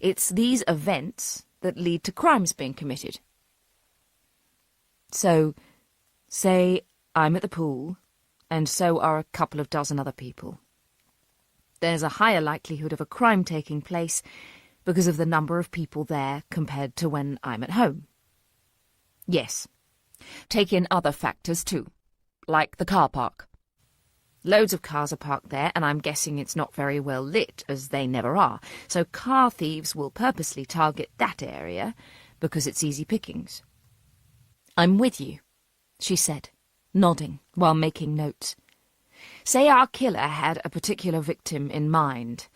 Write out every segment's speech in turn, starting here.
It's these events that lead to crimes being committed. So, say I'm at the pool, and so are a couple of dozen other people. There's a higher likelihood of a crime taking place because of the number of people there compared to when I'm at home. Yes. Take in other factors too, like the car park. Loads of cars are parked there, and I'm guessing it's not very well lit, as they never are, so car thieves will purposely target that area because it's easy pickings. I'm with you, she said, nodding while making notes. Say our killer had a particular victim in mind.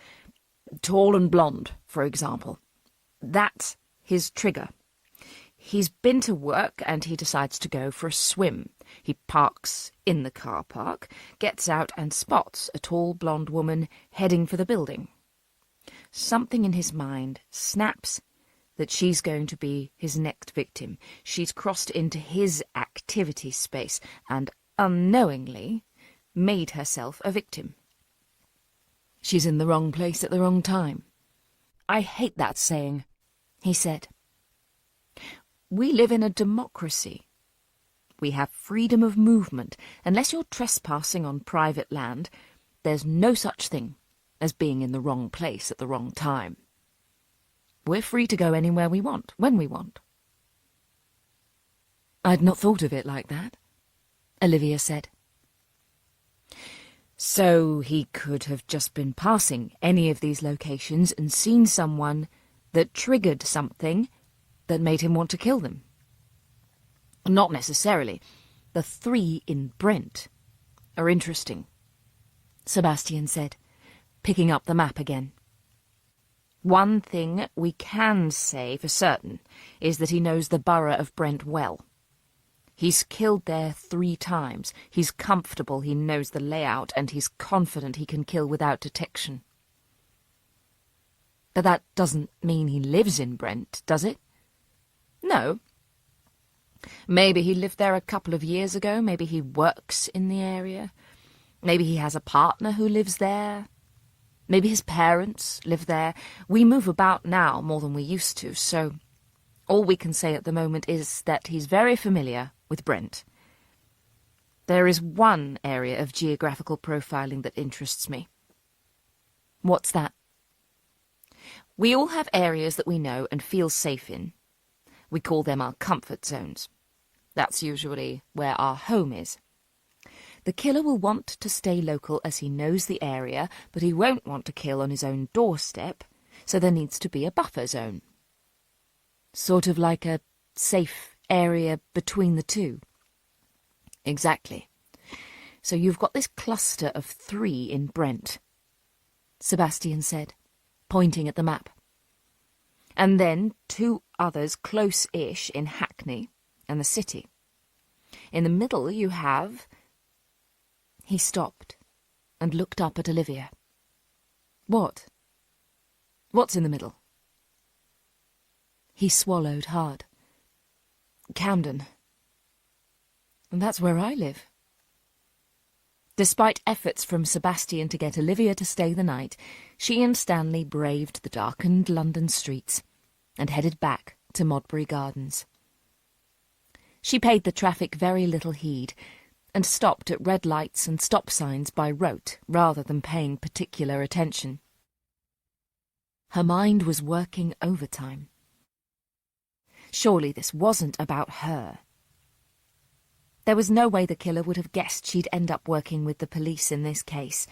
Tall and blonde, for example. That's his trigger. He's been to work and he decides to go for a swim. He parks in the car park, gets out and spots a tall blonde woman heading for the building. Something in his mind snaps that she's going to be his next victim. She's crossed into his activity space and unknowingly made herself a victim. She's in the wrong place at the wrong time. I hate that saying, he said. We live in a democracy. We have freedom of movement. Unless you're trespassing on private land, there's no such thing as being in the wrong place at the wrong time. We're free to go anywhere we want, when we want. I'd not thought of it like that, Olivia said. So he could have just been passing any of these locations and seen someone that triggered something that made him want to kill them. Not necessarily. The 3 in Brent are interesting, Sebastian said, picking up the map again. One thing we can say for certain is that he knows the borough of Brent well. He's killed there 3 times. He's comfortable he knows the layout, and he's confident he can kill without detection. But that doesn't mean he lives in Brent, does it? No. Maybe he lived there a couple of years ago. Maybe he works in the area. Maybe he has a partner who lives there. Maybe his parents live there. We move about now more than we used to, so all we can say at the moment is that he's very familiar with Brent. There is one area of geographical profiling that interests me. What's that? We all have areas that we know and feel safe in. We call them our comfort zones. That's usually where our home is. The killer will want to stay local as he knows the area, but he won't want to kill on his own doorstep, so there needs to be a buffer zone. Sort of like a safe area between the two. Exactly. So you've got this cluster of 3 in Brent, Sebastian said, pointing at the map. And then 2 others close-ish in Hackney and the city. In the middle you have... He stopped and looked up at Olivia. What? What's in the middle? He swallowed hard. Camden. And that's where I live. Despite efforts from Sebastian to get Olivia to stay the night, she and Stanley braved the darkened London streets and headed back to Modbury Gardens. She paid the traffic very little heed and stopped at red lights and stop signs by rote rather than paying particular attention. Her mind was working overtime. Surely this wasn't about her. There was no way the killer would have guessed she'd end up working with the police in this case.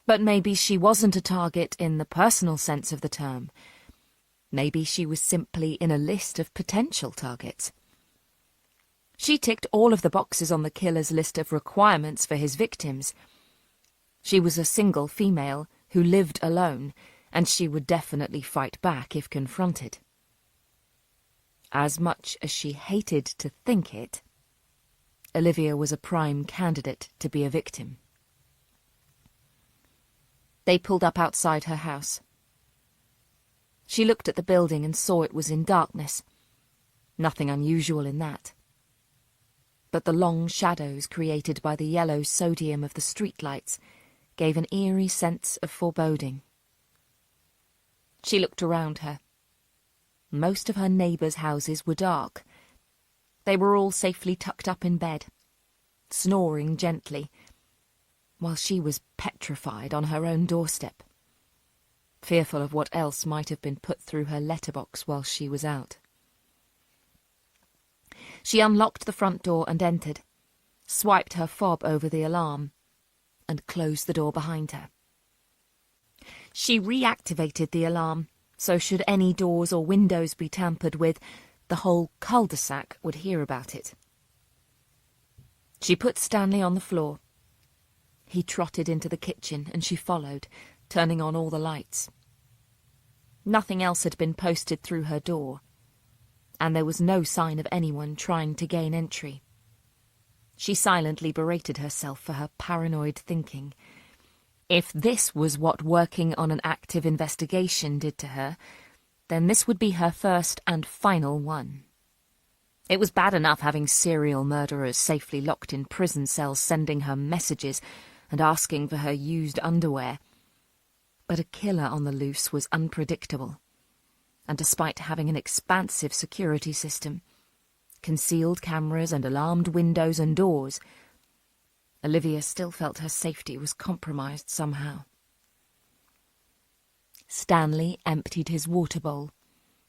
But maybe she wasn't a target in the personal sense of the term. Maybe she was simply in a list of potential targets. She ticked all of the boxes on the killer's list of requirements for his victims. She was a single female who lived alone, and she would definitely fight back if confronted. As much as she hated to think it, Olivia was a prime candidate to be a victim. They pulled up outside her house. She looked at the building and saw it was in darkness. Nothing unusual in that. But the long shadows created by the yellow sodium of the streetlights gave an eerie sense of foreboding. She looked around her. Most of her neighbours' houses were dark. They were all safely tucked up in bed, snoring gently, while she was petrified on her own doorstep, fearful of what else might have been put through her letterbox while she was out. She unlocked the front door and entered, swiped her fob over the alarm, and closed the door behind her. She reactivated the alarm, so should any doors or windows be tampered with, the whole cul-de-sac would hear about it. She put Stanley on the floor. He trotted into the kitchen, and she followed, turning on all the lights. Nothing else had been posted through her door, and there was no sign of anyone trying to gain entry. She silently berated herself for her paranoid thinking. If this was what working on an active investigation did to her, then this would be her first and final one. It was bad enough having serial murderers safely locked in prison cells sending her messages and asking for her used underwear. But a killer on the loose was unpredictable, and despite having an expansive security system, concealed cameras and alarmed windows and doors, Olivia still felt her safety was compromised somehow. Stanley emptied his water bowl.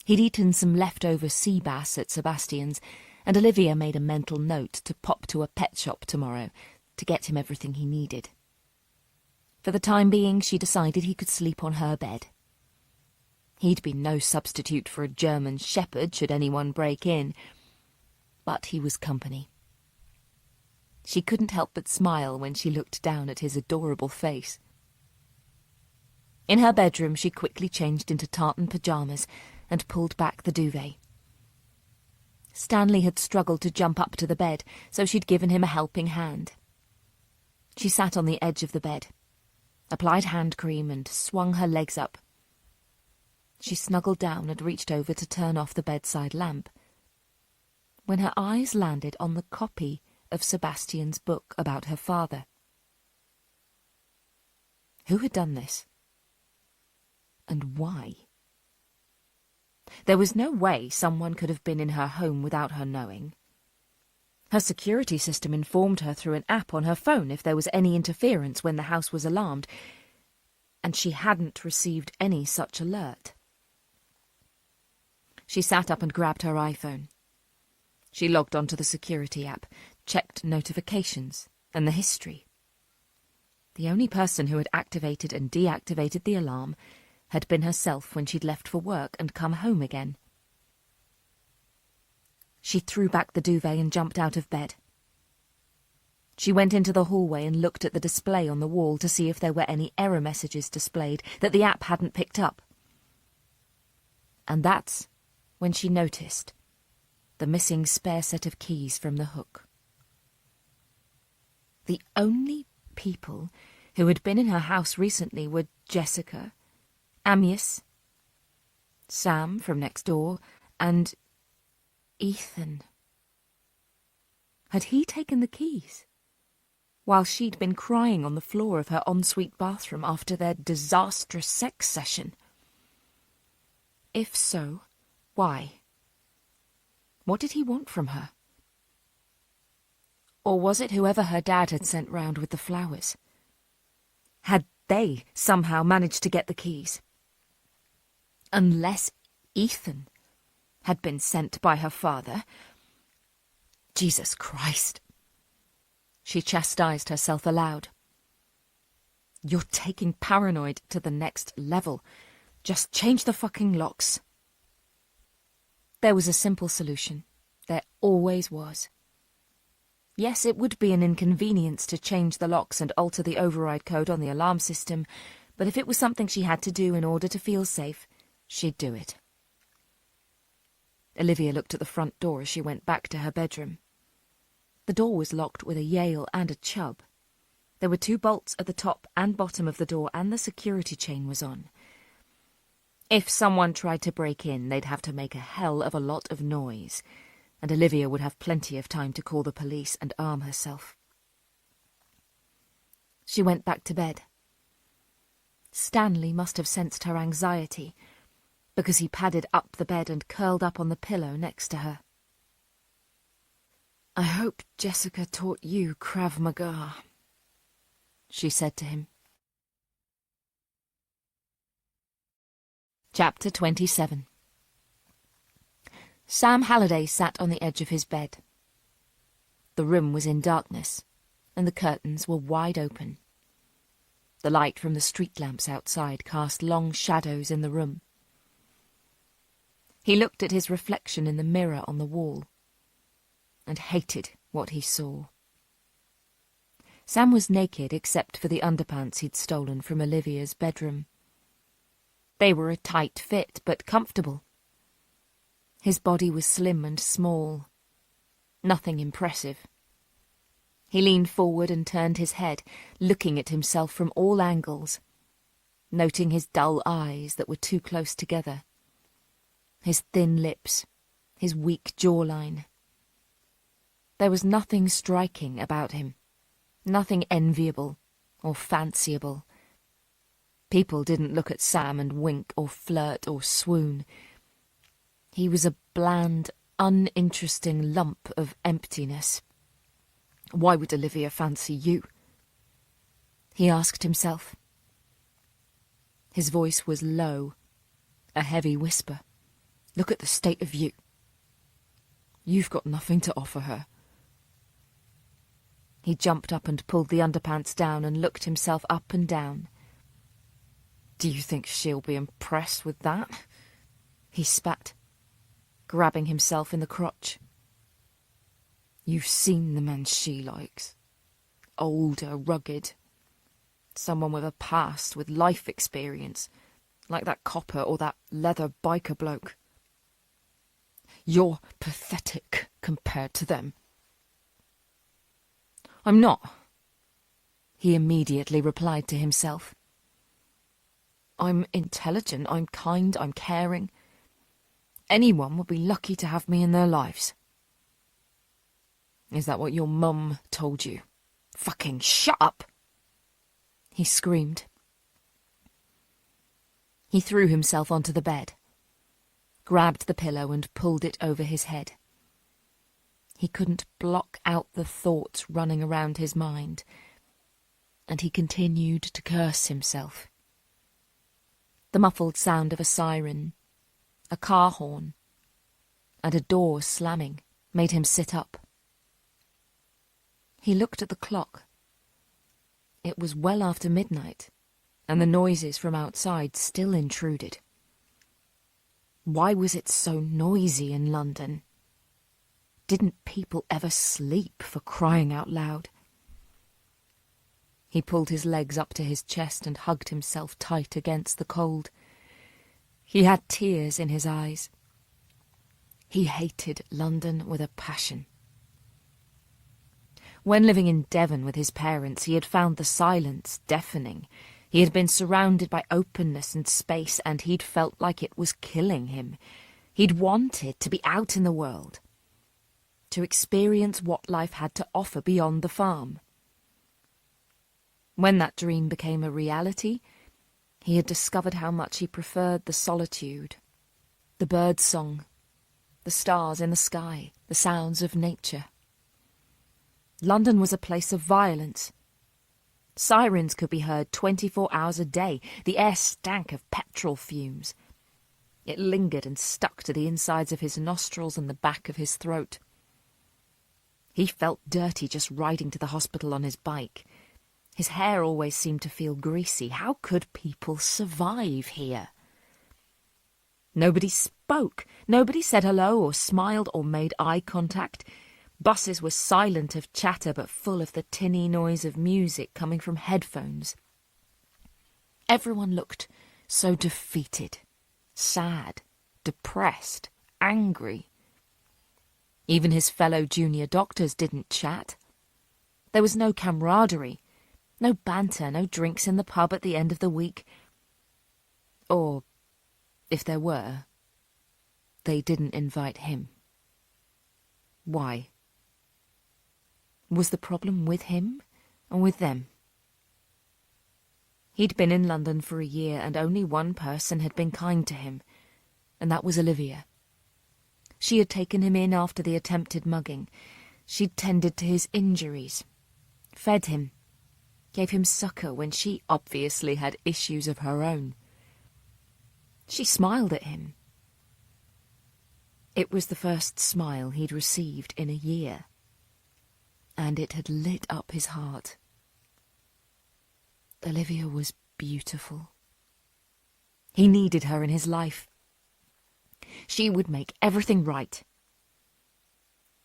He'd eaten some leftover sea bass at Sebastian's, and Olivia made a mental note to pop to a pet shop tomorrow to get him everything he needed. For the time being, she decided he could sleep on her bed. He'd be no substitute for a German shepherd should anyone break in, but he was company. She couldn't help but smile when she looked down at his adorable face. In her bedroom, she quickly changed into tartan pyjamas and pulled back the duvet. Stanley had struggled to jump up to the bed, so she'd given him a helping hand. She sat on the edge of the bed, applied hand cream and swung her legs up. She snuggled down and reached over to turn off the bedside lamp, when her eyes landed on the copy of Sebastian's book about her father. Who had done this? And why? There was no way someone could have been in her home without her knowing. Her security system informed her through an app on her phone if there was any interference when the house was alarmed, and she hadn't received any such alert. She sat up and grabbed her iPhone. She logged onto the security app, checked notifications and the history. The only person who had activated and deactivated the alarm had been herself when she'd left for work and come home again. She threw back the duvet and jumped out of bed. She went into the hallway and looked at the display on the wall to see if there were any error messages displayed that the app hadn't picked up. And that's when she noticed the missing spare set of keys from the hook. The only people who had been in her house recently were Jessica, Amius, Sam from next door, and Ethan. Had he taken the keys, while she'd been crying on the floor of her ensuite bathroom after their disastrous sex session? If so, why? What did he want from her? Or was it whoever her dad had sent round with the flowers? Had they somehow managed to get the keys? Unless Ethan had been sent by her father. Jesus Christ! She chastised herself aloud. You're taking paranoid to the next level. Just change the fucking locks. There was a simple solution. There always was. Yes, it would be an inconvenience to change the locks and alter the override code on the alarm system, but if it was something she had to do in order to feel safe, she'd do it. Olivia looked at the front door as she went back to her bedroom. The door was locked with a Yale and a Chubb. There were 2 bolts at the top and bottom of the door, and the security chain was on. If someone tried to break in, they'd have to make a hell of a lot of noise, and Olivia would have plenty of time to call the police and arm herself. She went back to bed. Stanley must have sensed her anxiety, because he padded up the bed and curled up on the pillow next to her. "I hope Jessica taught you Krav Maga," she said to him. Chapter 27. Sam Halliday sat on the edge of his bed. The room was in darkness, and the curtains were wide open. The light from the street lamps outside cast long shadows in the room. He looked at his reflection in the mirror on the wall, and hated what he saw. Sam was naked except for the underpants he'd stolen from Olivia's bedroom. They were a tight fit, but comfortable. His body was slim and small. Nothing impressive. He leaned forward and turned his head, looking at himself from all angles, noting his dull eyes that were too close together, his thin lips, his weak jawline. There was nothing striking about him, nothing enviable or fanciable. People didn't look at Sam and wink or flirt or swoon. He was a bland, uninteresting lump of emptiness. Why would Olivia fancy you? He asked himself. His voice was low, a heavy whisper. Look at the state of you. You've got nothing to offer her. He jumped up and pulled the underpants down and looked himself up and down. Do you think she'll be impressed with that? He spat, grabbing himself in the crotch. You've seen the men she likes. Older, rugged. Someone with a past, with life experience, like that copper or that leather biker bloke. You're pathetic compared to them. I'm not, he immediately replied to himself. I'm intelligent, I'm kind, I'm caring. Anyone would be lucky to have me in their lives. Is that what your mum told you? Fucking shut up! He screamed. He threw himself onto the bed, grabbed the pillow and pulled it over his head. He couldn't block out the thoughts running around his mind, and he continued to curse himself. The muffled sound of a siren, a car horn, and a door slamming made him sit up. He looked at the clock. It was well after midnight, and the noises from outside still intruded. Why was it so noisy in London? Didn't people ever sleep, for crying out loud? He pulled his legs up to his chest and hugged himself tight against the cold. He had tears in his eyes. He hated London with a passion. When living in Devon with his parents, he had found the silence deafening. He had been surrounded by openness and space, and he'd felt like it was killing him. He'd wanted to be out in the world, to experience what life had to offer beyond the farm. When that dream became a reality, he had discovered how much he preferred the solitude, the bird song, the stars in the sky, the sounds of nature. London was a place of violence. Sirens could be heard 24 hours a day. The air stank of petrol fumes. It lingered and stuck to the insides of his nostrils and the back of his throat. He felt dirty just riding to the hospital on his bike. His hair always seemed to feel greasy. How could people survive here? Nobody spoke. Nobody said hello or smiled or made eye contact. Buses were silent of chatter but full of the tinny noise of music coming from headphones. Everyone looked so defeated, sad, depressed, angry. Even his fellow junior doctors didn't chat. There was no camaraderie, no banter, no drinks in the pub at the end of the week. Or, if there were, they didn't invite him. Why? Was the problem with him or with them? He'd been in London for a year and only one person had been kind to him. and that was Olivia. She had taken him in after the attempted mugging. She'd tended to his injuries, fed him, gave him succour when she obviously had issues of her own. She smiled at him. It was the first smile he'd received in a year, and it had lit up his heart. Olivia was beautiful. He needed her in his life. She would make everything right.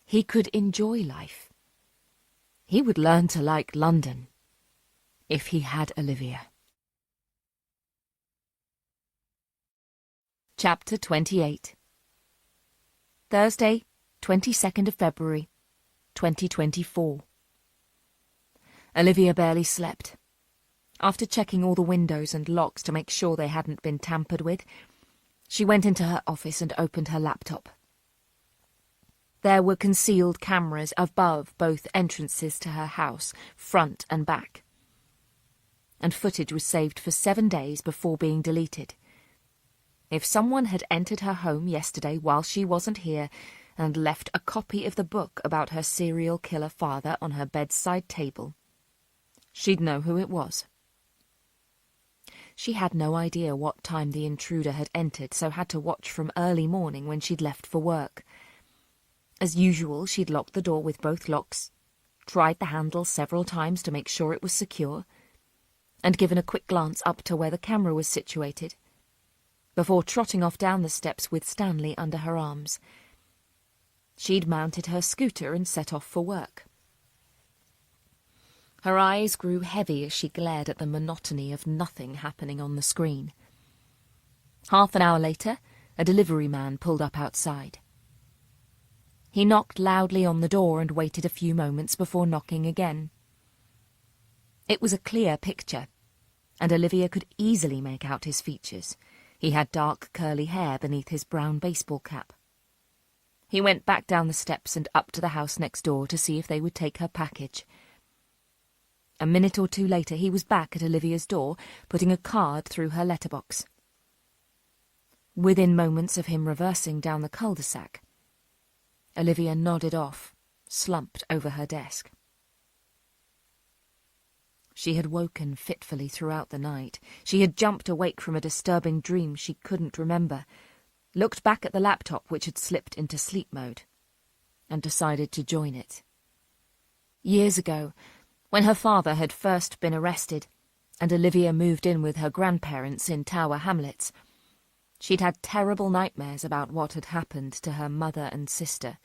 He could enjoy life. He would learn to like London if he had Olivia. Chapter 28. Thursday, 22nd of February, 2024. Olivia barely slept. After checking all the windows and locks to make sure they hadn't been tampered with, she went into her office and opened her laptop. There were concealed cameras above both entrances to her house, front and back. And footage was saved for 7 days before being deleted. If someone had entered her home yesterday while she wasn't here and left a copy of the book about her serial killer father on her bedside table, she'd know who it was. She had no idea what time the intruder had entered, so had to watch from early morning when she'd left for work. As usual, she'd locked the door with both locks, tried the handle several times to make sure it was secure, and given a quick glance up to where the camera was situated, before trotting off down the steps with Stanley under her arms. She'd mounted her scooter and set off for work. Her eyes grew heavy as she glared at the monotony of nothing happening on the screen. Half an hour later, a delivery man pulled up outside. He knocked loudly on the door and waited a few moments before knocking again. It was a clear picture, and Olivia could easily make out his features. He had dark curly hair beneath his brown baseball cap. He went back down the steps and up to the house next door to see if they would take her package. A minute or two later he was back at Olivia's door, putting a card through her letterbox. Within moments of him reversing down the cul-de-sac, Olivia nodded off, slumped over her desk. She had woken fitfully throughout the night. She had jumped awake from a disturbing dream she couldn't remember, looked back at the laptop which had slipped into sleep mode, and decided to join it. Years ago, when her father had first been arrested, and Olivia moved in with her grandparents in Tower Hamlets, she'd had terrible nightmares about what had happened to her mother and sister.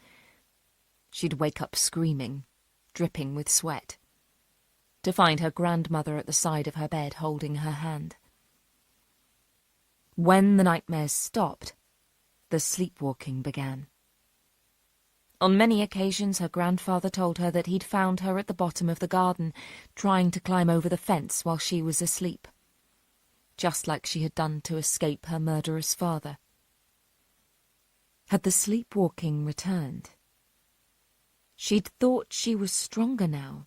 She'd wake up screaming, dripping with sweat, to find her grandmother at the side of her bed holding her hand. When the nightmares stopped, the sleepwalking began. On many occasions her grandfather told her that he'd found her at the bottom of the garden, trying to climb over the fence while she was asleep, just like she had done to escape her murderous father. Had the sleepwalking returned? She'd thought she was stronger now.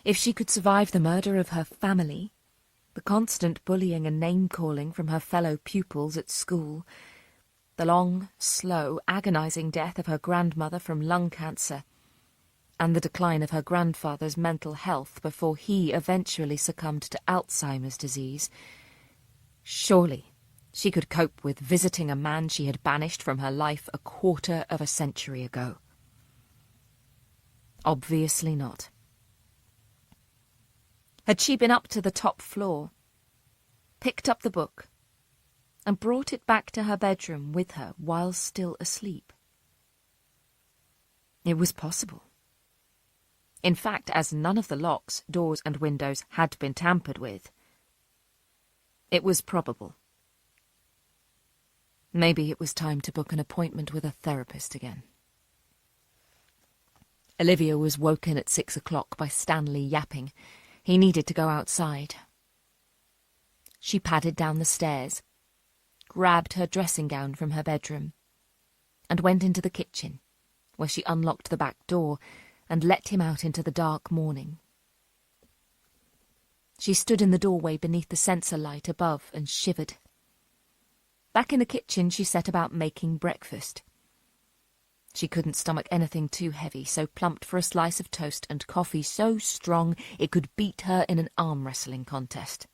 If she could survive the murder of her family, the constant bullying and name-calling from her fellow pupils at school, the long, slow, agonizing death of her grandmother from lung cancer, and the decline of her grandfather's mental health before he eventually succumbed to Alzheimer's disease, surely she could cope with visiting a man she had banished from her life a quarter of a century ago. Obviously not. Had she been up to the top floor, picked up the book, and brought it back to her bedroom with her while still asleep? It was possible. In fact, as none of the locks, doors and windows had been tampered with, it was probable. Maybe it was time to book an appointment with a therapist again. Olivia was woken at 6 o'clock by Stanley yapping. He needed to go outside. She padded down the stairs, grabbed her dressing gown from her bedroom, and went into the kitchen, where she unlocked the back door and let him out into the dark morning. She stood in the doorway beneath the sensor light above and shivered. Back in the kitchen, she set about making breakfast. She couldn't stomach anything too heavy, so plumped for a slice of toast and coffee so strong it could beat her in an arm-wrestling contest.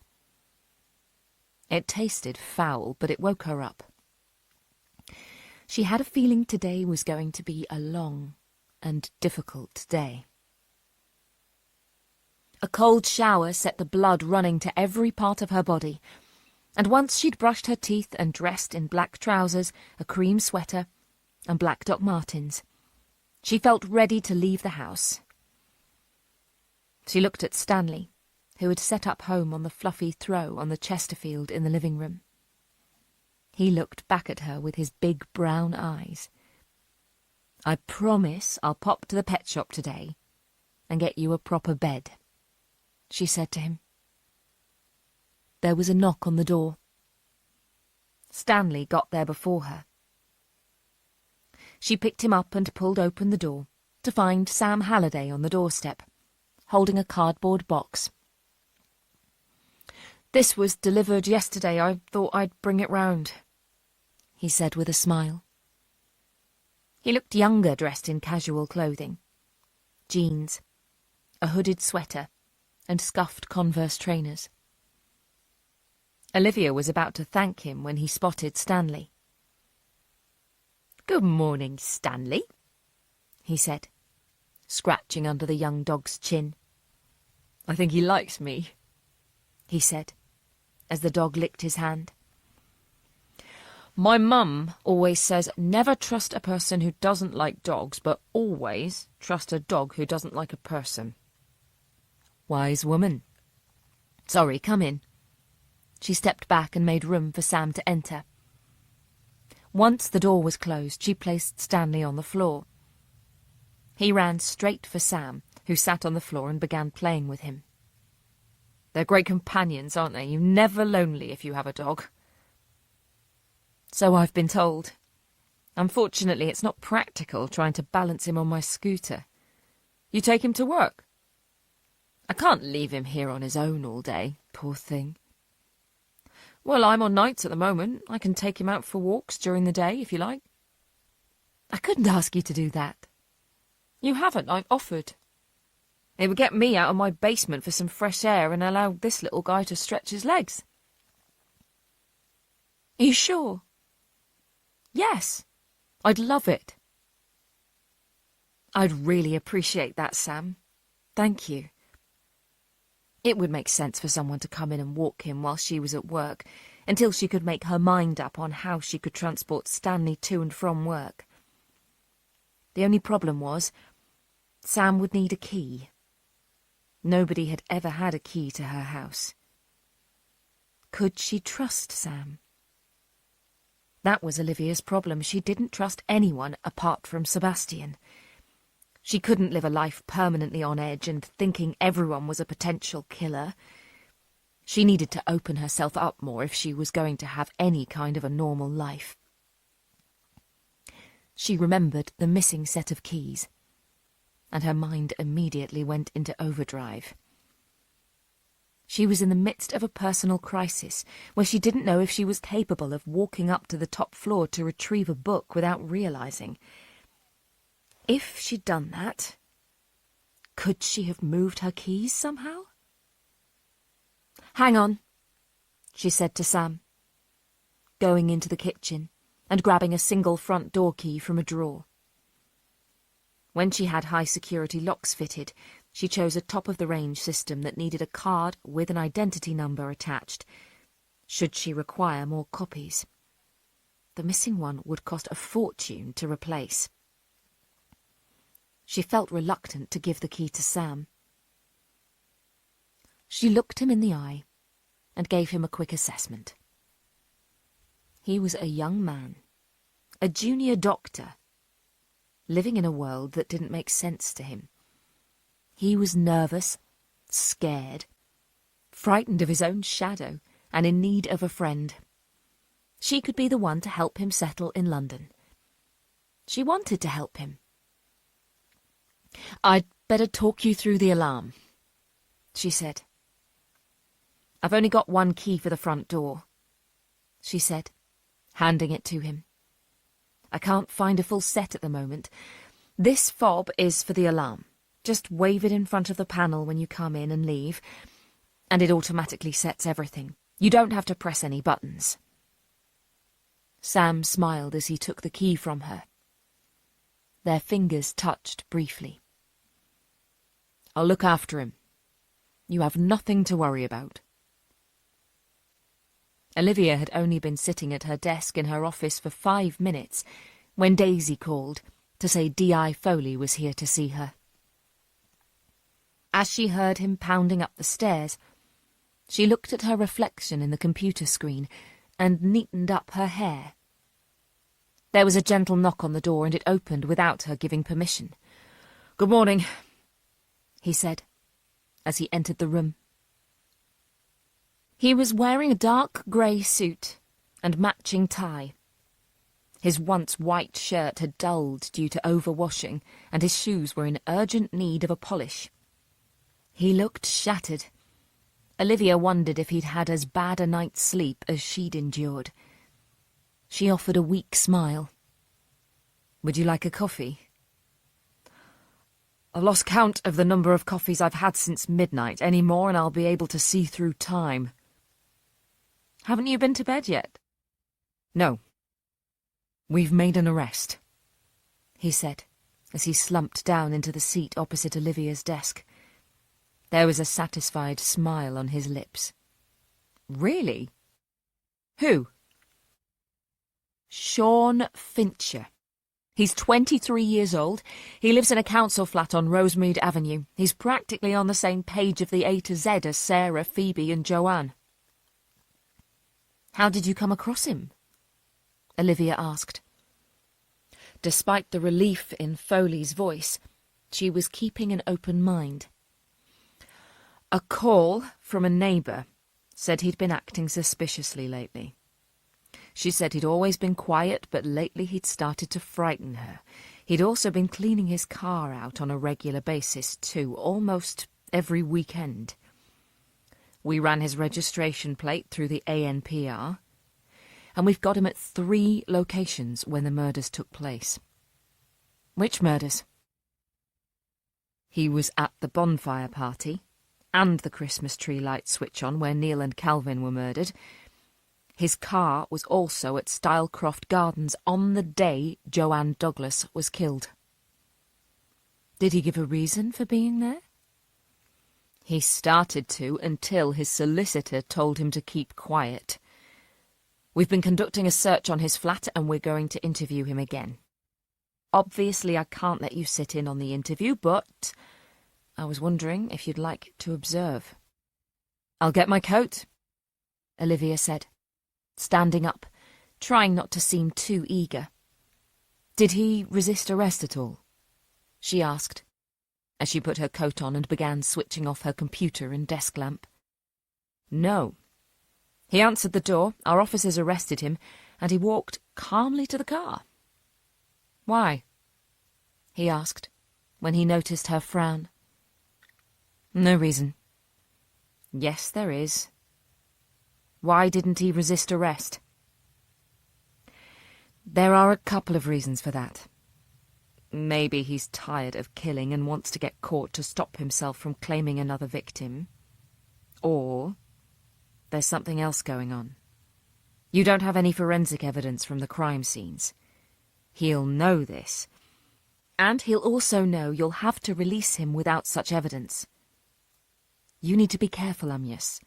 It tasted foul, but it woke her up. She had a feeling today was going to be a long and difficult day. A cold shower set the blood running to every part of her body, and once she'd brushed her teeth and dressed in black trousers, a cream sweater, and black Doc Martens, she felt ready to leave the house. She looked at Stanley, who had set up home on the fluffy throw on the Chesterfield in the living room. He looked back at her with his big brown eyes. "I promise I'll pop to the pet shop today and get you a proper bed," she said to him. There was a knock on the door. Stanley got there before her. She picked him up and pulled open the door to find Sam Halliday on the doorstep, holding a cardboard box. "This was delivered yesterday. I thought I'd bring it round," he said with a smile. He looked younger dressed in casual clothing. Jeans, a hooded sweater, and scuffed Converse trainers. Olivia was about to thank him when he spotted Stanley. "Good morning, Stanley," he said, scratching under the young dog's chin. "I think he likes me," he said, as the dog licked his hand. "My mum always says never trust a person who doesn't like dogs, but always trust a dog who doesn't like a person." Wise woman. "Sorry, come in." She stepped back and made room for Sam to enter. Once the door was closed, she placed Stanley on the floor. He ran straight for Sam, who sat on the floor and began playing with him. "They're great companions, aren't they? You're never lonely if you have a dog." "So I've been told. Unfortunately, it's not practical trying to balance him on my scooter." "You take him to work?" "I can't leave him here on his own all day, poor thing." "Well, I'm on nights at the moment. I can take him out for walks during the day, if you like." "I couldn't ask you to do that." "You haven't. I've offered. It would get me out of my basement for some fresh air and allow this little guy to stretch his legs." "Are you sure?" "Yes. I'd love it." "I'd really appreciate that, Sam. Thank you." It would make sense for someone to come in and walk him while she was at work, until she could make her mind up on how she could transport Stanley to and from work. The only problem was, Sam would need a key. Nobody had ever had a key to her house. Could she trust Sam? That was Olivia's problem. She didn't trust anyone apart from Sebastian. She couldn't live a life permanently on edge and thinking everyone was a potential killer. She needed to open herself up more if she was going to have any kind of a normal life. She remembered the missing set of keys, and her mind immediately went into overdrive. She was in the midst of a personal crisis where she didn't know if she was capable of walking up to the top floor to retrieve a book without realizing. If she'd done that, could she have moved her keys somehow? "Hang on," she said to Sam, going into the kitchen and grabbing a single front door key from a drawer. When she had high-security locks fitted, she chose a top-of-the-range system that needed a card with an identity number attached, should she require more copies. The missing one would cost a fortune to replace. She felt reluctant to give the key to Sam. She looked him in the eye and gave him a quick assessment. He was a young man, a junior doctor, living in a world that didn't make sense to him. He was nervous, scared, frightened of his own shadow, and in need of a friend. She could be the one to help him settle in London. She wanted to help him. "I'd better talk you through the alarm," she said. "I've only got one key for the front door," she said, handing it to him. "I can't find a full set at the moment. This fob is for the alarm. Just wave it in front of the panel when you come in and leave, and it automatically sets everything. You don't have to press any buttons." Sam smiled as he took the key from her. Their fingers touched briefly. "I'll look after him. You have nothing to worry about." Olivia had only been sitting at her desk in her office for 5 minutes when Daisy called to say D.I. Foley was here to see her. As she heard him pounding up the stairs, she looked at her reflection in the computer screen and neatened up her hair. There was a gentle knock on the door, and it opened without her giving permission. "Good morning," he said, as he entered the room. He was wearing a dark grey suit and matching tie. His once white shirt had dulled due to overwashing, and his shoes were in urgent need of a polish. He looked shattered. Olivia wondered if he'd had as bad a night's sleep as she'd endured. She offered a weak smile. "Would you like a coffee?" "I've lost count of the number of coffees I've had since midnight. Any more and I'll be able to see through time." "Haven't you been to bed yet?" "No. We've made an arrest," he said, as he slumped down into the seat opposite Olivia's desk. There was a satisfied smile on his lips. "Really? Who?" "Sean Fincher. He's 23 years old. He lives in a council flat on Rosemead Avenue. He's practically on the same page of the A to Z as Sarah, Phoebe and Joanne." "How did you come across him?" Olivia asked. Despite the relief in Foley's voice, she was keeping an open mind. "A call from a neighbour said he'd been acting suspiciously lately. She said he'd always been quiet, but lately he'd started to frighten her. He'd also been cleaning his car out on a regular basis, too, almost every weekend. We ran his registration plate through the ANPR, and we've got him at 3 locations when the murders took place." "Which murders?" "He was at the bonfire party, and the Christmas tree light switch-on where Neil and Calvin were murdered. His car was also at Stylecroft Gardens on the day Joanne Douglas was killed." "Did he give a reason for being there?" "He started to until his solicitor told him to keep quiet. We've been conducting a search on his flat and we're going to interview him again. Obviously I can't let you sit in on the interview, but I was wondering if you'd like to observe." "I'll get my coat," Olivia said, standing up, trying not to seem too eager. "Did he resist arrest at all?" she asked, as she put her coat on and began switching off her computer and desk lamp. "No. He answered the door, our officers arrested him, and he walked calmly to the car." "Why?" he asked, when he noticed her frown. "No reason." "Yes, there is. Why didn't he resist arrest?" "There are a couple of reasons for that. Maybe he's tired of killing and wants to get caught to stop himself from claiming another victim. Or there's something else going on. You don't have any forensic evidence from the crime scenes. He'll know this. And he'll also know you'll have to release him without such evidence. You need to be careful, Amyas.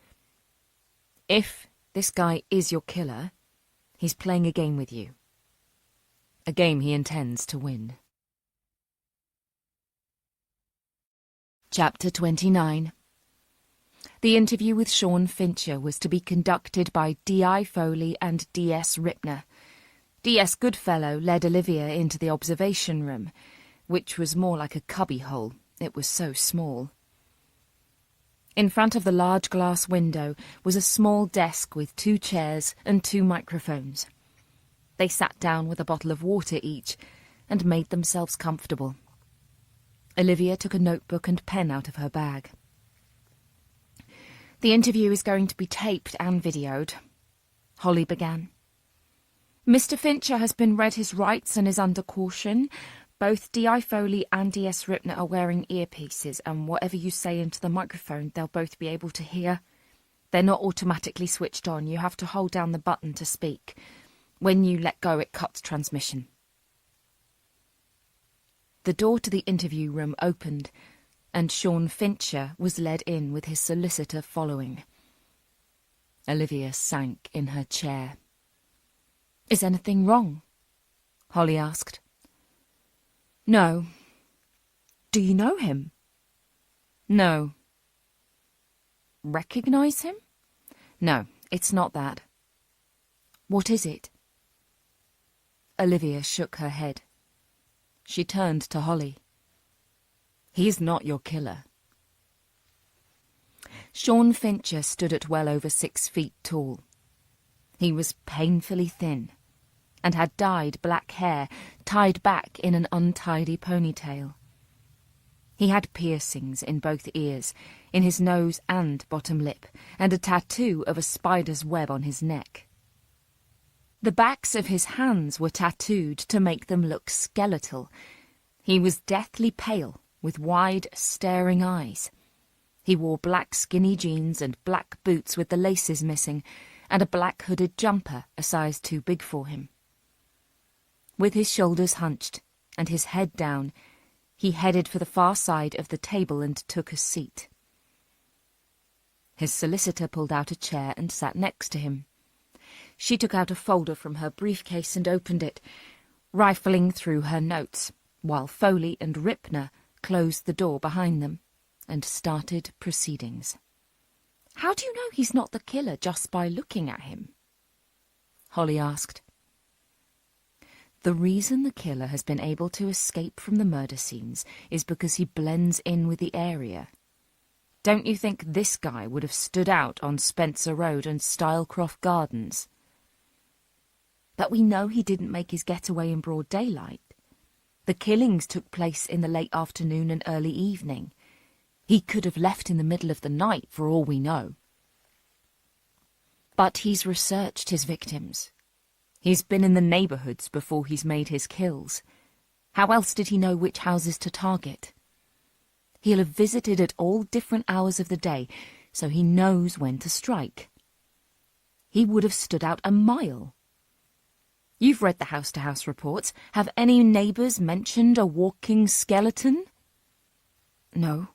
If this guy is your killer, he's playing a game with you. A game he intends to win." Chapter 29. The interview with Sean Fincher was to be conducted by D.I. Foley and D.S. Ripner. D.S. Goodfellow led Olivia into the observation room, which was more like a cubbyhole. It was so small. In front of the large glass window was a small desk with 2 chairs and 2 microphones. They sat down with a bottle of water each and made themselves comfortable. Olivia took a notebook and pen out of her bag. "The interview is going to be taped and videoed," Holly began. Mr. Fincher has been read his rights and is under caution. Both D.I. Foley and D.S. Ripner are wearing earpieces, and whatever you say into the microphone, they'll both be able to hear. They're not automatically switched on. You have to hold down the button to speak. When you let go, it cuts transmission. The door to the interview room opened, and Sean Fincher was led in with his solicitor following. Olivia sank in her chair. "Is anything wrong?" Holly asked. "No." "Do you know him?" "No." "Recognise him?" "No, it's not that." "What is it?" Olivia shook her head. She turned to Holly. "He's not your killer." Sean Fincher stood at well over 6 feet tall. He was painfully thin, and had dyed black hair tied back in an untidy ponytail. He had piercings in both ears, in his nose and bottom lip, and a tattoo of a spider's web on his neck. The backs of his hands were tattooed to make them look skeletal. He was deathly pale, with wide, staring eyes. He wore black skinny jeans and black boots with the laces missing, and a black hooded jumper a size too big for him. With his shoulders hunched and his head down, he headed for the far side of the table and took a seat. His solicitor pulled out a chair and sat next to him. She took out a folder from her briefcase and opened it, rifling through her notes, while Foley and Ripner closed the door behind them and started proceedings. "How do you know he's not the killer just by looking at him?" Holly asked. "The reason the killer has been able to escape from the murder scenes is because he blends in with the area. Don't you think this guy would have stood out on Spencer Road and Stylecroft Gardens? But we know he didn't make his getaway in broad daylight. The killings took place in the late afternoon and early evening. He could have left in the middle of the night, for all we know. But he's researched his victims. He's been in the neighbourhoods before he's made his kills. How else did he know which houses to target? He'll have visited at all different hours of the day, so he knows when to strike. He would have stood out a mile. You've read the house-to-house reports. Have any neighbours mentioned a walking skeleton?" "No."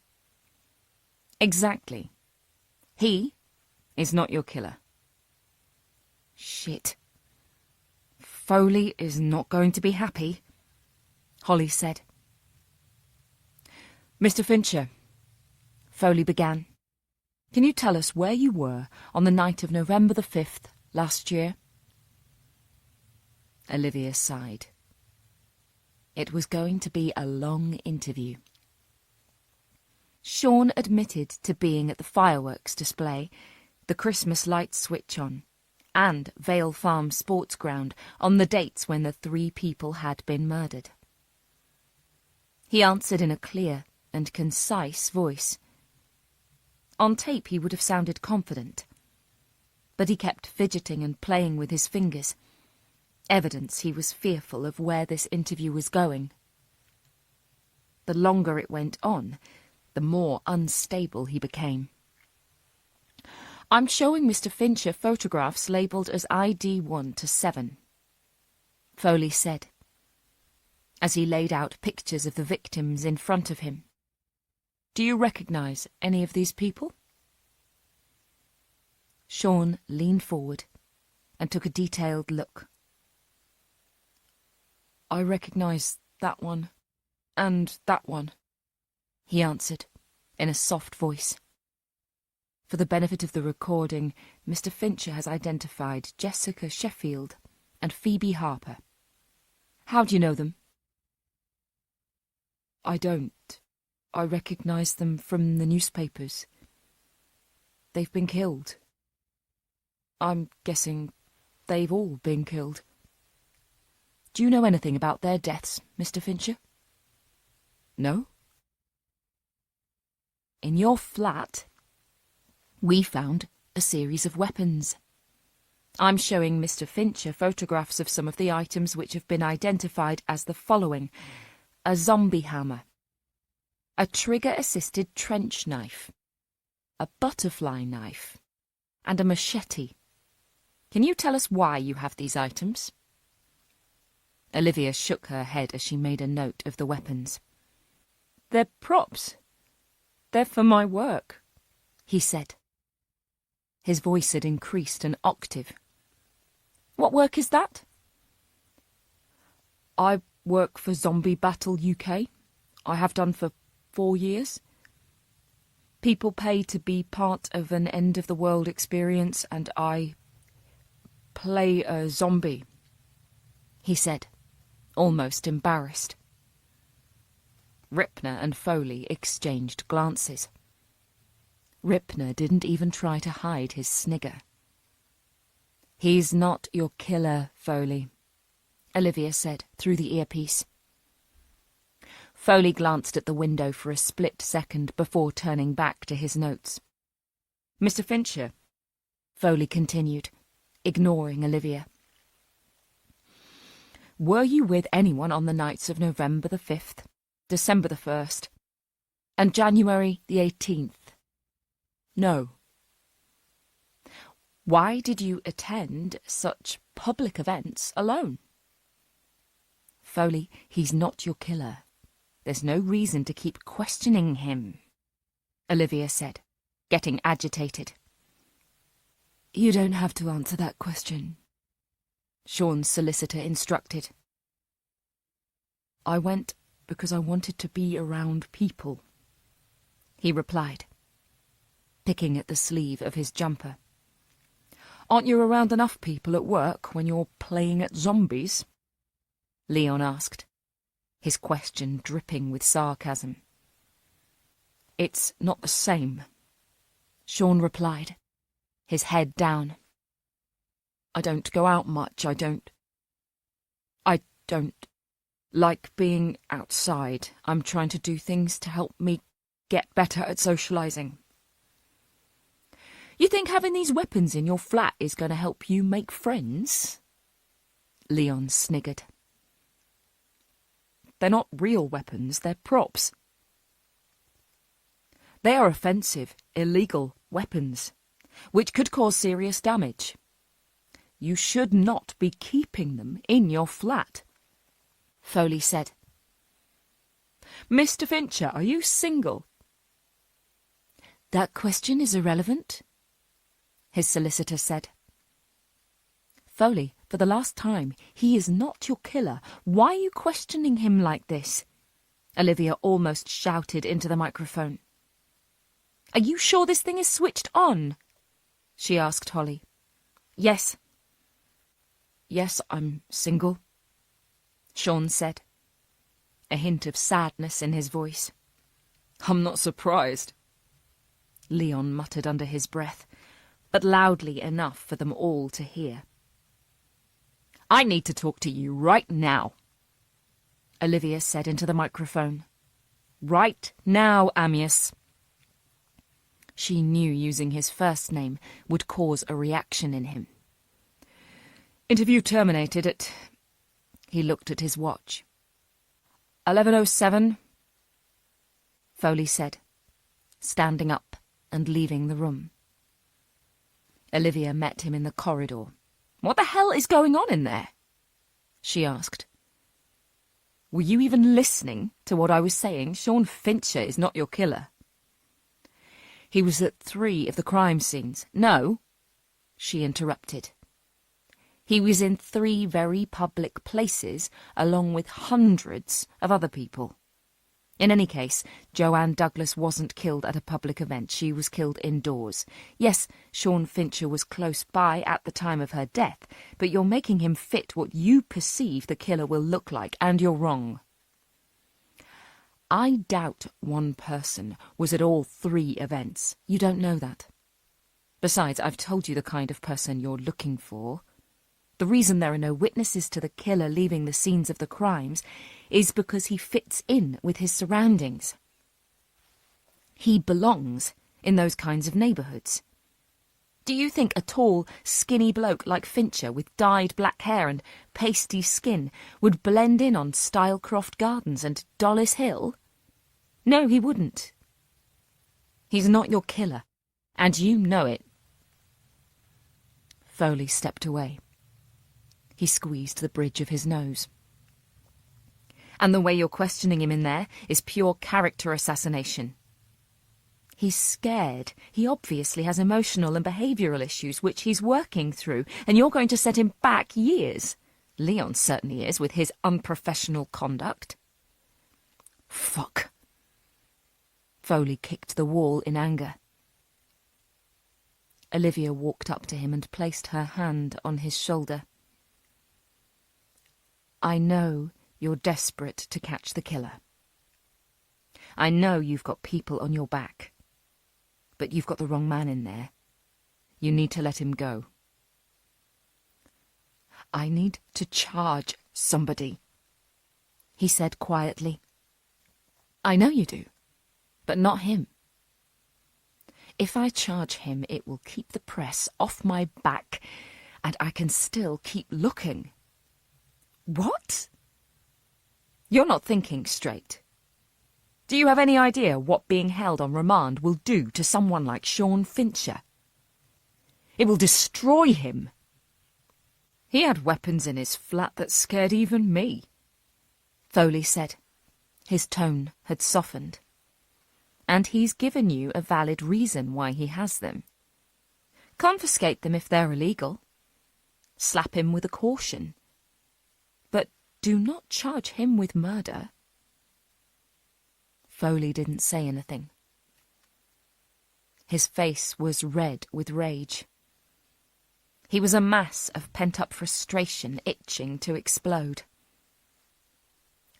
"Exactly. He is not your killer." "Shit. Foley is not going to be happy," Holly said. "Mr. Fincher," Foley began, "can you tell us where you were on the night of November the 5th last year?" Olivia sighed. It was going to be a long interview. Sean admitted to being at the fireworks display, the Christmas lights switch on, and Vale Farm sports ground on the dates when the 3 people had been murdered. He answered in a clear and concise voice. On tape he would have sounded confident, but he kept fidgeting and playing with his fingers, evidence he was fearful of where this interview was going. The longer it went on, the more unstable he became. "I'm showing Mr. Fincher photographs labelled as ID 1 to 7, Foley said, as he laid out pictures of the victims in front of him. "Do you recognise any of these people?" Sean leaned forward and took a detailed look. "I recognise that one and that one," he answered, in a soft voice. For the benefit of the recording, Mr. Fincher has identified Jessica Sheffield and Phoebe Harper. "How do you know them?" "I don't. I recognise them from the newspapers. They've been killed. I'm guessing they've all been killed." "Do you know anything about their deaths, Mr. Fincher?" "No." "In your flat, we found a series of weapons. I'm showing Mr. Fincher photographs of some of the items which have been identified as the following: a zombie hammer, a trigger-assisted trench knife, a butterfly knife, and a machete. Can you tell us why you have these items? Olivia shook her head as she made a note of the weapons. They're props. They're for my work, he said. His voice had increased an octave. What work is that? I work for Zombie Battle UK. I have done for 4 years. People pay to be part of an end-of-the-world experience, and I play a zombie, he said, almost embarrassed. Ripner and Foley exchanged glances. Ripner didn't even try to hide his snigger. He's not your killer, Foley, Olivia said through the earpiece. Foley glanced at the window for a split second before turning back to his notes. Mr. Fincher, Foley continued, ignoring Olivia. Were you with anyone on the nights of November the 5th, December the 1st, and January the 18th? No. Why did you attend such public events alone? Foley, he's not your killer. There's no reason to keep questioning him, Olivia said, getting agitated. You don't have to answer that question, Sean's solicitor instructed. I went because I wanted to be around people, he replied, picking at the sleeve of his jumper. Aren't you around enough people at work when you're playing at zombies? Leon asked, his question dripping with sarcasm. It's not the same, Sean replied, his head down. I don't go out much, I don't like being outside. I'm trying to do things to help me get better at socializing. You think having these weapons in your flat is going to help you make friends? Leon sniggered. They're not real weapons, they're props. They are offensive, illegal weapons, which could cause serious damage. You should not be keeping them in your flat, Foley said. Mr. Fincher, are you single? That question is irrelevant, his solicitor said. Foley, for the last time, he is not your killer. Why are you questioning him like this? Olivia almost shouted into the microphone. Are you sure this thing is switched on? She asked Holly. Yes. Yes, I'm single, Sean said, a hint of sadness in his voice. I'm not surprised, Leon muttered under his breath, but loudly enough for them all to hear. I need to talk to you right now, Olivia said into the microphone. Right now, Ammius. She knew using his first name would cause a reaction in him. Interview terminated at... He looked at his watch. 11:07, Foley said, standing up and leaving the room. Olivia met him in the corridor. What the hell is going on in there? She asked. Were you even listening to what I was saying? Sean Fincher is not your killer. He was at 3 of the crime scenes. No, she interrupted. He was in 3 very public places, along with hundreds of other people. In any case, Joanne Douglas wasn't killed at a public event. She was killed indoors. Yes, Sean Fincher was close by at the time of her death, but you're making him fit what you perceive the killer will look like, and you're wrong. I doubt one person was at all 3 events. You don't know that. Besides, I've told you the kind of person you're looking for. The reason there are no witnesses to the killer leaving the scenes of the crimes is because he fits in with his surroundings. He belongs in those kinds of neighbourhoods. Do you think a tall, skinny bloke like Fincher with dyed black hair and pasty skin would blend in on Stylecroft Gardens and Dollis Hill? No, he wouldn't. He's not your killer, and you know it. Foley stepped away. He squeezed the bridge of his nose. And the way you're questioning him in there is pure character assassination. He's scared. He obviously has emotional and behavioural issues which he's working through, and you're going to set him back years. Leon certainly is, with his unprofessional conduct. Fuck. Foley kicked the wall in anger. Olivia walked up to him and placed her hand on his shoulder. I know you're desperate to catch the killer. I know you've got people on your back. But you've got the wrong man in there. You need to let him go. I need to charge somebody, he said quietly. I know you do, but not him. If I charge him, it will keep the press off my back, and I can still keep looking. What? You're not thinking straight. Do you have any idea what being held on remand will do to someone like Sean Fincher? It will destroy him. He had weapons in his flat that scared even me, Foley said. His tone had softened. And he's given you a valid reason why he has them. Confiscate them if they're illegal. Slap him with a caution. But do not charge him with murder. Foley didn't say anything. His face was red with rage. He was a mass of pent-up frustration itching to explode.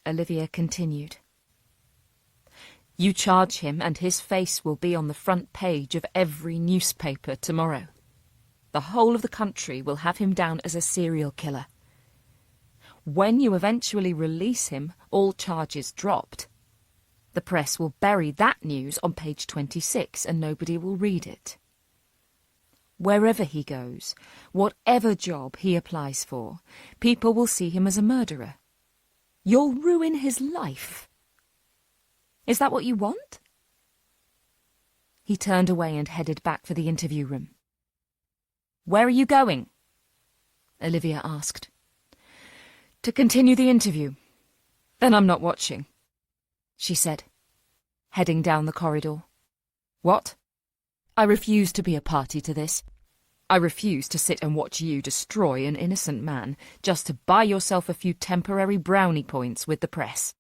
Olivia continued. You charge him and his face will be on the front page of every newspaper tomorrow. The whole of the country will have him down as a serial killer. When you eventually release him, all charges dropped. The press will bury that news on page 26 and nobody will read it. Wherever he goes, whatever job he applies for, people will see him as a murderer. You'll ruin his life. Is that what you want? He turned away and headed back for the interview room. Where are you going? Olivia asked. To continue the interview. Then I'm not watching, she said, heading down the corridor. What? I refuse to be a party to this. I refuse to sit and watch you destroy an innocent man just to buy yourself a few temporary brownie points with the press.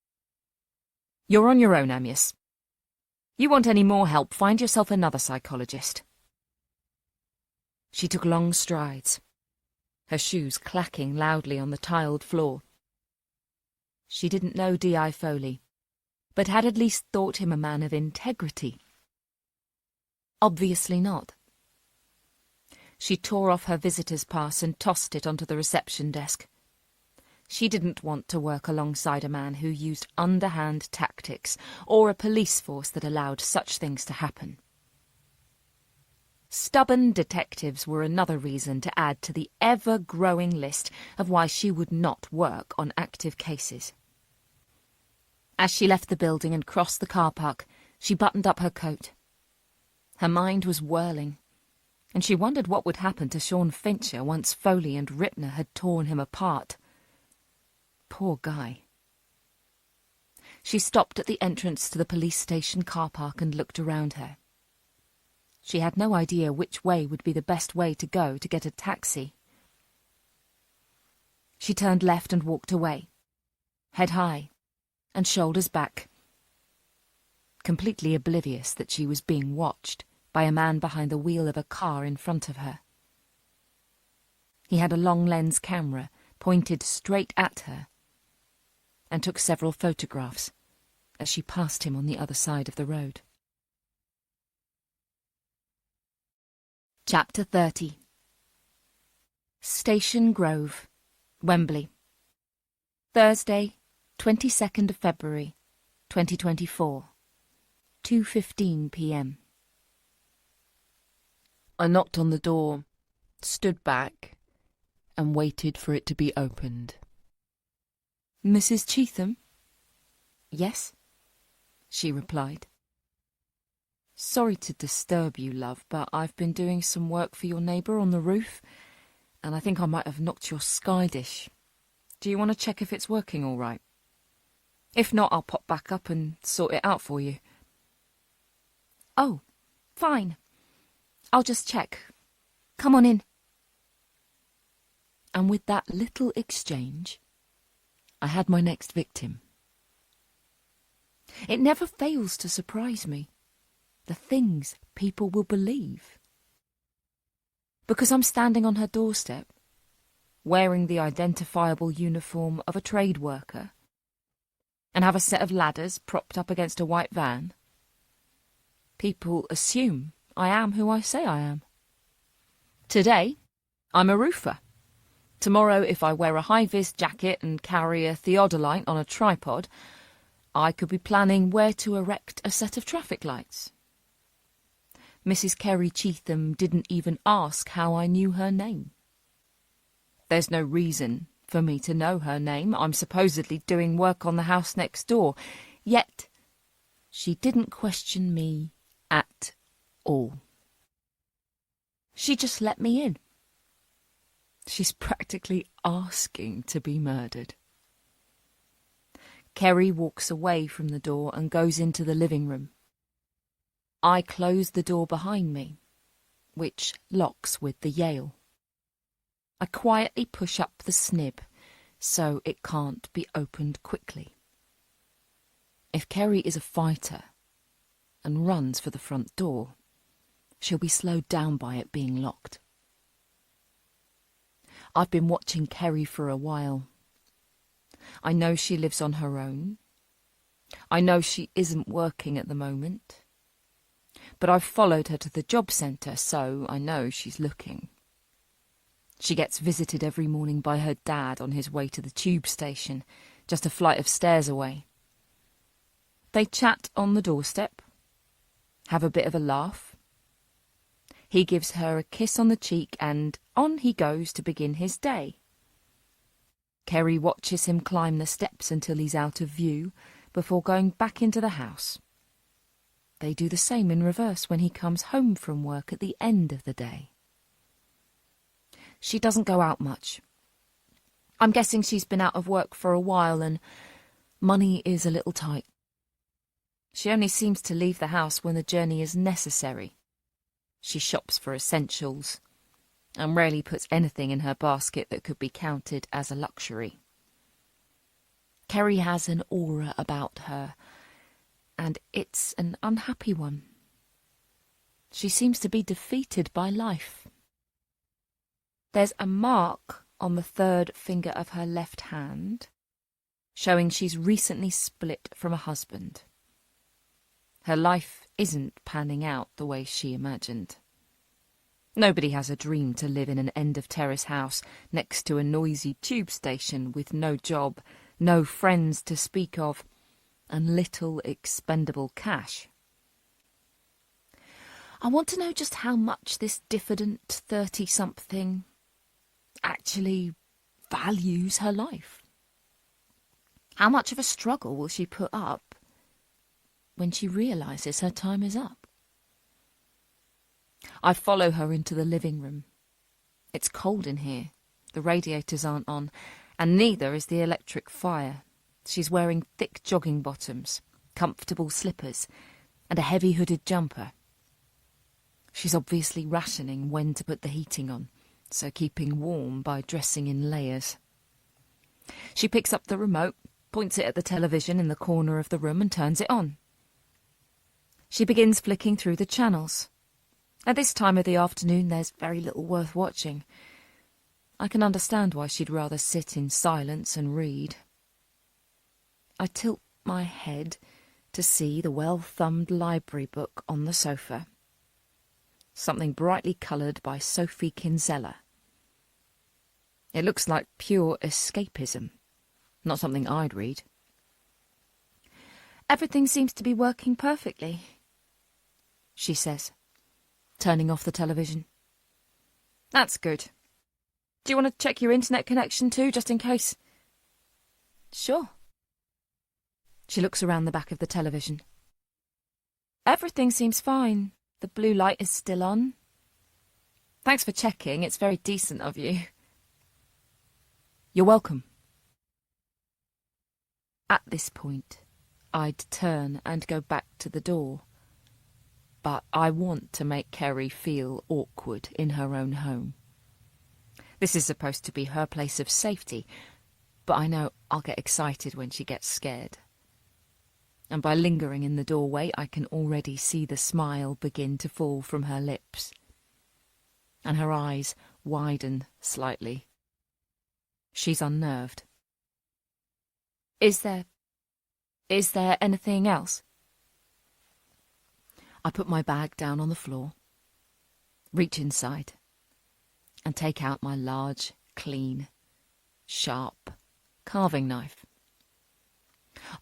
You're on your own, Amyas. You want any more help, find yourself another psychologist. She took long strides, her shoes clacking loudly on the tiled floor. She didn't know D.I. Foley, but had at least thought him a man of integrity. Obviously not. She tore off her visitor's pass and tossed it onto the reception desk. She didn't want to work alongside a man who used underhand tactics or a police force that allowed such things to happen. Stubborn detectives were another reason to add to the ever-growing list of why she would not work on active cases. As she left the building and crossed the car park, she buttoned up her coat. Her mind was whirling, and she wondered what would happen to Sean Fincher once Foley and Ripner had torn him apart. Poor guy. She stopped at the entrance to the police station car park and looked around her. She had no idea which way would be the best way to go to get a taxi. She turned left and walked away, head high and shoulders back, completely oblivious that she was being watched by a man behind the wheel of a car in front of her. He had a long-lens camera pointed straight at her and took several photographs as she passed him on the other side of the road. Chapter 30. Station Grove, Wembley. Thursday, 22nd of February, 2024. 2:15 p.m. I knocked on the door, stood back, and waited for it to be opened. "Mrs. Cheetham?" "Yes," she replied. "Sorry to disturb you, love, but I've been doing some work for your neighbour on the roof, and I think I might have knocked your sky dish. Do you want to check if it's working all right? If not, I'll pop back up and sort it out for you." "Oh, fine. I'll just check. Come on in." And with that little exchange, I had my next victim. It never fails to surprise me, the things people will believe. Because I'm standing on her doorstep, wearing the identifiable uniform of a trade worker, and have a set of ladders propped up against a white van, people assume I am who I say I am. Today, I'm a roofer. Tomorrow, if I wear a high-vis jacket and carry a theodolite on a tripod, I could be planning where to erect a set of traffic lights. Mrs. Kerry Cheetham didn't even ask how I knew her name. There's no reason for me to know her name. I'm supposedly doing work on the house next door. Yet, she didn't question me at all. She just let me in. She's practically asking to be murdered. Kerry walks away from the door and goes into the living room. I close the door behind me, which locks with the Yale. I quietly push up the snib so it can't be opened quickly. If Kerry is a fighter and runs for the front door, she'll be slowed down by it being locked. I've been watching Kerry for a while. I know she lives on her own. I know she isn't working at the moment. But I've followed her to the job centre, so I know she's looking. She gets visited every morning by her dad on his way to the tube station, just a flight of stairs away. They chat on the doorstep, have a bit of a laugh. He gives her a kiss on the cheek and on he goes to begin his day. Kerry watches him climb the steps until he's out of view before going back into the house. They do the same in reverse when he comes home from work at the end of the day. She doesn't go out much. I'm guessing she's been out of work for a while and money is a little tight. She only seems to leave the house when the journey is necessary. She shops for essentials and rarely puts anything in her basket that could be counted as a luxury. Kerry has an aura about her, and it's an unhappy one. She seems to be defeated by life. There's a mark on the third finger of her left hand, showing she's recently split from a husband. Her life isn't panning out the way she imagined. Nobody has a dream to live in an end-of-terrace house next to a noisy tube station with no job, no friends to speak of, and little expendable cash. I want to know just how much this diffident 30-something actually values her life. How much of a struggle will she put up when she realises her time is up? I follow her into the living room. It's cold in here. The radiators aren't on, and neither is the electric fire. She's wearing thick jogging bottoms, comfortable slippers, and a heavy hooded jumper. She's obviously rationing when to put the heating on, so keeping warm by dressing in layers. She picks up the remote, points it at the television in the corner of the room and turns it on. She begins flicking through the channels. At this time of the afternoon there's very little worth watching. I can understand why she'd rather sit in silence and read. I tilt my head to see the well-thumbed library book on the sofa. Something brightly coloured by Sophie Kinsella. It looks like pure escapism, not something I'd read. Everything seems to be working perfectly, she says, turning off the television. That's good. Do you want to check your internet connection too, just in case? Sure. She looks around the back of the television. Everything seems fine. The blue light is still on. Thanks for checking. It's very decent of you. You're welcome. At this point, I'd turn and go back to the door. But I want to make Kerry feel awkward in her own home. This is supposed to be her place of safety, but I know I'll get excited when she gets scared. And by lingering in the doorway, I can already see the smile begin to fall from her lips. And her eyes widen slightly. She's unnerved. Is there anything else? I put my bag down on the floor, reach inside, and take out my large, clean, sharp carving knife.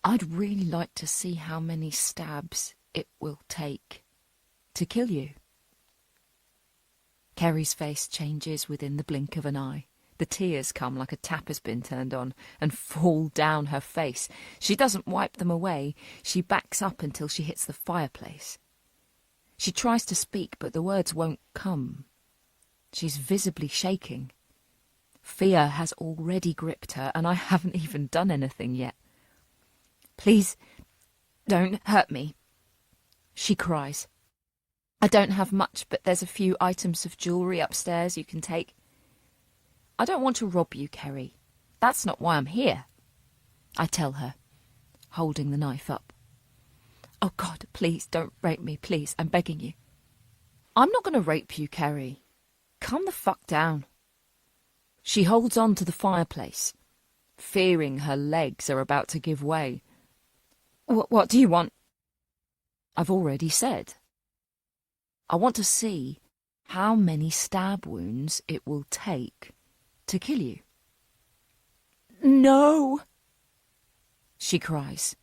I'd really like to see how many stabs it will take to kill you. Kerry's face changes within the blink of an eye. The tears come like a tap has been turned on and fall down her face. She doesn't wipe them away. She backs up until she hits the fireplace. She tries to speak, but the words won't come. She's visibly shaking. Fear has already gripped her, and I haven't even done anything yet. Please, don't hurt me, she cries. I don't have much, but there's a few items of jewellery upstairs you can take. I don't want to rob you, Kerry. That's not why I'm here, I tell her, holding the knife up. Oh, God, please don't rape me, please, I'm begging you. I'm not going to rape you, Kerry. Calm the fuck down. She holds on to the fireplace, fearing her legs are about to give way. What do you want? I've already said. I want to see how many stab wounds it will take to kill you. No, she cries.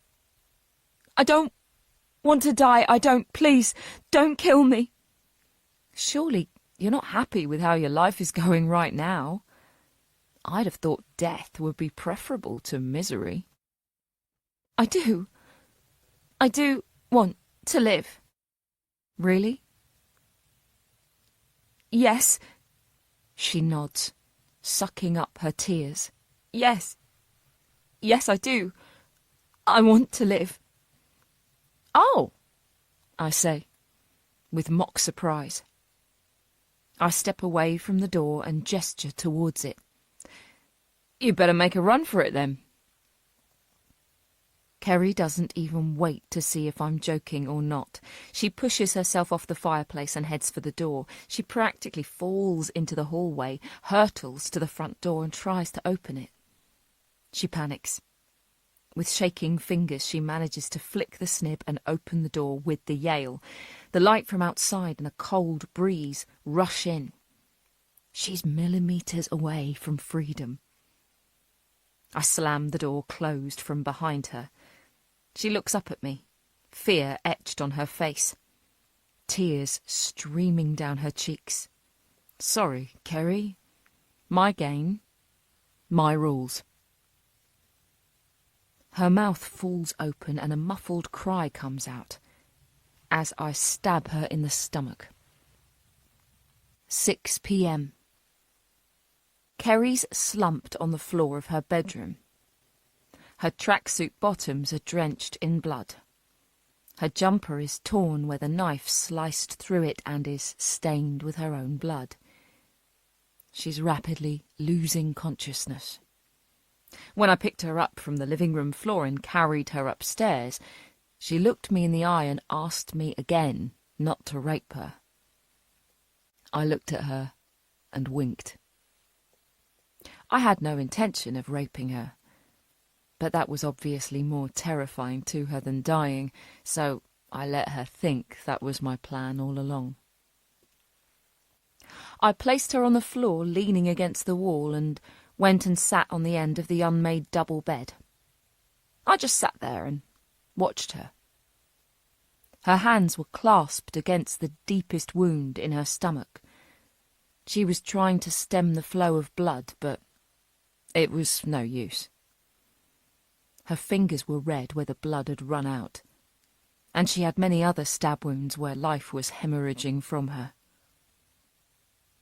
I don't want to die. Please, don't kill me. Surely you're not happy with how your life is going right now. I'd have thought death would be preferable to misery. I do want to live. Really? Yes. She nods, sucking up her tears. Yes, I do. I want to live. Oh, I say, with mock surprise. I step away from the door and gesture towards it. You better make a run for it, then. Kerry doesn't even wait to see if I'm joking or not. She pushes herself off the fireplace and heads for the door. She practically falls into the hallway, hurtles to the front door and tries to open it. She panics. With shaking fingers, she manages to flick the snib and open the door with the Yale. The light from outside and a cold breeze rush in. She's millimetres away from freedom. I slam the door closed from behind her. She looks up at me, fear etched on her face, tears streaming down her cheeks. Sorry, Kerry. My game, my rules. Her mouth falls open and a muffled cry comes out as I stab her in the stomach. 6 p.m. Kerry's slumped on the floor of her bedroom. Her tracksuit bottoms are drenched in blood. Her jumper is torn where the knife sliced through it and is stained with her own blood. She's rapidly losing consciousness. When I picked her up from the living room floor and carried her upstairs, she looked me in the eye and asked me again not to rape her. I looked at her and winked. I had no intention of raping her, but that was obviously more terrifying to her than dying, so I let her think that was my plan all along. I placed her on the floor, leaning against the wall, and went and sat on the end of the unmade double bed. I just sat there and watched her. Her hands were clasped against the deepest wound in her stomach. She was trying to stem the flow of blood, but it was no use. Her fingers were red where the blood had run out, and she had many other stab wounds where life was hemorrhaging from her.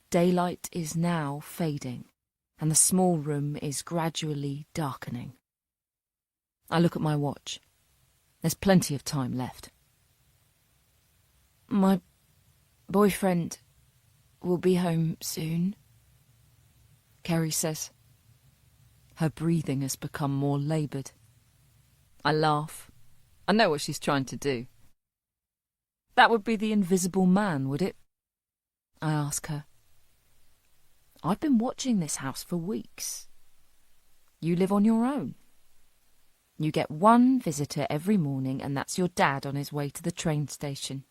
Daylight is now fading, and the small room is gradually darkening. I look at my watch. There's plenty of time left. My boyfriend will be home soon, Kerry says. Her breathing has become more laboured. I laugh. I know what she's trying to do. That would be the Invisible Man, would it? I ask her. I've been watching this house for weeks. You live on your own. You get one visitor every morning, and that's your dad on his way to the train station.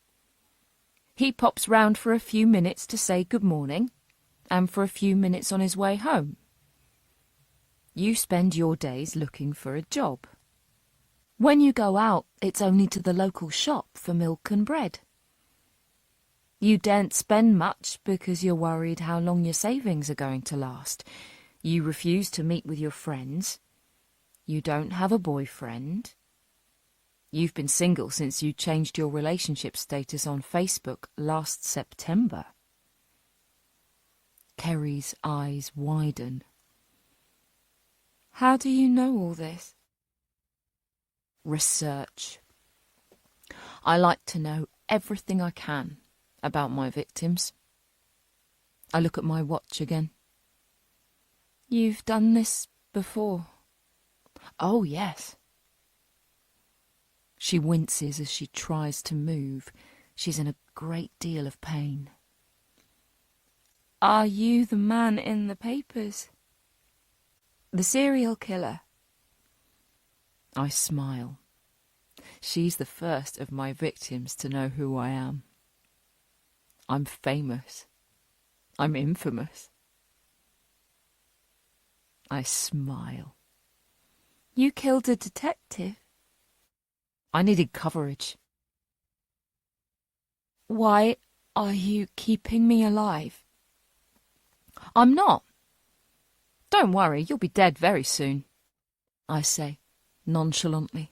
He pops round for a few minutes to say good morning, and for a few minutes on his way home. You spend your days looking for a job. When you go out, it's only to the local shop for milk and bread. You daren't spend much because you're worried how long your savings are going to last. You refuse to meet with your friends. You don't have a boyfriend. You've been single since you changed your relationship status on Facebook last September. Kerry's eyes widen. How do you know all this? Research. I like to know everything I can about my victims. I look at my watch again. You've done this before? Oh, yes. She winces as she tries to move. She's in a great deal of pain. Are you the man in the papers? The serial killer? I smile. She's the first of my victims to know who I am. I'm famous. I'm infamous. I smile. You killed a detective? I needed coverage. Why are you keeping me alive? I'm not. Don't worry, you'll be dead very soon, I say, nonchalantly.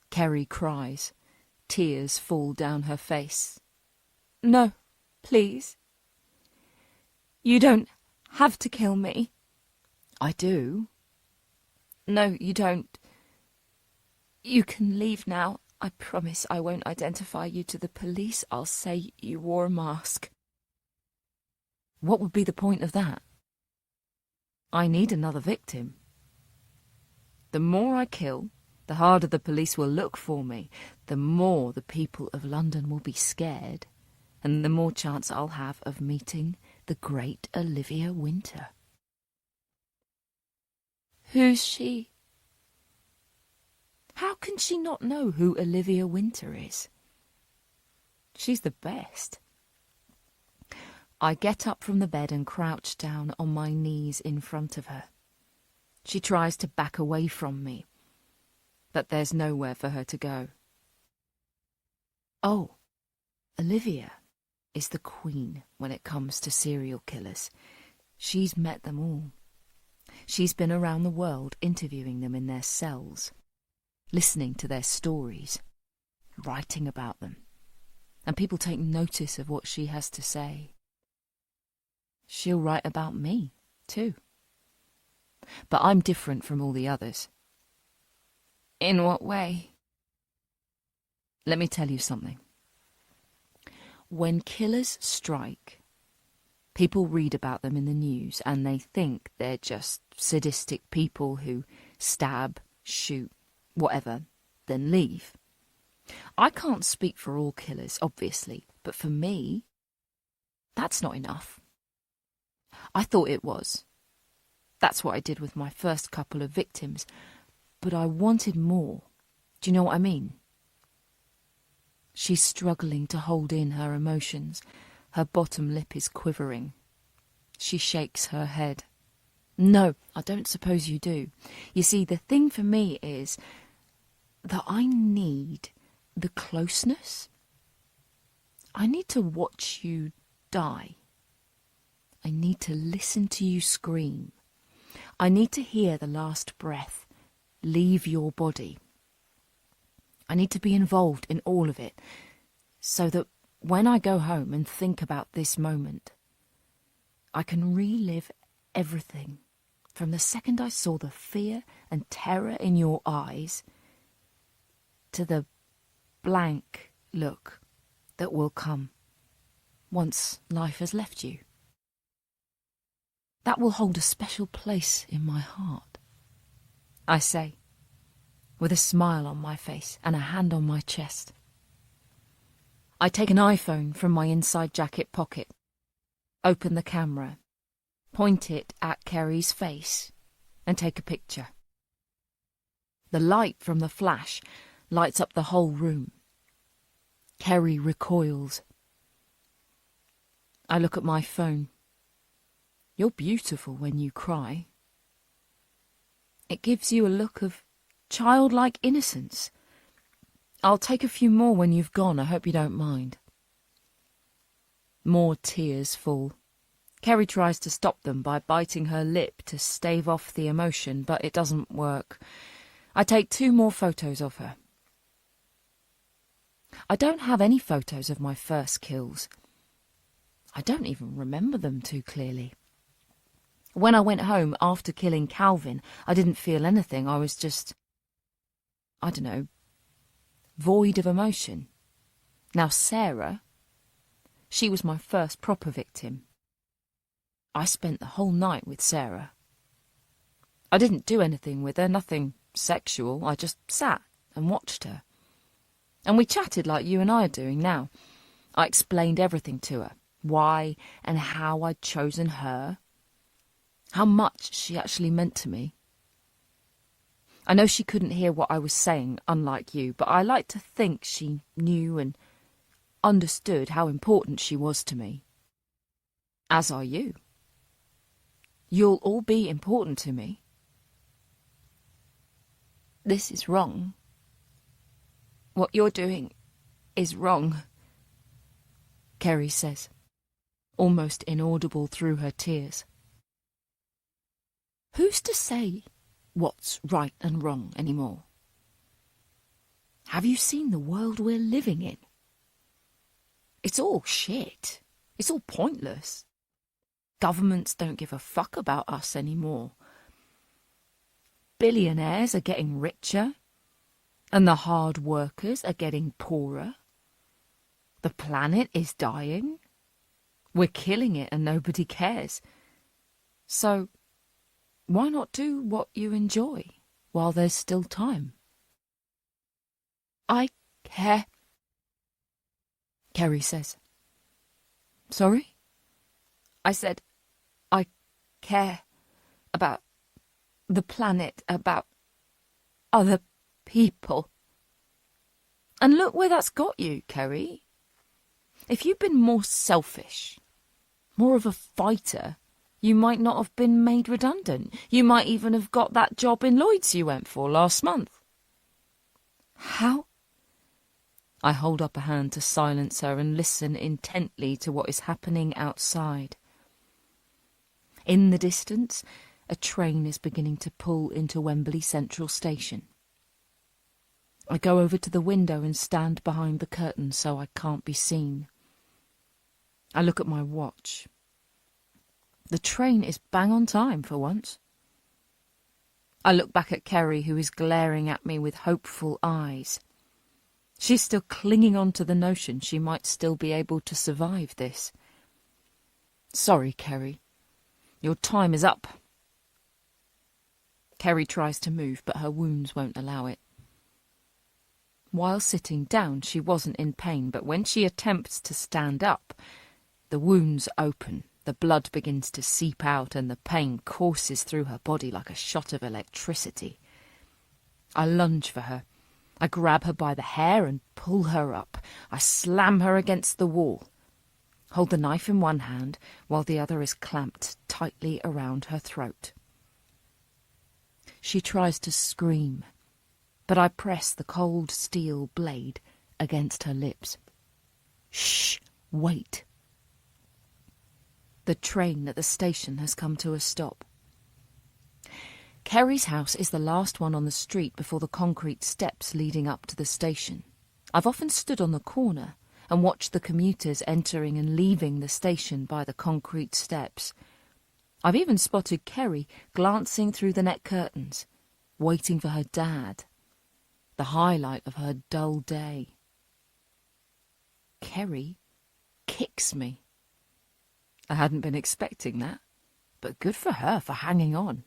Kerry cries. Tears fall down her face. No, please. You don't have to kill me. I do. No, you don't. You can leave now. I promise I won't identify you to the police. I'll say you wore a mask. What would be the point of that? I need another victim. The more I kill, the harder the police will look for me, the more the people of London will be scared, and the more chance I'll have of meeting the great Olivia Winter. Who's she? How can she not know who Olivia Winter is? She's the best. I get up from the bed and crouch down on my knees in front of her. She tries to back away from me, but there's nowhere for her to go. Oh, Olivia is the queen when it comes to serial killers. She's met them all. She's been around the world interviewing them in their cells, listening to their stories, writing about them, and people take notice of what she has to say. She'll write about me, too. But I'm different from all the others. In what way? Let me tell you something. When killers strike, people read about them in the news and they think they're just sadistic people who stab, shoot, whatever, then leave. I can't speak for all killers, obviously, but for me, that's not enough. I thought it was. That's what I did with my first couple of victims, but I wanted more. Do you know what I mean? She's struggling to hold in her emotions. Her bottom lip is quivering. She shakes her head. No, I don't suppose you do. You see, the thing for me is that I need the closeness. I need to watch you die, I need to listen to you scream. I need to hear the last breath leave your body. I need to be involved in all of it, so that when I go home and think about this moment, I can relive everything from the second I saw the fear and terror in your eyes to the blank look that will come once life has left you. That will hold a special place in my heart, I say, with a smile on my face and a hand on my chest. I take an iPhone from my inside jacket pocket, open the camera, point it at Kerry's face, and take a picture. The light from the flash lights up the whole room. Kerry recoils. I look at my phone. You're beautiful when you cry. It gives you a look of childlike innocence. I'll take a few more when you've gone. I hope you don't mind. More tears fall. Kerry tries to stop them by biting her lip to stave off the emotion, but it doesn't work. I take 2 more photos of her. I don't have any photos of my first kills. I don't even remember them too clearly. When I went home after killing Calvin, I didn't feel anything. I was just, I don't know, void of emotion. Now Sarah, she was my first proper victim. I spent the whole night with Sarah. I didn't do anything with her, nothing sexual. I just sat and watched her. And we chatted like you and I are doing now. I explained everything to her, why and how I'd chosen her, how much she actually meant to me. I know she couldn't hear what I was saying, unlike you, but I like to think she knew and understood how important she was to me. As are you. You'll all be important to me. This is wrong. What you're doing is wrong, Kerry says, almost inaudible through her tears. Who's to say what's right and wrong anymore? Have you seen the world we're living in? It's all shit. It's all pointless. Governments don't give a fuck about us anymore. Billionaires are getting richer, and the hard workers are getting poorer. The planet is dying. We're killing it and nobody cares. So, why not do what you enjoy while there's still time? I care, Kerry says. Sorry? I said, I care about the planet, about other people. And look where that's got you, Kerry. If you'd been more selfish, more of a fighter, you might not have been made redundant. You might even have got that job in Lloyd's you went for last month. How? I hold up a hand to silence her and listen intently to what is happening outside. In the distance, a train is beginning to pull into Wembley Central Station. I go over to the window and stand behind the curtain so I can't be seen. I look at my watch. The train is bang on time for once. I look back at Kerry, who is glaring at me with hopeful eyes. She's still clinging on to the notion she might still be able to survive this. Sorry, Kerry. Your time is up. Kerry tries to move, but her wounds won't allow it. While sitting down, she wasn't in pain, but when she attempts to stand up, the wounds open, the blood begins to seep out, and the pain courses through her body like a shot of electricity. I lunge for her. I grab her by the hair and pull her up. I slam her against the wall, hold the knife in one hand while the other is clamped tightly around her throat. She tries to scream, but I press the cold steel blade against her lips. Shh, wait. The train at the station has come to a stop. Kerry's house is the last one on the street before the concrete steps leading up to the station. I've often stood on the corner and watched the commuters entering and leaving the station by the concrete steps. I've even spotted Kerry glancing through the net curtains, waiting for her dad, the highlight of her dull day. Kerry kicks me. I hadn't been expecting that, but good for her for hanging on.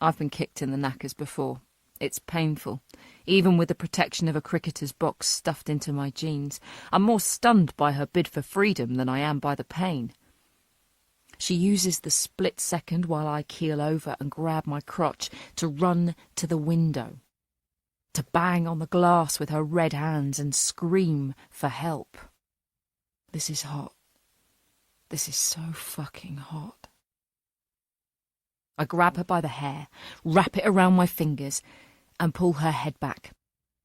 I've been kicked in the knackers before. It's painful, even with the protection of a cricketer's box stuffed into my jeans. I'm more stunned by her bid for freedom than I am by the pain. She uses the split second while I keel over and grab my crotch to run to the window, to bang on the glass with her red hands and scream for help. This is hot. This is so fucking hot. I grab her by the hair, wrap it around my fingers, and pull her head back.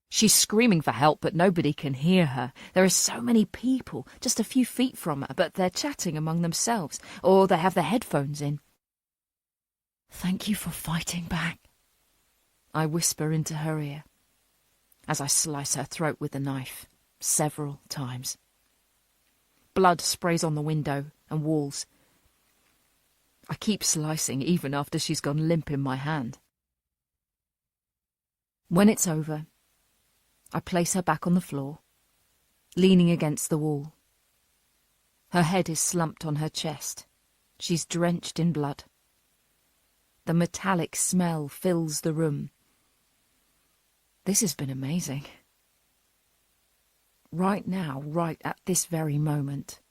She's screaming for help, but nobody can hear her. There are so many people just a few feet from her, but they're chatting among themselves, or they have their headphones in. "Thank you for fighting back," I whisper into her ear, as I slice her throat with the knife, several times. Blood sprays on the window and walls. I keep slicing even after she's gone limp in my hand. When it's over, I place her back on the floor, leaning against the wall. Her head is slumped on her chest. She's drenched in blood. The metallic smell fills the room. This has been amazing. Right now, right at this very moment,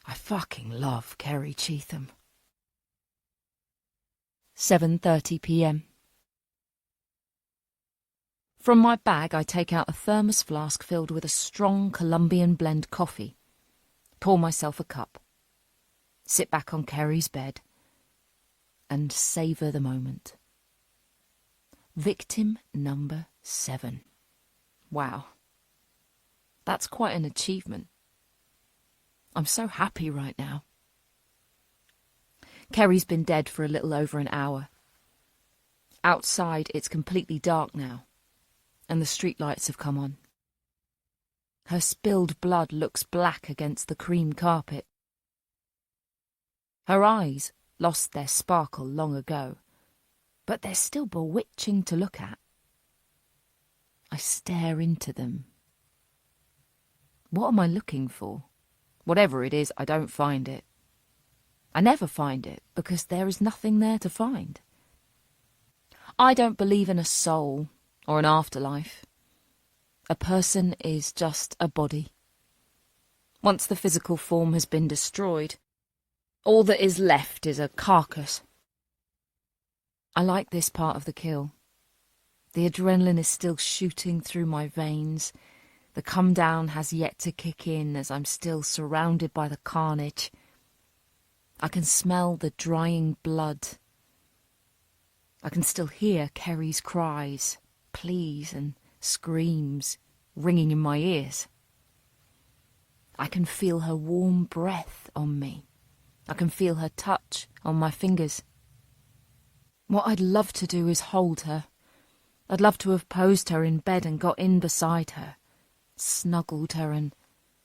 I fucking love Kerry Cheetham. 7:30 p.m. From my bag I take out a thermos flask filled with a strong Colombian blend coffee, pour myself a cup, sit back on Kerry's bed, and savour the moment. Victim number 7. Wow. That's quite an achievement. I'm so happy right now. Kerry's been dead for a little over an hour. Outside it's completely dark now, and the streetlights have come on. Her spilled blood looks black against the cream carpet. Her eyes lost their sparkle long ago, but they're still bewitching to look at. I stare into them. What am I looking for? Whatever it is, I don't find it. I never find it, because there is nothing there to find. I don't believe in a soul or an afterlife. A person is just a body. Once the physical form has been destroyed, all that is left is a carcass. I like this part of the kill. The adrenaline is still shooting through my veins. The come down has yet to kick in as I'm still surrounded by the carnage. I can smell the drying blood. I can still hear Kerry's cries, pleas and screams ringing in my ears. I can feel her warm breath on me. I can feel her touch on my fingers. What I'd love to do is hold her. I'd love to have posed her in bed and got in beside her, snuggled her and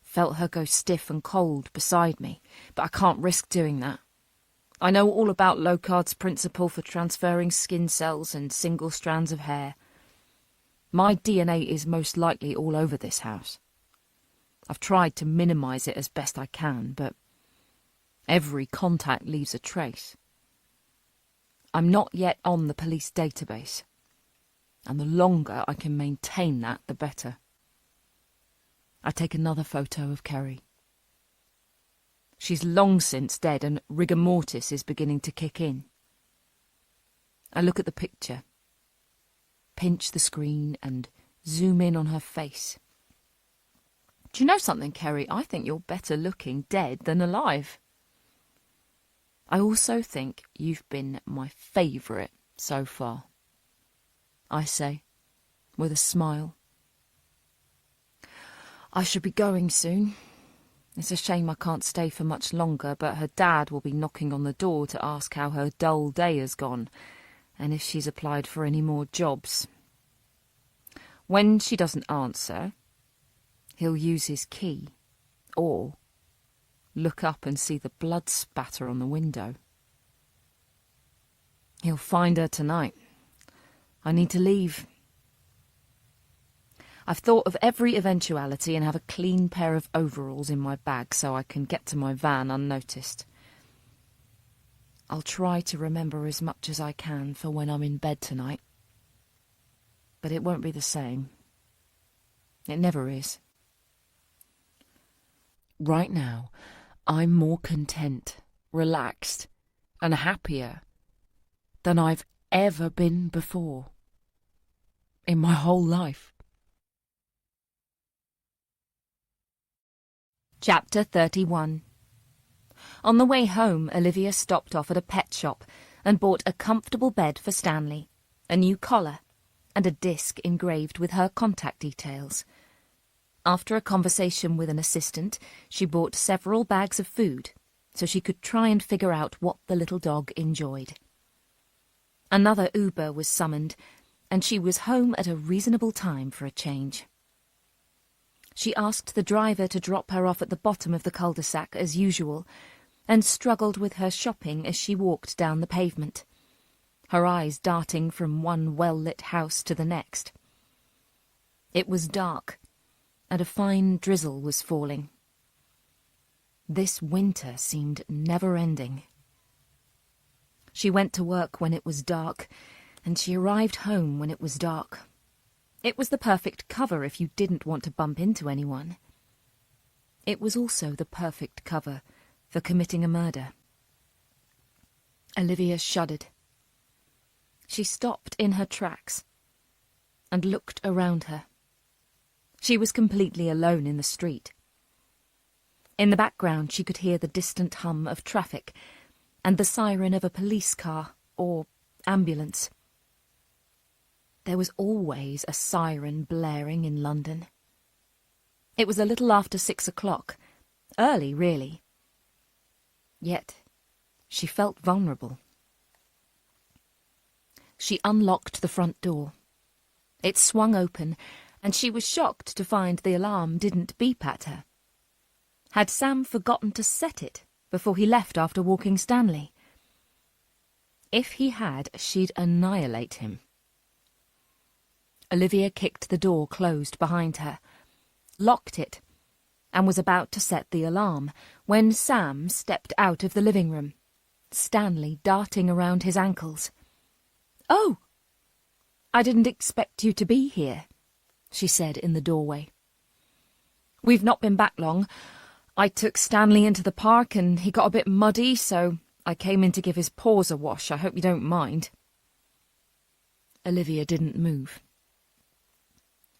felt her go stiff and cold beside me, but I can't risk doing that. I know all about Locard's principle for transferring skin cells and single strands of hair. My DNA is most likely all over this house. I've tried to minimise it as best I can, but every contact leaves a trace. I'm not yet on the police database, and the longer I can maintain that, the better. I take another photo of Kerry. She's long since dead and rigor mortis is beginning to kick in. I look at the picture, pinch the screen and zoom in on her face. Do you know something, Kerry? I think you're better looking dead than alive. I also think you've been my favourite so far, I say, with a smile. I should be going soon. It's a shame I can't stay for much longer, but her dad will be knocking on the door to ask how her dull day has gone, and if she's applied for any more jobs. When she doesn't answer, he'll use his key, or look up and see the blood spatter on the window. He'll find her tonight. I need to leave. I've thought of every eventuality and have a clean pair of overalls in my bag so I can get to my van unnoticed. I'll try to remember as much as I can for when I'm in bed tonight. But it won't be the same. It never is. Right now, I'm more content, relaxed, and happier than I've ever been before in my whole life. Chapter 31. On the way home, Olivia stopped off at a pet shop and bought a comfortable bed for Stanley, a new collar, and a disc engraved with her contact details. After a conversation with an assistant, she bought several bags of food so she could try and figure out what the little dog enjoyed. Another Uber was summoned, and she was home at a reasonable time for a change. She asked the driver to drop her off at the bottom of the cul-de-sac as usual, and struggled with her shopping as she walked down the pavement, her eyes darting from one well-lit house to the next. It was dark, and a fine drizzle was falling. This winter seemed never-ending. She went to work when it was dark, and she arrived home when it was dark. It was the perfect cover if you didn't want to bump into anyone. It was also the perfect cover for committing a murder. Olivia shuddered. She stopped in her tracks and looked around her. She was completely alone in the street. In the background she could hear the distant hum of traffic and the siren of a police car or ambulance. There was always a siren blaring in London. It was a little after 6 o'clock, early really. Yet she felt vulnerable. She unlocked the front door. It swung open, and she was shocked to find the alarm didn't beep at her. Had Sam forgotten to set it before he left after walking Stanley? If he had, she'd annihilate him. Olivia kicked the door closed behind her, locked it, and was about to set the alarm when Sam stepped out of the living room, Stanley darting around his ankles. "Oh! I didn't expect you to be here," she said in the doorway. "We've not been back long. I took Stanley into the park and he got a bit muddy, so I came in to give his paws a wash. I hope you don't mind." Olivia didn't move.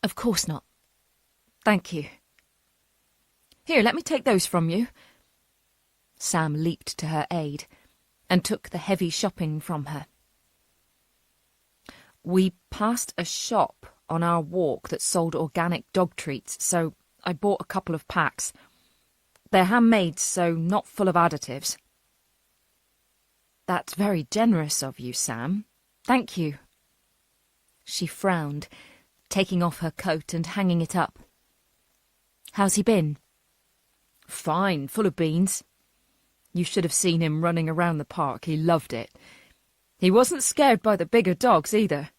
"Of course not. Thank you. Here, let me take those from you." Sam leaped to her aid and took the heavy shopping from her. "We passed a shop on our walk that sold organic dog treats, so I bought a couple of packs. They're handmade, so not full of additives." "That's very generous of you, Sam. Thank you." She frowned, taking off her coat and hanging it up. "How's he been?" "Fine, full of beans. You should have seen him running around the park. He loved it. He wasn't scared by the bigger dogs either."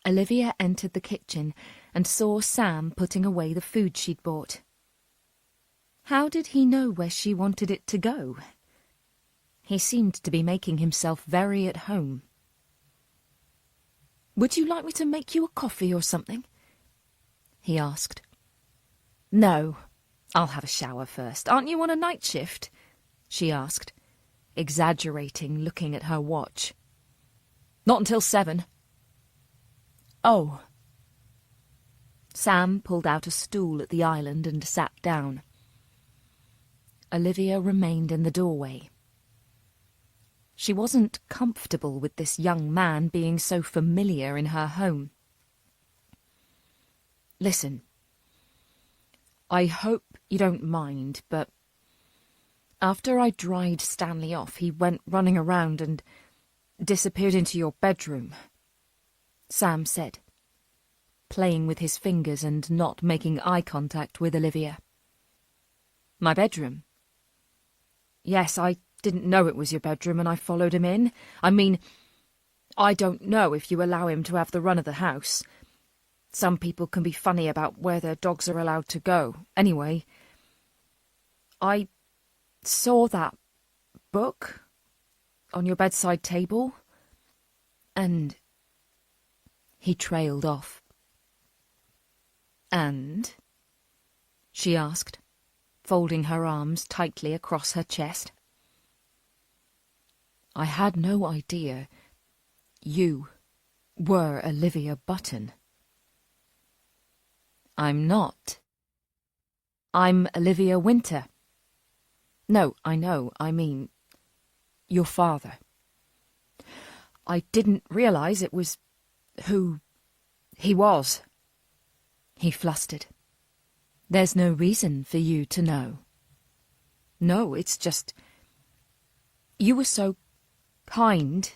Olivia entered the kitchen and saw Sam putting away the food she'd bought. How did he know where she wanted it to go? He seemed to be making himself very at home. "Would you like me to make you a coffee or something?" he asked. "No, I'll have a shower first. Aren't you on a night shift?" she asked, exaggerating, looking at her watch. "Not until 7. "Oh." Sam pulled out a stool at the island and sat down. Olivia remained in the doorway. She wasn't comfortable with this young man being so familiar in her home. "Listen, I hope you don't mind, but after I dried Stanley off, he went running around and disappeared into your bedroom," Sam said, playing with his fingers and not making eye contact with Olivia. "My bedroom?" "Yes, I didn't know it was your bedroom and I followed him in. I mean, I don't know if you allow him to have the run of the house. Some people can be funny about where their dogs are allowed to go. Anyway, I saw that book on your bedside table, and..." He trailed off. "And?" she asked, folding her arms tightly across her chest. "I had no idea you were Olivia Button." "I'm not. I'm Olivia Winter. No, I know, I mean, your father. I didn't realize it was who he was." He flustered. "There's no reason for you to know." "No, it's just... you were so kind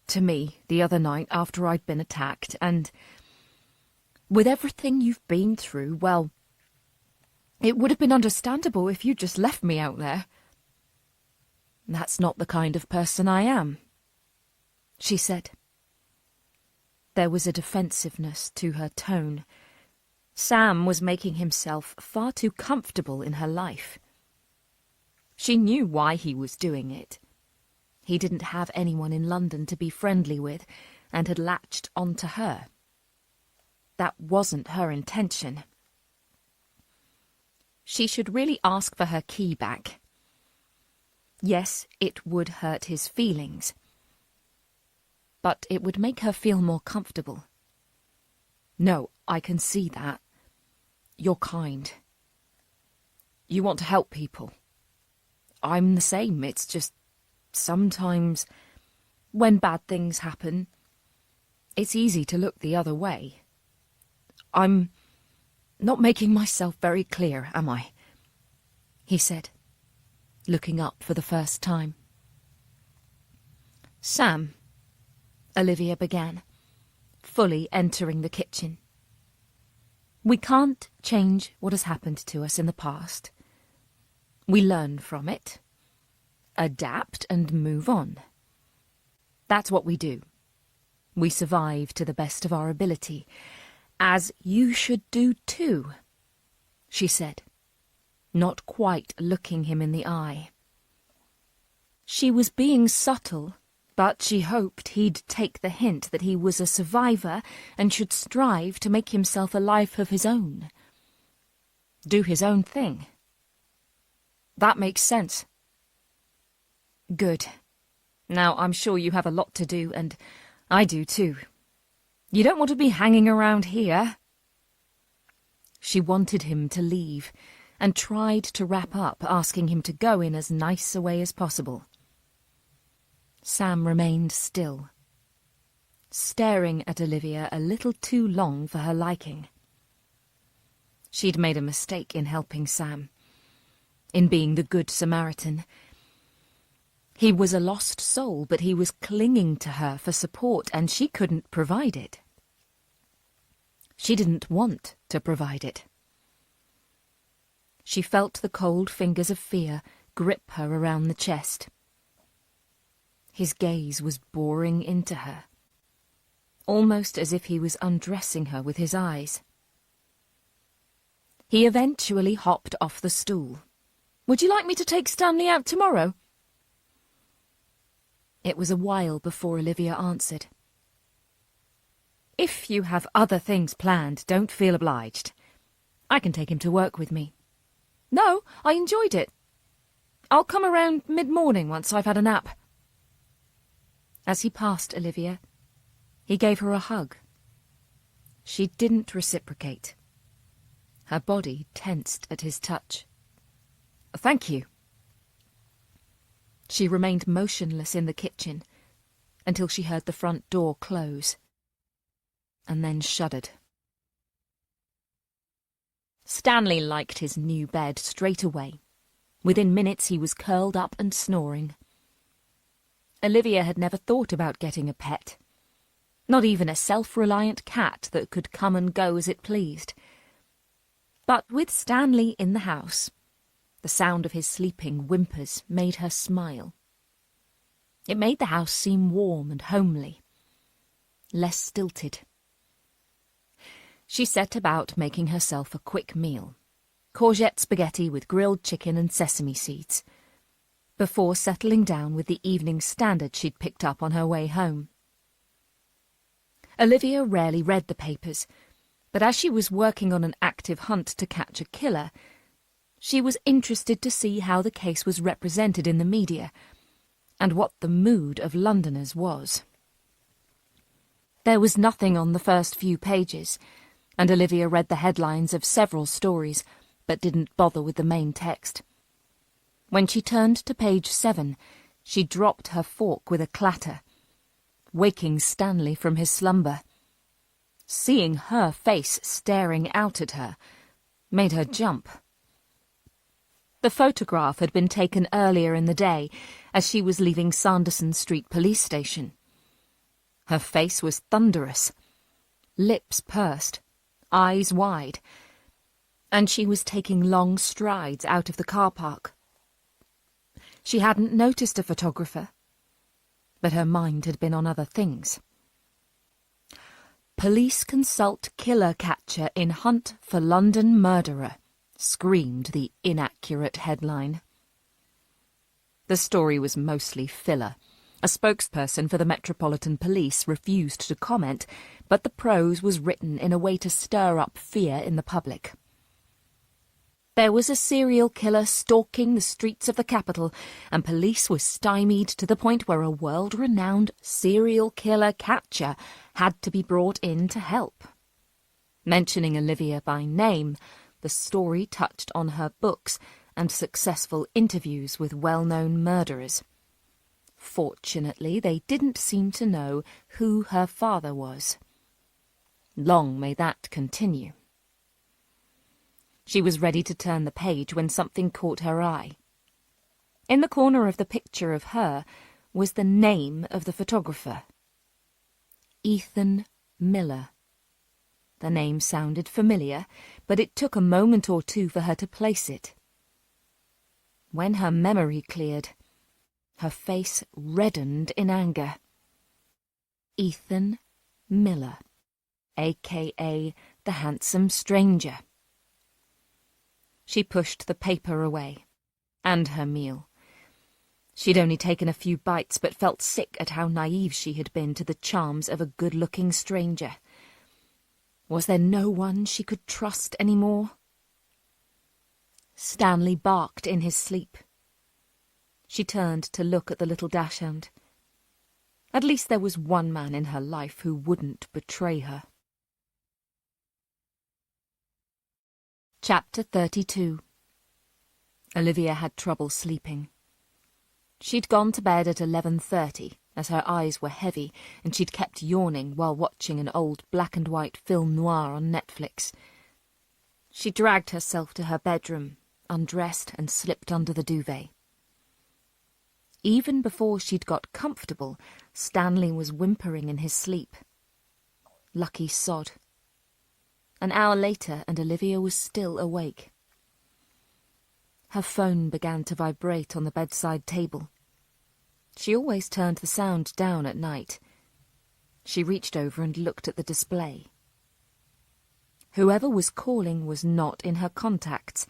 to me the other night after I'd been attacked, and with everything you've been through, well, it would have been understandable if you'd just left me out there." "That's not the kind of person I am," she said. There was a defensiveness to her tone. Sam was making himself far too comfortable in her life. She knew why he was doing it. He didn't have anyone in London to be friendly with, and had latched onto her. That wasn't her intention. She should really ask for her key back. Yes, it would hurt his feelings, but it would make her feel more comfortable. "No, I can see that. You're kind. You want to help people. I'm the same. It's just sometimes, when bad things happen, it's easy to look the other way. I'm not making myself very clear, am I?" he said, looking up for the first time. "Sam," Olivia began, fully entering the kitchen. "We can't change what has happened to us in the past. We learn from it, adapt and move on. That's what we do. We survive to the best of our ability, as you should do too," she said, not quite looking him in the eye. She was being subtle, but she hoped he'd take the hint that he was a survivor and should strive to make himself a life of his own. Do his own thing. "That makes sense." "Good. Now, I'm sure you have a lot to do, and I do too. You don't want to be hanging around here." She wanted him to leave, and tried to wrap up, asking him to go in as nice a way as possible. Sam remained still, staring at Olivia a little too long for her liking. She'd made a mistake in helping Sam, in being the Good Samaritan. He was a lost soul, but he was clinging to her for support, and she couldn't provide it. She didn't want to provide it. She felt the cold fingers of fear grip her around the chest. His gaze was boring into her, almost as if he was undressing her with his eyes. He eventually hopped off the stool. "Would you like me to take Stanley out tomorrow?" It was a while before Olivia answered. "If you have other things planned, don't feel obliged. I can take him to work with me." "No, I enjoyed it. I'll come around mid-morning once I've had a nap." As he passed Olivia, he gave her a hug. She didn't reciprocate. Her body tensed at his touch. "Thank you." She remained motionless in the kitchen until she heard the front door close, and then shuddered. Stanley liked his new bed straight away. Within minutes he was curled up and snoring. Olivia had never thought about getting a pet. Not even a self-reliant cat that could come and go as it pleased. But with Stanley in the house, the sound of his sleeping whimpers made her smile. It made the house seem warm and homely, less stilted. She set about making herself a quick meal, courgette spaghetti with grilled chicken and sesame seeds, before settling down with the Evening Standard she'd picked up on her way home. Olivia rarely read the papers, but as she was working on an active hunt to catch a killer, she was interested to see how the case was represented in the media, and what the mood of Londoners was. There was nothing on the first few pages, and Olivia read the headlines of several stories, but didn't bother with the main text. When she turned to page 7, she dropped her fork with a clatter, waking Stanley from his slumber. Seeing her face staring out at her made her jump. The photograph had been taken earlier in the day as she was leaving Sanderson Street police station. Her face was thunderous, lips pursed, eyes wide, and she was taking long strides out of the car park. She hadn't noticed a photographer, but her mind had been on other things. "Police consult killer catcher in hunt for London murderer," screamed the inaccurate headline. The story was mostly filler. A spokesperson for the Metropolitan Police refused to comment, but the prose was written in a way to stir up fear in the public. There was a serial killer stalking the streets of the capital, and police were stymied to the point where a world-renowned serial killer catcher had to be brought in to help. Mentioning Olivia by name, the story touched on her books and successful interviews with well-known murderers. Fortunately, they didn't seem to know who her father was. Long may that continue. She was ready to turn the page when something caught her eye. In the corner of the picture of her was the name of the photographer. Ethan Miller. The name sounded familiar, but it took a moment or two for her to place it. When her memory cleared, her face reddened in anger. Ethan Miller, a.k.a. the Handsome Stranger. She pushed the paper away, and her meal. She'd only taken a few bites, but felt sick at how naive she had been to the charms of a good-looking stranger. Was there no one she could trust any more? Stanley barked in his sleep. She turned to look at the little dachshund. At least there was one man in her life who wouldn't betray her. Chapter 32. Olivia had trouble sleeping. She'd gone to bed at 11:30, as her eyes were heavy, and she'd kept yawning while watching an old black-and-white film noir on Netflix. She dragged herself to her bedroom, undressed and slipped under the duvet. Even before she'd got comfortable, Stanley was whimpering in his sleep. Lucky sod. An hour later, and Olivia was still awake. Her phone began to vibrate on the bedside table. She always turned the sound down at night. She reached over and looked at the display. Whoever was calling was not in her contacts,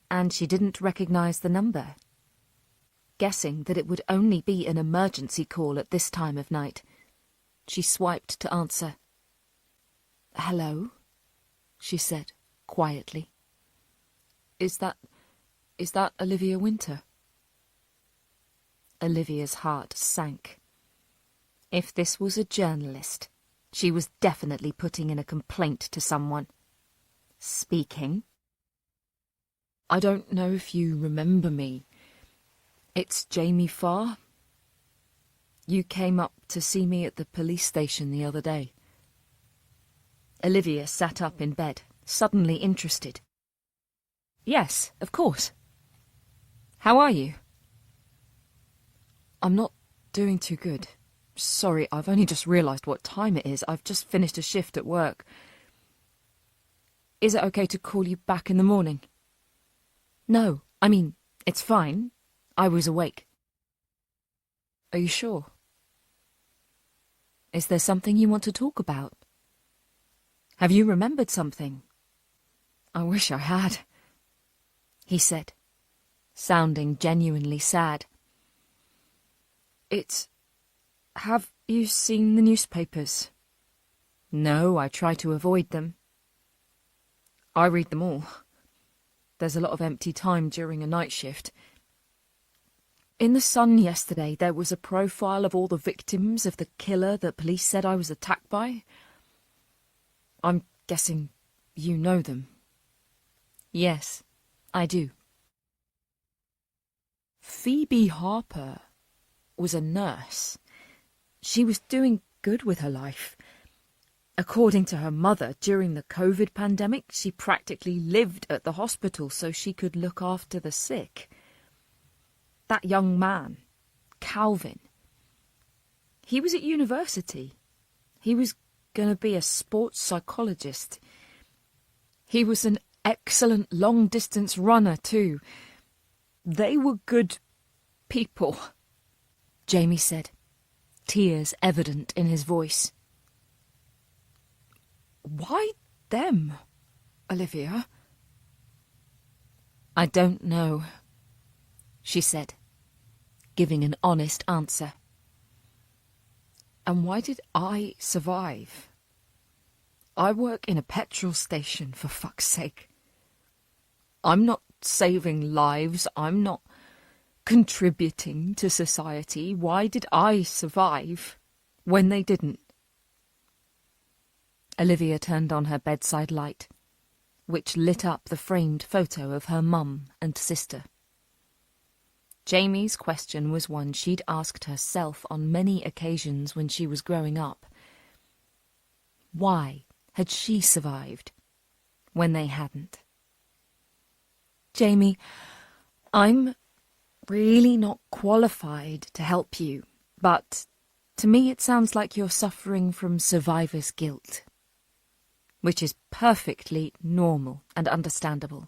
and she didn't recognize the number. Guessing that it would only be an emergency call at this time of night, she swiped to answer. "Hello?" she said, quietly. Is that Olivia Winter?" Olivia's heart sank. If this was a journalist, she was definitely putting in a complaint to someone. Speaking. "I don't know if you remember me. It's Jamie Farr. You came up to see me at the police station the other day." Olivia sat up in bed, suddenly interested. Yes, of course. How are you? I'm not doing too good. Sorry, I've only just realised what time it is. I've just finished a shift at work. Is it okay to call you back in the morning? No, I mean, it's fine. I was awake. Are you sure? Is there something you want to talk about? Have you remembered something? I wish I had, he said, sounding genuinely sad. Have you seen the newspapers? No, I try to avoid them. I read them all. There's a lot of empty time during a night shift. In the Sun yesterday there was a profile of all the victims of the killer that police said I was attacked by. I'm guessing you know them. Yes, I do. Phoebe Harper was a nurse. She was doing good with her life. According to her mother, during the COVID pandemic, she practically lived at the hospital so she could look after the sick. That young man, Calvin, he was at university. He was going to be a sports psychologist. He was an excellent long-distance runner, too. They were good people, Jamie said, tears evident in his voice. Why them, Olivia? I don't know, she said, giving an honest answer. And why did I survive? I work in a petrol station, for fuck's sake. I'm not saving lives, I'm not contributing to society. Why did I survive when they didn't? Olivia turned on her bedside light, which lit up the framed photo of her mum and sister. Jamie's question was one she'd asked herself on many occasions when she was growing up. Why had she survived when they hadn't? Jamie, I'm really not qualified to help you, but to me it sounds like you're suffering from survivor's guilt, which is perfectly normal and understandable.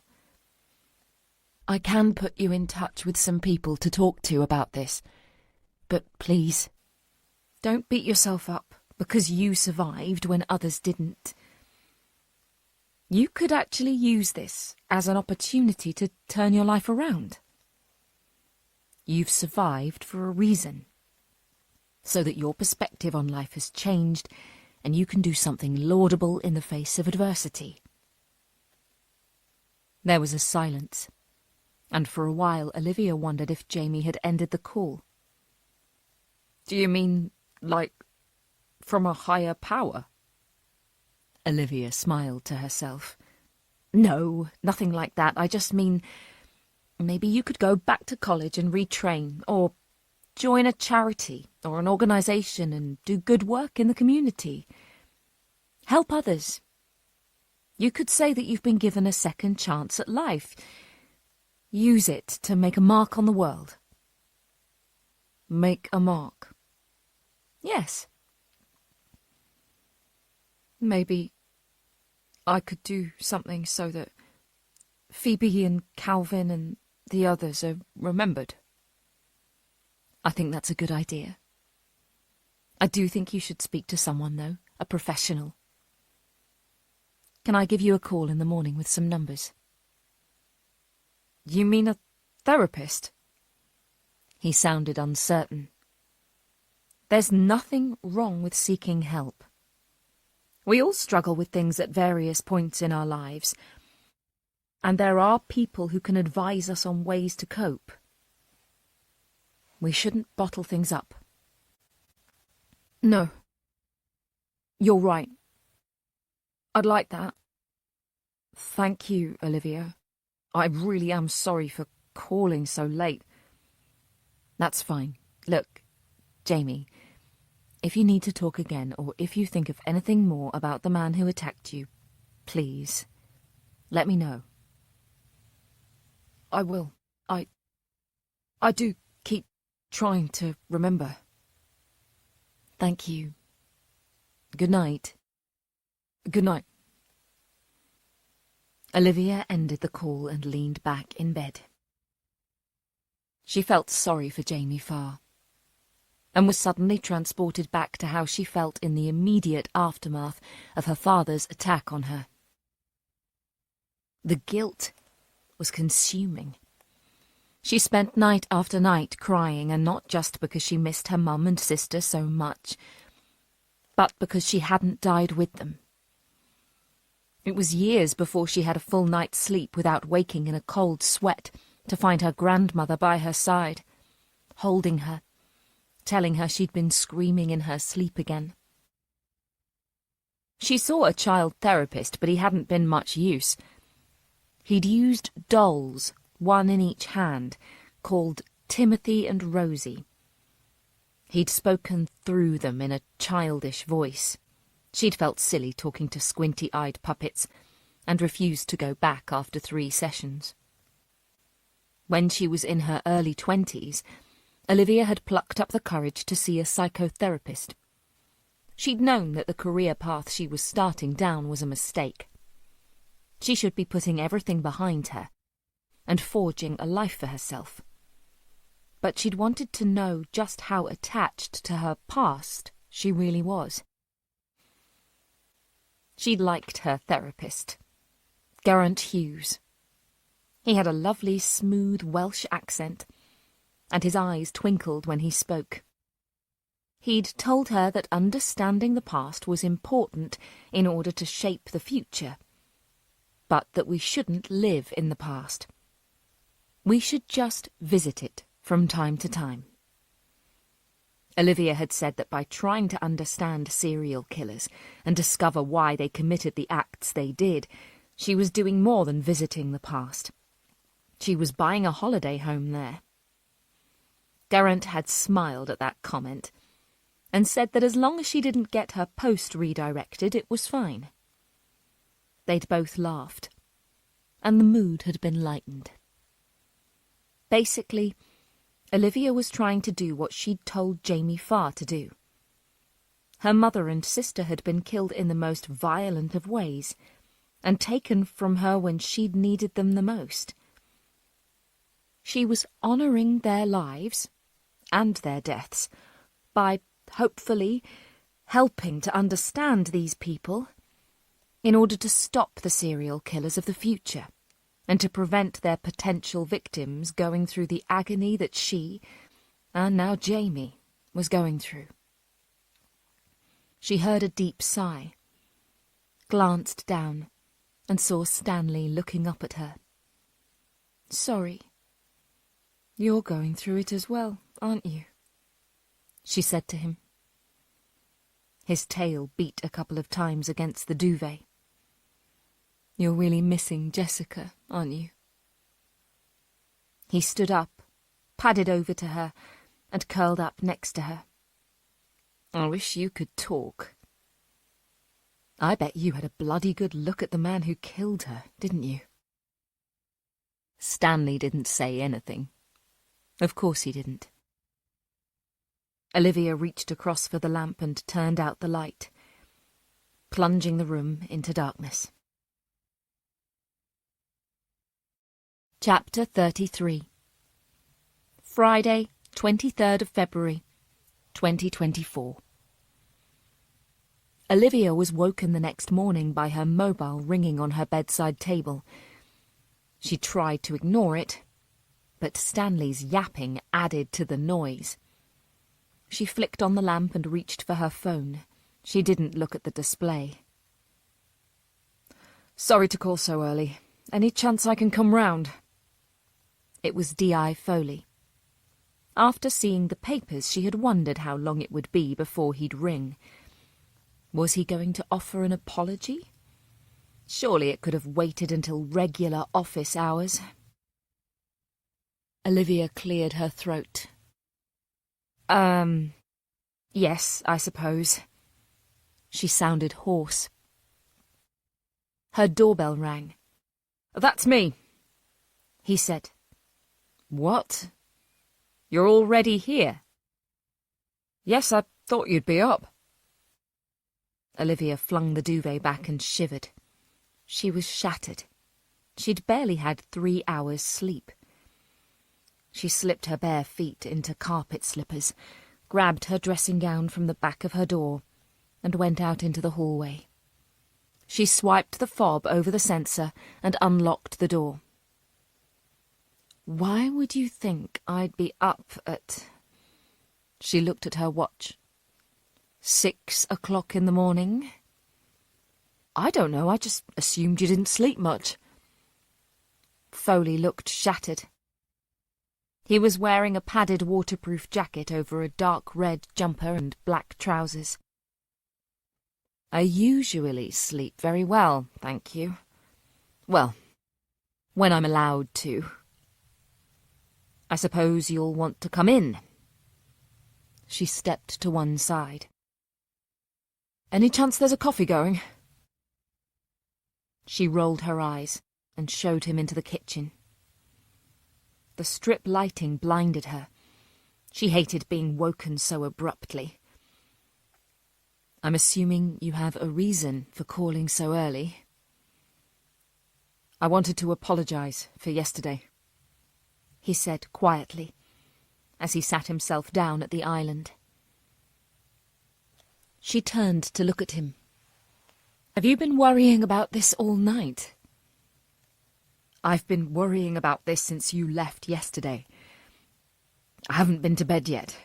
I can put you in touch with some people to talk to about this, but please, don't beat yourself up because you survived when others didn't. You could actually use this as an opportunity to turn your life around. You've survived for a reason, so that your perspective on life has changed and you can do something laudable in the face of adversity. There was a silence, and for a while Olivia wondered if Jamie had ended the call. Do you mean, like, from a higher power? Olivia smiled to herself. No, nothing like that. I just mean, maybe you could go back to college and retrain, or join a charity or an organisation and do good work in the community. Help others. You could say that you've been given a second chance at life. Use it to make a mark on the world. Make a mark? Yes. Maybe I could do something so that Phoebe and Calvin and the others are remembered. I think that's a good idea. I do think you should speak to someone, though, a professional. Can I give you a call in the morning with some numbers? You mean a therapist? He sounded uncertain. There's nothing wrong with seeking help. We all struggle with things at various points in our lives, and there are people who can advise us on ways to cope. We shouldn't bottle things up. No. You're right. I'd like that. Thank you, Olivia. I really am sorry for calling so late. That's fine. Look, Jamie, if you need to talk again, or if you think of anything more about the man who attacked you, please, let me know. I will. I do keep trying to remember. Thank you. Good night. Good night. Olivia ended the call and leaned back in bed. She felt sorry for Jamie Farr, and was suddenly transported back to how she felt in the immediate aftermath of her father's attack on her. The guilt was consuming. She spent night after night crying, and not just because she missed her mum and sister so much, but because she hadn't died with them. It was years before she had a full night's sleep without waking in a cold sweat to find her grandmother by her side, holding her, telling her she'd been screaming in her sleep again. She saw a child therapist, but he hadn't been much use. He'd used dolls, one in each hand, called Timothy and Rosie. He'd spoken through them in a childish voice. She'd felt silly talking to squinty-eyed puppets, and refused to go back after 3 sessions. When she was in her early 20s, Olivia had plucked up the courage to see a psychotherapist. She'd known that the career path she was starting down was a mistake. She should be putting everything behind her and forging a life for herself. But she'd wanted to know just how attached to her past she really was. She'd liked her therapist, Geraint Hughes. He had a lovely, smooth Welsh accent, and his eyes twinkled when he spoke. He'd told her that understanding the past was important in order to shape the future, but that we shouldn't live in the past. We should just visit it from time to time. Olivia had said that by trying to understand serial killers and discover why they committed the acts they did, she was doing more than visiting the past. She was buying a holiday home there. Geraint had smiled at that comment and said that as long as she didn't get her post redirected, it was fine. They'd both laughed, and the mood had been lightened. Basically, Olivia was trying to do what she'd told Jamie Farr to do. Her mother and sister had been killed in the most violent of ways, and taken from her when she'd needed them the most. She was honouring their lives, and their deaths, by, hopefully, helping to understand these people, in order to stop the serial killers of the future, and to prevent their potential victims going through the agony that she, and now Jamie, was going through. She heard a deep sigh, glanced down, and saw Stanley looking up at her. "Sorry. You're going through it as well, aren't you?" she said to him. His tail beat a couple of times against the duvet. "You're really missing Jessica, aren't you?" He stood up, padded over to her, and curled up next to her. "I wish you could talk. I bet you had a bloody good look at the man who killed her, didn't you?" Stanley didn't say anything. Of course he didn't. Olivia reached across for the lamp and turned out the light, plunging the room into darkness. Chapter 33. Friday, 23rd of February, 2024. Olivia was woken the next morning by her mobile ringing on her bedside table. She tried to ignore it, but Stanley's yapping added to the noise. She flicked on the lamp and reached for her phone. She didn't look at the display. "Sorry to call so early. Any chance I can come round?" It was D.I. Foley. After seeing the papers, she had wondered how long it would be before he'd ring. Was he going to offer an apology? Surely it could have waited until regular office hours. Olivia cleared her throat. Yes, I suppose." She sounded hoarse. Her doorbell rang. "That's me," he said, What? You're already here? Yes, I thought you'd be up. Olivia flung the duvet back and shivered. She was shattered. She'd barely had 3 hours' sleep. She slipped her bare feet into carpet slippers, grabbed her dressing gown from the back of her door, and went out into the hallway. She swiped the fob over the sensor and unlocked the door. Why would you think I'd be up at... She looked at her watch. 6 o'clock in the morning? I don't know, I just assumed you didn't sleep much. Foley looked shattered. He was wearing a padded waterproof jacket over a dark red jumper and black trousers. I usually sleep very well, thank you. Well, when I'm allowed to. I suppose you'll want to come in. She stepped to one side. Any chance there's a coffee going? She rolled her eyes and showed him into the kitchen. The strip lighting blinded her. She hated being woken so abruptly. I'm assuming you have a reason for calling so early. I wanted to apologize for yesterday, he said quietly, as he sat himself down at the island. She turned to look at him. Have you been worrying about this all night? I've been worrying about this since you left yesterday. I haven't been to bed yet.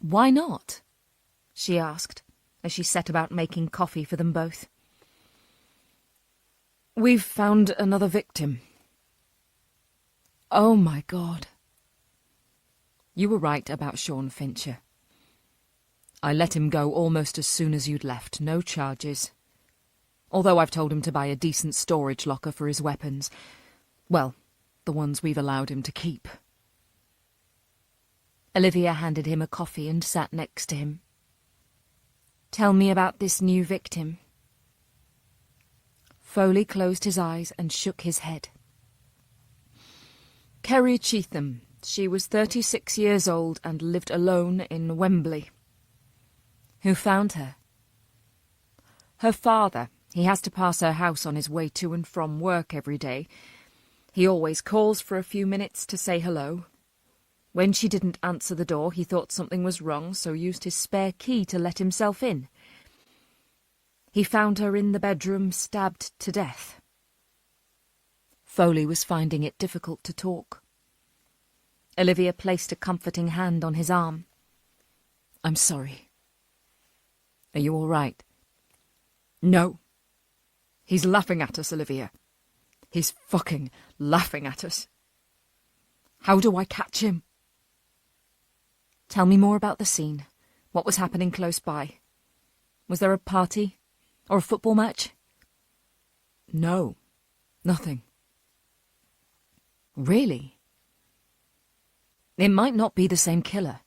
Why not? She asked, as she set about making coffee for them both. We've found another victim. Oh my God. You were right about Sean Fincher. I let him go almost as soon as you'd left, no charges. Although I've told him to buy a decent storage locker for his weapons. Well, the ones we've allowed him to keep. Olivia handed him a coffee and sat next to him. Tell me about this new victim. Foley closed his eyes and shook his head. Kerry Cheetham. She was 36 years old and lived alone in Wembley. Who found her? Her father. He has to pass her house on his way to and from work every day. He always calls for a few minutes to say hello. When she didn't answer the door, he thought something was wrong, so used his spare key to let himself in. He found her in the bedroom, stabbed to death. Foley was finding it difficult to talk. Olivia placed a comforting hand on his arm. I'm sorry. Are you all right? No. He's laughing at us, Olivia. He's fucking laughing at us. How do I catch him? Tell me more about the scene. What was happening close by? Was there a party? Or a football match? No. Nothing. Really? It might not be the same killer.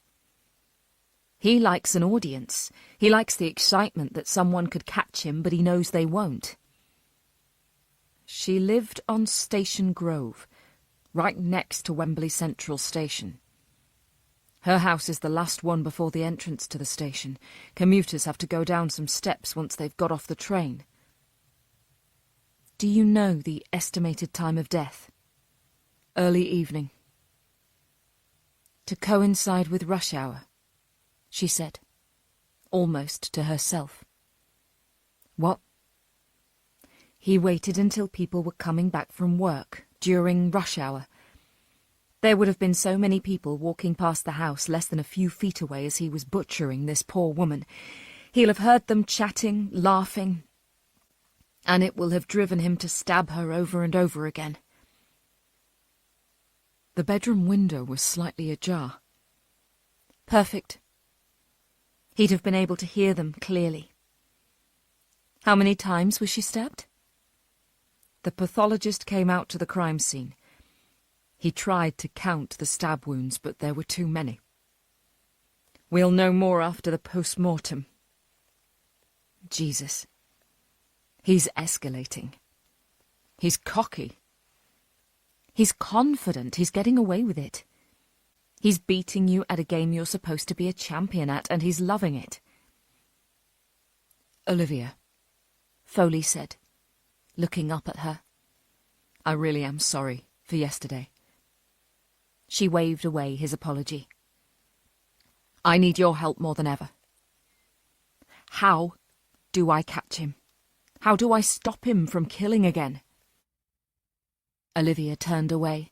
He likes an audience. He likes the excitement that someone could catch him, but he knows they won't. She lived on Station Grove, right next to Wembley Central Station. Her house is the last one before the entrance to the station. Commuters have to go down some steps once they've got off the train. Do you know the estimated time of death? Early evening. To coincide with rush hour, she said, almost to herself. What? He waited until people were coming back from work, during rush hour. There would have been so many people walking past the house less than a few feet away as he was butchering this poor woman. He'll have heard them chatting, laughing, and it will have driven him to stab her over and over again. The bedroom window was slightly ajar. Perfect. He'd have been able to hear them clearly. How many times was she stabbed? The pathologist came out to the crime scene. He tried to count the stab wounds, but there were too many. We'll know more after the post-mortem. Jesus. He's escalating. He's cocky. He's confident he's getting away with it. He's beating you at a game you're supposed to be a champion at, and he's loving it. Olivia, Foley said, looking up at her. I really am sorry for yesterday. She waved away his apology. I need your help more than ever. How do I catch him? How do I stop him from killing again? Olivia turned away.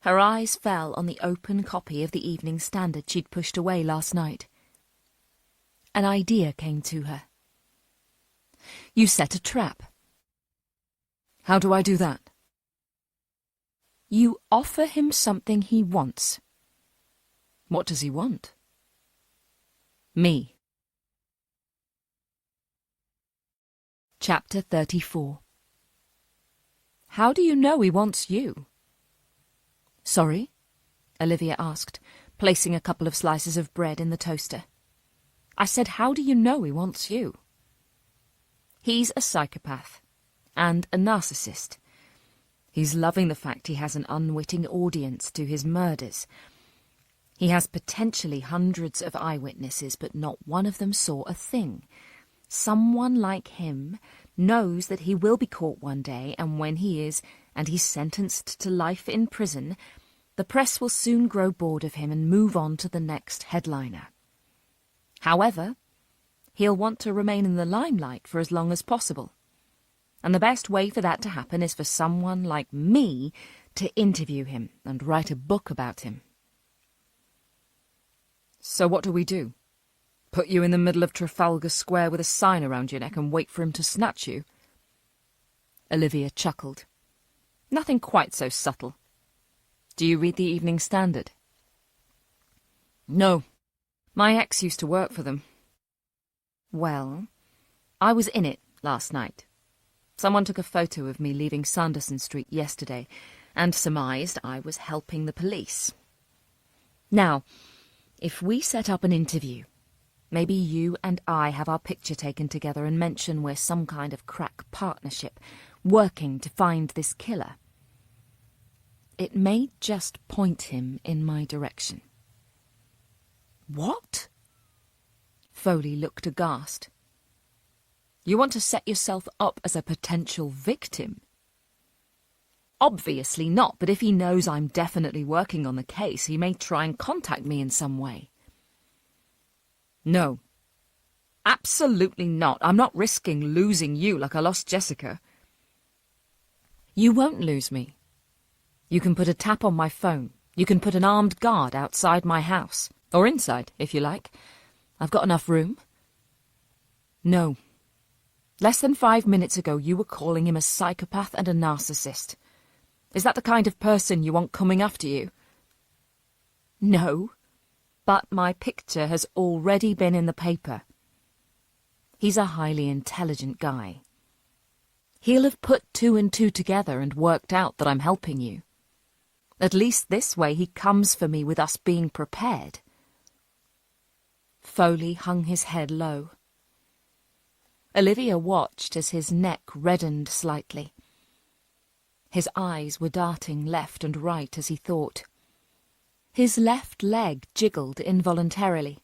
Her eyes fell on the open copy of the Evening Standard she'd pushed away last night. An idea came to her. You set a trap. How do I do that? You offer him something he wants. What does he want? Me. Chapter 34. How do you know he wants you? Sorry? Olivia asked, placing a couple of slices of bread in the toaster. I said, how do you know he wants you? He's a psychopath and a narcissist. He's loving the fact he has an unwitting audience to his murders. He has potentially hundreds of eyewitnesses, but not one of them saw a thing. Someone like him knows that he will be caught one day, and when he is, and he's sentenced to life in prison, the press will soon grow bored of him and move on to the next headliner. However, he'll want to remain in the limelight for as long as possible. And the best way for that to happen is for someone like me to interview him and write a book about him. So what do we do? Put you in the middle of Trafalgar Square with a sign around your neck and wait for him to snatch you? Olivia chuckled. Nothing quite so subtle. Do you read the Evening Standard? No. My ex used to work for them. Well, I was in it last night. Someone took a photo of me leaving Sanderson Street yesterday and surmised I was helping the police. Now, if we set up an interview, maybe you and I have our picture taken together and mention we're some kind of crack partnership, working to find this killer. It may just point him in my direction. What? Foley looked aghast. You want to set yourself up as a potential victim? Obviously not, but if he knows I'm definitely working on the case, he may try and contact me in some way. No. Absolutely not. I'm not risking losing you like I lost Jessica. You won't lose me. You can put a tap on my phone. You can put an armed guard outside my house. Or inside, if you like. I've got enough room. No. Less than 5 minutes ago you were calling him a psychopath and a narcissist. Is that the kind of person you want coming after you? No, but my picture has already been in the paper. He's a highly intelligent guy. He'll have put 2 and 2 together and worked out that I'm helping you. At least this way he comes for me with us being prepared. Foley hung his head low. Olivia watched as his neck reddened slightly. His eyes were darting left and right as he thought. His left leg jiggled involuntarily,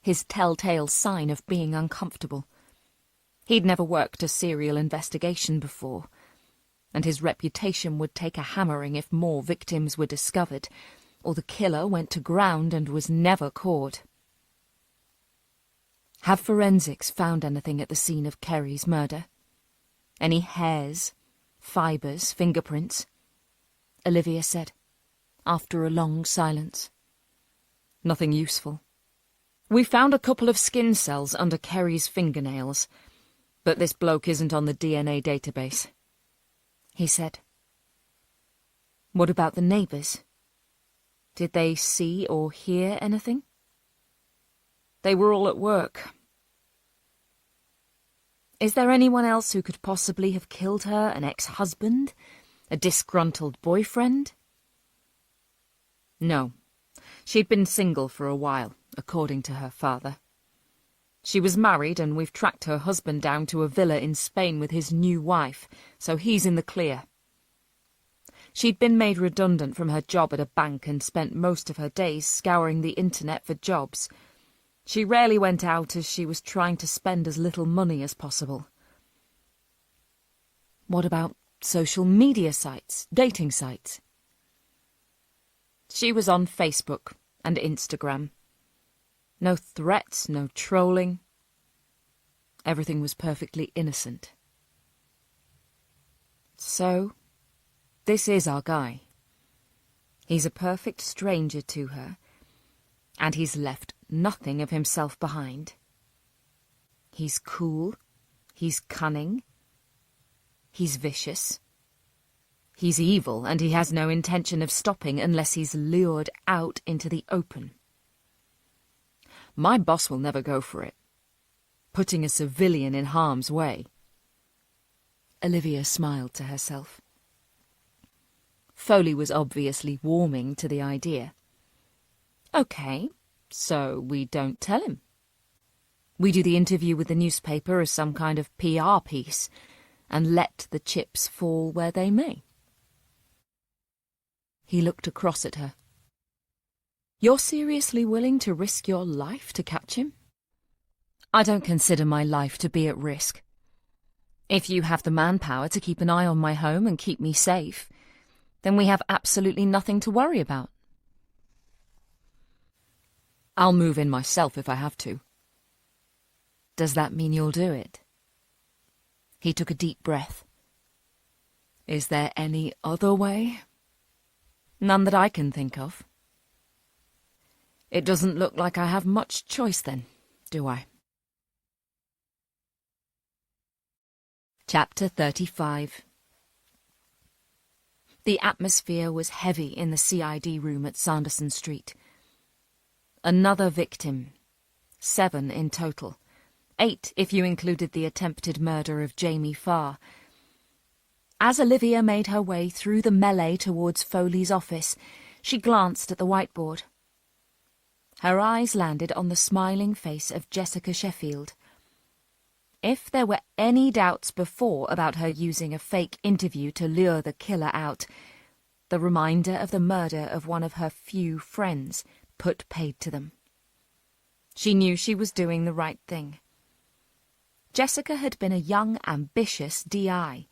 his telltale sign of being uncomfortable. He'd never worked a serial investigation before, and his reputation would take a hammering if more victims were discovered, or the killer went to ground and was never caught. Have forensics found anything at the scene of Kerry's murder? Any hairs, fibres, fingerprints? Olivia said, after a long silence. Nothing useful. We found a couple of skin cells under Kerry's fingernails, but this bloke isn't on the DNA database, he said. What about the neighbours? Did they see or hear anything? They were all at work. Is there anyone else who could possibly have killed her? An ex-husband? A disgruntled boyfriend? No. She'd been single for a while, according to her father. She was married, and we've tracked her husband down to a villa in Spain with his new wife, so he's in the clear. She'd been made redundant from her job at a bank and spent most of her days scouring the internet for jobs. She rarely went out as she was trying to spend as little money as possible. What about social media sites, dating sites? She was on Facebook and Instagram. No threats, no trolling. Everything was perfectly innocent. So, this is our guy. He's a perfect stranger to her, and he's left nothing of himself behind. He's cool, he's cunning, he's vicious, he's evil, and he has no intention of stopping unless he's lured out into the open. My boss will never go for it, putting a civilian in harm's way. Olivia smiled to herself. Foley was obviously warming to the idea. Okay, so we don't tell him. We do the interview with the newspaper as some kind of PR piece, and let the chips fall where they may. He looked across at her. You're seriously willing to risk your life to catch him? I don't consider my life to be at risk. If you have the manpower to keep an eye on my home and keep me safe, then we have absolutely nothing to worry about. I'll move in myself if I have to. Does that mean you'll do it? He took a deep breath. Is there any other way? None that I can think of. It doesn't look like I have much choice then, do I? Chapter 35. The atmosphere was heavy in the CID room at Sanderson Street. Another victim. 7 in total. 8 if you included the attempted murder of Jamie Farr. As Olivia made her way through the melee towards Foley's office, she glanced at the whiteboard. Her eyes landed on the smiling face of Jessica Sheffield. If there were any doubts before about her using a fake interview to lure the killer out, the reminder of the murder of one of her few friends put paid to them. She knew she was doing the right thing. Jessica had been a young, ambitious DI.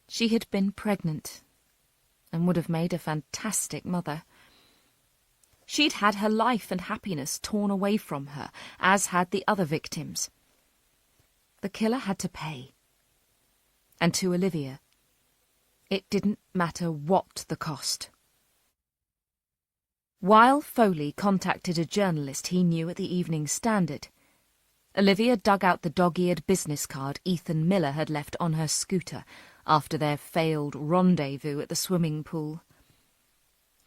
She had been pregnant and would have made a fantastic mother. She'd had her life and happiness torn away from her, as had the other victims. The killer had to pay. And to Olivia, it didn't matter what the cost. While Foley contacted a journalist he knew at the Evening Standard, Olivia dug out the dog-eared business card Ethan Miller had left on her scooter after their failed rendezvous at the swimming pool.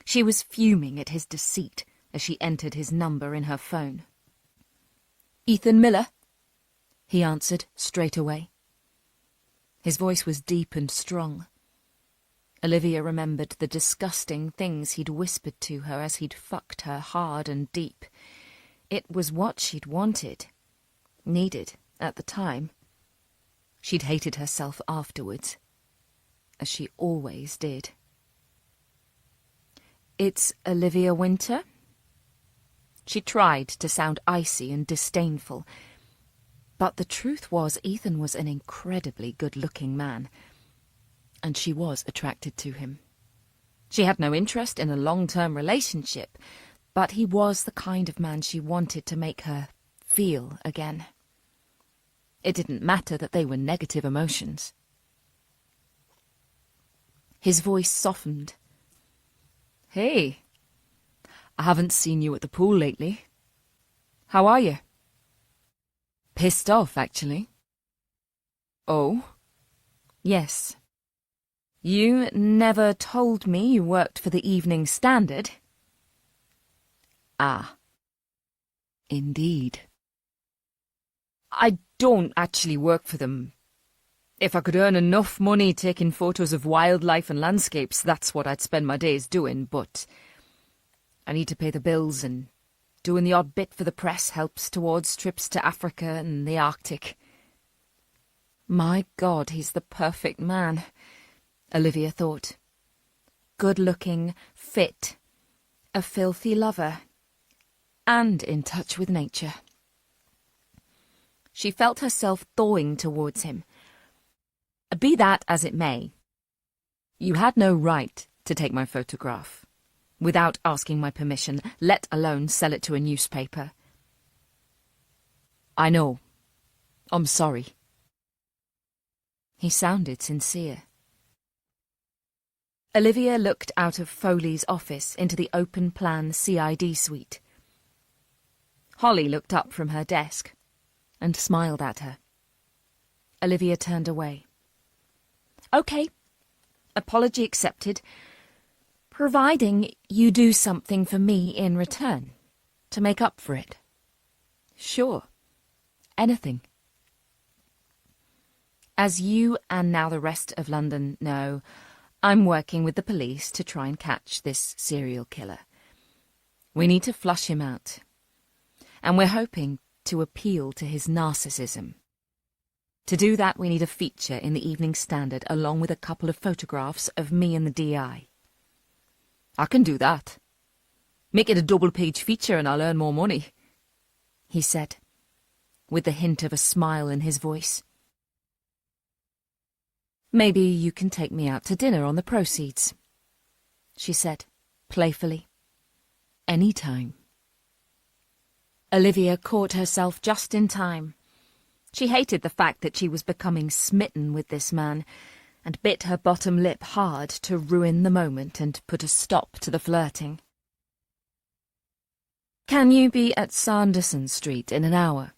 She was fuming at his deceit as she entered his number in her phone. "Ethan Miller?" he answered straight away. His voice was deep and strong. Olivia remembered the disgusting things he'd whispered to her as he'd fucked her hard and deep. It was what she'd wanted, needed at the time. She'd hated herself afterwards, as she always did. "It's Olivia Winter?" She tried to sound icy and disdainful, but the truth was Ethan was an incredibly good-looking man, and she was attracted to him. She had no interest in a long-term relationship, but he was the kind of man she wanted to make her feel again. It didn't matter that they were negative emotions. His voice softened. "Hey, I haven't seen you at the pool lately. How are you?" "Pissed off, actually." "Oh?" "Yes. You never told me you worked for the Evening Standard." "Ah. Indeed." "I don't actually work for them. If I could earn enough money taking photos of wildlife and landscapes, that's what I'd spend my days doing, but I need to pay the bills, and doing the odd bit for the press helps towards trips to Africa and the Arctic." My God, he's the perfect man, Olivia thought, good-looking, fit, a filthy lover, and in touch with nature. She felt herself thawing towards him. Be that as it may, you had no right to take my photograph without asking my permission, let alone sell it to a newspaper. I know. I'm sorry. He sounded sincere. Olivia looked out of Foley's office into the open-plan CID suite. Holly looked up from her desk and smiled at her. Olivia turned away. Okay, apology accepted, providing you do something for me in return, to make up for it. Sure, anything. As you and now the rest of London know, I'm working with the police to try and catch this serial killer. We need to flush him out, and we're hoping to appeal to his narcissism. To do that, we need a feature in the Evening Standard along with a couple of photographs of me and the DI. I can do that. Make it a double-page feature and I'll earn more money, he said, with the hint of a smile in his voice. Maybe you can take me out to dinner on the proceeds, she said, playfully. Any time. Olivia caught herself just in time. She hated the fact that she was becoming smitten with this man, and bit her bottom lip hard to ruin the moment and put a stop to the flirting. Can you be at Sanderson Street in an hour?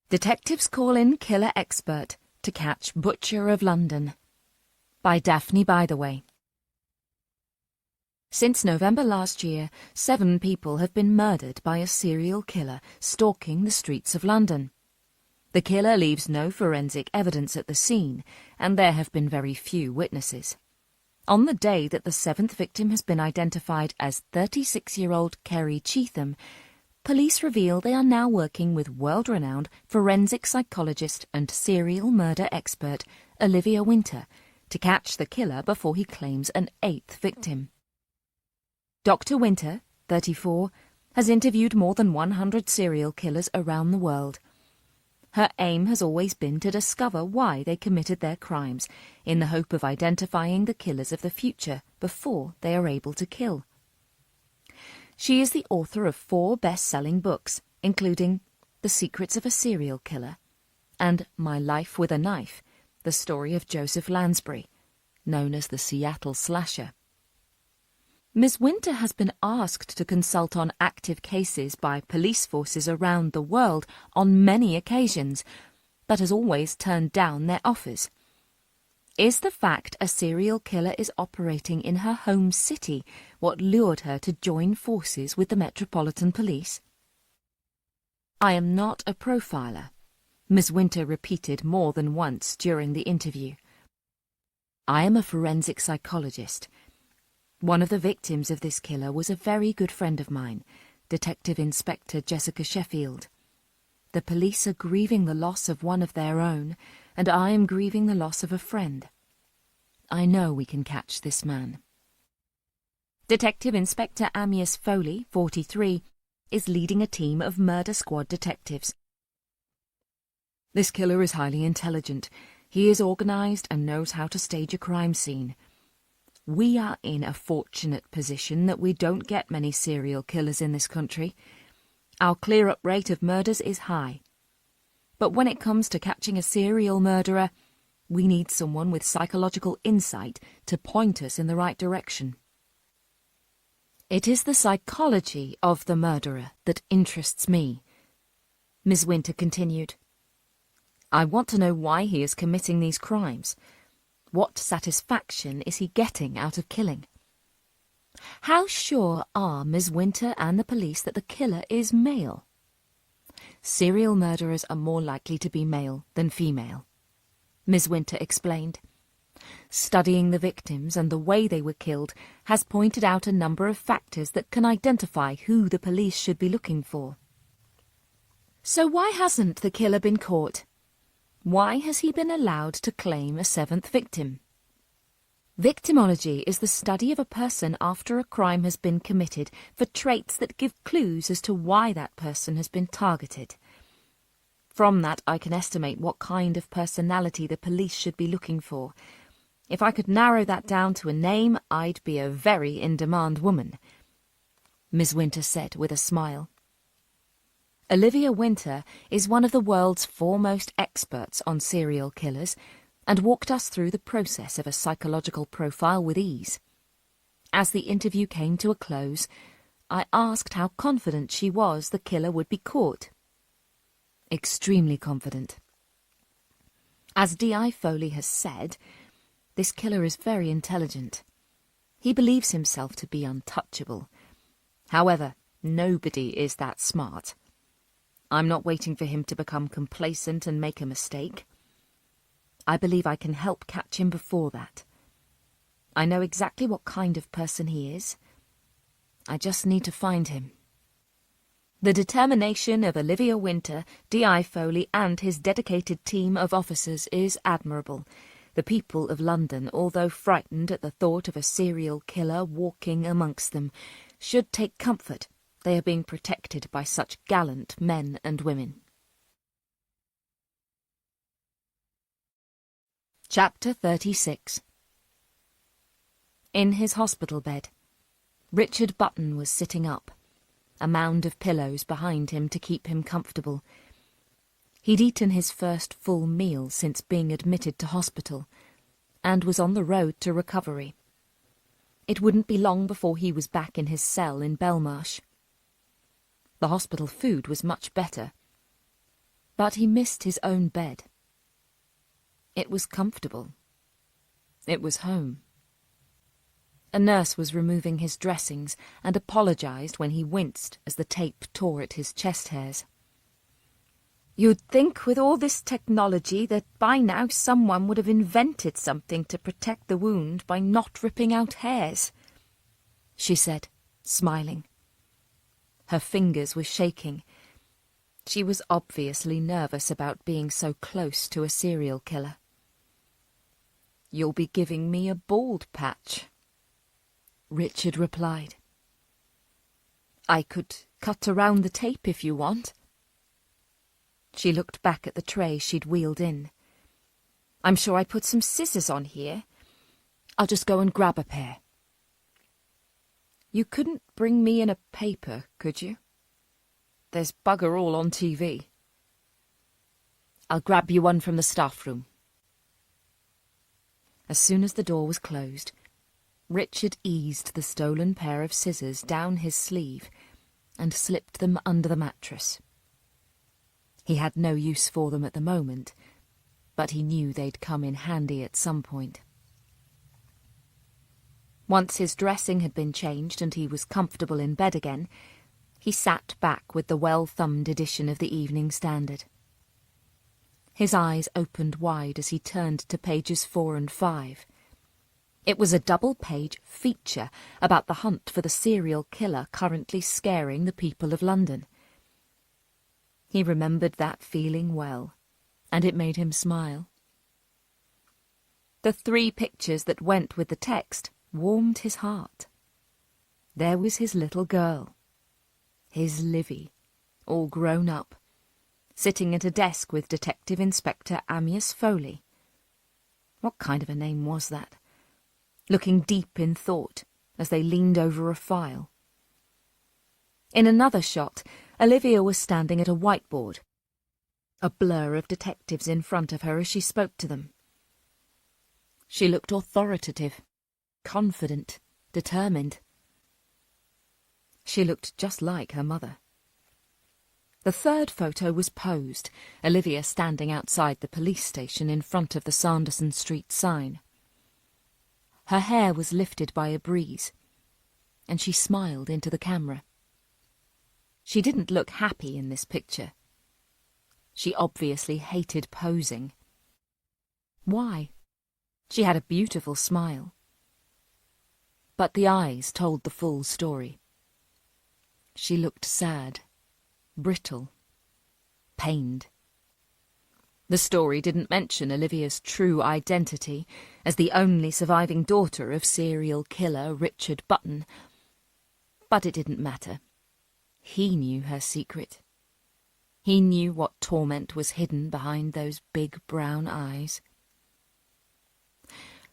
Detectives call in killer expert to catch Butcher of London, by Daphne Bytheway. Since November last year, 7 people have been murdered by a serial killer stalking the streets of London. The killer leaves no forensic evidence at the scene, and there have been very few witnesses. On the day that the 7th victim has been identified as 36-year-old Kerry Cheetham, police reveal they are now working with world-renowned forensic psychologist and serial murder expert Olivia Winter to catch the killer before he claims an 8th victim. Dr. Winter, 34, has interviewed more than 100 serial killers around the world. Her aim has always been to discover why they committed their crimes, in the hope of identifying the killers of the future before they are able to kill. She is the author of 4 best-selling books, including The Secrets of a Serial Killer and My Life with a Knife, the story of Joseph Lansbury, known as the Seattle Slasher. Ms. Winter has been asked to consult on active cases by police forces around the world on many occasions, but has always turned down their offers. Is the fact a serial killer is operating in her home city what lured her to join forces with the Metropolitan Police? I am not a profiler, Ms. Winter repeated more than once during the interview. I am a forensic psychologist. One of the victims of this killer was a very good friend of mine, Detective Inspector Jessica Sheffield. The police are grieving the loss of one of their own, and I am grieving the loss of a friend. I know we can catch this man. Detective Inspector Amyas Foley, 43, is leading a team of murder squad detectives. This killer is highly intelligent. He is organised and knows how to stage a crime scene. We are in a fortunate position that we don't get many serial killers in this country. Our clear-up rate of murders is high. But when it comes to catching a serial murderer, we need someone with psychological insight to point us in the right direction. It is the psychology of the murderer that interests me, Ms. Winter continued. I want to know why he is committing these crimes. What satisfaction is he getting out of killing? How sure are Ms. Winter and the police that the killer is male? Serial murderers are more likely to be male than female, Ms. Winter explained. Studying the victims and the way they were killed has pointed out a number of factors that can identify who the police should be looking for. So why hasn't the killer been caught? Why has he been allowed to claim a 7th victim? Victimology is the study of a person after a crime has been committed for traits that give clues as to why that person has been targeted. From that, I can estimate what kind of personality the police should be looking for. If I could narrow that down to a name, I'd be a very in-demand woman, Miss Winter said with a smile. Olivia Winter is one of the world's foremost experts on serial killers and walked us through the process of a psychological profile with ease. As the interview came to a close, I asked how confident she was the killer would be caught. Extremely confident. As D.I. Foley has said, this killer is very intelligent. He believes himself to be untouchable. However, nobody is that smart. I'm not waiting for him to become complacent and make a mistake. I believe I can help catch him before that. I know exactly what kind of person he is. I just need to find him. The determination of Olivia Winter, D.I. Foley and his dedicated team of officers is admirable. The people of London, although frightened at the thought of a serial killer walking amongst them, should take comfort. They are being protected by such gallant men and women. Chapter 36. In his hospital bed, Richard Button was sitting up, a mound of pillows behind him to keep him comfortable. He'd eaten his first full meal since being admitted to hospital, and was on the road to recovery. It wouldn't be long before he was back in his cell in Belmarsh. The hospital food was much better, but he missed his own bed. It was comfortable. It was home. A nurse was removing his dressings and apologised when he winced as the tape tore at his chest hairs. You'd think with all this technology that by now someone would have invented something to protect the wound by not ripping out hairs, she said, smiling. Her fingers were shaking. She was obviously nervous about being so close to a serial killer. You'll be giving me a bald patch, Richard replied. I could cut around the tape if you want. She looked back at the tray she'd wheeled in. I'm sure I put some scissors on here. I'll just go and grab a pair. You couldn't bring me in a paper, could you? There's bugger all on TV. I'll grab you one from the staff room. As soon as the door was closed, Richard eased the stolen pair of scissors down his sleeve and slipped them under the mattress. He had no use for them at the moment, but he knew they'd come in handy at some point. Once his dressing had been changed and he was comfortable in bed again, he sat back with the well-thumbed edition of the Evening Standard. His eyes opened wide as he turned to pages 4 and 5. It was a double-page feature about the hunt for the serial killer currently scaring the people of London. He remembered that feeling well, and it made him smile. The 3 pictures that went with the text warmed his heart. There was his little girl, his Livy, all grown up, sitting at a desk with Detective Inspector Amyas Foley. What kind of a name was that? Looking deep in thought as they leaned over a file. In another shot, Olivia was standing at a whiteboard, a blur of detectives in front of her as she spoke to them. She looked authoritative, confident, determined. She looked just like her mother. The 3rd photo was posed, Olivia standing outside the police station in front of the Sanderson Street sign. Her hair was lifted by a breeze, and she smiled into the camera. She didn't look happy in this picture. She obviously hated posing. Why? She had a beautiful smile. But the eyes told the full story. She looked sad, brittle, pained. The story didn't mention Olivia's true identity as the only surviving daughter of serial killer Richard Button. But it didn't matter. He knew her secret. He knew what torment was hidden behind those big brown eyes.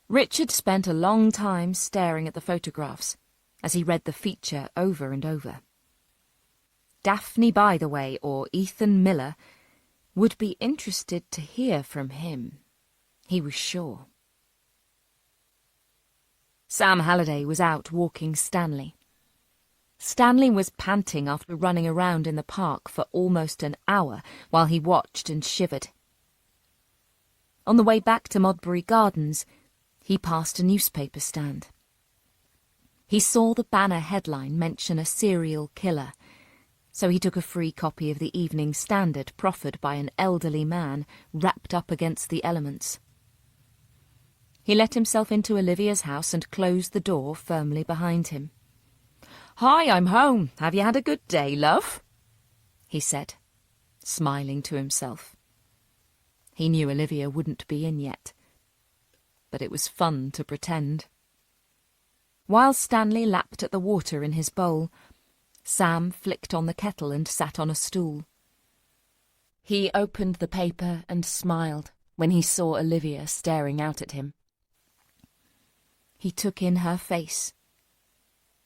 Richard spent a long time staring at the photographs as he read the feature over and over. Daphne Bytheway or Ethan Miller would be interested to hear from him, he was sure. Sam Halliday was out walking Stanley. Stanley was panting after running around in the park for almost an hour while he watched and shivered. On the way back to Modbury Gardens, he passed a newspaper stand. He saw the banner headline mention a serial killer, so he took a free copy of the Evening Standard proffered by an elderly man wrapped up against the elements. He let himself into Olivia's house and closed the door firmly behind him. "Hi, I'm home. Have you had a good day, love?" he said, smiling to himself. He knew Olivia wouldn't be in yet, but it was fun to pretend. While Stanley lapped at the water in his bowl, Sam flicked on the kettle and sat on a stool. He opened the paper and smiled when he saw Olivia staring out at him. He took in her face,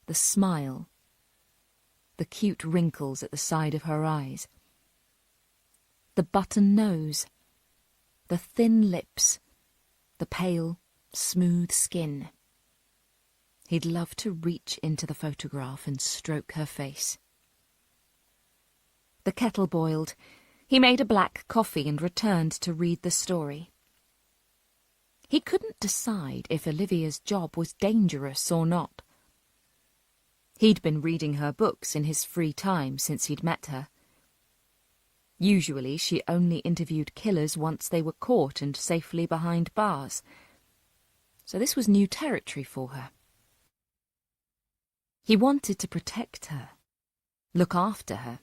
the smile, the cute wrinkles at the side of her eyes, the button nose, the thin lips, the pale, smooth skin. He'd love to reach into the photograph and stroke her face. The kettle boiled. He made a black coffee and returned to read the story. He couldn't decide if Olivia's job was dangerous or not. He'd been reading her books in his free time since he'd met her. Usually she only interviewed killers once they were caught and safely behind bars, so this was new territory for her. He wanted to protect her, look after her.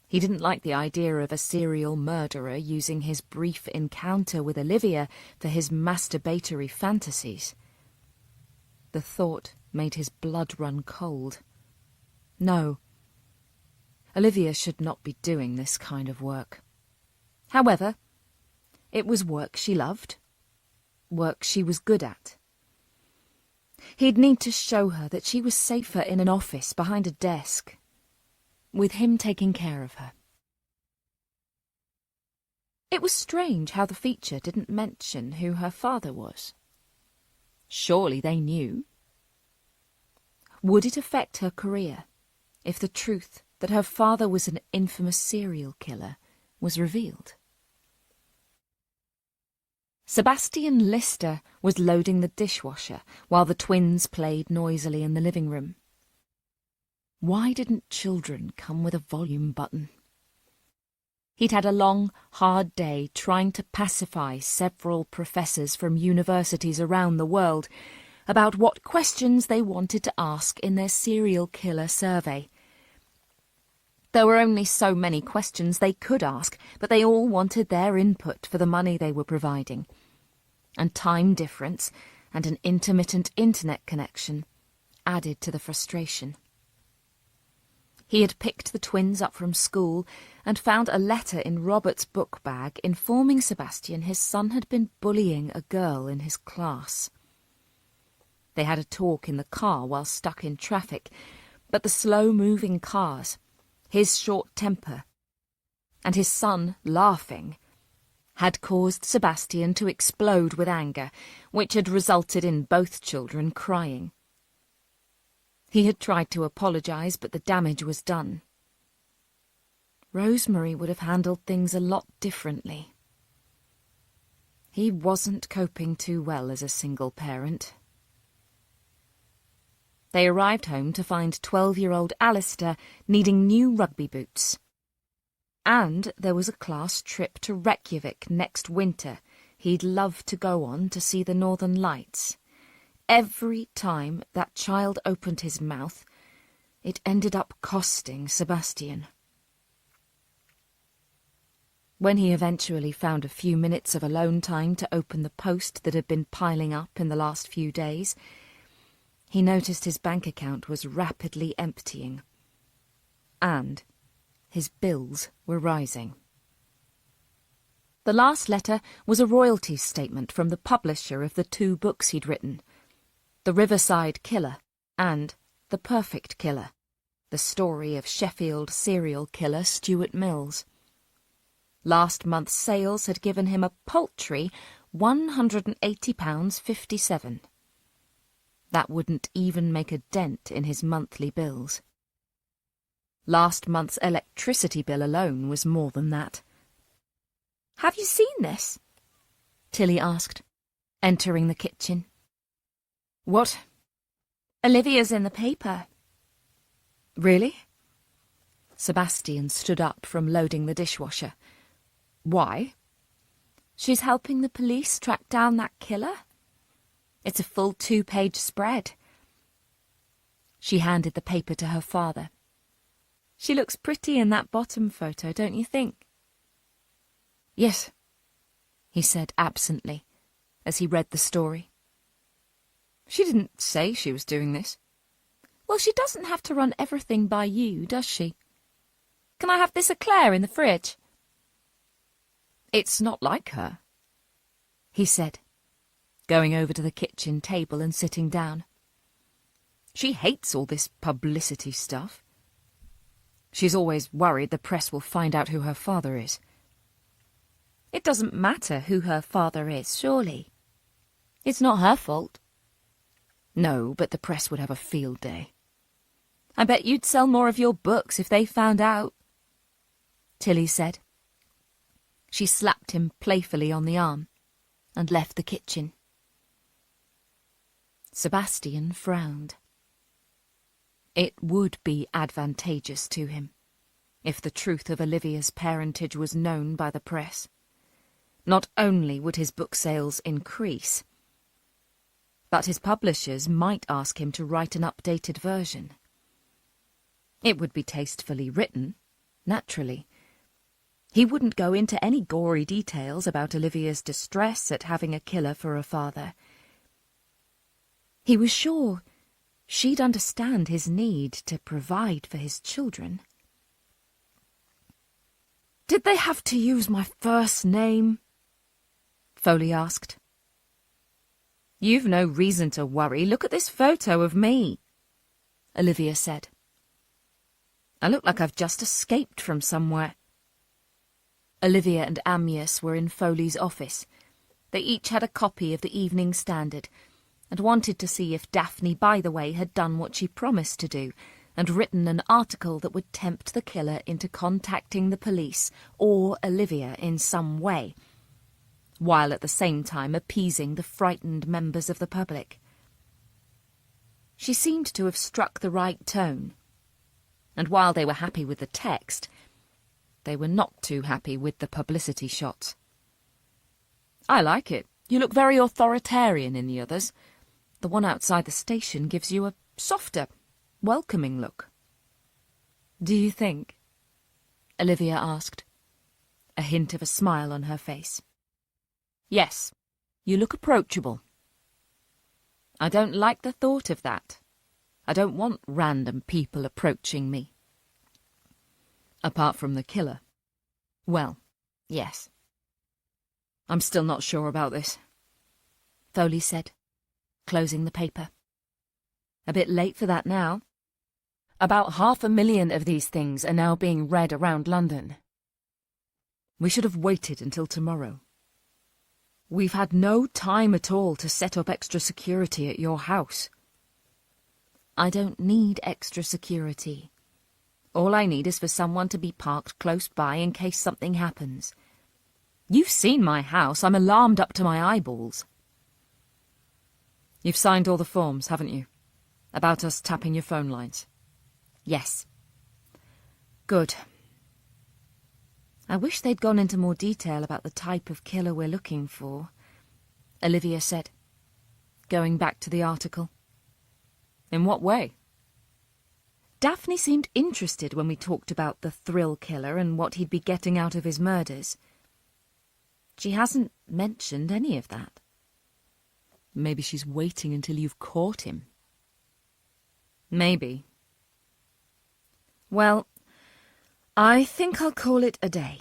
He didn't like the idea of a serial murderer using his brief encounter with Olivia for his masturbatory fantasies. The thought made his blood run cold. No, Olivia should not be doing this kind of work. However, it was work she loved, work she was good at. He'd need to show her that she was safer in an office behind a desk, with him taking care of her. It was strange how the feature didn't mention who her father was. Surely they knew. Would it affect her career if the truth that her father was an infamous serial killer was revealed? Sebastian Lister was loading the dishwasher while the twins played noisily in the living room. Why didn't children come with a volume button? He'd had a long, hard day trying to pacify several professors from universities around the world about what questions they wanted to ask in their serial killer survey. There were only so many questions they could ask, but they all wanted their input for the money they were providing. And time difference and an intermittent internet connection added to the frustration. He had picked the twins up from school and found a letter in Robert's book bag informing Sebastian his son had been bullying a girl in his class. They had a talk in the car while stuck in traffic, but the slow-moving cars, his short temper, and his son laughing, had caused Sebastian to explode with anger, which had resulted in both children crying. He had tried to apologise, but the damage was done. Rosemary would have handled things a lot differently. He wasn't coping too well as a single parent. They arrived home to find 12-year-old Alistair needing new rugby boots. And there was a class trip to Reykjavik next winter he'd love to go on to see the Northern Lights. Every time that child opened his mouth, it ended up costing Sebastian. When he eventually found a few minutes of alone time to open the post that had been piling up in the last few days, he noticed his bank account was rapidly emptying. And his bills were rising. The last letter was a royalties statement from the publisher of the 2 books he'd written, The Riverside Killer and The Perfect Killer, the story of Sheffield serial killer Stuart Mills. Last month's sales had given him a paltry £180.57. That wouldn't even make a dent in his monthly bills. Last month's electricity bill alone was more than that. "Have you seen this?" Tilly asked, entering the kitchen. "What?" "Olivia's in the paper." "Really?" Sebastian stood up from loading the dishwasher. "Why?" "She's helping the police track down that killer. It's a full 2-page spread." She handed the paper to her father. "She looks pretty in that bottom photo, don't you think?" "Yes," he said absently, as he read the story. "She didn't say she was doing this." "Well, she doesn't have to run everything by you, does she? Can I have this eclair in the fridge?" "It's not like her," he said, going over to the kitchen table and sitting down. "She hates all this publicity stuff. She's always worried the press will find out who her father is." "It doesn't matter who her father is, surely. It's not her fault." "No, but the press would have a field day." "I bet you'd sell more of your books if they found out," Tilly said. She slapped him playfully on the arm and left the kitchen. Sebastian frowned. It would be advantageous to him if the truth of Olivia's parentage was known by the press. Not only would his book sales increase, but his publishers might ask him to write an updated version. It would be tastefully written, naturally. He wouldn't go into any gory details about Olivia's distress at having a killer for a father. He was sure she'd understand his need to provide for his children. "Did they have to use my first name?" Foley asked. "You've no reason to worry. Look at this photo of me," Olivia said. "I look like I've just escaped from somewhere." Olivia and Amyas were in Foley's office. They each had a copy of the Evening Standard and wanted to see if Daphne Bytheway had done what she promised to do and written an article that would tempt the killer into contacting the police or Olivia in some way, while at the same time appeasing the frightened members of the public. She seemed to have struck the right tone, and while they were happy with the text, they were not too happy with the publicity shots. "I like it. You look very authoritarian in the others. The one outside the station gives you a softer, welcoming look." "Do you think?" Olivia asked, a hint of a smile on her face. "Yes, you look approachable." "I don't like the thought of that. I don't want random people approaching me." "Apart from the killer." "Well, yes." "I'm still not sure about this," Foley said, closing the paper. "A bit late for that now. About 500,000 of these things are now being read around London. We should have waited until tomorrow. We've had no time at all to set up extra security at your house." "I don't need extra security. All I need is for someone to be parked close by in case something happens. You've seen my house. I'm alarmed up to my eyeballs." "You've signed all the forms, haven't you? About us tapping your phone lines?" "Yes." "Good. I wish they'd gone into more detail about the type of killer we're looking for," Olivia said, going back to the article. "In what way?" "Daphne seemed interested when we talked about the thrill killer and what he'd be getting out of his murders," She hasn't mentioned any of that. Maybe she's waiting until you've caught him. Maybe. Well, I think I'll call it a day.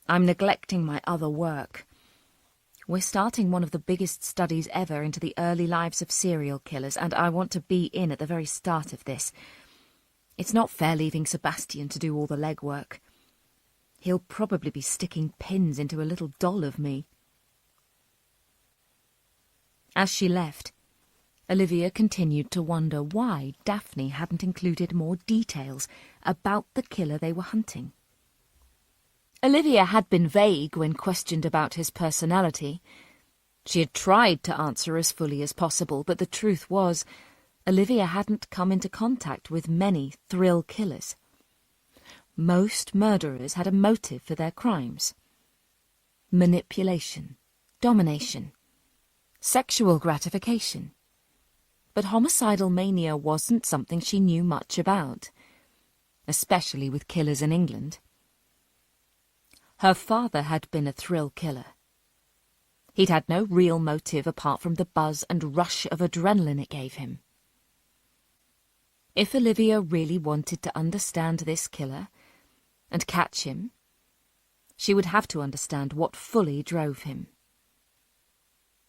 I'm neglecting my other work. We're starting one of the biggest studies ever into the early lives of serial killers, and I want to be in at the very start of this. It's not fair leaving Sebastian to do all the legwork. He'll probably be sticking pins into a little doll of me. As she left, Olivia continued to wonder why Daphne hadn't included more details about the killer they were hunting. Olivia had been vague when questioned about his personality. She had tried to answer as fully as possible, but the truth was, Olivia hadn't come into contact with many thrill killers. Most murderers had a motive for their crimes. Manipulation, domination, sexual gratification. But homicidal mania wasn't something she knew much about, especially with killers in England. Her father had been a thrill killer. He'd had no real motive apart from the buzz and rush of adrenaline it gave him. If Olivia really wanted to understand this killer and catch him, she would have to understand what fully drove him.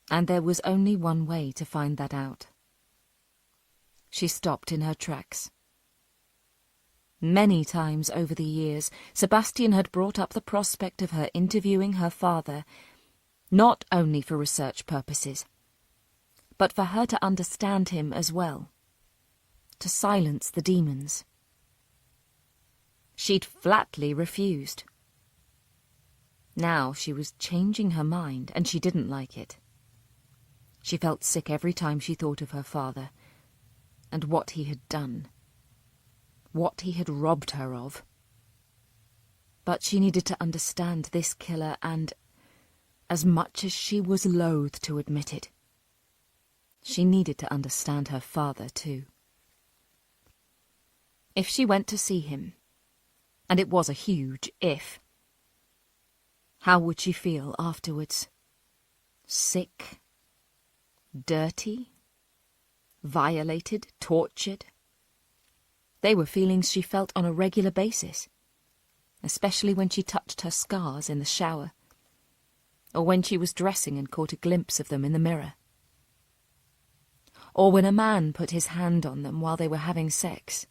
And there was only one way to find that out. She stopped in her tracks. Many times over the years, Sebastian had brought up the prospect of her interviewing her father, not only for research purposes, but for her to understand him as well, to silence the demons. She'd flatly refused. Now she was changing her mind, and she didn't like it. She felt sick every time she thought of her father, and what he had done. What he had robbed her of. But she needed to understand this killer and, as much as she was loath to admit it, she needed to understand her father too. If she went to see him, and it was a huge if, how would she feel afterwards? Sick? Dirty? Violated? Tortured? They were feelings she felt on a regular basis, especially when she touched her scars in the shower, or when she was dressing and caught a glimpse of them in the mirror, or when a man put his hand on them while they were having sex.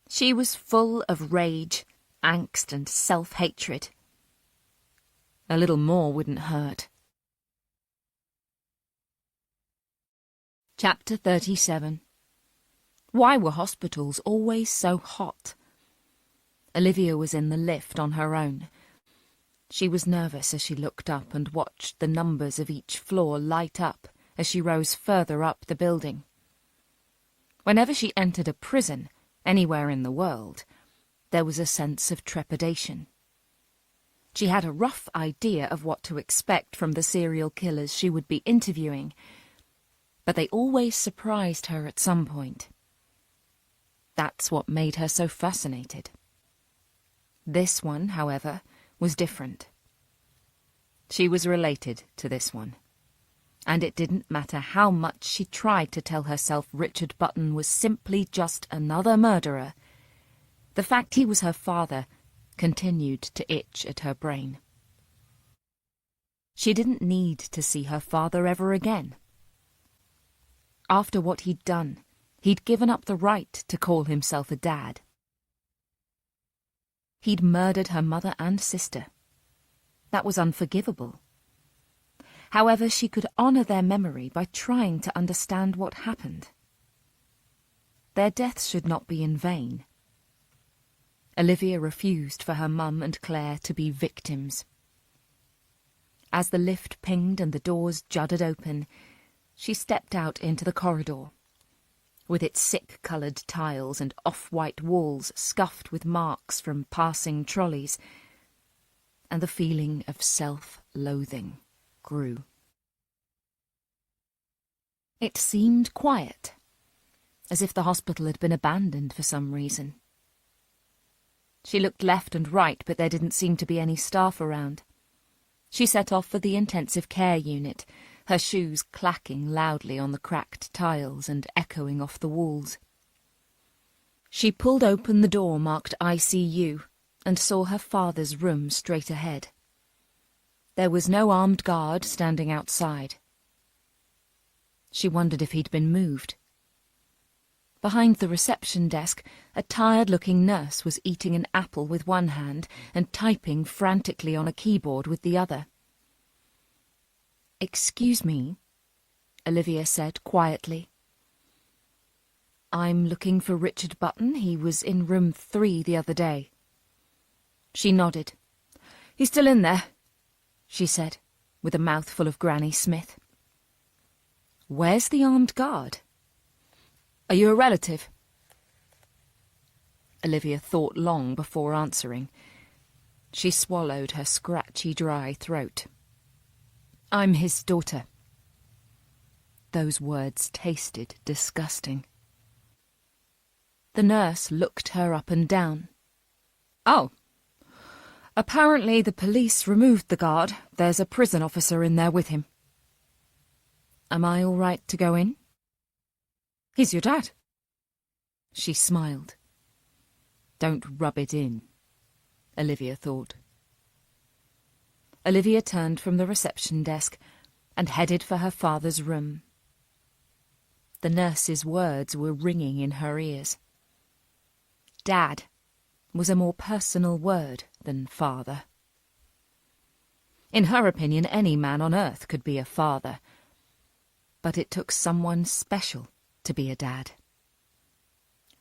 She was full of rage, angst, and self-hatred. A little more wouldn't hurt. Chapter 37. Why were hospitals always so hot? Olivia was in the lift on her own. She was nervous as she looked up and watched the numbers of each floor light up as she rose further up the building. Whenever she entered a prison, anywhere in the world, there was a sense of trepidation. She had a rough idea of what to expect from the serial killers she would be interviewing, but they always surprised her at some point. That's what made her so fascinated. This one, however, was different. She was related to this one, and it didn't matter how much she tried to tell herself Richard Button was simply just another murderer. The fact he was her father continued to itch at her brain. She didn't need to see her father ever again. After what he'd done, he'd given up the right to call himself a dad. He'd murdered her mother and sister. That was unforgivable. However, she could honour their memory by trying to understand what happened. Their deaths should not be in vain. Olivia refused for her mum and Claire to be victims. As the lift pinged and the doors judded open, she stepped out into the corridor, with its sick-coloured tiles and off-white walls scuffed with marks from passing trolleys, and the feeling of self-loathing grew. It seemed quiet, as if the hospital had been abandoned for some reason. She looked left and right, but there didn't seem to be any staff around. She set off for the intensive care unit, her shoes clacking loudly on the cracked tiles and echoing off the walls. She pulled open the door marked ICU and saw her father's room straight ahead. There was no armed guard standing outside. She wondered if he'd been moved. Behind the reception desk, a tired-looking nurse was eating an apple with one hand and typing frantically on a keyboard with the other. "Excuse me," Olivia said quietly. "I'm looking for Richard Button. He was in room 3 the other day." She nodded. "He's still in there," she said, with a mouthful of Granny Smith. "Where's the armed guard?" "Are you a relative?" Olivia thought long before answering. She swallowed her scratchy, dry throat. "I'm his daughter." Those words tasted disgusting. The nurse looked her up and down. "Oh. Apparently the police removed the guard. There's a prison officer in there with him." "Am I all right to go in?" "He's your dad." She smiled. Don't rub it in, Olivia thought. Olivia turned from the reception desk and headed for her father's room. The nurse's words were ringing in her ears. Dad was a more personal word than father. In her opinion, any man on earth could be a father, but it took someone special to be a dad.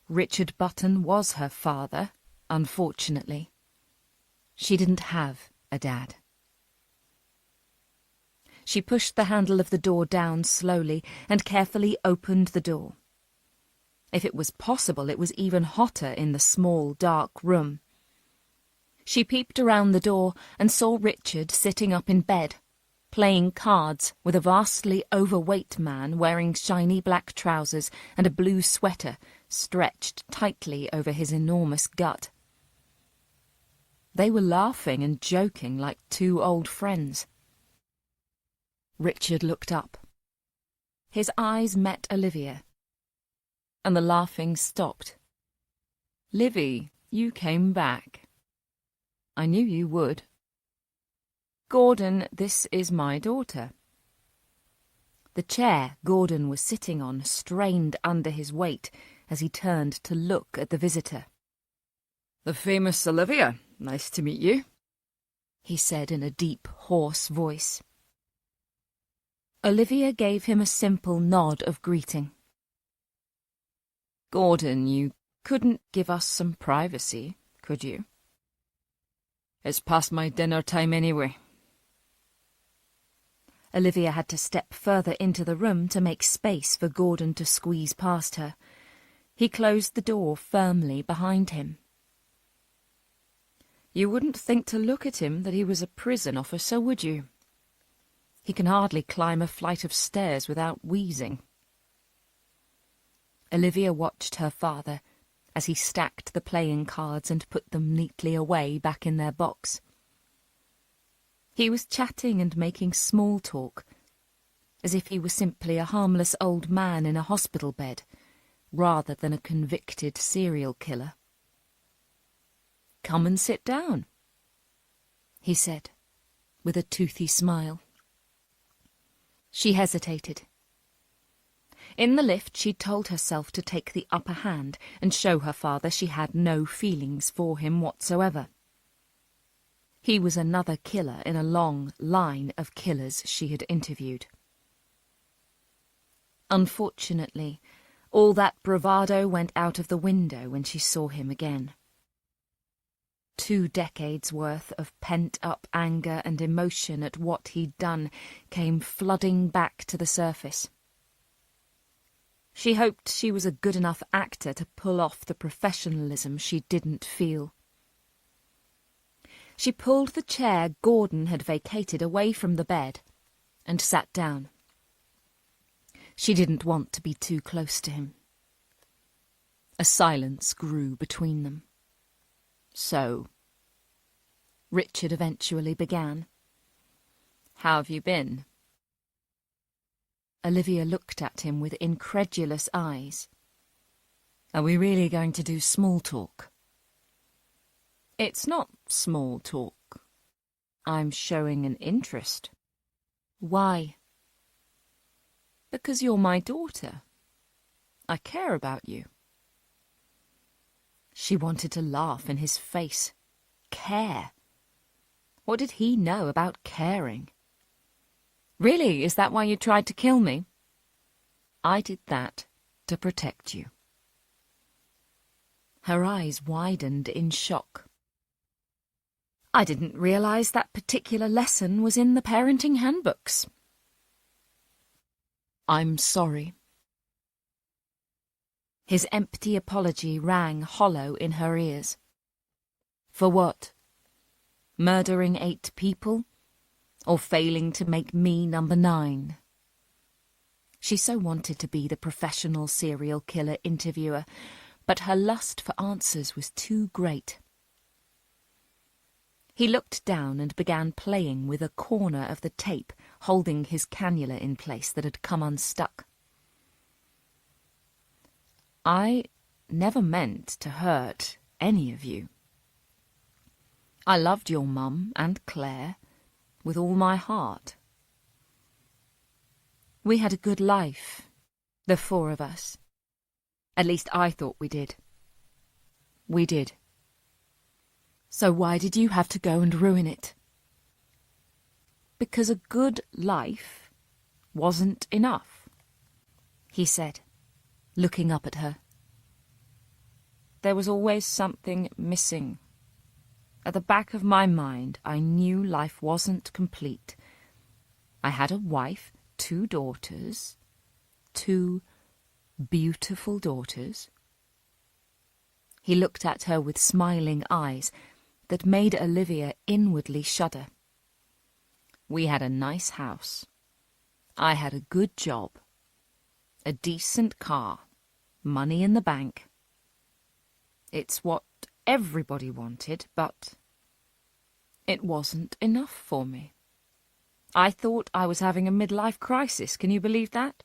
Richard Button was her father, unfortunately. She didn't have a dad. She pushed the handle of the door down slowly and carefully opened the door. If it was possible, it was even hotter in the small, dark room. She peeped around the door and saw Richard sitting up in bed, playing cards with a vastly overweight man wearing shiny black trousers and a blue sweater stretched tightly over his enormous gut. They were laughing and joking like two old friends. Richard looked up. His eyes met Olivia, and the laughing stopped. "Livy, you came back. I knew you would. Gordon, this is my daughter." The chair Gordon was sitting on strained under his weight as he turned to look at the visitor. "The famous Olivia. Nice to meet you," he said in a deep, hoarse voice. Olivia gave him a simple nod of greeting. "Gordon, you couldn't give us some privacy, could you? It's past my dinner time anyway." Olivia had to step further into the room to make space for Gordon to squeeze past her. He closed the door firmly behind him. "You wouldn't think to look at him that he was a prison officer, would you? He can hardly climb a flight of stairs without wheezing." Olivia watched her father as he stacked the playing cards and put them neatly away back in their box. He was chatting and making small talk, as if he were simply a harmless old man in a hospital bed, rather than a convicted serial killer. "Come and sit down," he said, with a toothy smile. She hesitated. In the lift, she told herself to take the upper hand and show her father she had no feelings for him whatsoever. He was another killer in a long line of killers she had interviewed. Unfortunately, all that bravado went out of the window when she saw him again. 2 decades' worth of pent-up anger and emotion at what he'd done came flooding back to the surface. She hoped she was a good enough actor to pull off the professionalism she didn't feel. She pulled the chair Gordon had vacated away from the bed and sat down. She didn't want to be too close to him. A silence grew between them. "So," Richard eventually began, How have you been? Olivia looked at him with incredulous eyes. Are we really going to do small talk? It's not small talk. I'm showing an interest. Why? Because you're my daughter. I care about you. She wanted to laugh in his face. Care. What did he know about caring? Really, is that why you tried to kill me? I did that to protect you. Her eyes widened in shock. I didn't realize that particular lesson was in the parenting handbooks. I'm sorry. His empty apology rang hollow in her ears. For what? Murdering 8 people? Or failing to make me number 9? She so wanted to be the professional serial killer interviewer, but her lust for answers was too great. He looked down and began playing with a corner of the tape holding his cannula in place that had come unstuck. I never meant to hurt any of you. I loved your mum and Claire with all my heart. We had a good life, the 4 of us. At least I thought we did. We did. So why did you have to go and ruin it? Because a good life wasn't enough, he said, looking up at her. There was always something missing. At the back of my mind, I knew life wasn't complete. I had a wife, 2 daughters, 2 beautiful daughters. He looked at her with smiling eyes that made Olivia inwardly shudder. We had a nice house. I had a good job, a decent car, money in the bank. It's what everybody wanted, but it wasn't enough for me. I thought I was having a midlife crisis, can you believe that?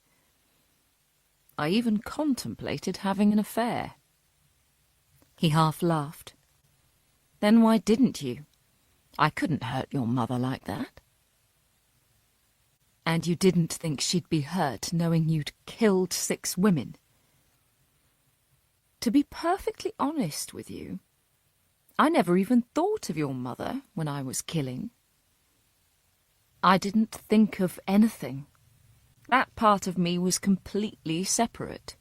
I even contemplated having an affair. He half laughed. Then why didn't you? I couldn't hurt your mother like that. And you didn't think she'd be hurt knowing you'd killed 6 women? To be perfectly honest with you, I never even thought of your mother when I was killing. I didn't think of anything. That part of me was completely separate.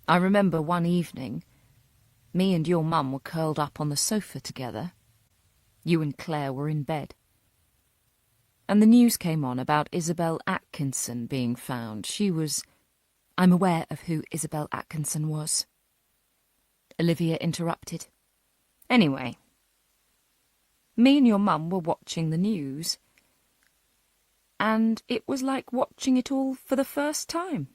I remember one evening, me and your mum were curled up on the sofa together. You and Claire were in bed. And the news came on about Isabel Atkinson being found. I'm aware of who Isabel Atkinson was. Olivia interrupted. Anyway, me and your mum were watching the news, and it was like watching it all for the first time.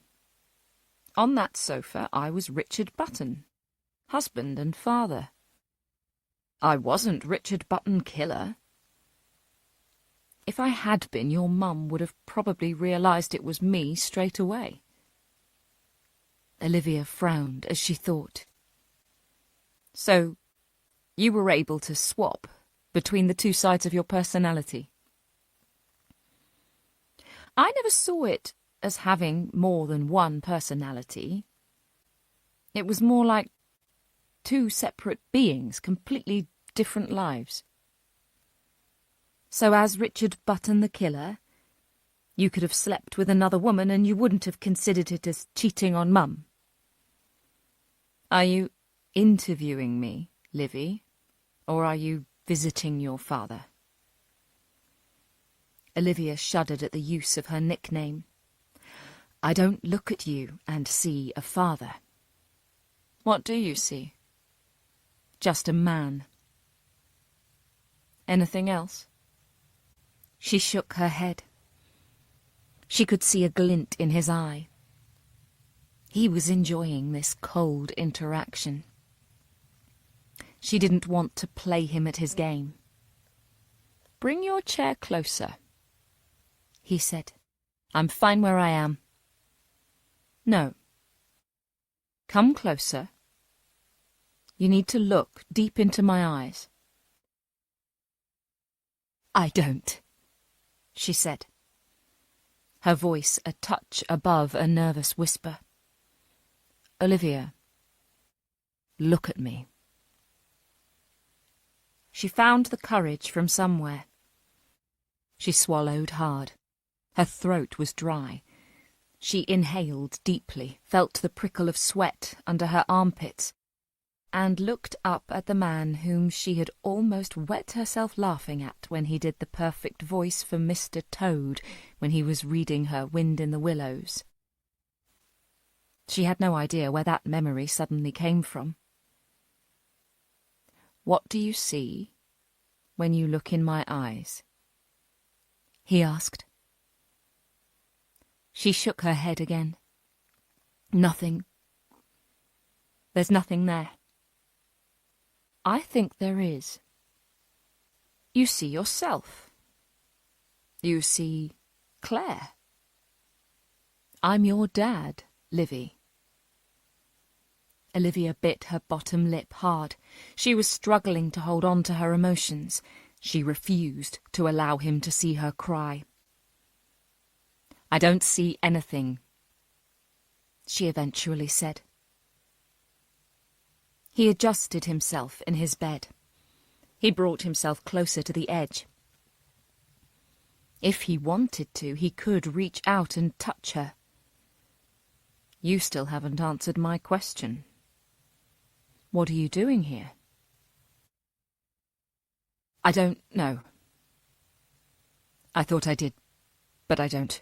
On that sofa I was Richard Button, husband and father. I wasn't Richard Button killer. If I had been, your mum would have probably realised it was me straight away. Olivia frowned as she thought. So, you were able to swap between the 2 sides of your personality? I never saw it as having more than one personality. It was more like 2 separate beings, completely different lives. So as Richard Button the killer, you could have slept with another woman and you wouldn't have considered it as cheating on Mum. Are you interviewing me, Livy, or are you visiting your father? Olivia shuddered at the use of her nickname. I don't look at you and see a father. What do you see? Just a man. Anything else? She shook her head. She could see a glint in his eye. He was enjoying this cold interaction. She didn't want to play him at his game. Bring your chair closer, he said. I'm fine where I am. No. Come closer. You need to look deep into my eyes. I don't, she said, her voice a touch above a nervous whisper. Olivia, look at me. She found the courage from somewhere. She swallowed hard. Her throat was dry. She inhaled deeply, felt the prickle of sweat under her armpits, and looked up at the man whom she had almost wet herself laughing at when he did the perfect voice for Mr. Toad when he was reading her Wind in the Willows. She had no idea where that memory suddenly came from. What do you see when you look in my eyes? He asked. She shook her head again. Nothing. There's nothing there. I think there is. You see yourself. You see Claire. I'm your dad, Livy. Olivia bit her bottom lip hard. She was struggling to hold on to her emotions. She refused to allow him to see her cry. I don't see anything, she eventually said. He adjusted himself in his bed. He brought himself closer to the edge. If he wanted to, he could reach out and touch her. You still haven't answered my question. What are you doing here? I don't know. I thought I did, but I don't.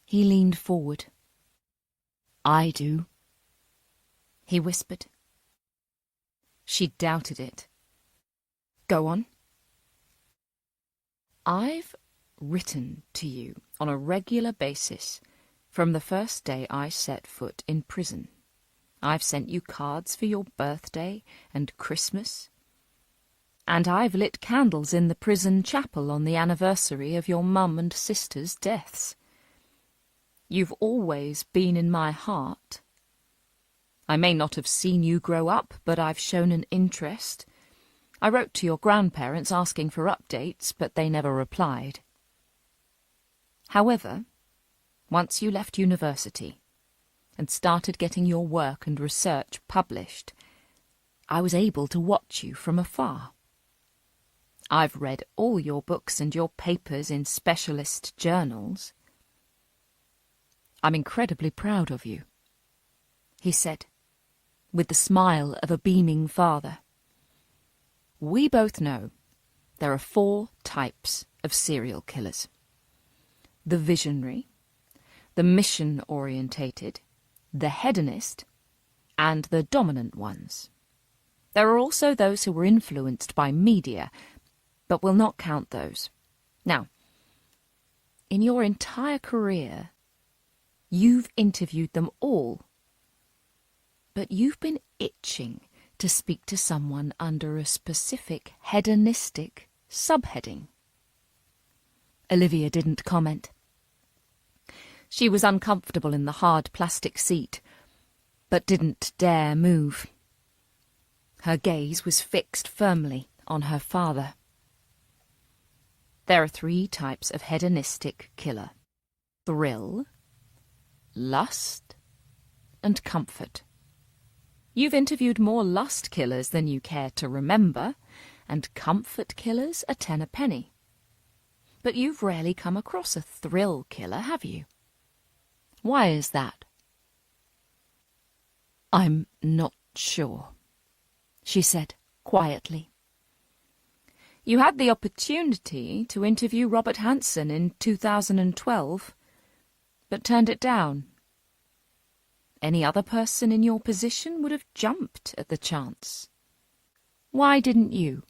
He leaned forward. I do, he whispered. She doubted it. Go on. I've written to you on a regular basis from the first day I set foot in prison. I've sent you cards for your birthday and Christmas. And I've lit candles in the prison chapel on the anniversary of your mum and sister's deaths. You've always been in my heart. I may not have seen you grow up, but I've shown an interest. I wrote to your grandparents asking for updates, but they never replied. However, once you left university and started getting your work and research published, I was able to watch you from afar. I've read all your books and your papers in specialist journals. I'm incredibly proud of you, he said, with the smile of a beaming father. We both know there are 4 types of serial killers. The visionary, the mission-orientated, the hedonist, and the dominant ones. There are also those who were influenced by media, but we'll not count those. Now, in your entire career, you've interviewed them all, but you've been itching to speak to someone under a specific hedonistic subheading. Olivia didn't comment. She was uncomfortable in the hard plastic seat, but didn't dare move. Her gaze was fixed firmly on her father. There are 3 types of hedonistic killer: thrill, lust, and comfort. You've interviewed more lust killers than you care to remember, and comfort killers are 10 a penny. But you've rarely come across a thrill killer, have you? Why is that? I'm not sure, she said quietly. You had the opportunity to interview Robert Hansen in 2012, but turned it down. Any other person in your position would have jumped at the chance. Why didn't you?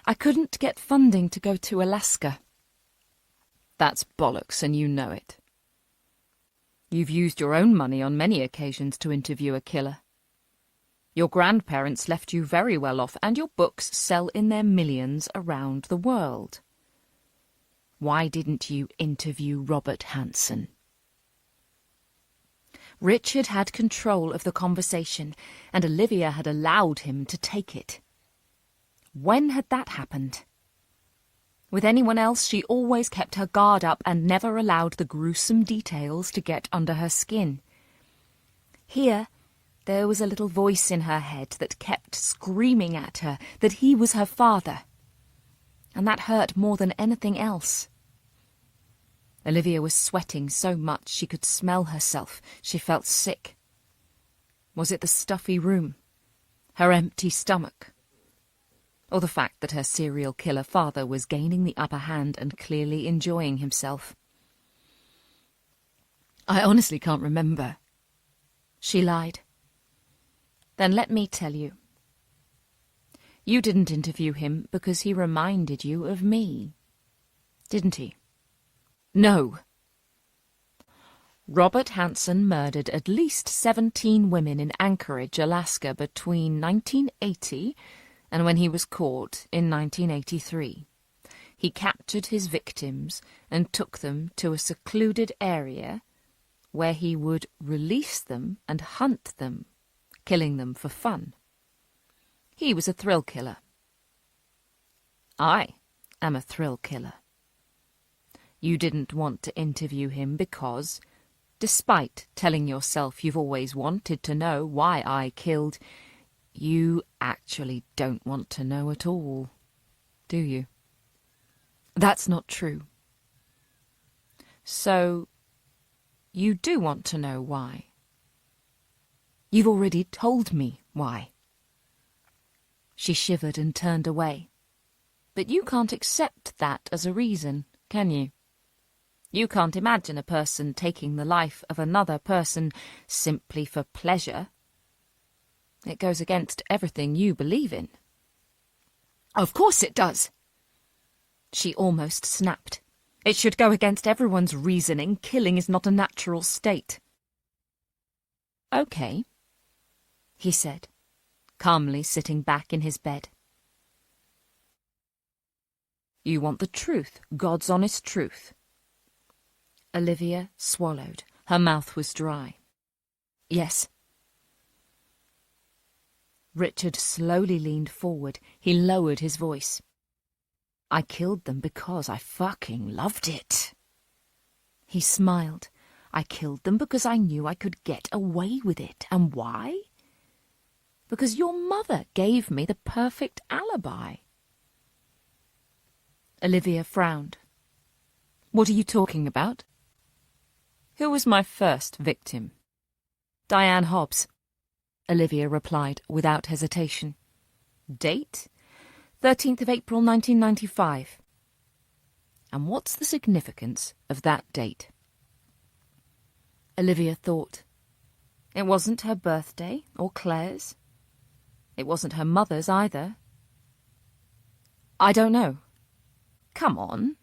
I couldn't get funding to go to Alaska. That's bollocks, and you know it. You've used your own money on many occasions to interview a killer. Your grandparents left you very well off, and your books sell in their millions around the world. Why didn't you interview Robert Hansen? Richard had control of the conversation, and Olivia had allowed him to take it. When had that happened? With anyone else, she always kept her guard up and never allowed the gruesome details to get under her skin. Here, there was a little voice in her head that kept screaming at her that he was her father. And that hurt more than anything else. Olivia was sweating so much she could smell herself. She felt sick. Was it the stuffy room? Her empty stomach? Or the fact that her serial killer father was gaining the upper hand and clearly enjoying himself? I honestly can't remember. She lied. Then let me tell you. You didn't interview him because he reminded you of me, didn't he? No. Robert Hansen murdered at least 17 women in Anchorage, Alaska between 1980 and when he was caught in 1983. He captured his victims and took them to a secluded area where he would release them and hunt them, killing them for fun. He was a thrill killer. I am a thrill killer. You didn't want to interview him because, despite telling yourself you've always wanted to know why I killed, you actually don't want to know at all, do you? That's not true. So, you do want to know why. You've already told me why. She shivered and turned away. But you can't accept that as a reason, can you? You can't imagine a person taking the life of another person simply for pleasure. It goes against everything you believe in. Of course it does. She almost snapped. It should go against everyone's reasoning. Killing is not a natural state. Okay, he said, calmly sitting back in his bed. You want the truth, God's honest truth. Olivia swallowed. Her mouth was dry. Yes. Richard slowly leaned forward. He lowered his voice. I killed them because I fucking loved it. He smiled. I killed them because I knew I could get away with it. And why? Because your mother gave me the perfect alibi. Olivia frowned. What are you talking about? Who was my first victim? Diane Hobbs, Olivia replied without hesitation. Date? 13th of April 1995. And what's the significance of that date? Olivia thought. It wasn't her birthday or Claire's. It wasn't her mother's either. I don't know. Come on.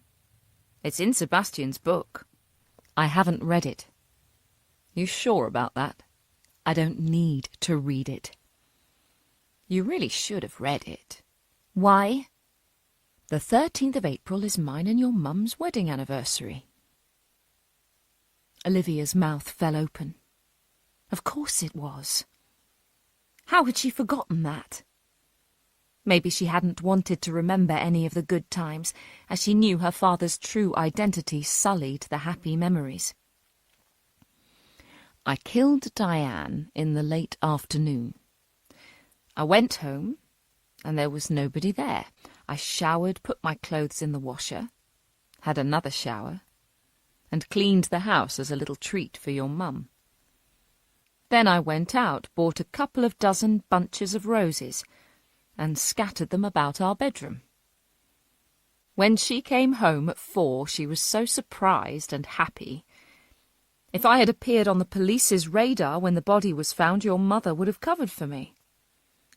It's in Sebastian's book. I haven't read it. You sure about that? I don't need to read it. You really should have read it. Why? The 13th of April is mine and your mum's wedding anniversary. Olivia's mouth fell open. Of course it was. How had she forgotten that? Maybe she hadn't wanted to remember any of the good times, as she knew her father's true identity sullied the happy memories. I killed Diane in the late afternoon. I went home, and there was nobody there. I showered, put my clothes in the washer, had another shower, and cleaned the house as a little treat for your mum. Then I went out, bought a couple of dozen bunches of roses, and scattered them about our bedroom. When she came home at 4, she was so surprised and happy. If I had appeared on the police's radar when the body was found, your mother would have covered for me.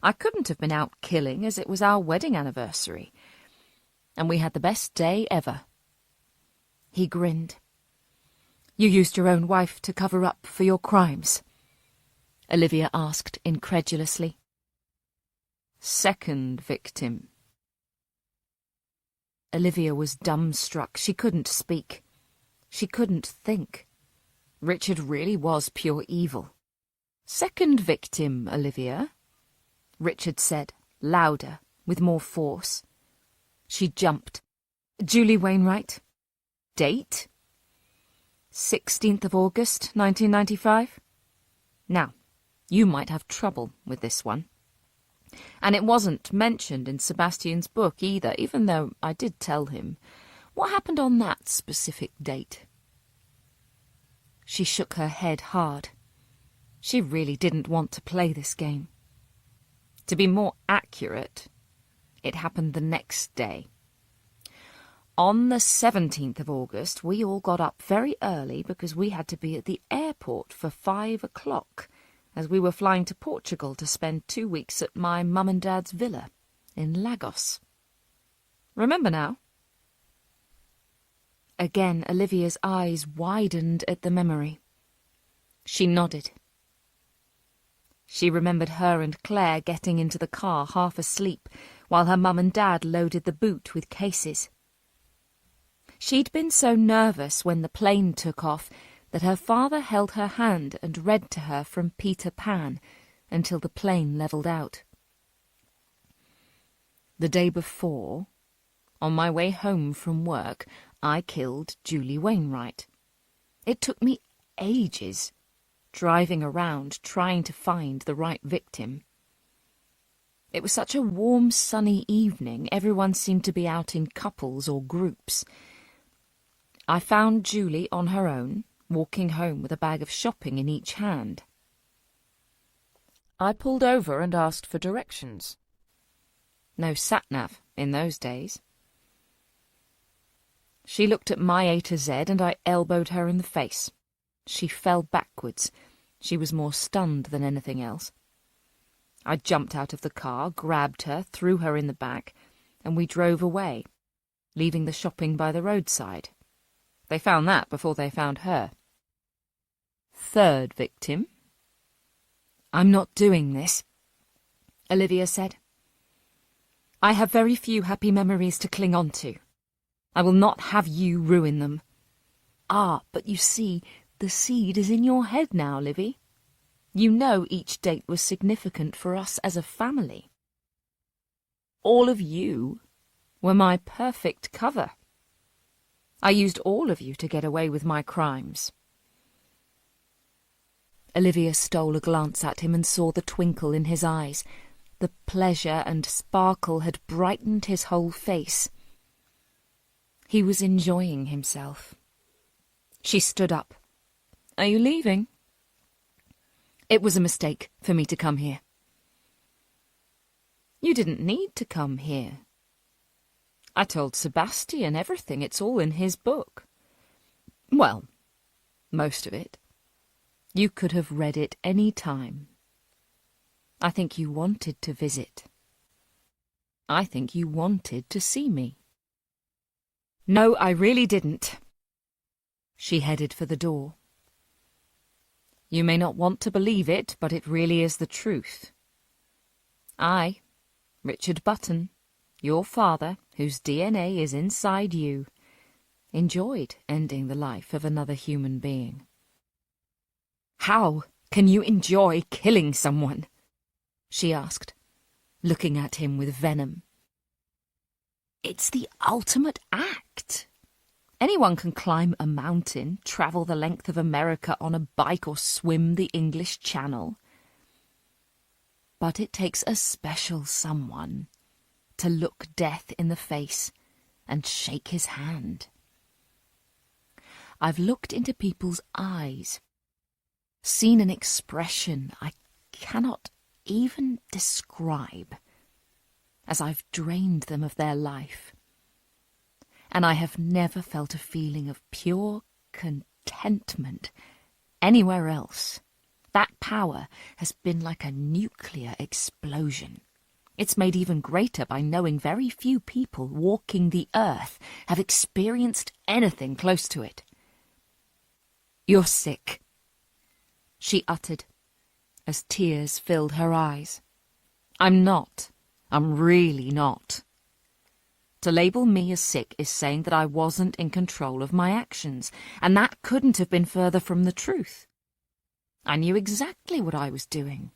I couldn't have been out killing, as it was our wedding anniversary, and we had the best day ever. He grinned. You used your own wife to cover up for your crimes? Olivia asked incredulously. 2nd victim. Olivia was dumbstruck. She couldn't speak. She couldn't think. Richard really was pure evil. "Second victim, Olivia," Richard said, louder, with more force. She jumped. "Julie Wainwright. Date? 16th of August, 1995. Now, you might have trouble with this one. And it wasn't mentioned in Sebastian's book either, even though I did tell him. What happened on that specific date?" She shook her head hard. She really didn't want to play this game. To be more accurate, it happened the next day. On the 17th of August, we all got up very early because we had to be at the airport for 5 o'clock, as we were flying to Portugal to spend 2 weeks at my mum and dad's villa in Lagos. Remember now? Again, Olivia's eyes widened at the memory. She nodded. She remembered her and Claire getting into the car half asleep, while her mum and dad loaded the boot with cases. She'd been so nervous when the plane took off that her father held her hand and read to her from Peter Pan until the plane levelled out. The day before, on my way home from work, I killed Julie Wainwright. It took me ages, driving around trying to find the right victim. It was such a warm, sunny evening, everyone seemed to be out in couples or groups. I found Julie on her own, walking home with a bag of shopping in each hand. I pulled over and asked for directions. No sat-nav in those days. She looked at my A to Z and I elbowed her in the face. She fell backwards. She was more stunned than anything else. I jumped out of the car, grabbed her, threw her in the back, and we drove away, leaving the shopping by the roadside. They found that before they found her. Third victim. "I'm not doing this," Olivia said. "I have very few happy memories to cling on to. I will not have you ruin them." "Ah, but you see, the seed is in your head now, Livy. You know each date was significant for us as a family. All of you were my perfect cover. I used all of you to get away with my crimes." Olivia stole a glance at him and saw the twinkle in his eyes. The pleasure and sparkle had brightened his whole face. He was enjoying himself. She stood up. "Are you leaving?" "It was a mistake for me to come here." "You didn't need to come here. I told Sebastian everything. It's all in his book." "Well, most of it. You could have read it any time. I think you wanted to visit. I think you wanted to see me." "No, I really didn't." She headed for the door. "You may not want to believe it, but it really is the truth. I, Richard Button, your father, whose DNA is inside you, enjoyed ending the life of another human being." "How can you enjoy killing someone?" she asked, looking at him with venom. "It's the ultimate act. Anyone can climb a mountain, travel the length of America on a bike, or swim the English Channel. But it takes a special someone to look death in the face and shake his hand. I've looked into people's eyes, seen an expression I cannot even describe, as I've drained them of their life. And I have never felt a feeling of pure contentment anywhere else. That power has been like a nuclear explosion. It's made even greater by knowing very few people walking the earth have experienced anything close to it. "You're sick," she uttered, as tears filled her eyes. "I'm not. I'm really not." To label me as sick is saying that I wasn't in control of my actions, and that couldn't have been further from the truth. I knew exactly what I was doing.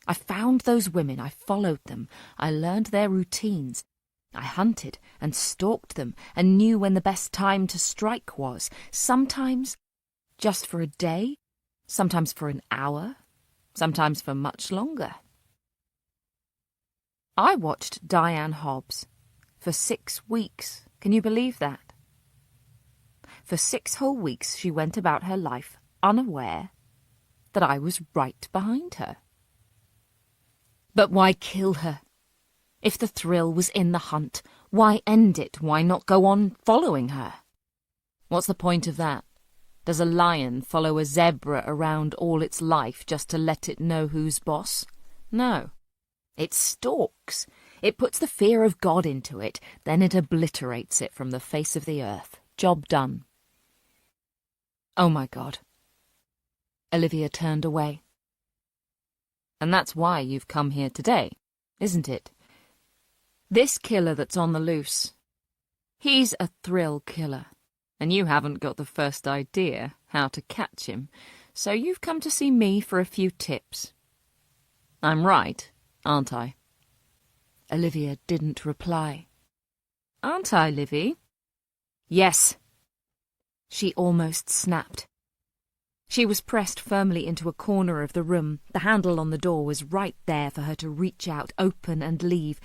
I found those women, I followed them, I learned their routines. I hunted and stalked them and knew when the best time to strike was, sometimes just for a day, sometimes for an hour, sometimes for much longer. I watched Diane Hobbs for 6 weeks. Can you believe that? For 6 whole weeks she went about her life unaware that I was right behind her. But why kill her? If the thrill was in the hunt, why end it? Why not go on following her? What's the point of that? Does a lion follow a zebra around all its life just to let it know who's boss? No. It stalks. It puts the fear of God into it, then it obliterates it from the face of the earth. Job done. Oh my God. Olivia turned away. And that's why you've come here today, isn't it? This killer that's on the loose, he's a thrill killer, and you haven't got the first idea how to catch him, so you've come to see me for a few tips. I'm right, aren't I? Olivia didn't reply. Aren't I, Livy? Yes. She almost snapped. She was pressed firmly into a corner of the room. The handle on the door was right there for her to reach out, open and leave,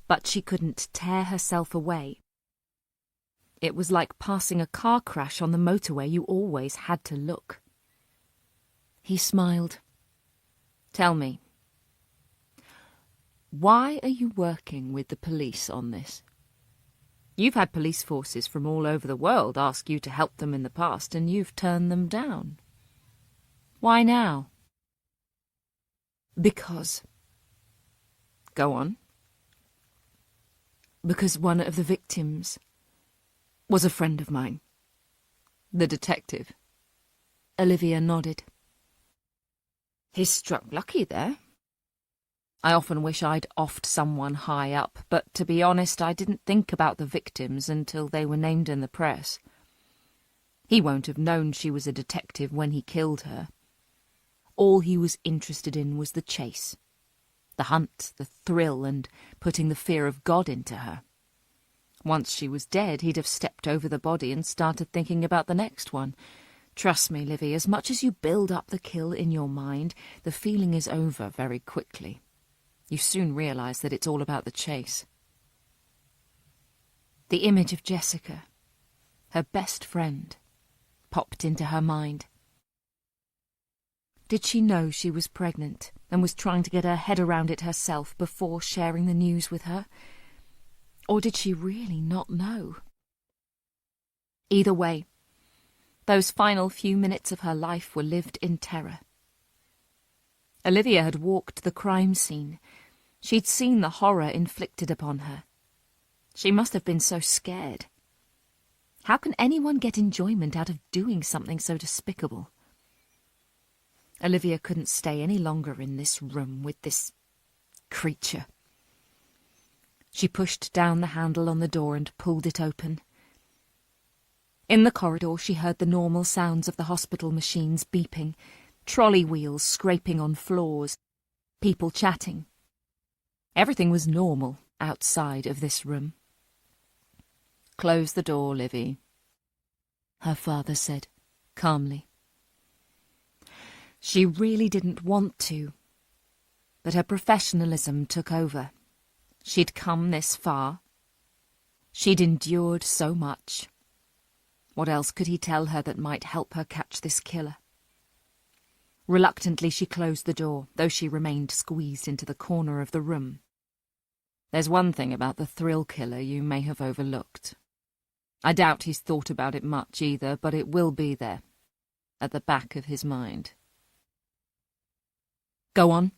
but she couldn't tear herself away. It was like passing a car crash on the motorway. You always had to look. He smiled. Tell me, why are you working with the police on this? You've had police forces from all over the world ask you to help them in the past, and you've turned them down. Why now? Because. Go on. Because one of the victims was a friend of mine. The detective. Olivia nodded. He's struck lucky there. I often wish I'd offed someone high up, but to be honest, I didn't think about the victims until they were named in the press. He won't have known she was a detective when he killed her. All he was interested in was the chase, the hunt, the thrill, and putting the fear of God into her. Once she was dead, he'd have stepped over the body and started thinking about the next one. Trust me, Livy, as much as you build up the kill in your mind, the feeling is over very quickly. You soon realise that it's all about the chase. The image of Jessica, her best friend, popped into her mind. Did she know she was pregnant and was trying to get her head around it herself before sharing the news with her? Or did she really not know? Either way, those final few minutes of her life were lived in terror. Olivia had walked the crime scene. She'd seen the horror inflicted upon her. She must have been so scared. How can anyone get enjoyment out of doing something so despicable? Olivia couldn't stay any longer in this room with this creature. She pushed down the handle on the door and pulled it open. In the corridor she heard the normal sounds of the hospital machines beeping, trolley wheels scraping on floors, people chatting. Everything was normal outside of this room. "Close the door, Livy," her father said, calmly. She really didn't want to, but her professionalism took over. She'd come this far. She'd endured so much. What else could he tell her that might help her catch this killer? Reluctantly she closed the door, though she remained squeezed into the corner of the room. There's one thing about the thrill killer you may have overlooked. I doubt he's thought about it much either, but it will be there, at the back of his mind. Go on,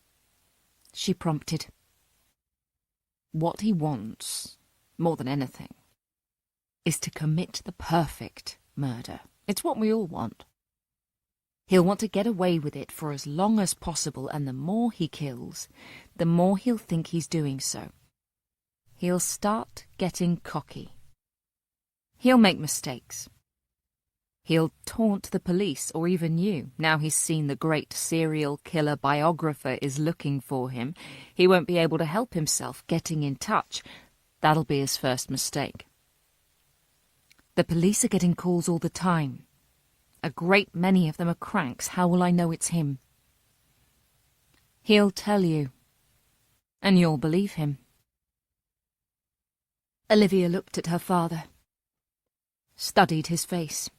she prompted. What he wants, more than anything, is to commit the perfect murder. It's what we all want. He'll want to get away with it for as long as possible, and the more he kills, the more he'll think he's doing so. he'll start getting cocky. He'll make mistakes. He'll taunt the police or even you. Now he's seen the great serial killer biographer is looking for him. He won't be able to help himself getting in touch. That'll be his first mistake. The police are getting calls all the time. A great many of them are cranks. How will I know it's him? He'll tell you, and you'll believe him. Olivia looked at her father, studied his face.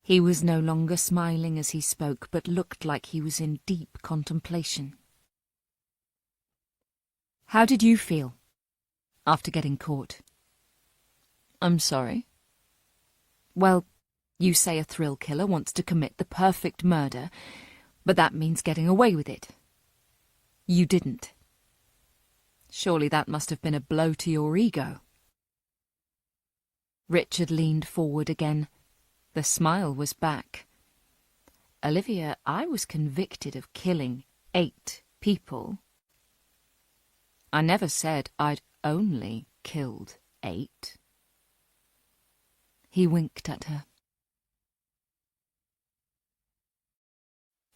He was no longer smiling as he spoke, but looked like he was in deep contemplation. How did you feel after getting caught? I'm sorry. Well, you say a thrill killer wants to commit the perfect murder, but that means getting away with it. You didn't. Surely that must have been a blow to your ego. Richard leaned forward again. The smile was back. Olivia, I was convicted of killing 8 people. I never said I'd only killed 8. He winked at her.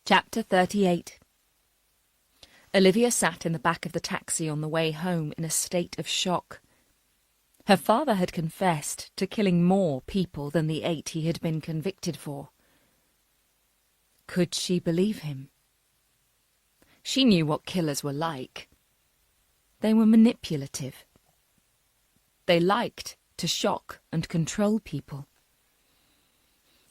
Chapter 38. Olivia sat in the back of the taxi on the way home in a state of shock. Her father had confessed to killing more people than the 8 he had been convicted for. Could she believe him? She knew what killers were like. They were manipulative. They liked to shock and control people.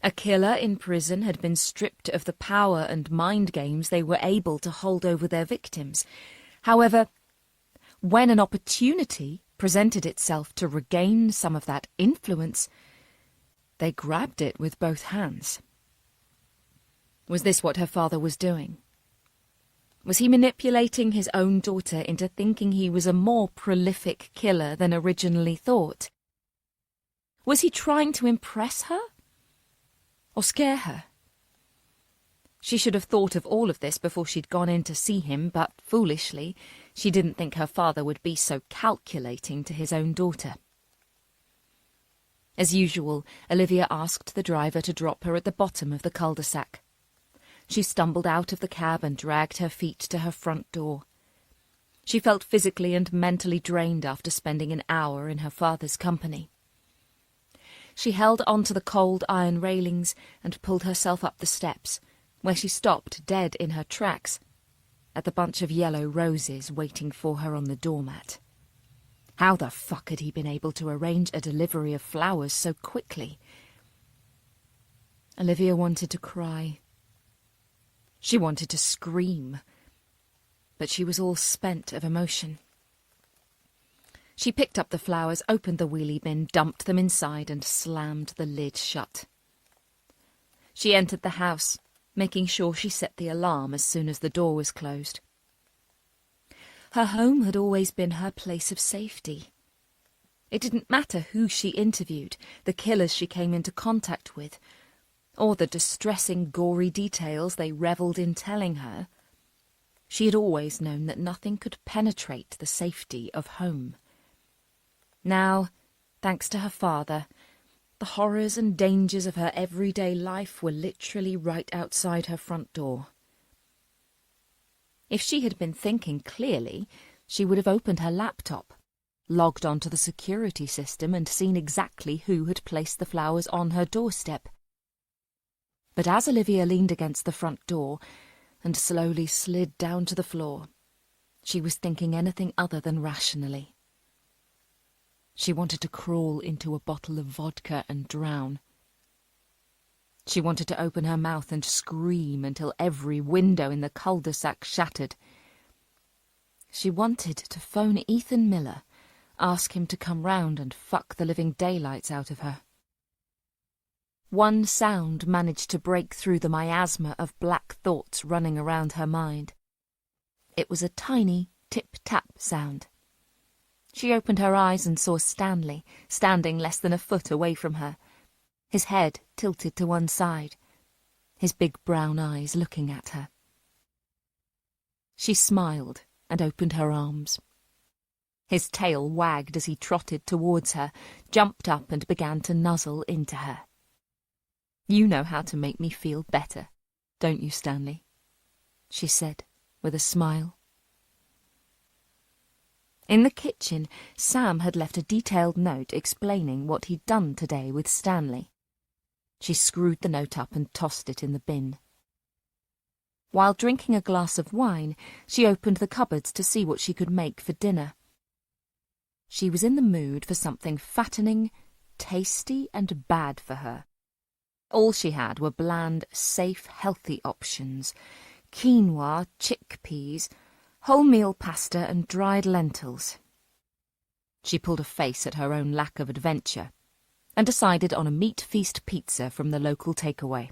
A killer in prison had been stripped of the power and mind games they were able to hold over their victims. However, when an opportunity presented itself to regain some of that influence, they grabbed it with both hands. Was this what her father was doing? Was he manipulating his own daughter into thinking he was a more prolific killer than originally thought? Was he trying to impress her? Or scare her? She should have thought of all of this before she'd gone in to see him, but foolishly, she didn't think her father would be so calculating to his own daughter. As usual, Olivia asked the driver to drop her at the bottom of the cul-de-sac. She stumbled out of the cab and dragged her feet to her front door. She felt physically and mentally drained after spending an hour in her father's company. She held onto the cold iron railings and pulled herself up the steps, where she stopped dead in her tracks at the bunch of yellow roses waiting for her on the doormat. How the fuck had he been able to arrange a delivery of flowers so quickly? Olivia wanted to cry. She wanted to scream, but she was all spent of emotion. She picked up the flowers, opened the wheelie bin, dumped them inside, and slammed the lid shut. She entered the house, making sure she set the alarm as soon as the door was closed. Her home had always been her place of safety. It didn't matter who she interviewed, the killers she came into contact with, or the distressing, gory details they revelled in telling her. She had always known that nothing could penetrate the safety of home. Now, thanks to her father, the horrors and dangers of her everyday life were literally right outside her front door. If she had been thinking clearly, she would have opened her laptop, logged onto the security system and seen exactly who had placed the flowers on her doorstep. But as Olivia leaned against the front door and slowly slid down to the floor, she was thinking anything other than rationally. She wanted to crawl into a bottle of vodka and drown. She wanted to open her mouth and scream until every window in the cul-de-sac shattered. She wanted to phone Ethan Miller, ask him to come round and fuck the living daylights out of her. One sound managed to break through the miasma of black thoughts running around her mind. It was a tiny tip-tap sound. She opened her eyes and saw Stanley, standing less than a foot away from her, his head tilted to one side, his big brown eyes looking at her. She smiled and opened her arms. His tail wagged as he trotted towards her, jumped up and began to nuzzle into her. "You know how to make me feel better, don't you, Stanley?" she said, with a smile. In the kitchen, Sam had left a detailed note explaining what he'd done today with Stanley. She screwed the note up and tossed it in the bin. While drinking a glass of wine, she opened the cupboards to see what she could make for dinner. She was in the mood for something fattening, tasty, and bad for her. All she had were bland, safe, healthy options: quinoa, chickpeas, wholemeal pasta, and dried lentils. She pulled a face at her own lack of adventure and decided on a meat feast pizza from the local takeaway.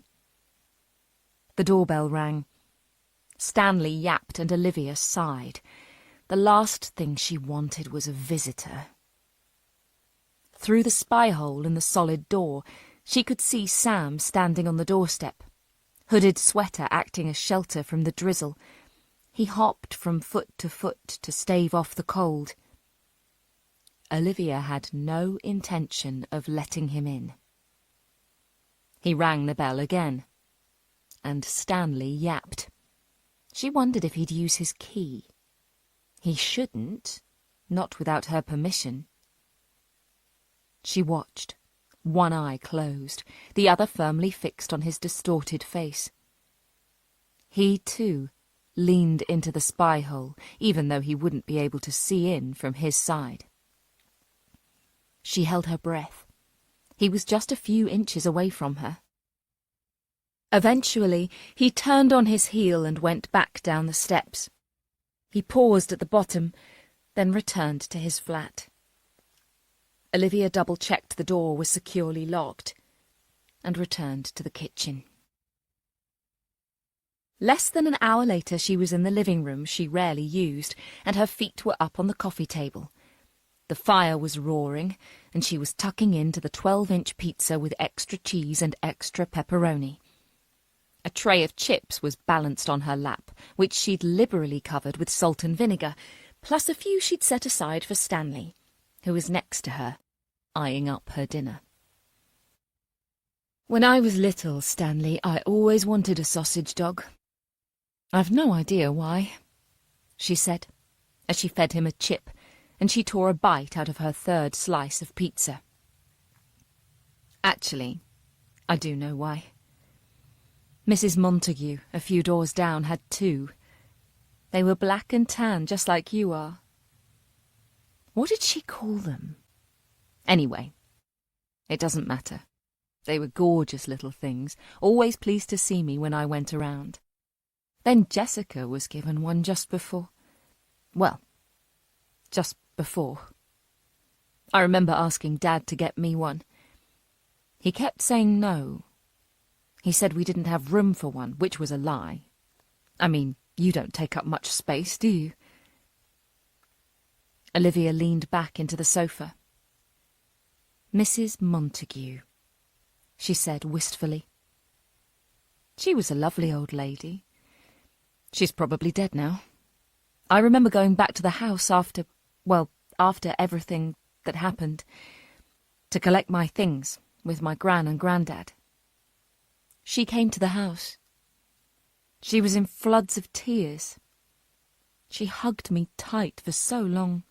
The doorbell rang. Stanley yapped and Olivia sighed. The last thing she wanted was a visitor. Through the spy hole in the solid door, she could see Sam standing on the doorstep, hooded sweater acting as shelter from the drizzle. He hopped from foot to stave off the cold. Olivia had no intention of letting him in. He rang the bell again, and Stanley yapped. She wondered if he'd use his key. He shouldn't, not without her permission. She watched, one eye closed, the other firmly fixed on his distorted face. He, too, leaned into the spy hole, even though he wouldn't be able to see in from his side. She held her breath. He was just a few inches away from her. Eventually, he turned on his heel and went back down the steps. He paused at the bottom, then returned to his flat. Olivia double-checked the door was securely locked and returned to the kitchen. Less than an hour later, she was in the living room she rarely used, and her feet were up on the coffee table. The fire was roaring, and she was tucking into the 12-inch pizza with extra cheese and extra pepperoni. A tray of chips was balanced on her lap, which she'd liberally covered with salt and vinegar, plus a few she'd set aside for Stanley, who was next to her, eyeing up her dinner. "When I was little, Stanley, I always wanted a sausage dog. I've no idea why," she said, as she fed him a chip, and she tore a bite out of her third slice of pizza. "Actually, I do know why. Mrs. Montague, a few doors down, had two. They were black and tan, just like you are. What did she call them? Anyway, it doesn't matter. They were gorgeous little things, always pleased to see me when I went around. Then Jessica was given one just before. Well, just before. I remember asking Dad to get me one. He kept saying no. He said we didn't have room for one, which was a lie. I mean, you don't take up much space, do you?" Olivia leaned back into the sofa. "Mrs. Montague," she said wistfully. "She was a lovely old lady. She's probably dead now. I remember going back to the house after everything that happened, to collect my things with my Gran and Grandad. She came to the house. She was in floods of tears. She hugged me tight for so long.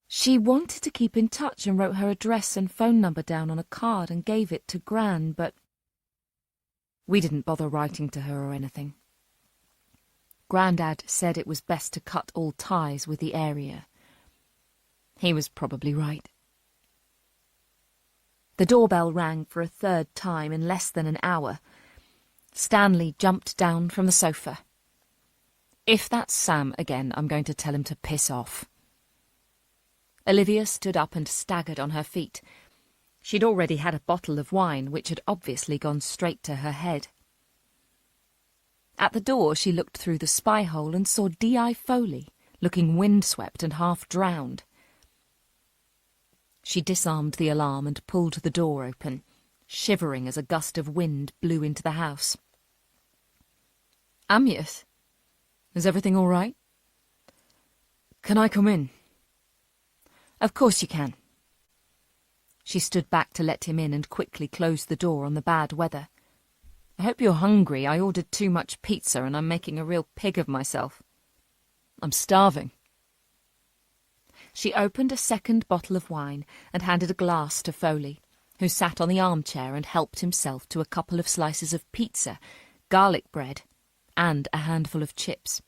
She wanted to keep in touch and wrote her address and phone number down on a card and gave it to Gran, but we didn't bother writing to her or anything. Grandad said it was best to cut all ties with the area. He was probably right." The doorbell rang for a third time in less than an hour. Stanley jumped down from the sofa. "If that's Sam again, I'm going to tell him to piss off." Olivia stood up and staggered on her feet. She'd already had a bottle of wine, which had obviously gone straight to her head. At the door, she looked through the spy hole and saw D.I. Foley, looking windswept and half drowned. She disarmed the alarm and pulled the door open, shivering as a gust of wind blew into the house. "Amyas, is everything all right?" Can I come in? Of course you can. She stood back to let him in and quickly closed the door on the bad weather. I hope you're hungry. I ordered too much pizza and I'm making a real pig of myself. I'm starving. She opened a second bottle of wine and handed a glass to Foley, who sat on the armchair and helped himself to a couple of slices of pizza, garlic bread, and a handful of chips.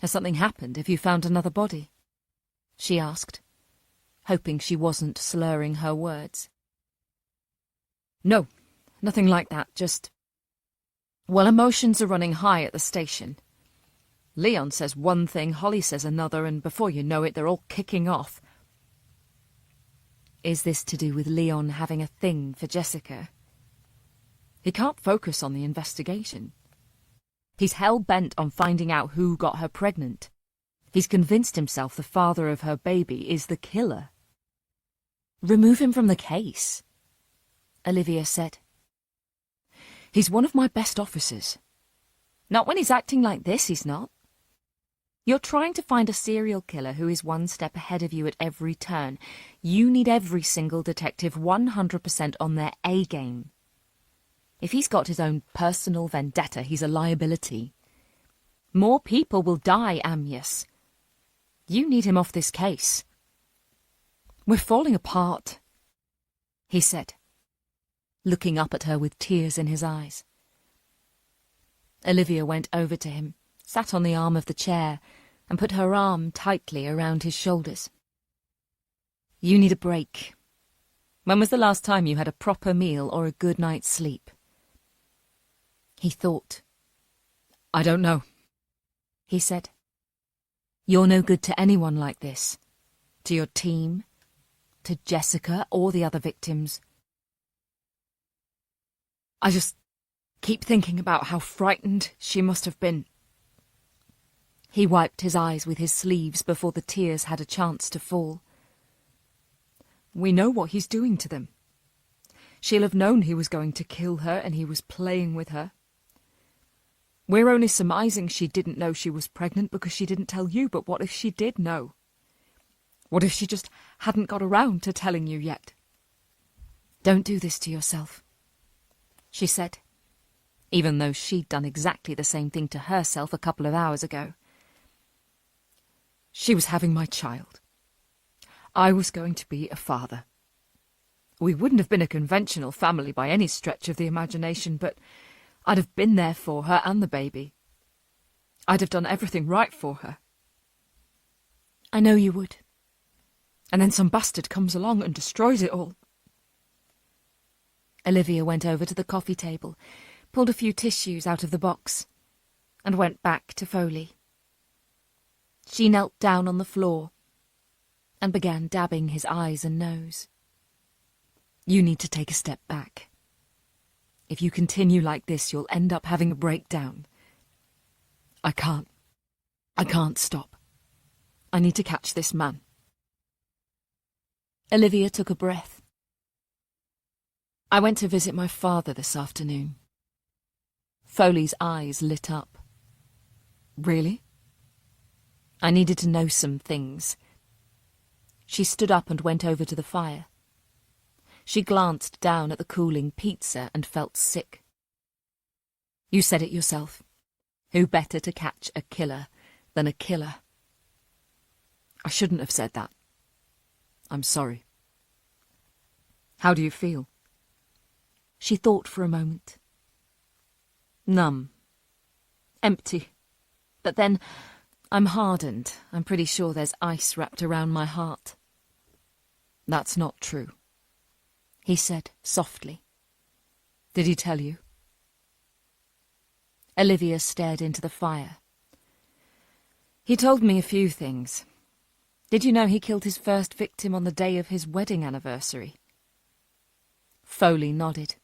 Has something happened? Have you found another body? She asked, hoping she wasn't slurring her words. No, nothing like that, just... Well, emotions are running high at the station. Leon says one thing, Holly says another, and before you know it, they're all kicking off. Is this to do with Leon having a thing for Jessica? He can't focus on the investigation. He's hell-bent on finding out who got her pregnant. He's convinced himself the father of her baby is the killer. Remove him from the case, Olivia said. He's one of my best officers. Not when he's acting like this, he's not. You're trying to find a serial killer who is one step ahead of you at every turn. You need every single detective 100% on their A-game. If he's got his own personal vendetta, he's a liability. More people will die, Amyas. You need him off this case. We're falling apart, he said, looking up at her with tears in his eyes. Olivia went over to him, sat on the arm of the chair, and put her arm tightly around his shoulders. You need a break. When was the last time you had a proper meal or a good night's sleep? He thought. I don't know, he said. You're no good to anyone like this. To your team, to Jessica or the other victims. I just keep thinking about how frightened she must have been. He wiped his eyes with his sleeves before the tears had a chance to fall. We know what he's doing to them. She'll have known he was going to kill her and he was playing with her. We're only surmising she didn't know she was pregnant because she didn't tell you, but what if she did know? What if she just hadn't got around to telling you yet? Don't do this to yourself, she said, even though she'd done exactly the same thing to herself a couple of hours ago. She was having my child. I was going to be a father. We wouldn't have been a conventional family by any stretch of the imagination, but I'd have been there for her and the baby. I'd have done everything right for her. I know you would. And then some bastard comes along and destroys it all. Olivia went over to the coffee table, pulled a few tissues out of the box, and went back to Foley. She knelt down on the floor and began dabbing his eyes and nose. You need to take a step back. If you continue like this, you'll end up having a breakdown. I can't stop. I need to catch this man. Olivia took a breath. I went to visit my father this afternoon. Foley's eyes lit up. Really? I needed to know some things. She stood up and went over to the fire. She glanced down at the cooling pizza and felt sick. You said it yourself. Who better to catch a killer than a killer? I shouldn't have said that. I'm sorry. How do you feel? She thought for a moment. Numb. Empty. But then, I'm hardened. I'm pretty sure there's ice wrapped around my heart. That's not true, he said softly. Did he tell you? Olivia stared into the fire. He told me a few things. Did you know he killed his first victim on the day of his wedding anniversary? Foley nodded.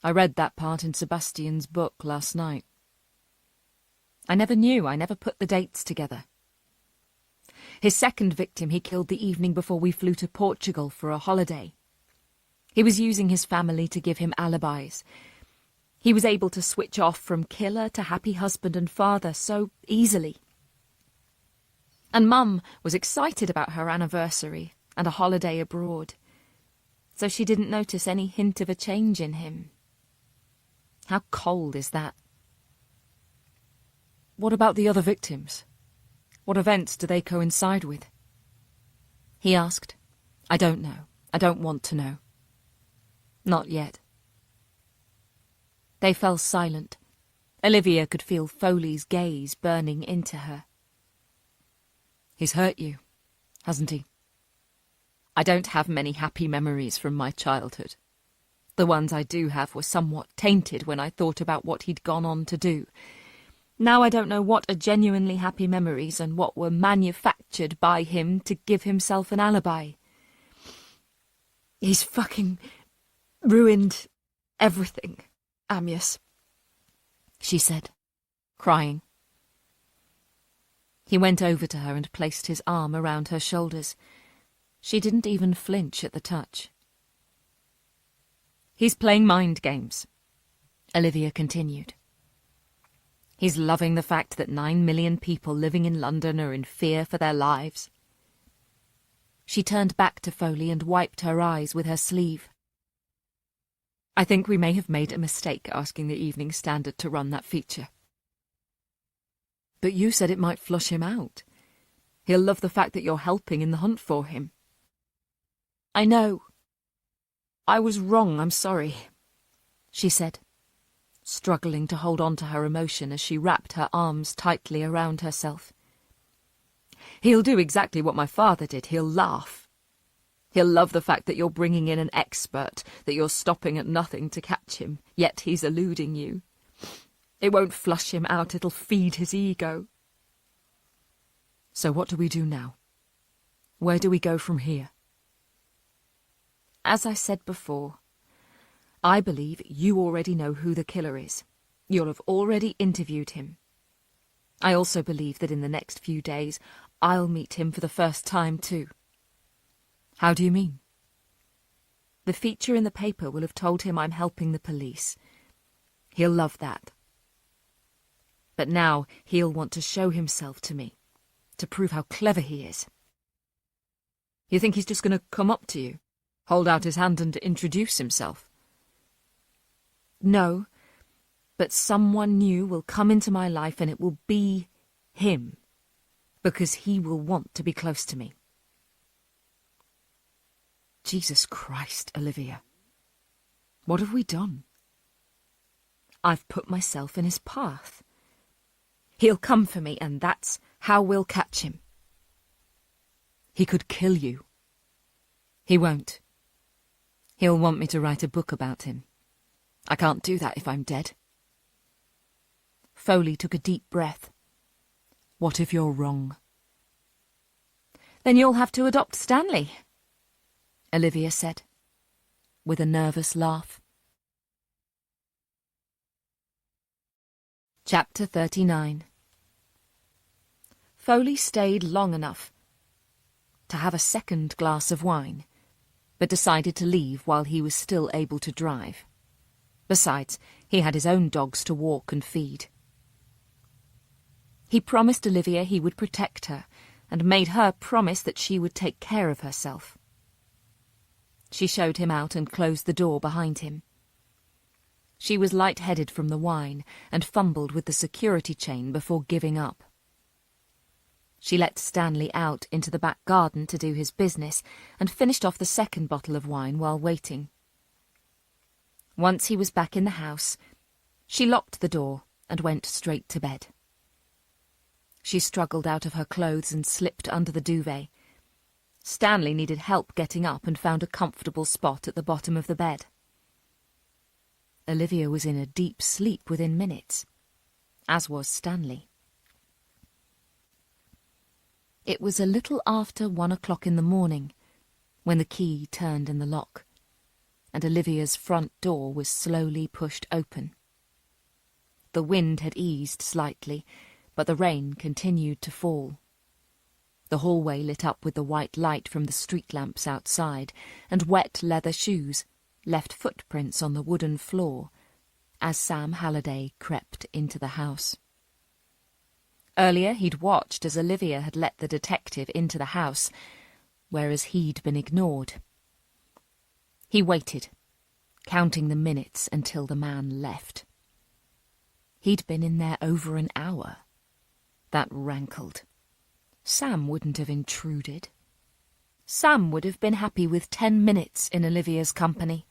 I read that part in Sebastian's book last night. I never knew. I never put the dates together. His second victim he killed the evening before we flew to Portugal for a holiday. He was using his family to give him alibis. He was able to switch off from killer to happy husband and father so easily. And Mum was excited about her anniversary and a holiday abroad, so she didn't notice any hint of a change in him. How cold is that? What about the other victims? What events do they coincide with? He asked. I don't know. I don't want to know. Not yet. They fell silent. Olivia could feel Foley's gaze burning into her. He's hurt you, hasn't he? I don't have many happy memories from my childhood. The ones I do have were somewhat tainted when I thought about what he'd gone on to do. Now I don't know what are genuinely happy memories and what were manufactured by him to give himself an alibi. He's fucking ruined everything, Amyas, she said, crying. He went over to her and placed his arm around her shoulders. She didn't even flinch at the touch. He's playing mind games, Olivia continued. He's loving the fact that 9 million people living in London are in fear for their lives. She turned back to Foley and wiped her eyes with her sleeve. I think we may have made a mistake asking the Evening Standard to run that feature. But you said it might flush him out. He'll love the fact that you're helping in the hunt for him. I know. I was wrong, I'm sorry, she said, struggling to hold on to her emotion as she wrapped her arms tightly around herself. He'll do exactly what my father did. He'll laugh. He'll love the fact that you're bringing in an expert, that you're stopping at nothing to catch him, yet he's eluding you. It won't flush him out, it'll feed his ego. So what do we do now? Where do we go from here? As I said before, I believe you already know who the killer is. You'll have already interviewed him. I also believe that in the next few days I'll meet him for the first time too. How do you mean? The feature in the paper will have told him I'm helping the police. He'll love that. But now he'll want to show himself to me, to prove how clever he is. You think he's just going to come up to you, hold out his hand and introduce himself? No, but someone new will come into my life and it will be him, because he will want to be close to me. Jesus Christ, Olivia. What have we done? I've put myself in his path. He'll come for me, and that's how we'll catch him. He could kill you. He won't. He'll want me to write a book about him. I can't do that if I'm dead. Foley took a deep breath. What if you're wrong? Then you'll have to adopt Stanley, Olivia said, with a nervous laugh. Chapter 39. Foley stayed long enough to have a second glass of wine, but decided to leave while he was still able to drive. Besides, he had his own dogs to walk and feed. He promised Olivia he would protect her, and made her promise that she would take care of herself. She showed him out and closed the door behind him. She was light-headed from the wine and fumbled with the security chain before giving up. She let Stanley out into the back garden to do his business and finished off the second bottle of wine while waiting. Once he was back in the house, she locked the door and went straight to bed. She struggled out of her clothes and slipped under the duvet. Stanley needed help getting up and found a comfortable spot at the bottom of the bed. Olivia was in a deep sleep within minutes, as was Stanley. It was a little after 1 o'clock in the morning when the key turned in the lock, and Olivia's front door was slowly pushed open. The wind had eased slightly, but the rain continued to fall. The hallway lit up with the white light from the street lamps outside, and wet leather shoes left footprints on the wooden floor as Sam Halliday crept into the house. Earlier he'd watched as Olivia had let the detective into the house, whereas he'd been ignored. He waited, counting the minutes until the man left. He'd been in there over an hour. That rankled. Sam wouldn't have intruded. Sam would have been happy with 10 minutes in Olivia's company.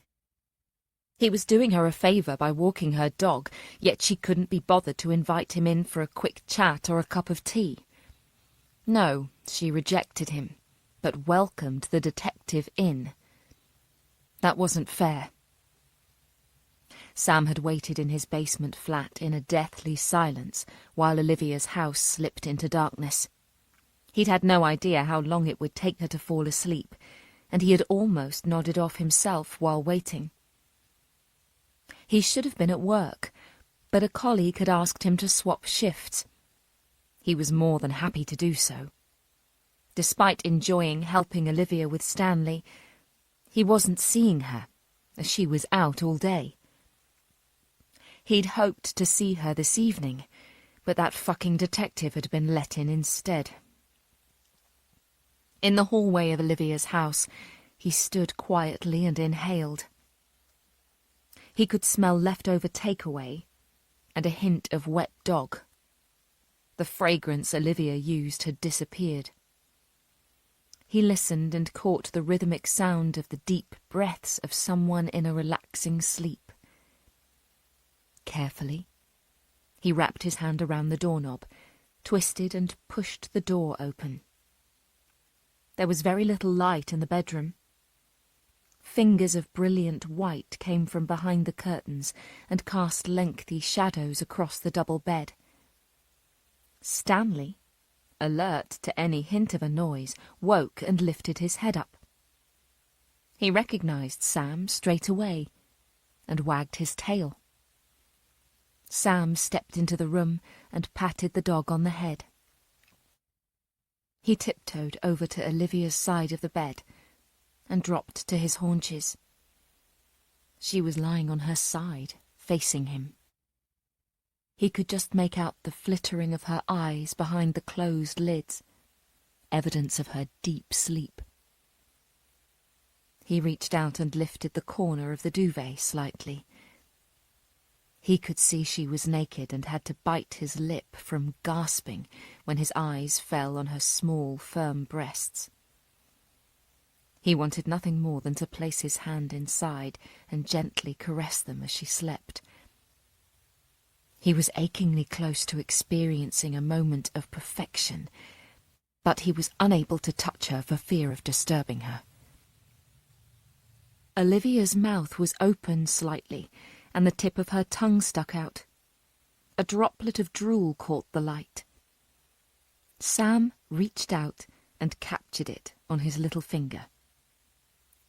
He was doing her a favour by walking her dog, yet she couldn't be bothered to invite him in for a quick chat or a cup of tea. No, she rejected him, but welcomed the detective in. That wasn't fair. Sam had waited in his basement flat in a deathly silence while Olivia's house slipped into darkness. He'd had no idea how long it would take her to fall asleep, and he had almost nodded off himself while waiting. He should have been at work, but a colleague had asked him to swap shifts. He was more than happy to do so. Despite enjoying helping Olivia with Stanley, he wasn't seeing her, as she was out all day. He'd hoped to see her this evening, but that fucking detective had been let in instead. In the hallway of Olivia's house, he stood quietly and inhaled. He could smell leftover takeaway and a hint of wet dog. The fragrance Olivia used had disappeared. He listened and caught the rhythmic sound of the deep breaths of someone in a relaxing sleep. Carefully, he wrapped his hand around the doorknob, twisted and pushed the door open. There was very little light in the bedroom. Fingers of brilliant white came from behind the curtains and cast lengthy shadows across the double bed. Stanley, alert to any hint of a noise, woke and lifted his head up. He recognized Sam straight away and wagged his tail. Sam stepped into the room and patted the dog on the head. He tiptoed over to Olivia's side of the bed and dropped to his haunches. She was lying on her side, facing him. He could just make out the flittering of her eyes behind the closed lids, evidence of her deep sleep. He reached out and lifted the corner of the duvet slightly. He could see she was naked and had to bite his lip from gasping when his eyes fell on her small, firm breasts. He wanted nothing more than to place his hand inside and gently caress them as she slept. He was achingly close to experiencing a moment of perfection, but he was unable to touch her for fear of disturbing her. Olivia's mouth was open slightly, and the tip of her tongue stuck out. A droplet of drool caught the light. Sam reached out and captured it on his little finger,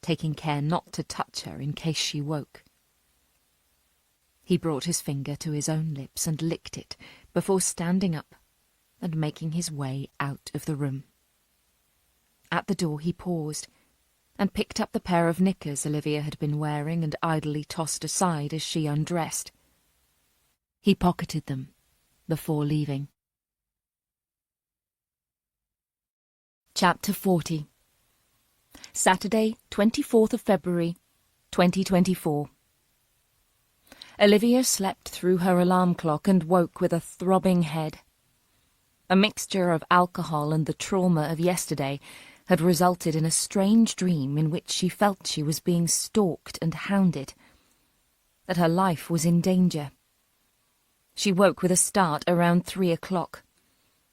taking care not to touch her in case she woke. He brought his finger to his own lips and licked it before standing up and making his way out of the room. At the door he paused and picked up the pair of knickers Olivia had been wearing and idly tossed aside as she undressed. He pocketed them before leaving. Chapter 40. Saturday, 24th of February, 2024. Olivia slept through her alarm clock and woke with a throbbing head. A mixture of alcohol and the trauma of yesterday had resulted in a strange dream in which she felt she was being stalked and hounded, that her life was in danger. She woke with a start around 3 o'clock,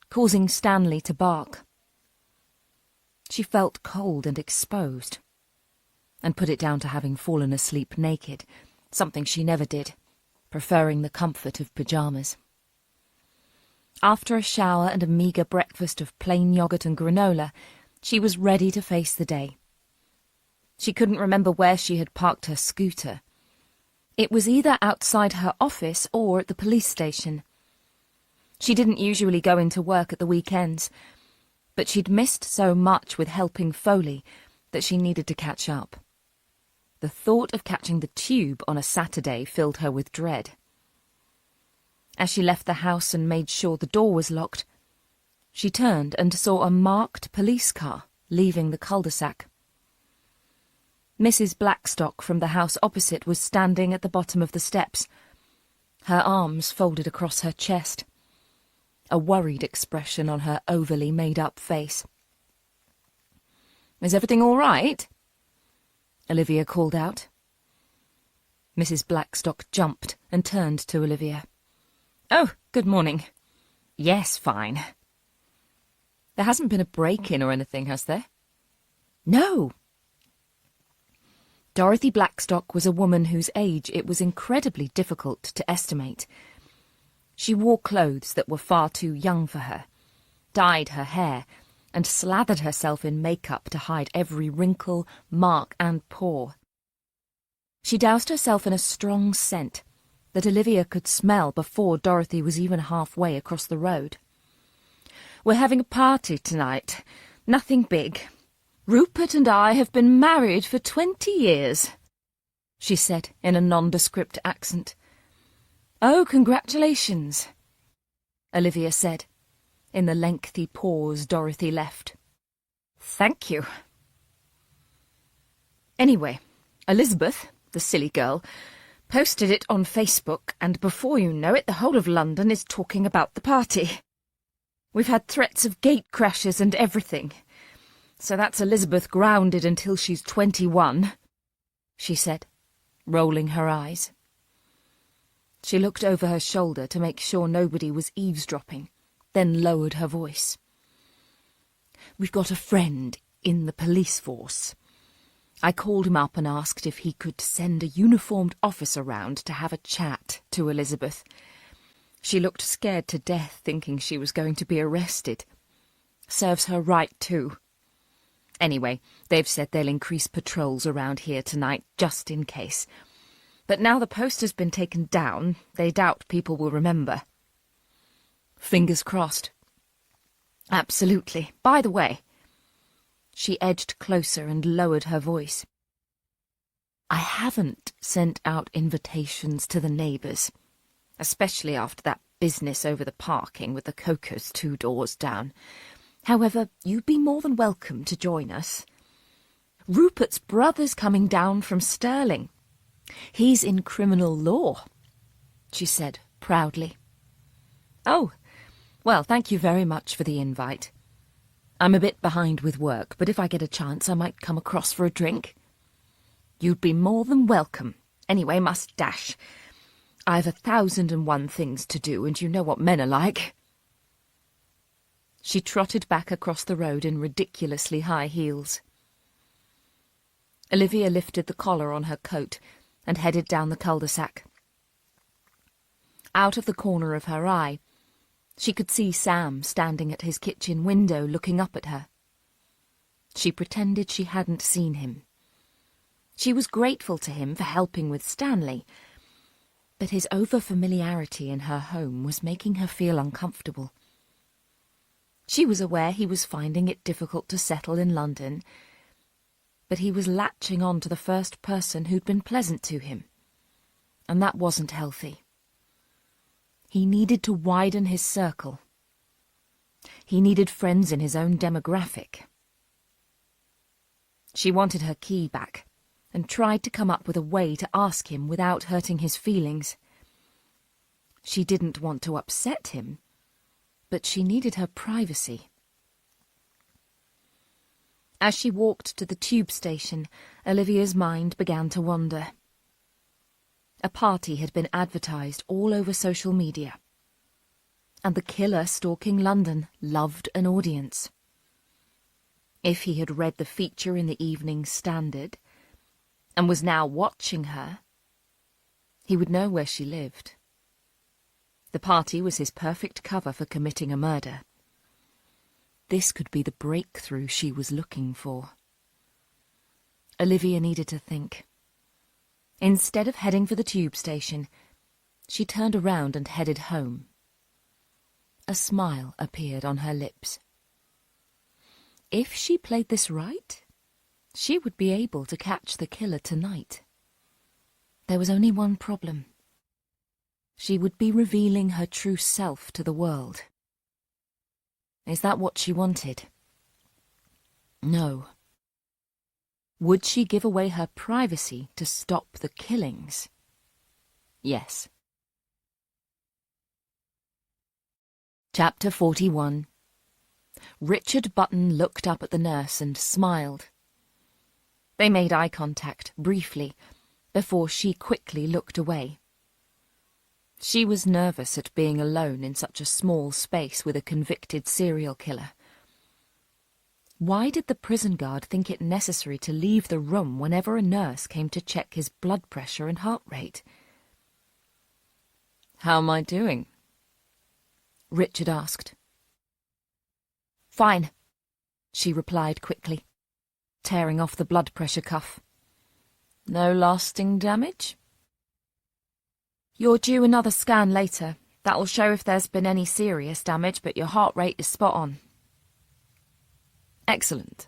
causing Stanley to bark. She felt cold and exposed, and put it down to having fallen asleep naked, something she never did, preferring the comfort of pyjamas. After a shower and a meagre breakfast of plain yogurt and granola, she was ready to face the day. She couldn't remember where she had parked her scooter. It was either outside her office or at the police station. She didn't usually go into work at the weekends, but she'd missed so much with helping Foley that she needed to catch up. The thought of catching the tube on a Saturday filled her with dread. As she left the house and made sure the door was locked, She turned and saw a marked police car leaving the cul-de-sac. Mrs. Blackstock from the house opposite was standing at the bottom of the steps, her arms folded across her chest, a worried expression on her overly made-up face. "Is everything all right?" Olivia called out. Mrs. Blackstock jumped and turned to Olivia. "Oh, good morning. Yes, fine. There hasn't been a break-in or anything, has there?" "No." Dorothy Blackstock was a woman whose age it was incredibly difficult to estimate. She wore clothes that were far too young for her, dyed her hair, and slathered herself in makeup to hide every wrinkle, mark, and pore. She doused herself in a strong scent that Olivia could smell before Dorothy was even halfway across the road. "We're having a party tonight. Nothing big. Rupert and I have been married for 20 years, she said in a nondescript accent. "Oh, congratulations," Olivia said, in the lengthy pause Dorothy left. "Thank you." Anyway, Elizabeth, the silly girl, posted it on Facebook, and before you know it, the whole of London is talking about the party. We've had threats of gate crashes and everything. So that's Elizabeth grounded until she's 21, she said, rolling her eyes. She looked over her shoulder to make sure nobody was eavesdropping, then lowered her voice. "We've got a friend in the police force. I called him up and asked if he could send a uniformed officer round to have a chat to Elizabeth. She looked scared to death, thinking she was going to be arrested. Serves her right, too. Anyway, they've said they'll increase patrols around here tonight, just in case. But now the poster's been taken down, they doubt people will remember." "Fingers crossed." "Absolutely. By the way," she edged closer and lowered her voice, "I haven't sent out invitations to the neighbours, especially after that business over the parking with the Cocos 2 doors down. However, you'd be more than welcome to join us. Rupert's brother's coming down from Stirling. He's in criminal law," she said proudly. "Oh, well, thank you very much for the invite. I'm a bit behind with work, but if I get a chance I might come across for a drink." "You'd be more than welcome. Anyway, must dash. I've 1,001 things to do, and you know what men are like." She trotted back across the road in ridiculously high heels. Olivia lifted the collar on her coat and headed down the cul-de-sac. Out of the corner of her eye, she could see Sam standing at his kitchen window looking up at her. She pretended she hadn't seen him. She was grateful to him for helping with Stanley, but his over-familiarity in her home was making her feel uncomfortable. She was aware he was finding it difficult to settle in London, but he was latching on to the first person who'd been pleasant to him, and that wasn't healthy. He needed to widen his circle. He needed friends in his own demographic. She wanted her key back, and tried to come up with a way to ask him without hurting his feelings. She didn't want to upset him, but she needed her privacy. As she walked to the tube station, Olivia's mind began to wander. A party had been advertised all over social media, and the killer stalking London loved an audience. If he had read the feature in the Evening Standard, and was now watching her, he would know where she lived. The party was his perfect cover for committing a murder. This could be the breakthrough she was looking for. Olivia needed to think. Instead of heading for the tube station, she turned around and headed home. A smile appeared on her lips. If she played this right, she would be able to catch the killer tonight. There was only one problem. She would be revealing her true self to the world. Is that what she wanted? No. Would she give away her privacy to stop the killings? Yes. Chapter 41. Richard Button looked up at the nurse and smiled. They made eye contact, briefly, before she quickly looked away. She was nervous at being alone in such a small space with a convicted serial killer. Why did the prison guard think it necessary to leave the room whenever a nurse came to check his blood pressure and heart rate? "How am I doing?" Richard asked. "Fine," she replied quickly, tearing off the blood pressure cuff. "No lasting damage?" "You're due another scan later. That'll show if there's been any serious damage, but your heart rate is spot on." "Excellent.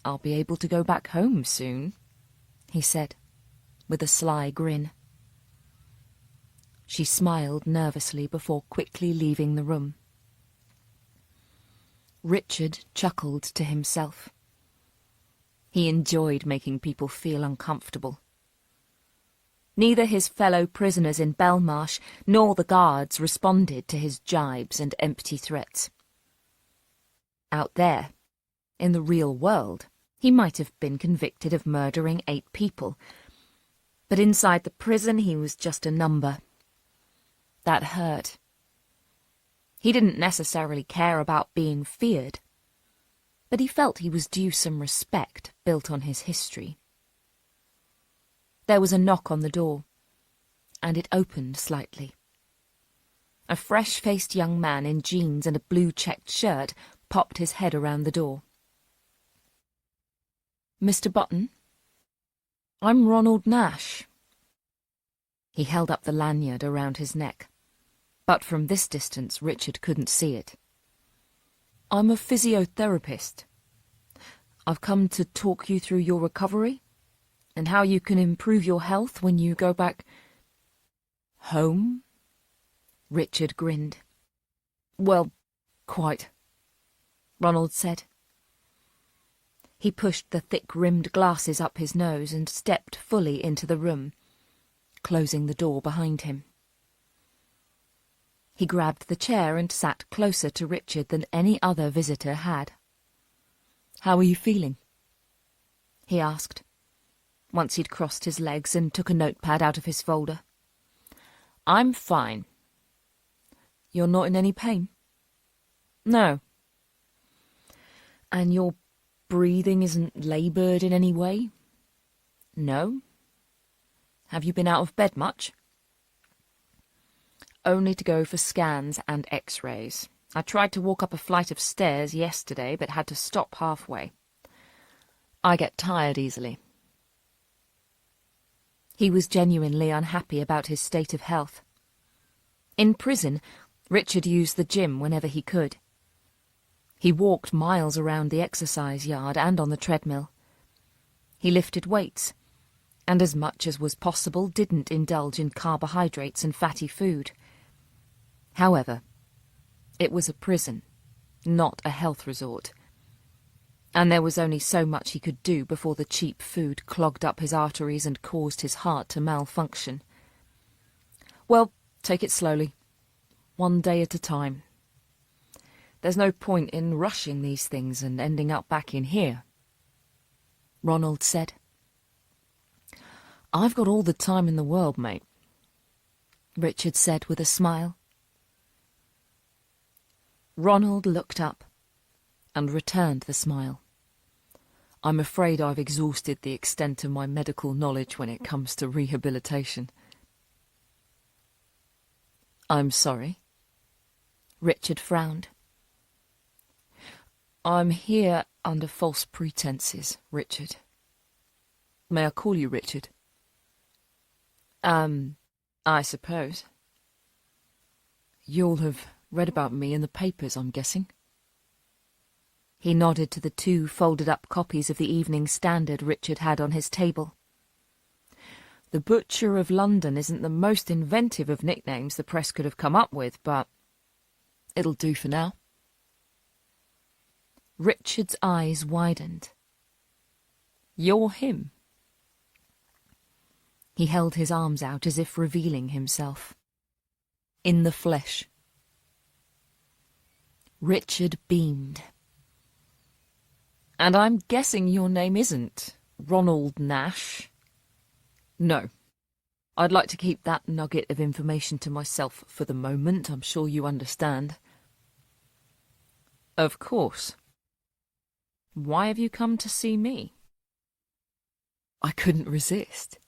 I'll be able to go back home soon," he said, with a sly grin. She smiled nervously before quickly leaving the room. Richard chuckled to himself. He enjoyed making people feel uncomfortable. Neither his fellow prisoners in Belmarsh nor the guards responded to his jibes and empty threats. Out there, in the real world, he might have been convicted of murdering 8 people, but inside the prison he was just a number. That hurt. He didn't necessarily care about being feared, but he felt he was due some respect built on his history. There was a knock on the door, and it opened slightly. A fresh-faced young man in jeans and a blue-checked shirt popped his head around the door. "Mr. Button? I'm Ronald Nash." He held up the lanyard around his neck, but from this distance Richard couldn't see it. "I'm a physiotherapist. I've come to talk you through your recovery and how you can improve your health when you go back home." Richard grinned. "Well, quite," Ronald said. He pushed the thick-rimmed glasses up his nose and stepped fully into the room, closing the door behind him. He grabbed the chair and sat closer to Richard than any other visitor had. "How are you feeling?" he asked, once he'd crossed his legs and took a notepad out of his folder. "I'm fine." "You're not in any pain?" "No." "And your breathing isn't laboured in any way?" "No." "Have you been out of bed much?" "Only to go for scans and X-rays. I tried to walk up a flight of stairs yesterday, but had to stop halfway. I get tired easily." He was genuinely unhappy about his state of health. In prison, Richard used the gym whenever he could. He walked miles around the exercise yard and on the treadmill. He lifted weights, and as much as was possible didn't indulge in carbohydrates and fatty food. However, it was a prison, not a health resort, and there was only so much he could do before the cheap food clogged up his arteries and caused his heart to malfunction. "Well, take it slowly, one day at a time. There's no point in rushing these things and ending up back in here," Ronald said. "I've got all the time in the world, mate," Richard said with a smile. Ronald looked up and returned the smile. "I'm afraid I've exhausted the extent of my medical knowledge when it comes to rehabilitation." "I'm sorry." Richard frowned. "I'm here under false pretenses, Richard. May I call you Richard?" I suppose." "You'll have read about me in the papers, I'm guessing?" He nodded to the 2 folded-up copies of the Evening Standard Richard had on his table. "The Butcher of London isn't the most inventive of nicknames the press could have come up with, but it'll do for now." Richard's eyes widened. You're him. He held his arms out as if revealing himself. In the flesh. Richard beamed. And I'm guessing your name isn't Ronald Nash? No. I'd like to keep that nugget of information to myself for the moment, I'm sure you understand. Of course. Why have you come to see me? I couldn't resist.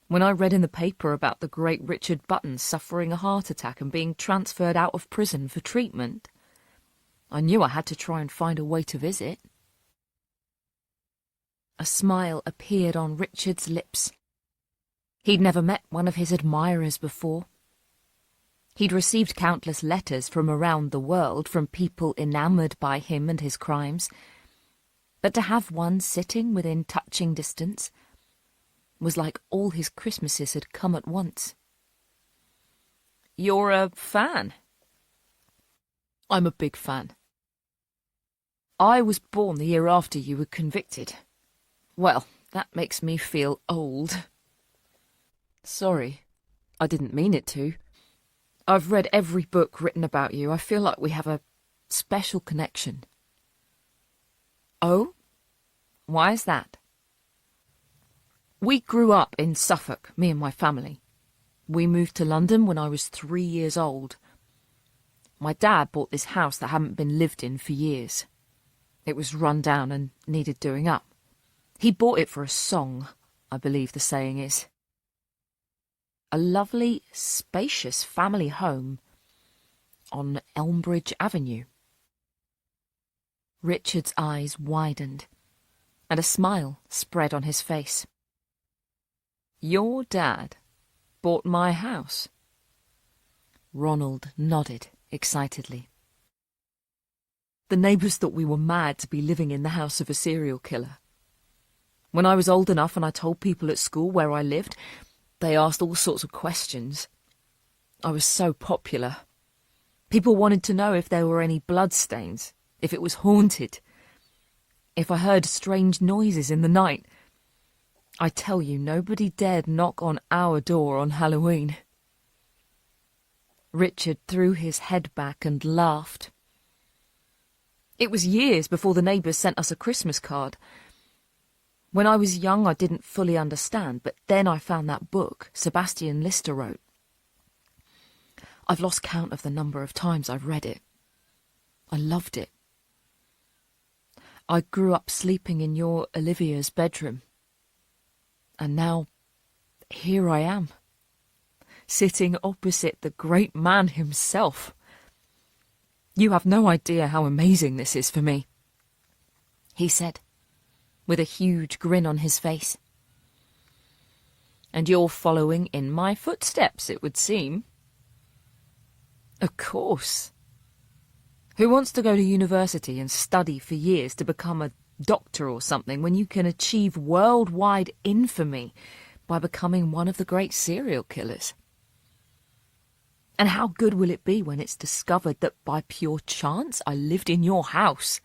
When I read in the paper about the great Richard Button suffering a heart attack and being transferred out of prison for treatment, I knew I had to try and find a way to visit. A smile appeared on Richard's lips. He'd never met one of his admirers before. He'd received countless letters from around the world from people enamoured by him and his crimes, but to have one sitting within touching distance was like all his Christmases had come at once. You're a fan? I'm a big fan. I was born the year after you were convicted. Well, that makes me feel old. Sorry, I didn't mean it to. I've read every book written about you. I feel like we have a special connection. Oh? Why is that? We grew up in Suffolk, me and my family. We moved to London when I was 3 years old. My dad bought this house that hadn't been lived in for years. It was run down and needed doing up. He bought it for a song, I believe the saying is. A lovely, spacious family home on Elmbridge Avenue. Richard's eyes widened, and a smile spread on his face. Your dad bought my house? Ronald nodded excitedly. The neighbours thought we were mad to be living in the house of a serial killer. When I was old enough and I told people at school where I lived, they asked all sorts of questions. I was so popular. People wanted to know if there were any bloodstains, if it was haunted, if I heard strange noises in the night. I tell you, nobody dared knock on our door on Halloween. Richard threw his head back and laughed. It was years before the neighbours sent us a Christmas card. When I was young, I didn't fully understand, but then I found that book Sebastian Lister wrote. I've lost count of the number of times I've read it. I loved it. I grew up sleeping in your Olivia's bedroom. And now, here I am, sitting opposite the great man himself. You have no idea how amazing this is for me, he said, with a huge grin on his face. And you're following in my footsteps, it would seem. Of course. Who wants to go to university and study for years to become a doctor or something when you can achieve worldwide infamy by becoming one of the great serial killers? And how good will it be when it's discovered that by pure chance I lived in your house?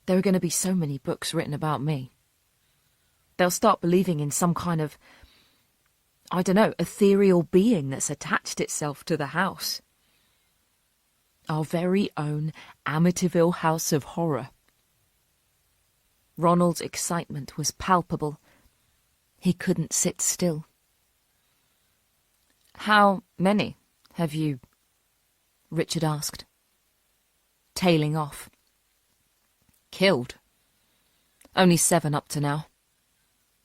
There are going to be so many books written about me. They'll start believing in some kind of, I don't know, ethereal being that's attached itself to the house. Our very own Amityville House of Horror. Ronald's excitement was palpable. He couldn't sit still. How many have you? Richard asked, tailing off. Killed. Only 7 up to now.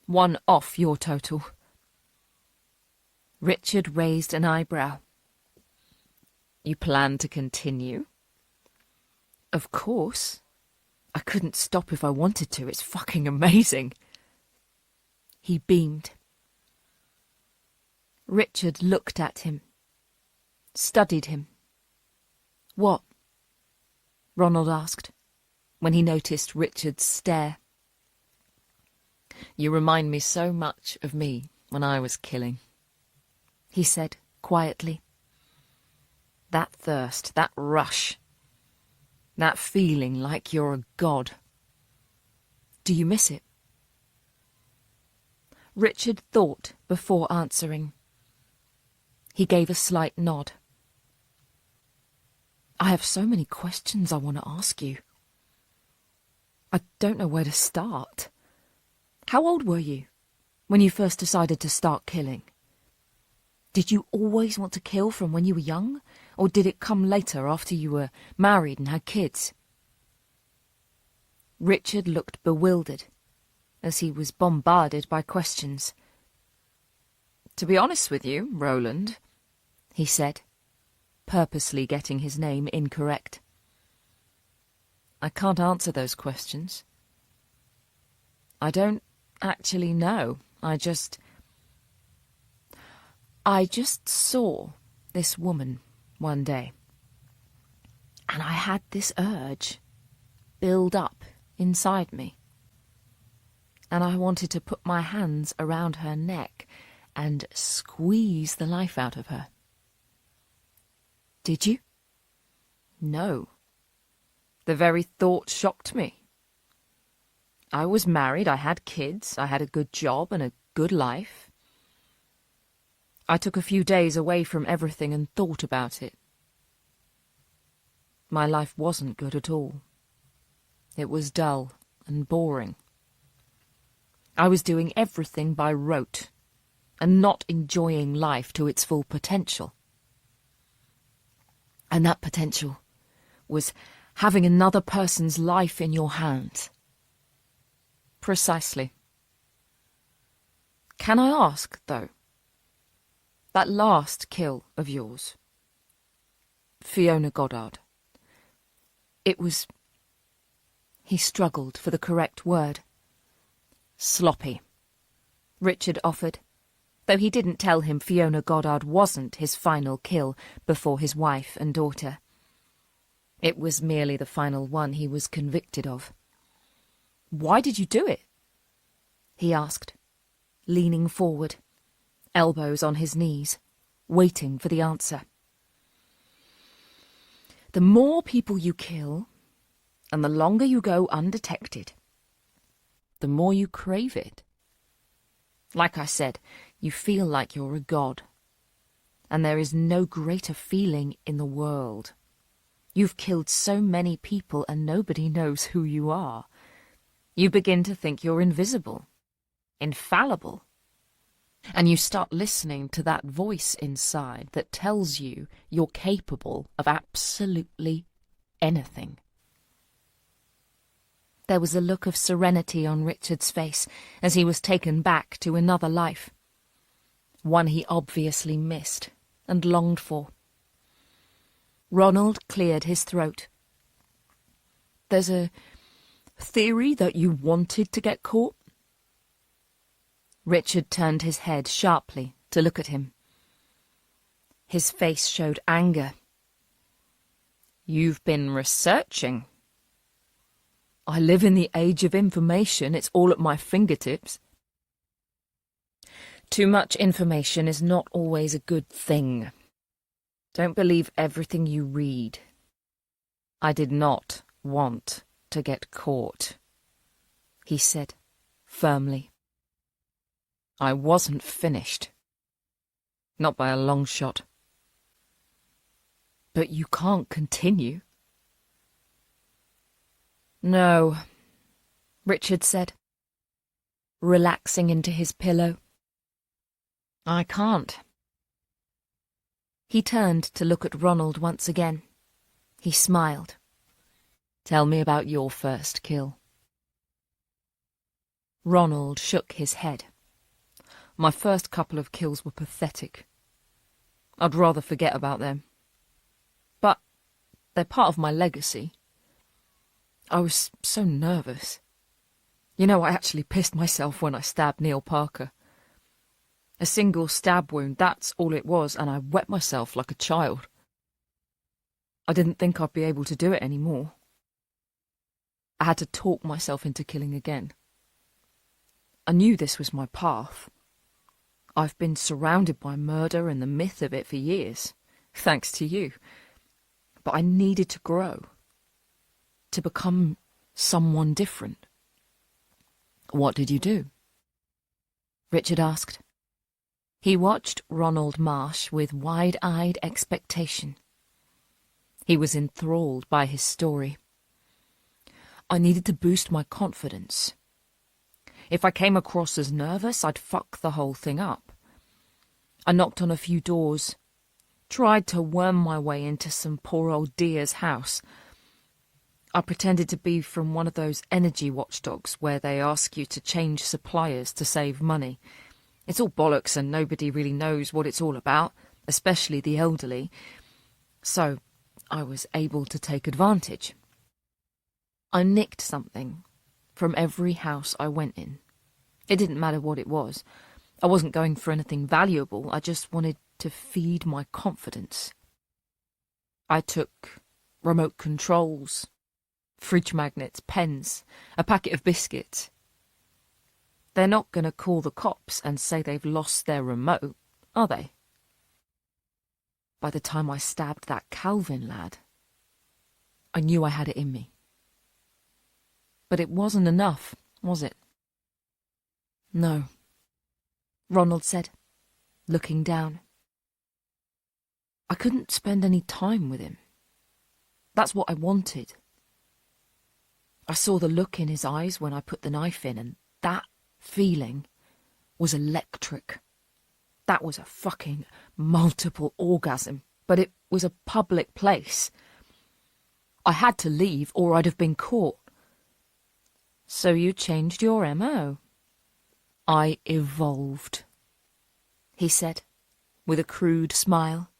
1 off your total. Richard raised an eyebrow. You plan to continue? Of course. I couldn't stop if I wanted to. It's fucking amazing. He beamed. Richard looked at him. Studied him. What? Ronald asked, when he noticed Richard's stare. You remind me so much of me when I was killing, he said quietly. That thirst, that rush. That feeling like you're a god. Do you miss it? Richard thought before answering. He gave a slight nod. I have so many questions I want to ask you. I don't know where to start. How old were you when you first decided to start killing? Did you always want to kill from when you were young, or did it come later after you were married and had kids? Richard looked bewildered as he was bombarded by questions. To be honest with you, Roland, he said, purposely getting his name incorrect. I can't answer those questions. I don't actually know. I just saw this woman one day, and I had this urge build up inside me, and I wanted to put my hands around her neck and squeeze the life out of her. Did you? No. The very thought shocked me. I was married, I had kids, I had a good job and a good life. I took a few days away from everything and thought about it. My life wasn't good at all. It was dull and boring. I was doing everything by rote and not enjoying life to its full potential. And that potential was having another person's life in your hands. Precisely. Can I ask, though, that last kill of yours, Fiona Goddard, it was... He struggled for the correct word. Sloppy, Richard offered, though he didn't tell him Fiona Goddard wasn't his final kill before his wife and daughter. It was merely the final one he was convicted of. Why did you do it? He asked, leaning forward, elbows on his knees, waiting for the answer. The more people you kill, and the longer you go undetected, the more you crave it. Like I said, you feel like you're a god, and there is no greater feeling in the world. You've killed so many people and nobody knows who you are. You begin to think you're invisible, infallible, and you start listening to that voice inside that tells you you're capable of absolutely anything. There was a look of serenity on Richard's face as he was taken back to another life, one he obviously missed and longed for. Ronald cleared his throat. There's a theory that you wanted to get caught? Richard turned his head sharply to look at him. His face showed anger. You've been researching. I live in the age of information. It's all at my fingertips. Too much information is not always a good thing. Don't believe everything you read. I did not want to get caught, he said, firmly. I wasn't finished. Not by a long shot. But you can't continue. No, Richard said, relaxing into his pillow. I can't. He turned to look at Ronald once again. He smiled. Tell me about your first kill. Ronald shook his head. My first couple of kills were pathetic. I'd rather forget about them. But they're part of my legacy. I was so nervous. You know, I actually pissed myself when I stabbed Neil Parker. A single stab wound, that's all it was, and I wet myself like a child. I didn't think I'd be able to do it anymore. I had to talk myself into killing again. I knew this was my path. I've been surrounded by murder and the myth of it for years, thanks to you. But I needed to grow. to become someone different. What did you do? Richard asked. He watched Ronald Marsh with wide-eyed expectation. He was enthralled by his story. I needed to boost my confidence. If I came across as nervous, I'd fuck the whole thing up. I knocked on a few doors, tried to worm my way into some poor old dear's house. I pretended to be from one of those energy watchdogs where they ask you to change suppliers to save money. It's all bollocks and nobody really knows what it's all about, especially the elderly. So I was able to take advantage. I nicked something from every house I went in. It didn't matter what it was. I wasn't going for anything valuable. I just wanted to feed my confidence. I took remote controls, fridge magnets, pens, a packet of biscuits. They're not going to call the cops and say they've lost their remote, are they? By the time I stabbed that Calvin lad, I knew I had it in me. But it wasn't enough, was it? No, Ronald said, looking down. I couldn't spend any time with him. That's what I wanted. I saw the look in his eyes when I put the knife in, and that feeling was electric. That was a fucking multiple orgasm, but it was a public place. I had to leave or I'd have been caught. So you changed your MO? I evolved, he said, with a crude smile.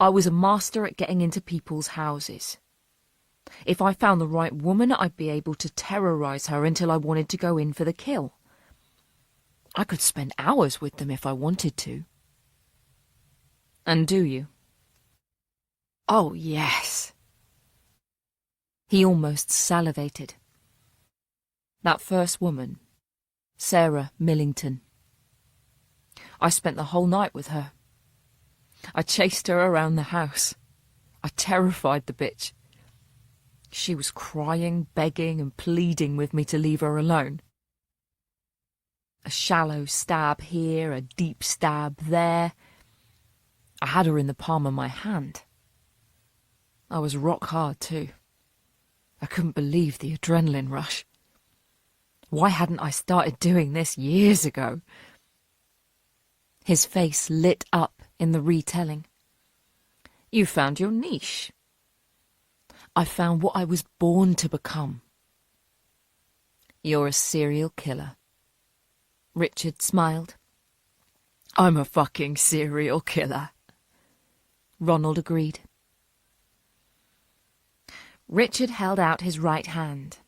I was a master at getting into people's houses. If I found the right woman, I'd be able to terrorize her until I wanted to go in for the kill. I could spend hours with them if I wanted to. And do you? Oh, yes. He almost salivated. That first woman, Sarah Millington. I spent the whole night with her. I chased her around the house. I terrified the bitch. She was crying, begging and pleading with me to leave her alone. A shallow stab here, a deep stab there. I had her in the palm of my hand. I was rock hard too. I couldn't believe the adrenaline rush. Why hadn't I started doing this years ago? His face lit up in the retelling. You found your niche. I found what I was born to become. You're a serial killer. Richard smiled. I'm a fucking serial killer. Ronald agreed. Richard held out his right hand.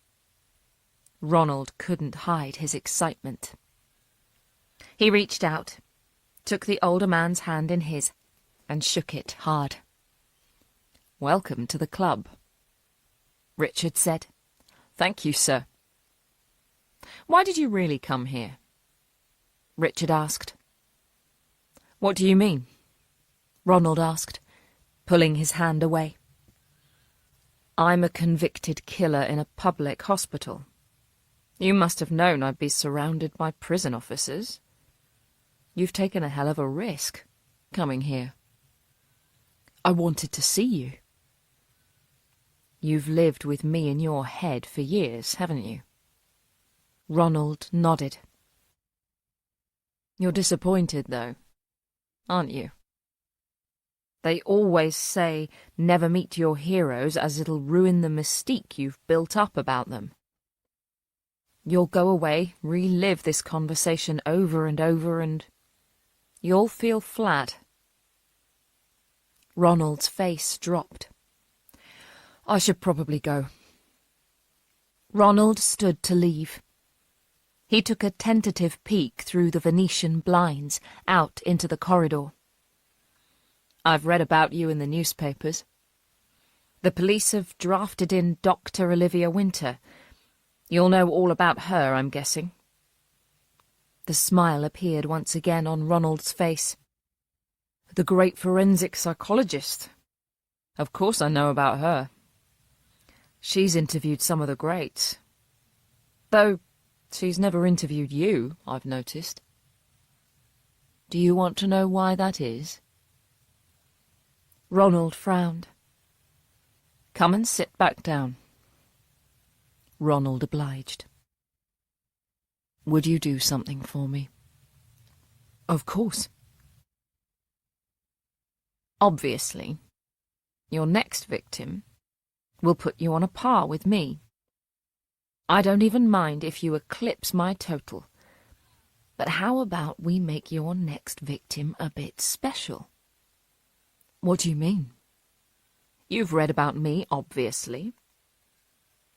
Ronald couldn't hide his excitement. He reached out, took the older man's hand in his, and shook it hard. Welcome to the club, Richard said. Thank you, sir. Why did you really come here? Richard asked. What do you mean? Ronald asked, pulling his hand away. I'm a convicted killer in a public hospital. You must have known I'd be surrounded by prison officers. You've taken a hell of a risk, coming here. I wanted to see you. You've lived with me in your head for years, haven't you? Ronald nodded. You're disappointed, though, aren't you? They always say never meet your heroes as it'll ruin the mystique you've built up about them. You'll go away, relive this conversation over and over, and you'll feel flat. Ronald's face dropped. I should probably go. Ronald stood to leave. He took a tentative peek through the Venetian blinds out into the corridor. I've read about you in the newspapers. The police have drafted in Dr. Olivia Winter. You'll know all about her, I'm guessing. The smile appeared once again on Ronald's face. The great forensic psychologist. Of course I know about her. She's interviewed some of the greats. Though she's never interviewed you, I've noticed. Do you want to know why that is? Ronald frowned. Come and sit back down. Ronald obliged. Would you do something for me? Of course. Obviously, your next victim will put you on a par with me. I don't even mind if you eclipse my total. But how about we make your next victim a bit special? What do you mean? You've read about me, obviously.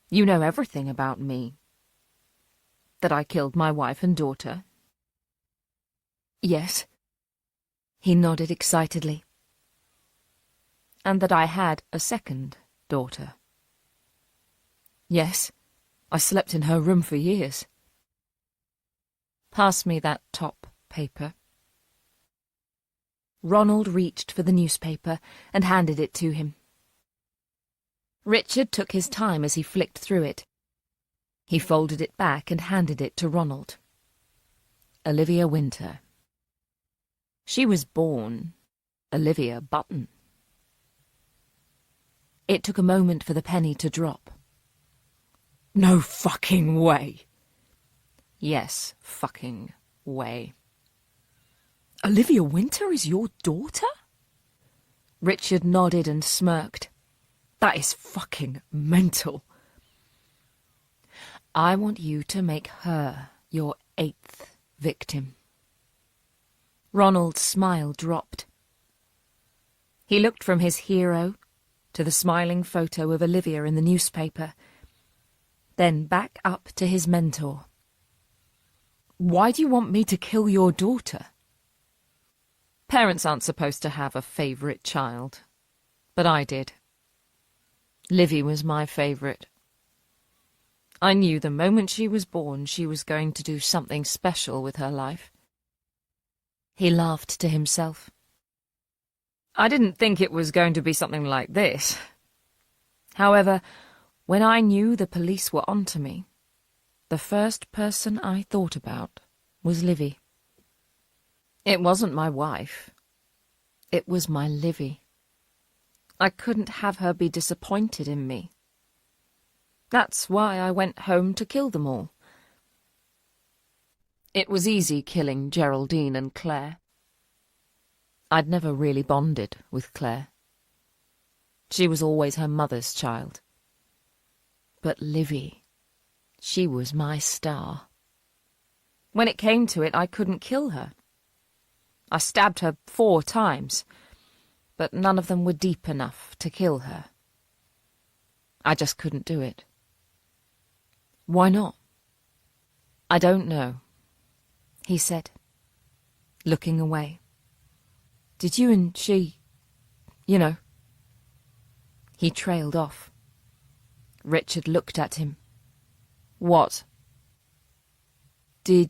You know everything about me. That I killed my wife and daughter. Yes. He nodded excitedly. And that I had a second daughter. Yes, I slept in her room for years. Pass me that top paper. Ronald reached for the newspaper and handed it to him. Richard took his time as he flicked through it. He folded it back and handed it to Ronald. Olivia Winter. She was born Olivia Button. It took a moment for the penny to drop. No fucking way. Yes, fucking way. Olivia Winter is your daughter? Richard nodded and smirked. That is fucking mental. I want you to make her your 8th victim. Ronald's smile dropped. He looked from his hero to the smiling photo of Olivia in the newspaper, then back up to his mentor. Why do you want me to kill your daughter? Parents aren't supposed to have a favourite child, but I did. Livy was my favourite. I knew the moment she was born she was going to do something special with her life. He laughed to himself. I didn't think it was going to be something like this. However, when I knew the police were onto me, the first person I thought about was Livy. It wasn't my wife. It was my Livy. I couldn't have her be disappointed in me. That's why I went home to kill them all. It was easy killing Geraldine and Claire. I'd never really bonded with Claire. She was always her mother's child. But Livy, she was my star. When it came to it, I couldn't kill her. I stabbed her 4 times, but none of them were deep enough to kill her. I just couldn't do it. Why not? I don't know, he said, looking away. Did you and she, you know? He trailed off. Richard looked at him. What? Did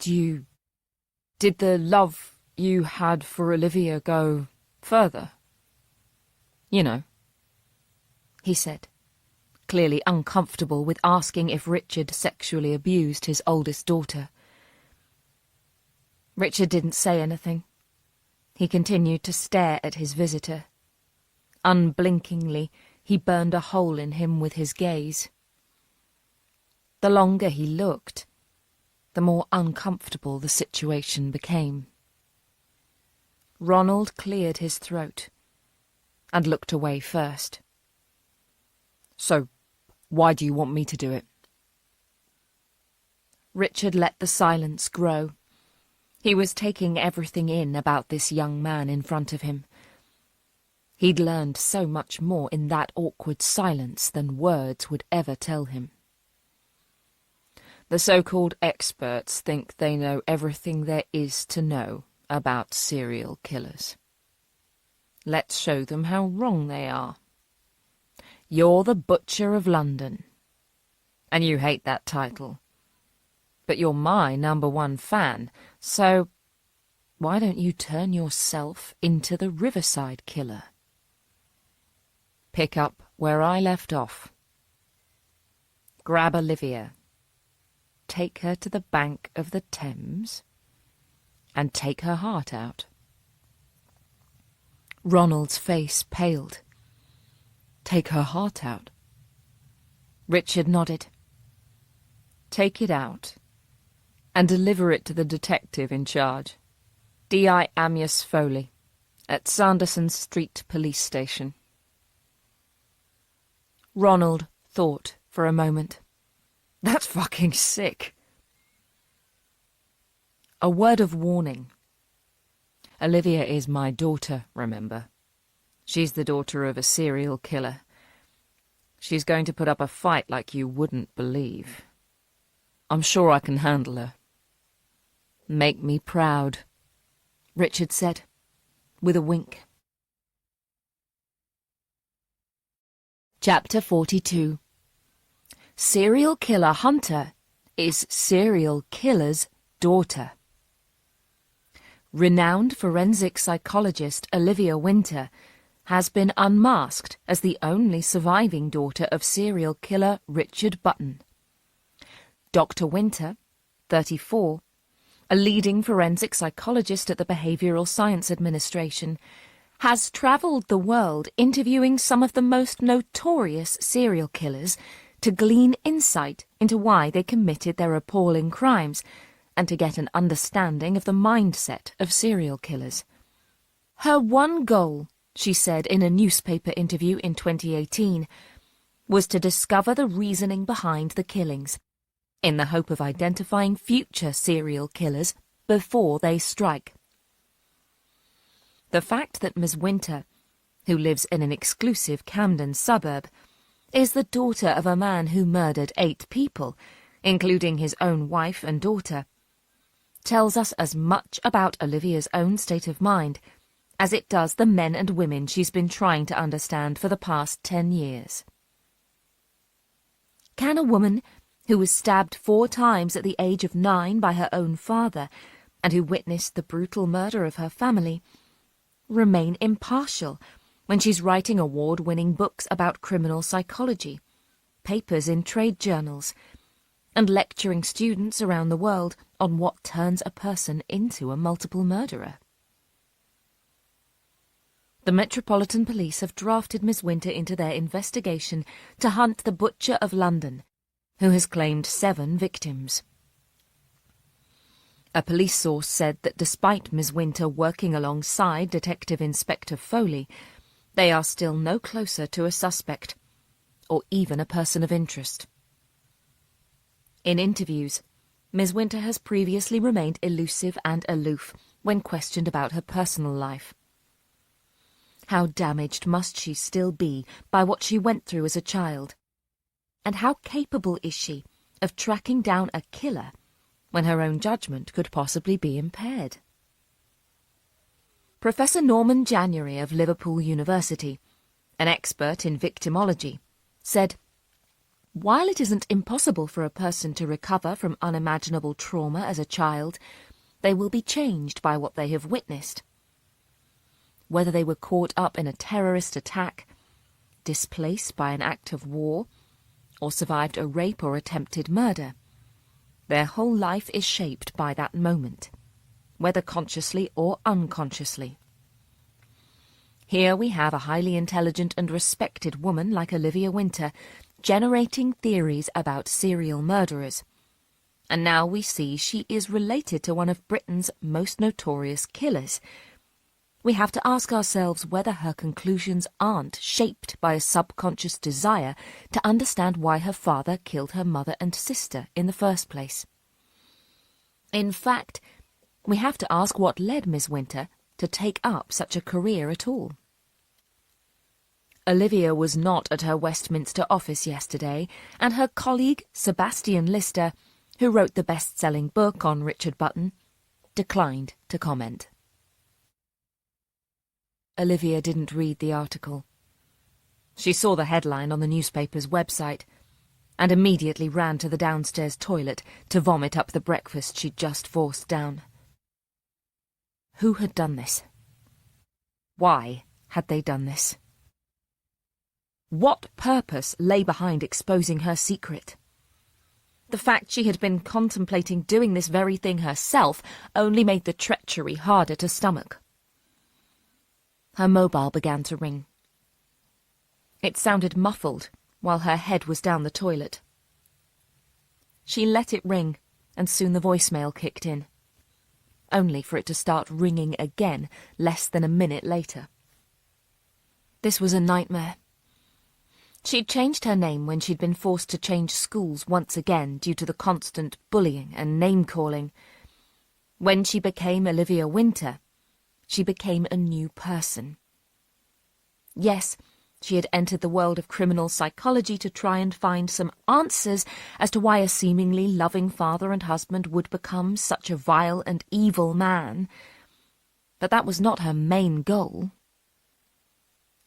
the love you had for Olivia go further? You know, he said, clearly uncomfortable with asking if Richard sexually abused his oldest daughter. Richard didn't say anything. He continued to stare at his visitor. Unblinkingly, he burned a hole in him with his gaze. The longer he looked, the more uncomfortable the situation became. Ronald cleared his throat and looked away first. So, why do you want me to do it? Richard let the silence grow. He was taking everything in about this young man in front of him. He'd learned so much more in that awkward silence than words would ever tell him. The so-called experts think they know everything there is to know about serial killers. Let's show them how wrong they are. You're the Butcher of London, and you hate that title. But you're my #1 fan, so why don't you turn yourself into the Riverside Killer? Pick up where I left off. grab Olivia, take her to the bank of the Thames, and take her heart out. Ronald's face paled. Take her heart out? Richard nodded. Take it out and deliver it to the detective in charge, D.I. Amyas Foley, at Sanderson Street Police Station. Ronald thought for a moment. That's fucking sick. A word of warning. Olivia is my daughter, remember? She's the daughter of a serial killer. She's going to put up a fight like you wouldn't believe. I'm sure I can handle her. Make me proud, Richard said, with a wink. Chapter 42. Serial killer Hunter is serial killer's daughter. Renowned forensic psychologist Olivia Winter has been unmasked as the only surviving daughter of serial killer Richard Button. Dr. Winter, 34, a leading forensic psychologist at the Behavioral Science Administration, has travelled the world interviewing some of the most notorious serial killers to glean insight into why they committed their appalling crimes and to get an understanding of the mindset of serial killers. Her one goal, she said in a newspaper interview in 2018, was to discover the reasoning behind the killings, in the hope of identifying future serial killers before they strike. The fact that Ms. Winter, who lives in an exclusive Camden suburb, is the daughter of a man who murdered 8 people, including his own wife and daughter, tells us as much about Olivia's own state of mind as it does the men and women she's been trying to understand for the past 10 years. Can a woman who was stabbed 4 times at the age of 9 by her own father and who witnessed the brutal murder of her family remain impartial when she's writing award-winning books about criminal psychology, papers in trade journals, and lecturing students around the world on what turns a person into a multiple murderer? The Metropolitan Police have drafted Miss Winter into their investigation to hunt the Butcher of London, who has claimed 7 victims. A police source said that despite Miss Winter working alongside Detective Inspector Foley, they are still no closer to a suspect, or even a person of interest. In interviews, Ms. Winter has previously remained elusive and aloof when questioned about her personal life. How damaged must she still be by what she went through as a child? And how capable is she of tracking down a killer when her own judgment could possibly be impaired? Professor Norman January of Liverpool University, an expert in victimology, said, "While it isn't impossible for a person to recover from unimaginable trauma as a child, they will be changed by what they have witnessed. Whether they were caught up in a terrorist attack, displaced by an act of war, or survived a rape or attempted murder, their whole life is shaped by that moment, whether consciously or unconsciously. Here we have a highly intelligent and respected woman like Olivia Winter generating theories about serial murderers, and now we see she is related to one of Britain's most notorious killers. We have to ask ourselves whether her conclusions aren't shaped by a subconscious desire to understand why her father killed her mother and sister in the first place. In fact, we have to ask what led Miss Winter to take up such a career at all. Olivia was not at her Westminster office yesterday, and her colleague Sebastian Lister, who wrote the best-selling book on Richard Button, declined to comment. Olivia didn't read the article. She saw the headline on the newspaper's website and immediately ran to the downstairs toilet to vomit up the breakfast she'd just forced down. Who had done this? Why had they done this? What purpose lay behind exposing her secret? The fact she had been contemplating doing this very thing herself only made the treachery harder to stomach. Her mobile began to ring. It sounded muffled while her head was down the toilet. She let it ring, and soon the voicemail kicked in, only for it to start ringing again less than a minute later. This was a nightmare. She'd changed her name when she'd been forced to change schools once again due to the constant bullying and name-calling. When she became Olivia Winter, she became a new person. Yes, she had entered the world of criminal psychology to try and find some answers as to why a seemingly loving father and husband would become such a vile and evil man. But that was not her main goal.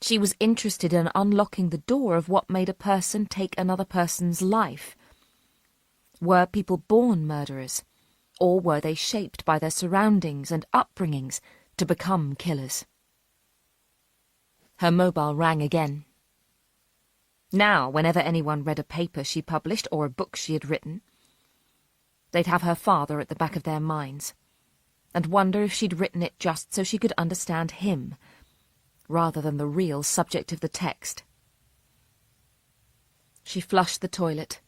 She was interested in unlocking the door of what made a person take another person's life. Were people born murderers, or were they shaped by their surroundings and upbringings to become killers? Her mobile rang again. Now, whenever anyone read a paper she published or a book she had written, they'd have her father at the back of their minds, and wonder if she'd written it just so she could understand him, rather than the real subject of the text. She flushed the toilet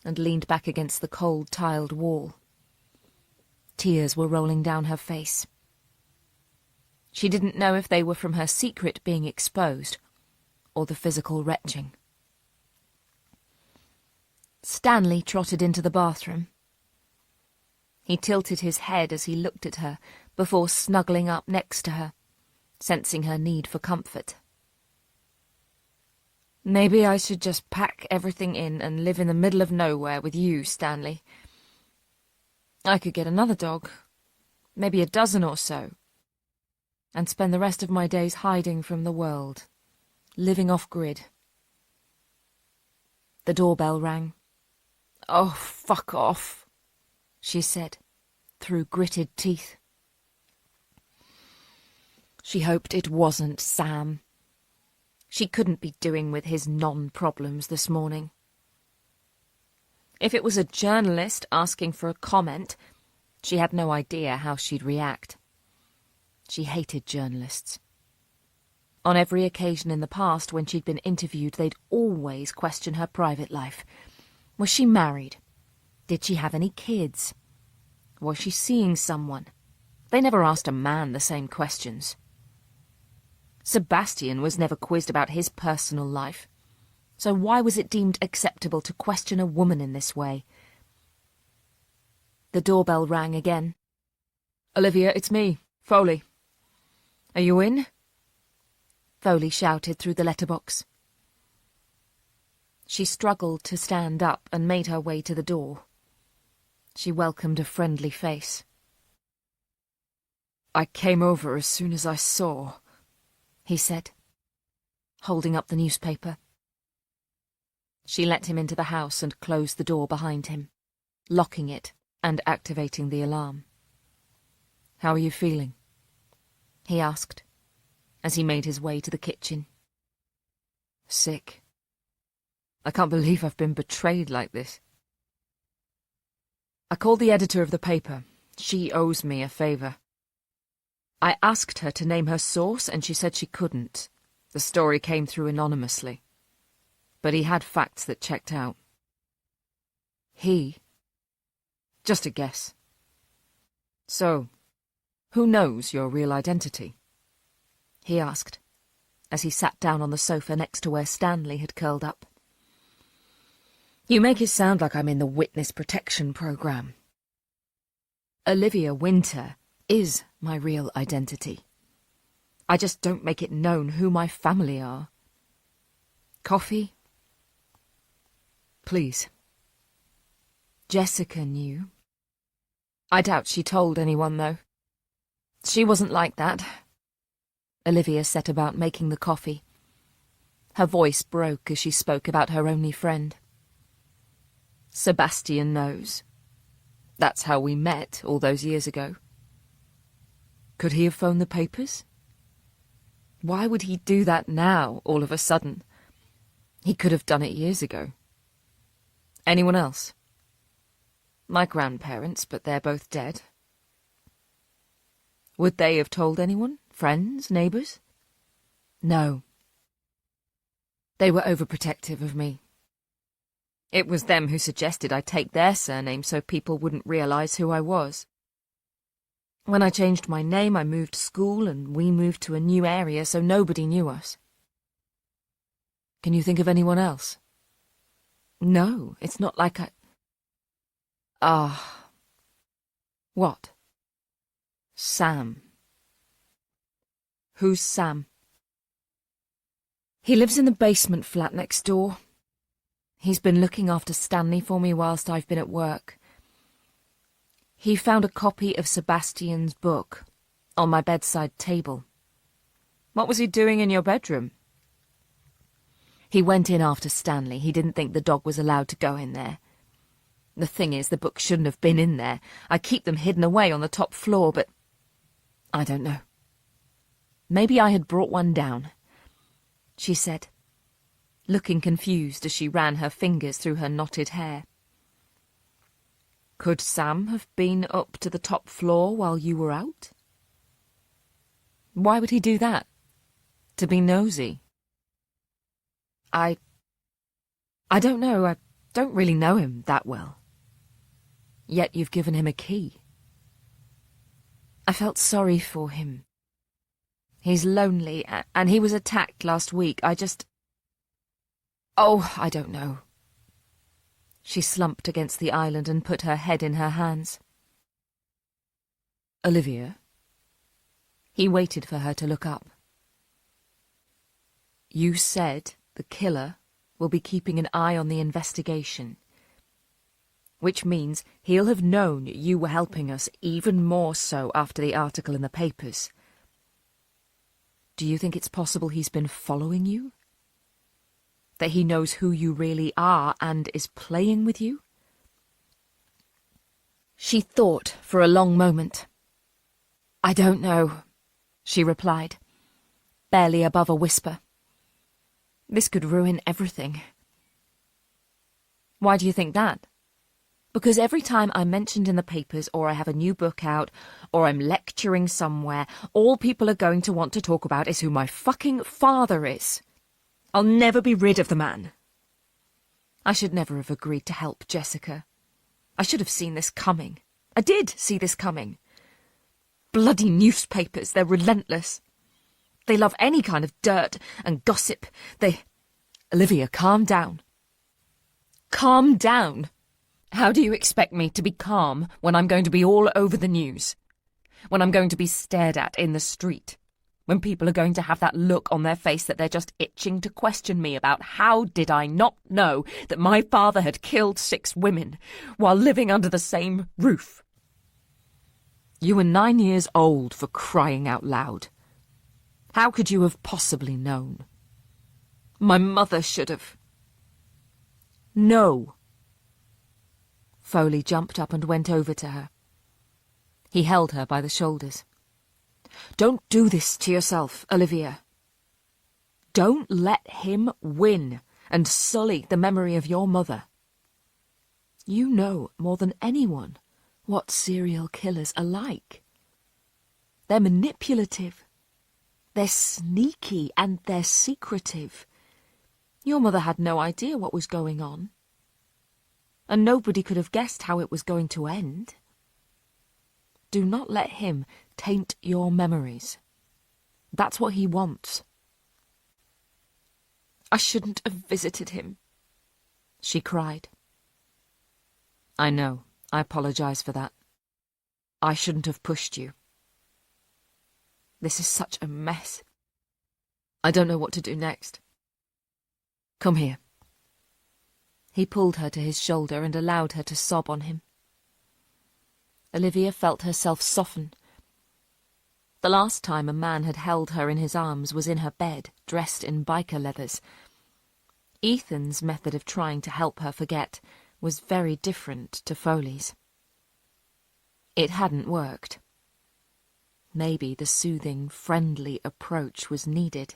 and leaned back against the cold, tiled wall. Tears were rolling down her face. She didn't know if they were from her secret being exposed or the physical retching. Stanley trotted into the bathroom. He tilted his head as he looked at her before snuggling up next to her, sensing her need for comfort. "Maybe I should just pack everything in and live in the middle of nowhere with you, Stanley. I could get another dog, maybe a dozen or so, and spend the rest of my days hiding from the world, living off-grid." The doorbell rang. "Oh, fuck off," she said, through gritted teeth. She hoped it wasn't Sam. She couldn't be doing with his non-problems this morning. If it was a journalist asking for a comment, she had no idea how she'd react. She hated journalists. On every occasion in the past when she'd been interviewed, they'd always question her private life. Was she married? Did she have any kids? Was she seeing someone? They never asked a man the same questions. Sebastian was never quizzed about his personal life, so why was it deemed acceptable to question a woman in this way? The doorbell rang again. "Olivia, it's me, Foley. Are you in?" Foley shouted through the letterbox. She struggled to stand up and made her way to the door. She welcomed a friendly face. "I came over as soon as I saw," he said, holding up the newspaper. She let him into the house and closed the door behind him, locking it and activating the alarm. "How are you feeling?" he asked, as he made his way to the kitchen. "Sick. I can't believe I've been betrayed like this. I called the editor of the paper. She owes me a favour. I asked her to name her source, and she said she couldn't. The story came through anonymously. But he had facts that checked out." "He?" "Just a guess." "So, who knows your real identity?" he asked, as he sat down on the sofa next to where Stanley had curled up. "You make it sound like I'm in the witness protection program. Olivia Winter is my real identity. I just don't make it known who my family are. Coffee? Please." Jessica knew. I doubt she told anyone, though. She wasn't like that. Olivia set about making the coffee. Her voice broke as she spoke about her only friend. "Sebastian knows. That's how we met all those years ago." Could he have phoned the papers? Why would he do that now, all of a sudden? He could have done it years ago. Anyone else? My grandparents, but they're both dead. Would they have told anyone? Friends? Neighbours? No. They were overprotective of me. It was them who suggested I take their surname so people wouldn't realise who I was. When I changed my name, I moved school and we moved to a new area so nobody knew us. Can you think of anyone else? No, it's not like I... Ah. What? Sam. Who's Sam? He lives in the basement flat next door. He's been looking after Stanley for me whilst I've been at work. He found a copy of Sebastian's book on my bedside table. What was he doing in your bedroom? He went in after Stanley. He didn't think the dog was allowed to go in there. The thing is, the book shouldn't have been in there. I keep them hidden away on the top floor, but I don't know. Maybe I had brought one down, she said, looking confused as she ran her fingers through her knotted hair. Could Sam have been up to the top floor while you were out? Why would he do that? To be nosy? I don't know. I don't really know him that well. Yet you've given him a key. I felt sorry for him. He's lonely, and he was attacked last week. Oh, I don't know. She slumped against the island and put her head in her hands. Olivia? He waited for her to look up. You said the killer will be keeping an eye on the investigation, which means he'll have known you were helping us even more so after the article in the papers. Do you think it's possible he's been following you? That he knows who you really are and is playing with you? She thought for a long moment. I don't know, she replied, barely above a whisper. This could ruin everything. Why do you think that? Because every time I'm mentioned in the papers, or I have a new book out, or I'm lecturing somewhere, all people are going to want to talk about is who my fucking father is. I'll never be rid of the man. I should never have agreed to help Jessica. I should have seen this coming. I did see this coming. Bloody newspapers, they're relentless. They love any kind of dirt and gossip. Olivia, calm down. Calm down. How do you expect me to be calm when I'm going to be all over the news? When I'm going to be stared at in the street? When people are going to have that look on their face that they're just itching to question me about how did I not know that my father had killed 6 women while living under the same roof? You were 9 years old, for crying out loud. How could you have possibly known? My mother should have. No. Foley jumped up and went over to her. He held her by the shoulders. Don't do this to yourself, Olivia. Don't let him win and sully the memory of your mother. You know more than anyone what serial killers are like. They're manipulative. They're sneaky and they're secretive. Your mother had no idea what was going on. And nobody could have guessed how it was going to end. Do not let him taint your memories. That's what he wants. I shouldn't have visited him, she cried. I know. I apologise for that. I shouldn't have pushed you. This is such a mess. I don't know what to do next. Come here. He pulled her to his shoulder and allowed her to sob on him. Olivia felt herself soften. The last time a man had held her in his arms was in her bed, dressed in biker leathers. Ethan's method of trying to help her forget was very different to Foley's. It hadn't worked. Maybe the soothing, friendly approach was needed.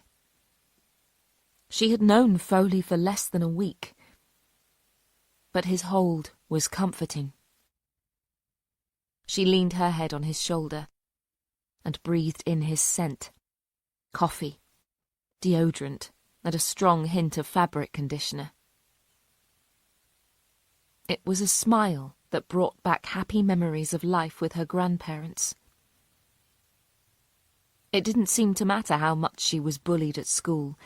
She had known Foley for less than a week, but his hold was comforting. She leaned her head on his shoulder and breathed in his scent. Coffee, deodorant, and a strong hint of fabric conditioner. It was a smile that brought back happy memories of life with her grandparents. It didn't seem to matter how much she was bullied at school,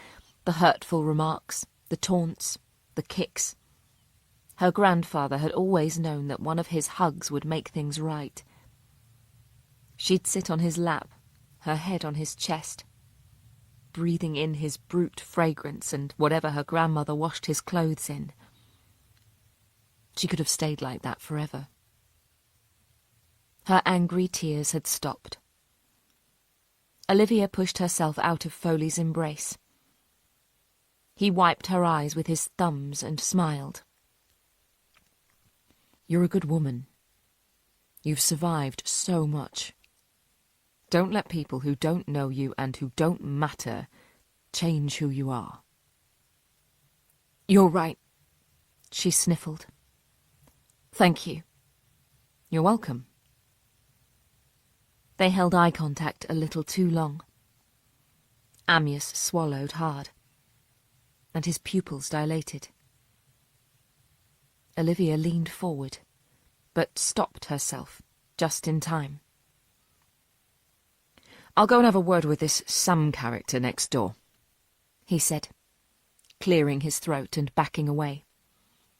the hurtful remarks, the taunts, the kicks. Her grandfather had always known that one of his hugs would make things right. She'd sit on his lap, her head on his chest, breathing in his brute fragrance and whatever her grandmother washed his clothes in. She could have stayed like that forever. Her angry tears had stopped. Olivia pushed herself out of Foley's embrace. He wiped her eyes with his thumbs and smiled. "You're a good woman. You've survived so much. Don't let people who don't know you and who don't matter change who you are." "You're right," she sniffled. "Thank you." "You're welcome." They held eye contact a little too long. Amyas swallowed hard, and his pupils dilated. Olivia leaned forward, but stopped herself just in time. "I'll go and have a word with this Sam character next door," he said, clearing his throat and backing away.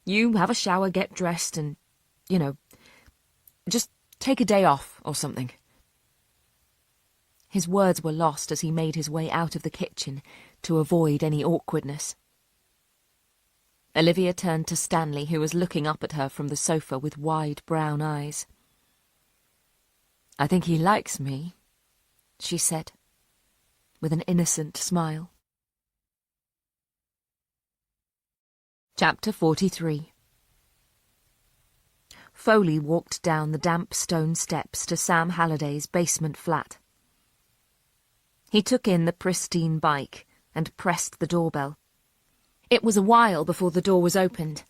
"You have a shower, get dressed, and, just take a day off or something." His words were lost as he made his way out of the kitchen to avoid any awkwardness. Olivia turned to Stanley, who was looking up at her from the sofa with wide brown eyes. "I think he likes me," she said, with an innocent smile. Chapter 43. Foley walked down the damp stone steps to Sam Halliday's basement flat. He took in the pristine bike and pressed the doorbell. It was a while before the door was opened,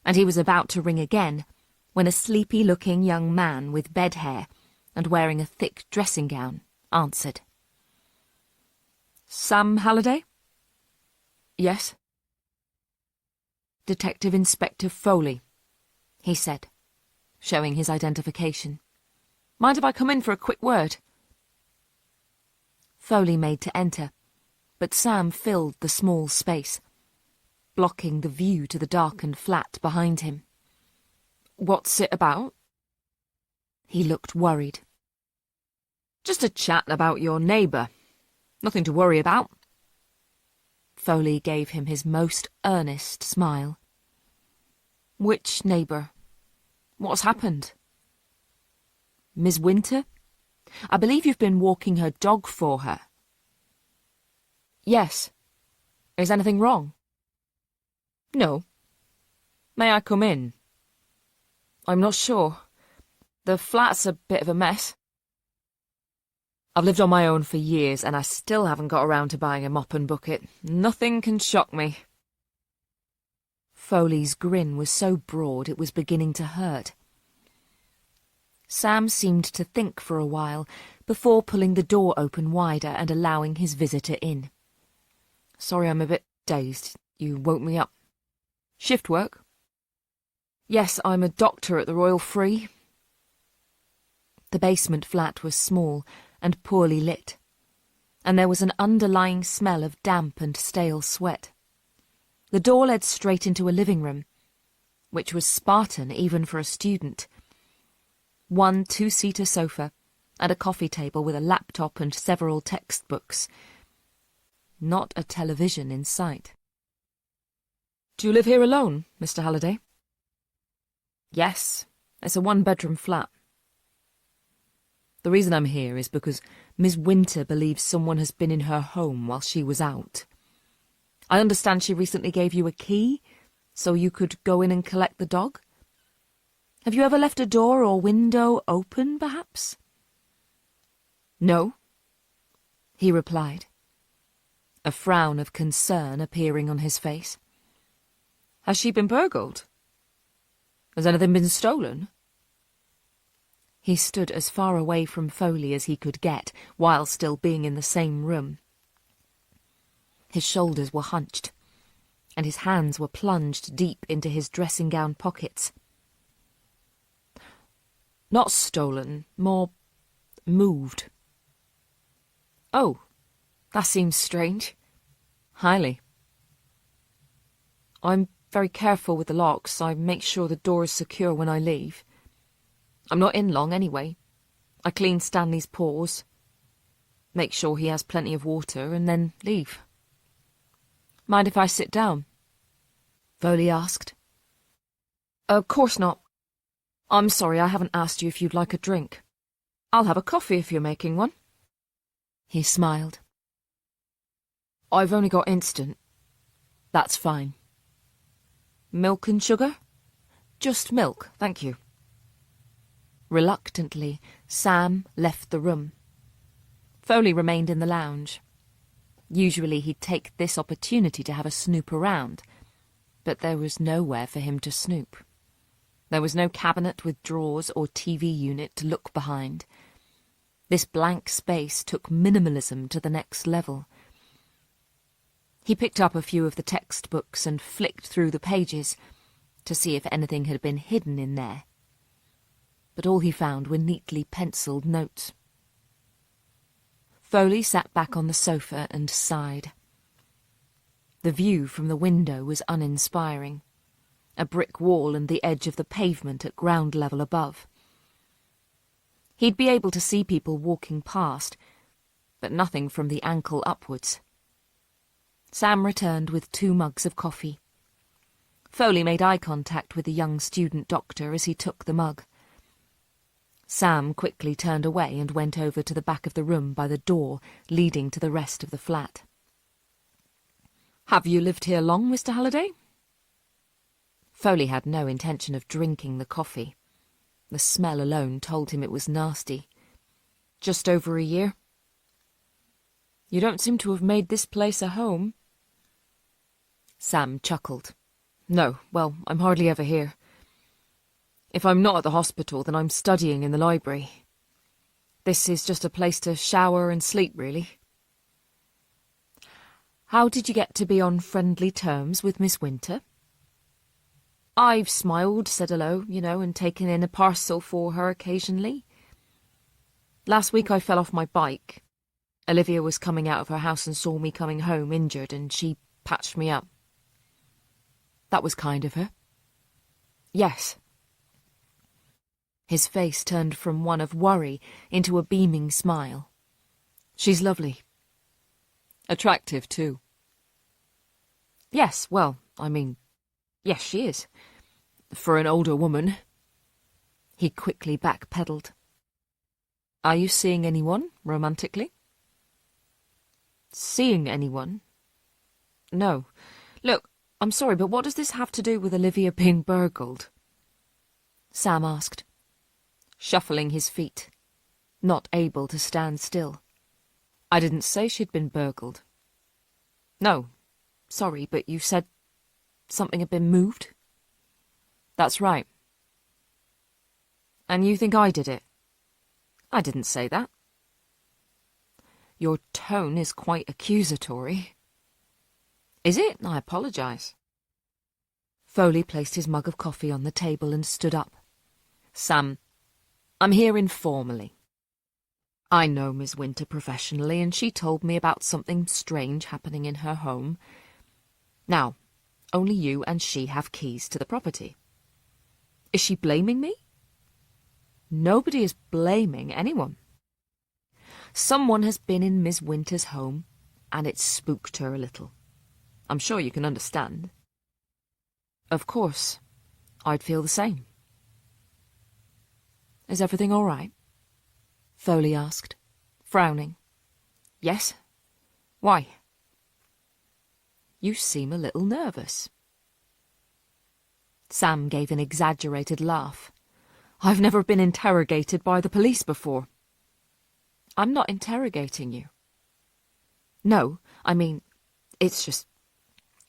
and he was about to ring again when a sleepy-looking young man with bed hair and wearing a thick dressing gown answered. "Sam Halliday?" "Yes." "Detective Inspector Foley," he said, showing his identification. "Mind if I come in for a quick word?" Foley made to enter, but Sam filled the small space, blocking the view to the darkened flat behind him. "What's it about?" He looked worried. "Just a chat about your neighbour. Nothing to worry about." Foley gave him his most earnest smile. "Which neighbour? What's happened?" "Miss Winter? I believe you've been walking her dog for her." "Yes. Is anything wrong?" "No. May I come in?" "I'm not sure. The flat's a bit of a mess. I've lived on my own for years, and I still haven't got around to buying a mop and bucket. Nothing can shock me." Foley's grin was so broad it was beginning to hurt. Sam seemed to think for a while before pulling the door open wider and allowing his visitor in. "Sorry, I'm a bit dazed. You woke me up." "Shift work?" "Yes, I'm a doctor at the Royal Free." The basement flat was small and poorly lit, and there was an underlying smell of damp and stale sweat. The door led straight into a living room, which was Spartan even for a student. One two-seater sofa and a coffee table with a laptop and several textbooks. Not a television in sight. "Do you live here alone, Mr. Halliday?" "Yes, it's a one-bedroom flat." "The reason I'm here is because Miss Winter believes someone has been in her home while she was out. I understand she recently gave you a key, so you could go in and collect the dog. Have you ever left a door or window open, perhaps?" "No," he replied, a frown of concern appearing on his face. "Has she been burgled? Has anything been stolen?" He stood as far away from Foley as he could get, while still being in the same room. His shoulders were hunched, and his hands were plunged deep into his dressing-gown pockets. Not stolen, more moved. Oh, that seems strange. Highly. I'm very careful with the locks. I make sure the door is secure when I leave. I'm not in long anyway. I clean Stanley's paws, make sure he has plenty of water, and then leave. Mind if I sit down? Foley asked. Of course not. I'm sorry I haven't asked you if you'd like a drink. I'll have a coffee if you're making one. He smiled. I've only got instant. That's fine. Milk and sugar? Just milk, thank you. Reluctantly, Sam left the room. Foley remained in the lounge. Usually he'd take this opportunity to have a snoop around, but there was nowhere for him to snoop. There was no cabinet with drawers or TV unit to look behind. This blank space took minimalism to the next level. He picked up a few of the textbooks and flicked through the pages to see if anything had been hidden in there. But all he found were neatly penciled notes. Foley sat back on the sofa and sighed. The view from the window was uninspiring. A brick wall and the edge of the pavement at ground level above. He'd be able to see people walking past, but nothing from the ankle upwards. Sam returned with 2 mugs of coffee. Foley made eye contact with the young student doctor as he took the mug. Sam quickly turned away and went over to the back of the room by the door leading to the rest of the flat. "Have you lived here long, Mr. Halliday?" Foley had no intention of drinking the coffee. The smell alone told him it was nasty. "Just over a year." "You don't seem to have made this place a home." Sam chuckled. "No, well, I'm hardly ever here. If I'm not at the hospital, then I'm studying in the library. This is just a place to shower and sleep, really." "How did you get to be on friendly terms with Miss Winter?" "I've smiled, said hello, and taken in a parcel for her occasionally. Last week I fell off my bike. Olivia was coming out of her house and saw me coming home injured, and she patched me up." "That was kind of her." "Yes." His face turned from one of worry into a beaming smile. "She's lovely. Attractive, too." "Yes, well, yes, she is. For an older woman." He quickly backpedaled. "Are you seeing anyone, romantically?" "Seeing anyone? No. Look, I'm sorry, but what does this have to do with Olivia being burgled?" Sam asked, shuffling his feet, not able to stand still. "I didn't say she'd been burgled." "No, sorry, but you said something had been moved?" "That's right." "And you think I did it?" "I didn't say that." "Your tone is quite accusatory." "Is it? I apologise." Foley placed his mug of coffee on the table and stood up. "Sam, I'm here informally. I know Miss Winter professionally, and she told me about something strange happening in her home. Now, only you and she have keys to the property. Is she blaming me?" "Nobody is blaming anyone. Someone has been in Miss Winter's home, and it spooked her a little. I'm sure you can understand." "Of course. I'd feel the same." "Is everything all right?" Foley asked, frowning. "Yes. Why?" "You seem a little nervous." Sam gave an exaggerated laugh. "I've never been interrogated by the police before." "I'm not interrogating you." "No, it's just...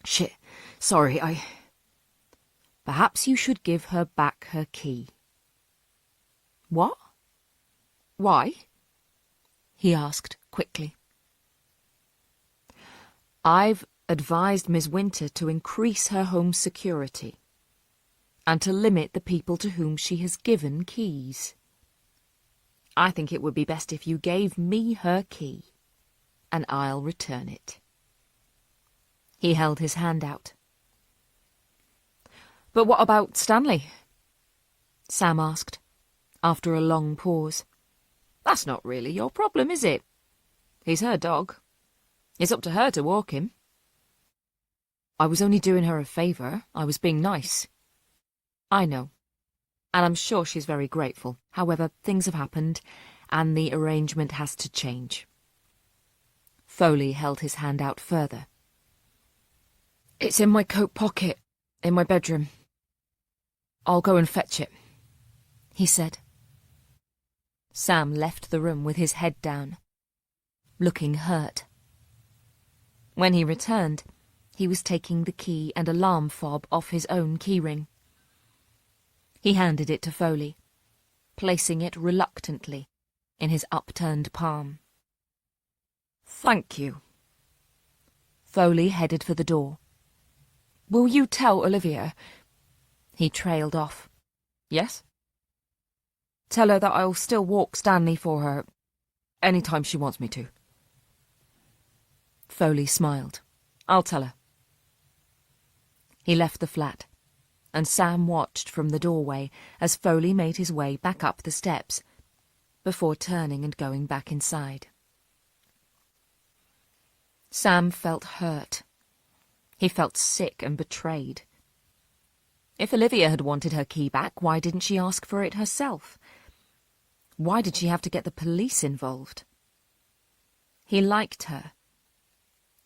Shit. Sorry, Perhaps you should give her back her key." "What?" Why? He asked quickly. I've advised Miss Winter to increase her home security and to limit the people to whom she has given keys. I think it would be best if you gave me her key, and I'll return it. He held his hand out. But what about Stanley? Sam asked, after a long pause. That's not really your problem, is it? He's her dog. It's up to her to walk him. I was only doing her a favour. I was being nice. I know. And I'm sure she's very grateful. However, things have happened, and the arrangement has to change. Foley held his hand out further. It's in my coat pocket, in my bedroom. I'll go and fetch it, he said. Sam left the room with his head down, looking hurt. When he returned, he was taking the key and alarm fob off his own keyring. He handed it to Foley, placing it reluctantly in his upturned palm. Thank you. Foley headed for the door. Will you tell Olivia? He trailed off. Yes? Tell her that I'll still walk Stanley for her, any time she wants me to. Foley smiled. I'll tell her. He left the flat, and Sam watched from the doorway as Foley made his way back up the steps, before turning and going back inside. Sam felt hurt. He felt sick and betrayed. If Olivia had wanted her key back, why didn't she ask for it herself? Why did she have to get the police involved? He liked her.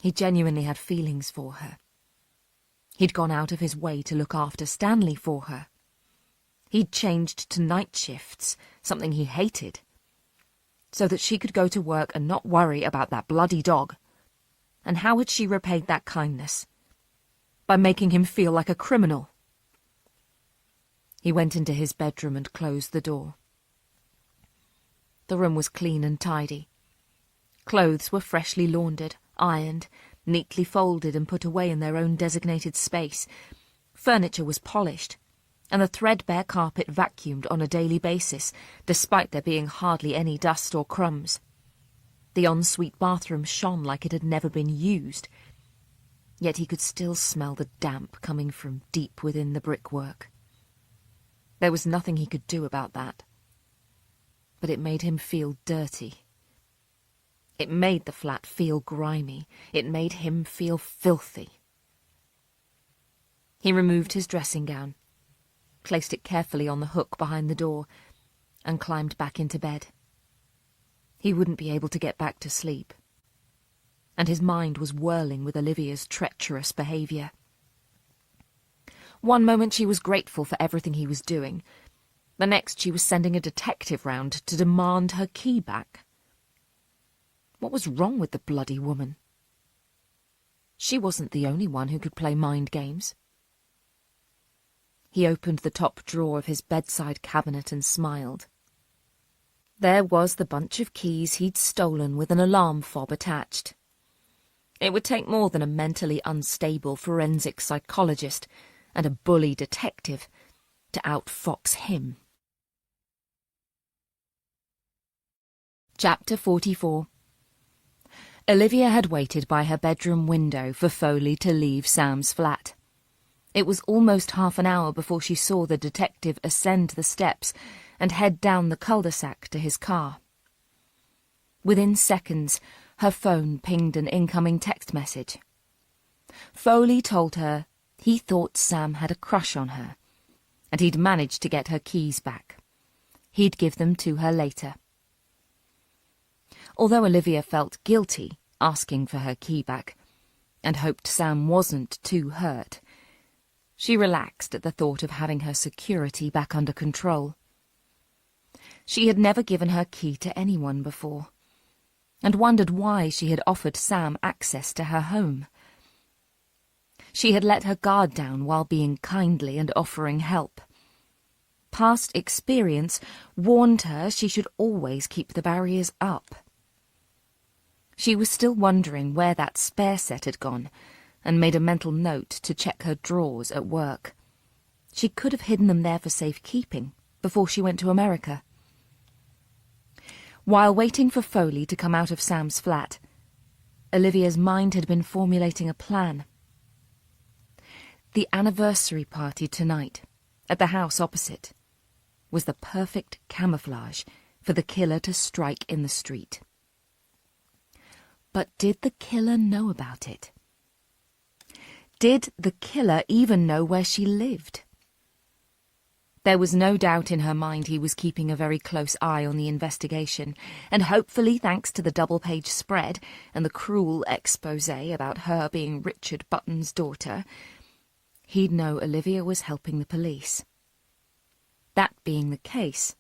He genuinely had feelings for her. He'd gone out of his way to look after Stanley for her. He'd changed to night shifts, something he hated, so that she could go to work and not worry about that bloody dog. And how had she repaid that kindness? By making him feel like a criminal. He went into his bedroom and closed the door. The room was clean and tidy. Clothes were freshly laundered, ironed, neatly folded and put away in their own designated space. Furniture was polished, and the threadbare carpet vacuumed on a daily basis, despite there being hardly any dust or crumbs. The ensuite bathroom shone like it had never been used, yet he could still smell the damp coming from deep within the brickwork. There was nothing he could do about that, but it made him feel dirty. It made the flat feel grimy. It made him feel filthy. He removed his dressing gown, placed it carefully on the hook behind the door, and climbed back into bed. He wouldn't be able to get back to sleep, and his mind was whirling with Olivia's treacherous behaviour. One moment she was grateful for everything he was doing. The next she was sending a detective round to demand her key back. What was wrong with the bloody woman? She wasn't the only one who could play mind games. He opened the top drawer of his bedside cabinet and smiled. There was the bunch of keys he'd stolen with an alarm fob attached. It would take more than a mentally unstable forensic psychologist and a bully detective to outfox him. Chapter 44. Olivia had waited by her bedroom window for Foley to leave Sam's flat. It was almost half an hour before she saw the detective ascend the steps and head down the cul-de-sac to his car. Within seconds, her phone pinged an incoming text message. Foley told her he thought Sam had a crush on her, and he'd managed to get her keys back. He'd give them to her later. Although Olivia felt guilty asking for her key back, and hoped Sam wasn't too hurt, she relaxed at the thought of having her security back under control. She had never given her key to anyone before, and wondered why she had offered Sam access to her home. She had let her guard down while being kindly and offering help. past experience warned her she should always keep the barriers up. She was still wondering where that spare set had gone, and made a mental note to check her drawers at work. She could have hidden them there for safekeeping before she went to America. While waiting for Foley to come out of Sam's flat, Olivia's mind had been formulating a plan. The anniversary party tonight, at the house opposite, was the perfect camouflage for the killer to strike in the street. But did the killer know about it? Did the killer even know where she lived? There was no doubt in her mind he was keeping a very close eye on the investigation, and hopefully, thanks to the double-page spread and the cruel exposé about her being Richard Button's daughter, he'd know Olivia was helping the police. That being the case,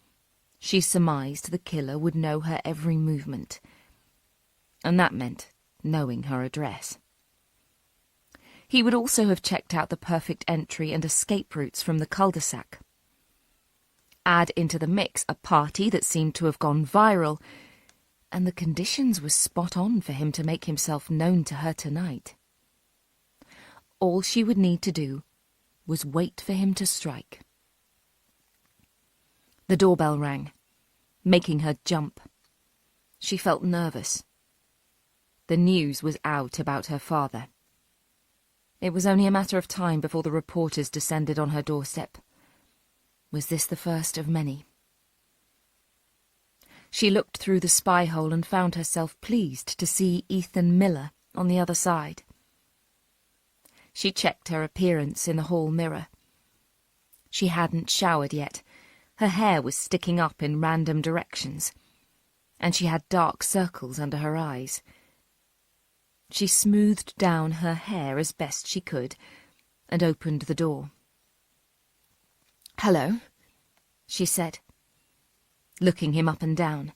she surmised the killer would know her every movement, and that meant knowing her address. He would also have checked out the perfect entry and escape routes from the cul-de-sac. Add into the mix a party that seemed to have gone viral, and the conditions were spot on for him to make himself known to her tonight. All she would need to do was wait for him to strike. The doorbell rang, making her jump. She felt nervous. The news was out about her father. It was only a matter of time before the reporters descended on her doorstep. Was this the first of many? She looked through the spy hole and found herself pleased to see Ethan Miller on the other side. She checked her appearance in the hall mirror. She hadn't showered yet. Her hair was sticking up in random directions, and she had dark circles under her eyes. She smoothed down her hair as best she could and opened the door. "Hello," she said, looking him up and down,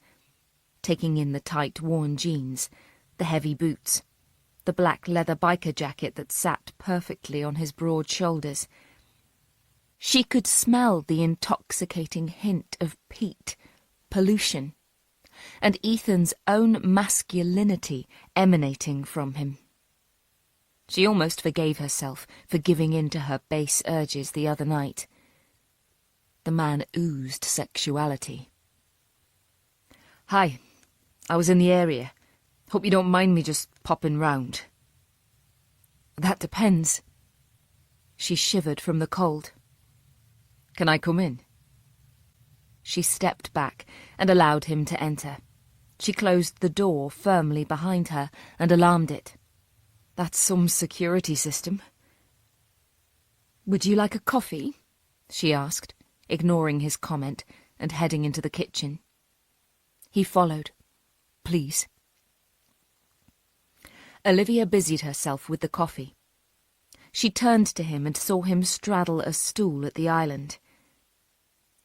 taking in the tight, worn jeans, the heavy boots, the black leather biker jacket that sat perfectly on his broad shoulders. She could smell the intoxicating hint of peat, pollution, and Ethan's own masculinity emanating from him. She almost forgave herself for giving in to her base urges the other night. The man oozed sexuality. "Hi, I was in the area. Hope you don't mind me just popping round." "That depends." She shivered from the cold. "Can I come in?" She stepped back and allowed him to enter. She closed the door firmly behind her and alarmed it. "That's some security system." "Would you like a coffee?" she asked, ignoring his comment and heading into the kitchen. He followed. "Please." Olivia busied herself with the coffee. She turned to him and saw him straddle a stool at the island.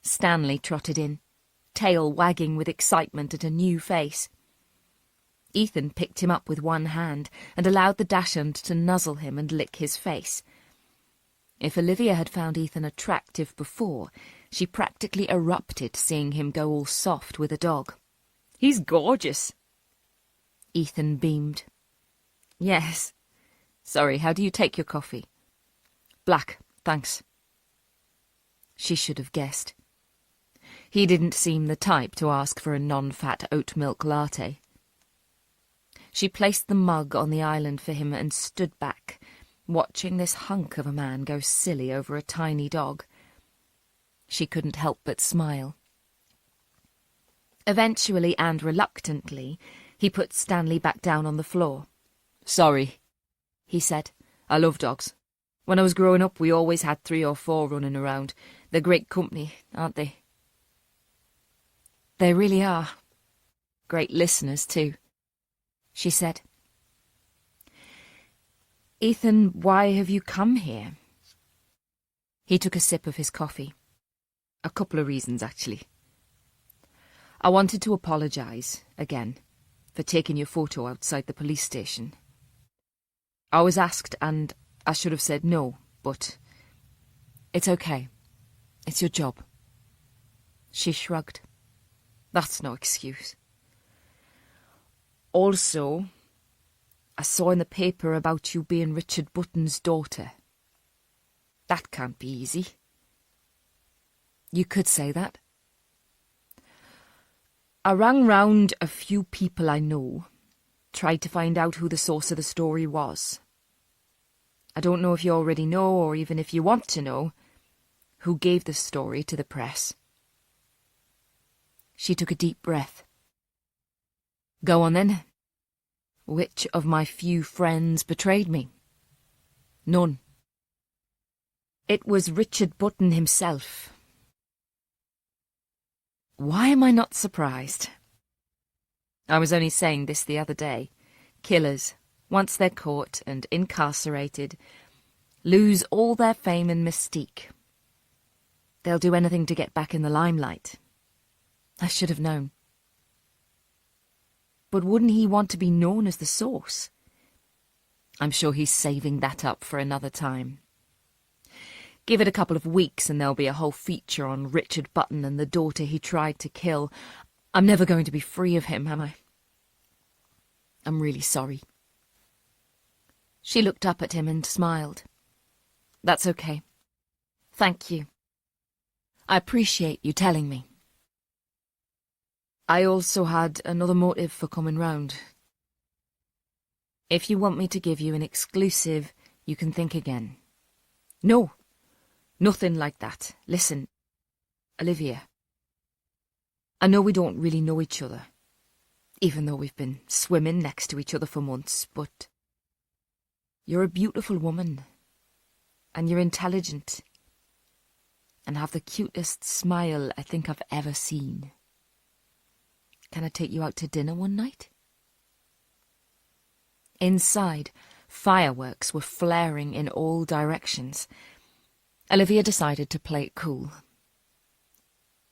Stanley trotted in, tail wagging with excitement at a new face. Ethan picked him up with one hand and allowed the dachshund to nuzzle him and lick his face. If Olivia had found Ethan attractive before, she practically erupted seeing him go all soft with a dog. "He's gorgeous." Ethan beamed. "Yes. Sorry, how do you take your coffee?" "Black, thanks." She should have guessed. He didn't seem the type to ask for a non-fat oat milk latte. She placed the mug on the island for him and stood back, watching this hunk of a man go silly over a tiny dog. She couldn't help but smile. Eventually and reluctantly, he put Stanley back down on the floor. "Sorry," he said. "I love dogs. When I was growing up, we always had 3 or 4 running around. They're great company, aren't they?" "They really are. Great listeners, too," she said. "Ethan, why have you come here?" He took a sip of his coffee. "A couple of reasons, actually. I wanted to apologise, again, for taking your photo outside the police station. I was asked, and I should have said no, but it's okay. It's your job. She shrugged. That's no excuse. Also, I saw in the paper about you being Richard Button's daughter. That can't be easy. You could say that. I rang round a few people I know, tried to find out who the source of the story was. I don't know if you already know, or even if you want to know, who gave the story to the press. She took a deep breath. Go on then. Which of my few friends betrayed me? None. It was Richard Button himself. Why am I not surprised? I was only saying this the other day. Killers, once they're caught and incarcerated, lose all their fame and mystique. They'll do anything to get back in the limelight. I should have known. But wouldn't he want to be known as the source? I'm sure he's saving that up for another time. Give it a couple of weeks and there'll be a whole feature on Richard Button and the daughter he tried to kill. I'm never going to be free of him, am I? I'm really sorry. She looked up at him and smiled. That's okay. Thank you. I appreciate you telling me. I also had another motive for coming round. If you want me to give you an exclusive, you can think again. No, nothing like that. Listen, Olivia. I know we don't really know each other, even though we've been swimming next to each other for months, but you're a beautiful woman, and you're intelligent, and have the cutest smile I think I've ever seen. Can I take you out to dinner one night? Inside, fireworks were flaring in all directions. Olivia decided to play it cool.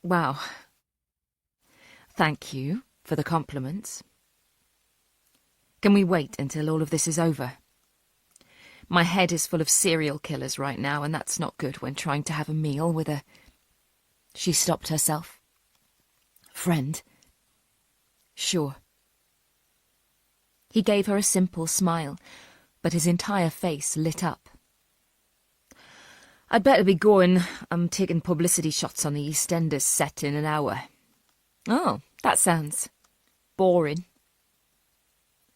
Wow. Thank you for the compliments. Can we wait until all of this is over? My head is full of serial killers right now, and that's not good when trying to have a meal with a... She stopped herself. Friend? Sure. He gave her a simple smile, but his entire face lit up. I'd better be going. I'm taking publicity shots on the EastEnders set in an hour. Oh, that sounds boring.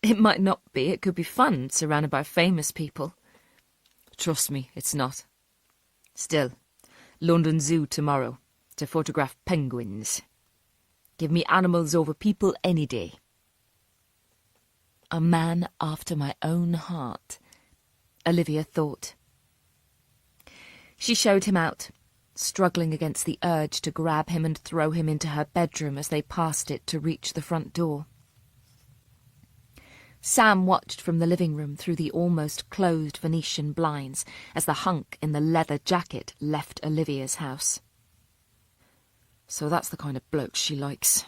It might not be. It could be fun, surrounded by famous people. Trust me, it's not. Still, London Zoo tomorrow, to photograph penguins. Give me animals over people any day. A man after my own heart, Olivia thought. She showed him out, struggling against the urge to grab him and throw him into her bedroom as they passed it to reach the front door. Sam watched from the living room through the almost closed Venetian blinds as the hunk in the leather jacket left Olivia's house. So that's the kind of bloke she likes,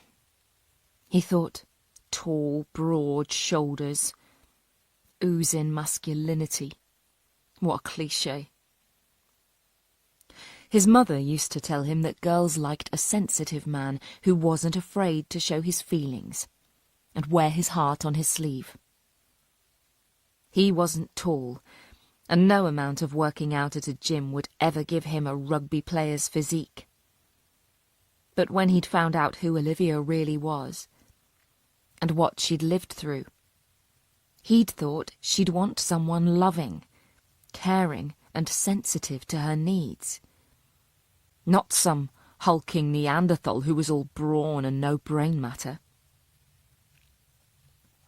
he thought. Tall, broad shoulders, oozing masculinity. What a cliché. His mother used to tell him that girls liked a sensitive man who wasn't afraid to show his feelings and wear his heart on his sleeve. He wasn't tall, and no amount of working out at a gym would ever give him a rugby player's physique. But when he'd found out who Olivia really was, and what she'd lived through, he'd thought she'd want someone loving, caring and sensitive to her needs. Not some hulking Neanderthal who was all brawn and no brain matter.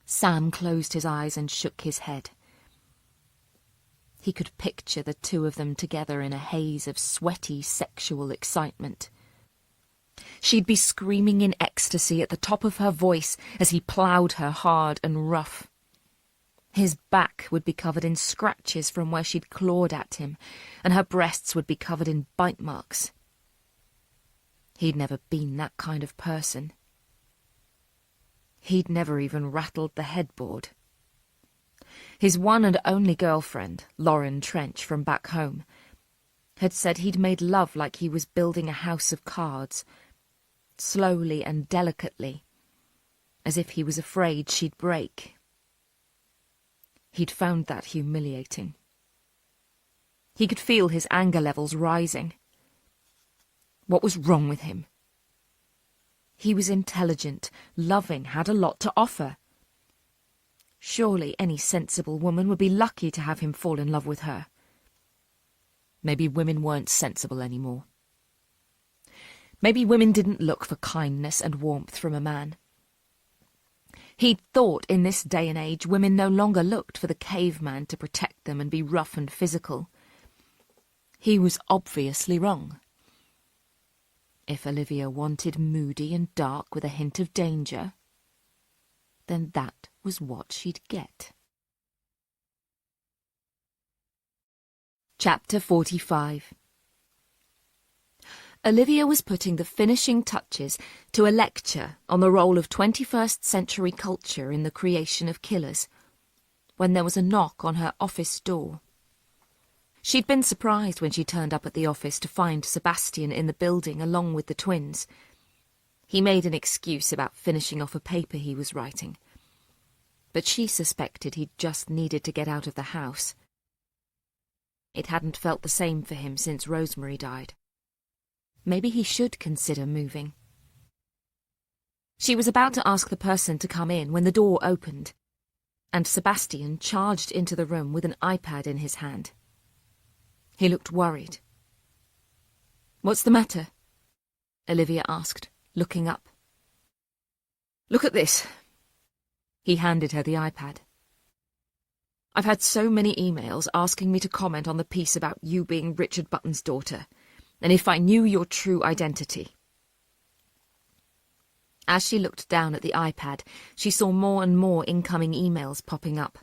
Sam closed his eyes and shook his head. He could picture the two of them together in a haze of sweaty sexual excitement. She'd be screaming in ecstasy at the top of her voice as he ploughed her hard and rough. His back would be covered in scratches from where she'd clawed at him, and her breasts would be covered in bite marks. He'd never been that kind of person. He'd never even rattled the headboard. His one and only girlfriend, Lauren Trench from back home, had said he'd made love like he was building a house of cards, slowly and delicately, as if he was afraid she'd break. He'd found that humiliating. He could feel his anger levels rising. What was wrong with him? He was intelligent, loving, had a lot to offer. Surely any sensible woman would be lucky to have him fall in love with her. Maybe women weren't sensible anymore. Maybe women didn't look for kindness and warmth from a man. He'd thought in this day and age women no longer looked for the caveman to protect them and be rough and physical. He was obviously wrong. If Olivia wanted moody and dark with a hint of danger, then that was what she'd get. Chapter 45. Olivia was putting the finishing touches to a lecture on the role of 21st century culture in the creation of killers, when there was a knock on her office door. She'd been surprised when she turned up at the office to find Sebastian in the building along with the twins. He made an excuse about finishing off a paper he was writing, but she suspected he'd just needed to get out of the house. It hadn't felt the same for him since Rosemary died. Maybe he should consider moving. She was about to ask the person to come in when the door opened, and Sebastian charged into the room with an iPad in his hand. He looked worried. "What's the matter?" Olivia asked, looking up. "Look at this." He handed her the iPad. "I've had so many emails asking me to comment on the piece about you being Richard Button's daughter, and if I knew your true identity." As she looked down at the iPad, she saw more and more incoming emails popping up,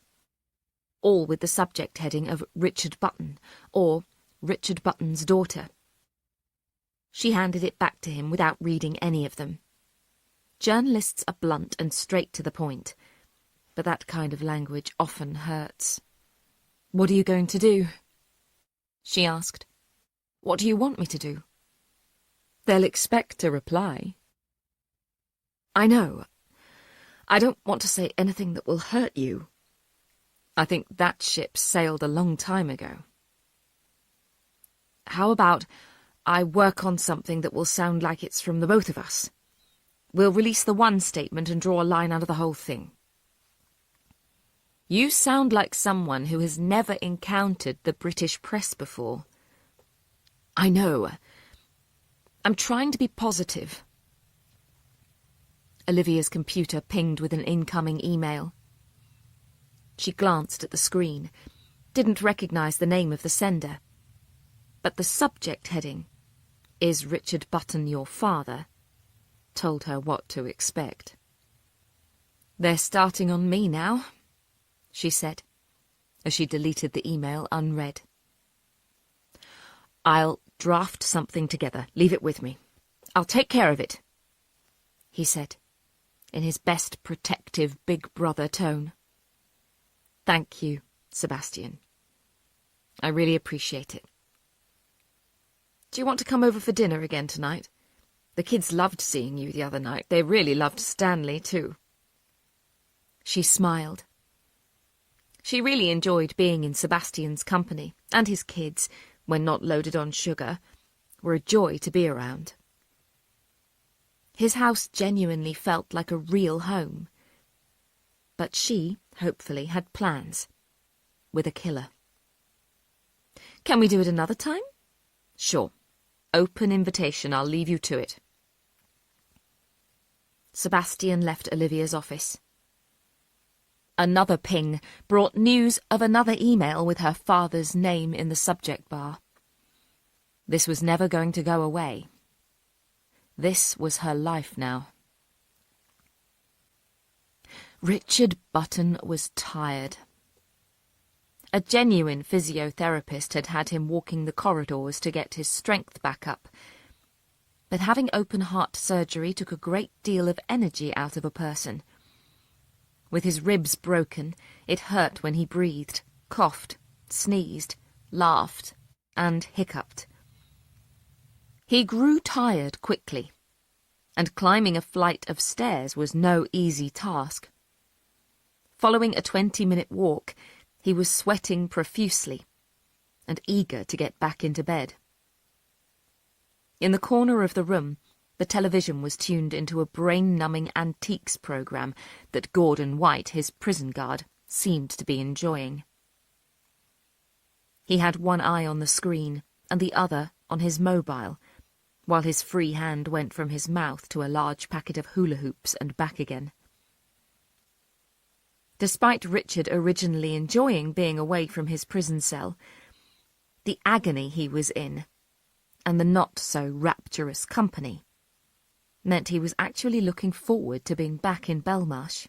all with the subject heading of Richard Button, or Richard Button's daughter. She handed it back to him without reading any of them. Journalists are blunt and straight to the point, but that kind of language often hurts. "What are you going to do?" she asked. "What do you want me to do?" "They'll expect a reply." "I know. I don't want to say anything that will hurt you. I think that ship sailed a long time ago. How about I work on something that will sound like it's from the both of us? We'll release the one statement and draw a line under the whole thing." "You sound like someone who has never encountered the British press before." "I know. I'm trying to be positive." Olivia's computer pinged with an incoming email. She glanced at the screen, didn't recognise the name of the sender, but the subject heading, "Is Richard Button your father?" told her what to expect. "They're starting on me now," she said, as she deleted the email unread. "I'll draft something together. Leave it with me. I'll take care of it," he said, in his best protective big brother tone. "Thank you, Sebastian. I really appreciate it. Do you want to come over for dinner again tonight? The kids loved seeing you the other night. They really loved Stanley, too." She smiled. She really enjoyed being in Sebastian's company, and his kids, when not loaded on sugar, were a joy to be around. His house genuinely felt like a real home. But she, hopefully, had plans. With a killer. "Can we do it another time?" "Sure. Open invitation. I'll leave you to it." Sebastian left Olivia's office. Another ping brought news of another email with her father's name in the subject bar. This was never going to go away. This was her life now. Richard Button was tired. A genuine physiotherapist had had him walking the corridors to get his strength back up. But having open-heart surgery took a great deal of energy out of a person. With his ribs broken, it hurt when he breathed, coughed, sneezed, laughed, and hiccuped. He grew tired quickly, and climbing a flight of stairs was no easy task. Following a 20-minute walk, he was sweating profusely and eager to get back into bed. In the corner of the room, the television was tuned into a brain-numbing antiques program that Gordon White, his prison guard, seemed to be enjoying. He had one eye on the screen and the other on his mobile, while his free hand went from his mouth to a large packet of hula hoops and back again. Despite Richard originally enjoying being away from his prison cell, the agony he was in, and the not-so-rapturous company, meant he was actually looking forward to being back in Belmarsh.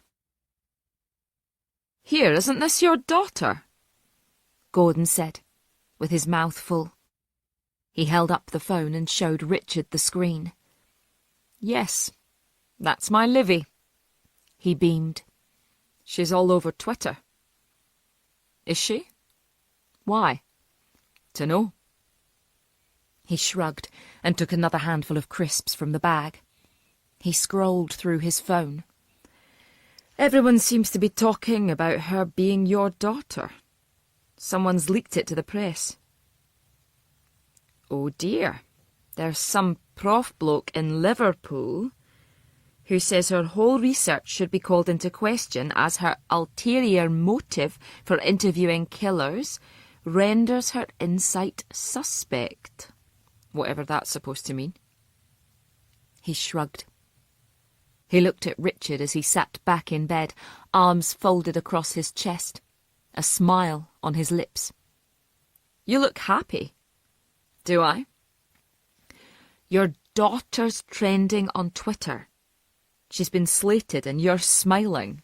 "Here, isn't this your daughter?" Gordon said, with his mouth full. He held up the phone and showed Richard the screen. "Yes, that's my Livy," he beamed. "She's all over Twitter." "Is she? Why?" "Dunno." He shrugged and took another handful of crisps from the bag. He scrolled through his phone. "Everyone seems to be talking about her being your daughter. Someone's leaked it to the press." "Oh dear, there's some prof bloke in Liverpool who says her whole research should be called into question as her ulterior motive for interviewing killers renders her insight suspect." Whatever that's supposed to mean. He shrugged. He looked at Richard as he sat back in bed, arms folded across his chest, a smile on his lips. "You look happy." "Do I?" "Your daughter's trending on Twitter. She's been slated and you're smiling."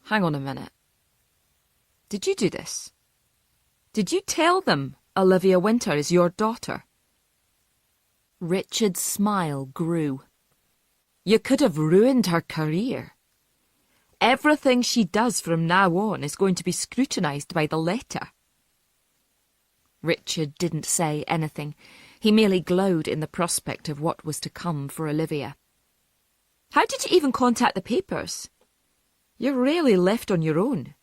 "Hang on a minute. Did you do this? Did you tell them Olivia Winter is your daughter?" Richard's smile grew. "You could have ruined her career. Everything she does from now on is going to be scrutinised by the letter." Richard didn't say anything. He merely glowed in the prospect of what was to come for Olivia. "How did you even contact the papers? You're rarely left on your own."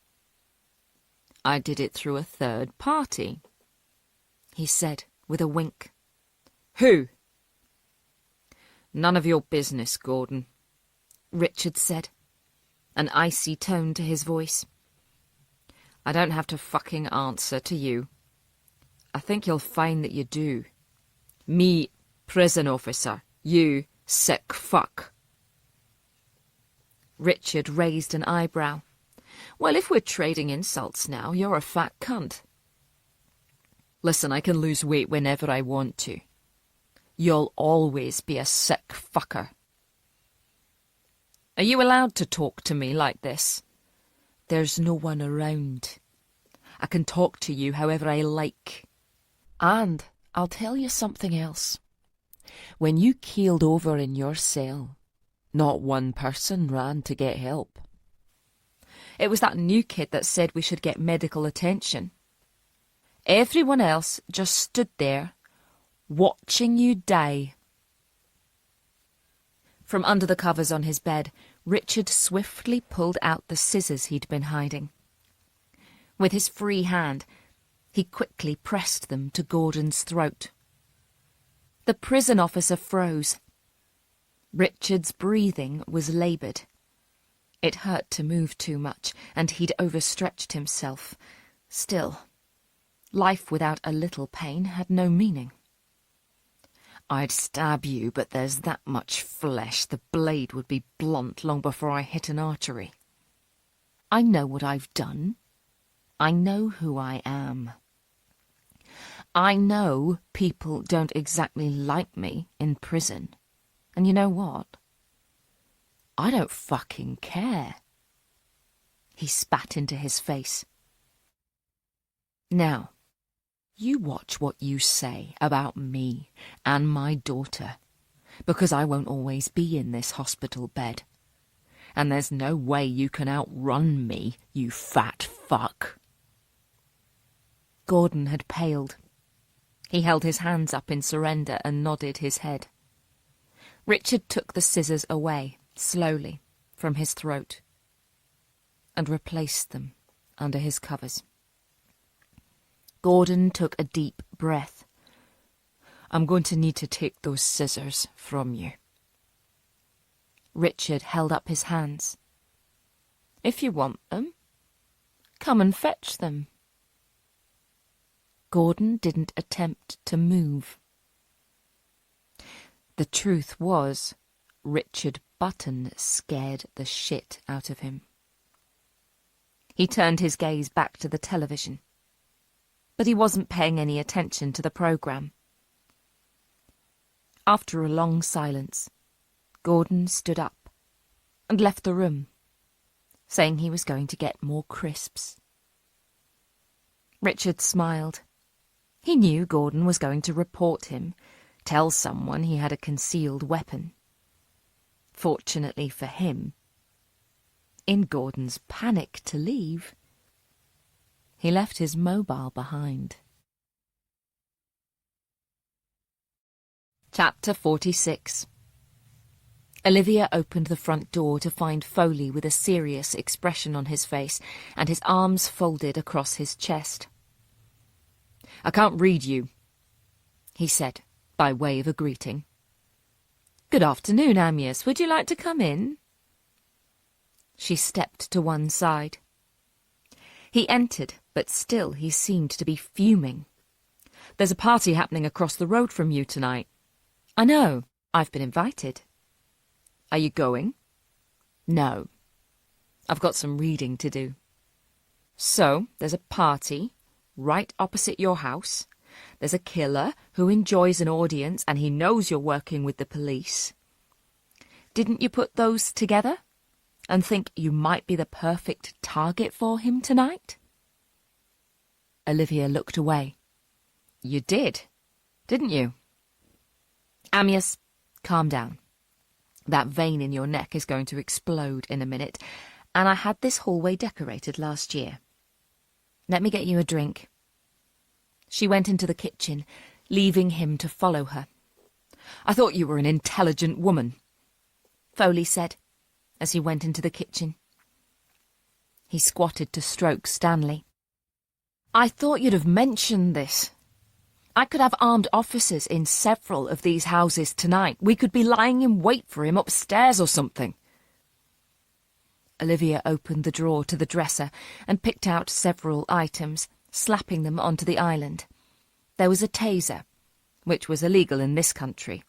"I did it through a third party," he said with a wink. "Who?" "None of your business, Gordon," Richard said, an icy tone to his voice. "I don't have to fucking answer to you. I think you'll find that you do. Me, prison officer. You, sick fuck." Richard raised an eyebrow. "Well, if we're trading insults now, you're a fat cunt." "Listen, I can lose weight whenever I want to. You'll always be a sick fucker." "Are you allowed to talk to me like this?" "There's no one around. I can talk to you however I like. And I'll tell you something else. When you keeled over in your cell, not one person ran to get help." "It was that new kid that said we should get medical attention. Everyone else just stood there, watching you die." From under the covers on his bed, Richard swiftly pulled out the scissors he'd been hiding. With his free hand, he quickly pressed them to Gordon's throat. The prison officer froze. Richard's breathing was laboured. It hurt to move too much, and he'd overstretched himself. Still, life without a little pain had no meaning. "I'd stab you, but there's that much flesh the blade would be blunt long before I hit an artery." "I know what I've done. I know who I am. I know people don't exactly like me in prison. And you know what? I don't fucking care." He spat into his face. "Now, you watch what you say about me and my daughter, because I won't always be in this hospital bed. And there's no way you can outrun me, you fat fuck." Gordon had paled. He held his hands up in surrender and nodded his head. Richard took the scissors away, slowly, from his throat, and replaced them under his covers. Gordon took a deep breath. "I'm going to need to take those scissors from you." Richard held up his hands. "If you want them, come and fetch them." Gordon didn't attempt to move. The truth was, Richard Button scared the shit out of him. He turned his gaze back to the television, but he wasn't paying any attention to the programme. After a long silence, Gordon stood up and left the room, saying he was going to get more crisps. Richard smiled. He knew Gordon was going to report him, tell someone he had a concealed weapon. Fortunately for him, in Gordon's panic to leave, he left his mobile behind. Chapter 46. Olivia opened the front door to find Foley with a serious expression on his face and his arms folded across his chest. "I can't read you," he said, by way of a greeting. "Good afternoon, Amyas. Would you like to come in?" She stepped to one side. He entered, but still he seemed to be fuming. "There's a party happening across the road from you tonight." "I know. I've been invited." "Are you going?" "No. I've got some reading to do." "So, there's a party right opposite your house. There's a killer who enjoys an audience and he knows you're working with the police. Didn't you put those together and think you might be the perfect target for him tonight?" Olivia looked away. "You did, didn't you?" "Amyas, calm down. That vein in your neck is going to explode in a minute, and I had this hallway decorated last year. Let me get you a drink." She went into the kitchen, leaving him to follow her. "I thought you were an intelligent woman," Foley said, as he went into the kitchen. He squatted to stroke Stanley. "I thought you'd have mentioned this. I could have armed officers in several of these houses tonight. We could be lying in wait for him upstairs or something." Olivia opened the drawer to the dresser and picked out several items, slapping them onto the island. There was a taser, which was illegal in this country,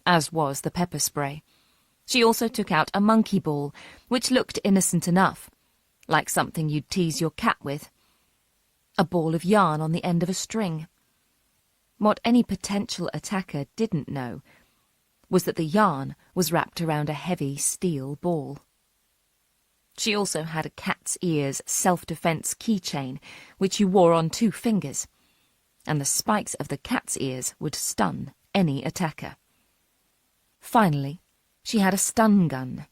as was the pepper spray. She also took out a monkey ball, which looked innocent enough, like something you'd tease your cat with. A ball of yarn on the end of a string. What any potential attacker didn't know was that the yarn was wrapped around a heavy steel ball. She also had a cat's ears self-defense keychain, which you wore on 2 fingers, and the spikes of the cat's ears would stun any attacker. Finally, she had a stun gun,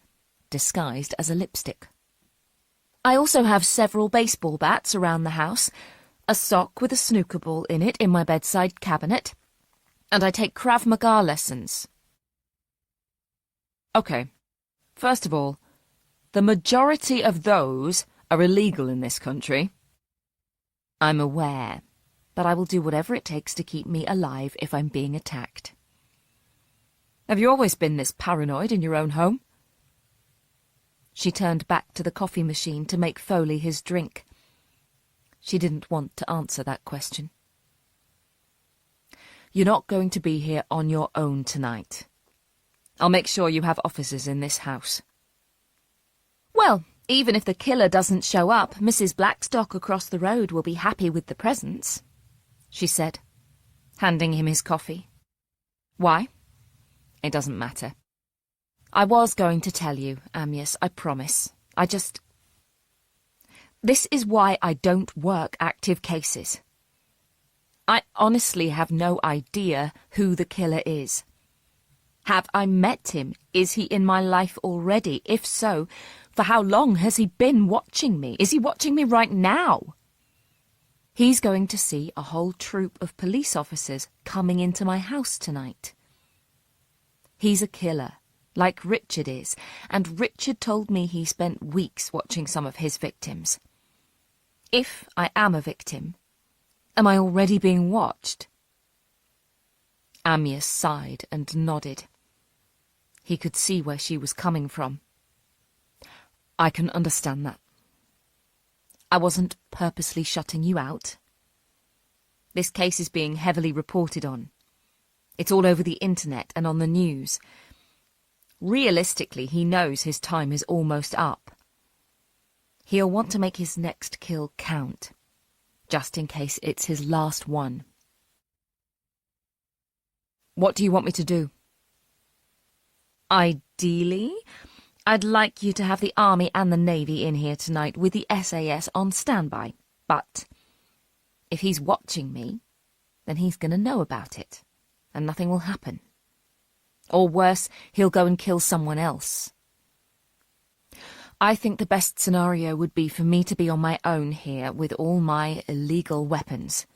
disguised as a lipstick. "I also have several baseball bats around the house, a sock with a snooker ball in it in my bedside cabinet, and I take Krav Maga lessons." "Okay, first of all, the majority of those are illegal in this country." "I'm aware, but I will do whatever it takes to keep me alive if I'm being attacked." "Have you always been this paranoid in your own home?" She turned back to the coffee machine to make Foley his drink. She didn't want to answer that question. "You're not going to be here on your own tonight. I'll make sure you have officers in this house." "Well, even if the killer doesn't show up, Mrs. Blackstock across the road will be happy with the presents," she said, handing him his coffee. "Why? It doesn't matter. I was going to tell you, Amyas, I promise. This is why I don't work active cases. I honestly have no idea who the killer is. Have I met him? Is he in my life already? If so, for how long has he been watching me? Is he watching me right now? He's going to see a whole troop of police officers coming into my house tonight. He's a killer, like Richard is, and Richard told me he spent weeks watching some of his victims. If I am a victim, am I already being watched? Amyas sighed and nodded. He could see where she was coming from. I can understand that. I wasn't purposely shutting you out. This case is being heavily reported on. It's all over the internet and on the news. Realistically, he knows his time is almost up. He'll want to make his next kill count, just in case it's his last one. What do you want me to do? Ideally, I'd like you to have the Army and the Navy in here tonight with the SAS on standby. But if he's watching me, then he's going to know about it, and nothing will happen. Or worse, he'll go and kill someone else. I think the best scenario would be for me to be on my own here with all my illegal weapons.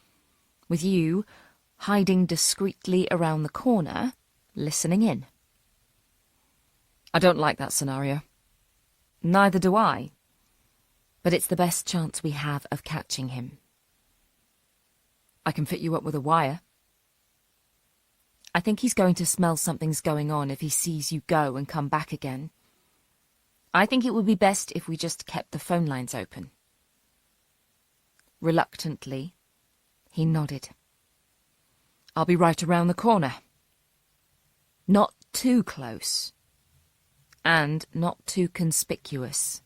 With you hiding discreetly around the corner, listening in. I don't like that scenario. Neither do I. But it's the best chance we have of catching him. I can fit you up with a wire. I think he's going to smell something's going on if he sees you go and come back again. I think it would be best if we just kept the phone lines open. Reluctantly, he nodded. I'll be right around the corner. Not too close. And not too conspicuous.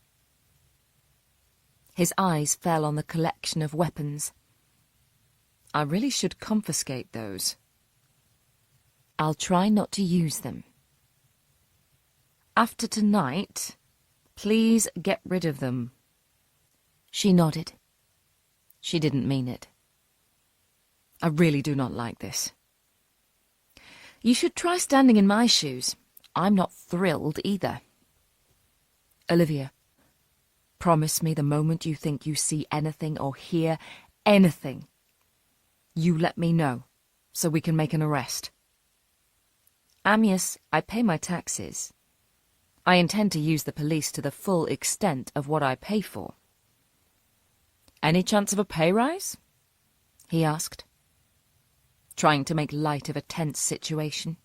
His eyes fell on the collection of weapons. I really should confiscate those. I'll try not to use them. After tonight, please get rid of them. She nodded. She didn't mean it. I really do not like this. You should try standing in my shoes. I'm not thrilled either. Olivia, promise me the moment you think you see anything or hear anything, you let me know, so we can make an arrest. Amyas, I pay my taxes. I intend to use the police to the full extent of what I pay for. Any chance of a pay rise? He asked, trying to make light of a tense situation.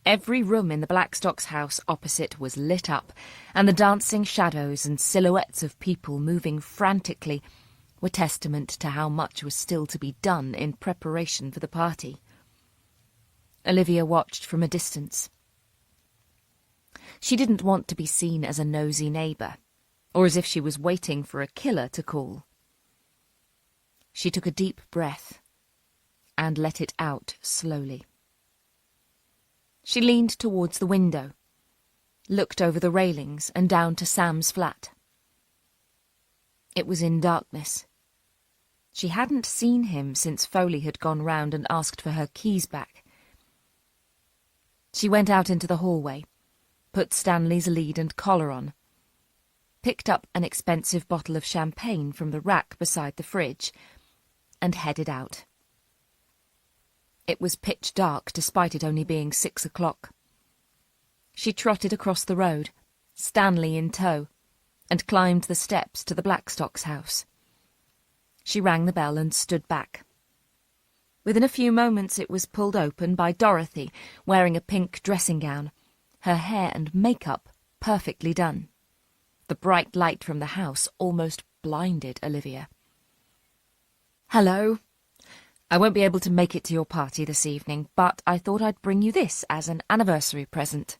Every room in the Blackstocks house opposite was lit up, and the dancing shadows and silhouettes of people moving frantically were testament to how much was still to be done in preparation for the party. Olivia watched from a distance. She didn't want to be seen as a nosy neighbour, or as if she was waiting for a killer to call. She took a deep breath and let it out slowly. She leaned towards the window, looked over the railings and down to Sam's flat. It was in darkness. She hadn't seen him since Foley had gone round and asked for her keys back. She went out into the hallway, put Stanley's lead and collar on, picked up an expensive bottle of champagne from the rack beside the fridge, and headed out. It was pitch dark, despite it only being 6 o'clock. She trotted across the road, Stanley in tow, and climbed the steps to the Blackstocks house. She rang the bell and stood back. Within a few moments it was pulled open by Dorothy, wearing a pink dressing gown, her hair and makeup perfectly done. The bright light from the house almost blinded Olivia. "Hello. I won't be able to make it to your party this evening, but I thought I'd bring you this as an anniversary present."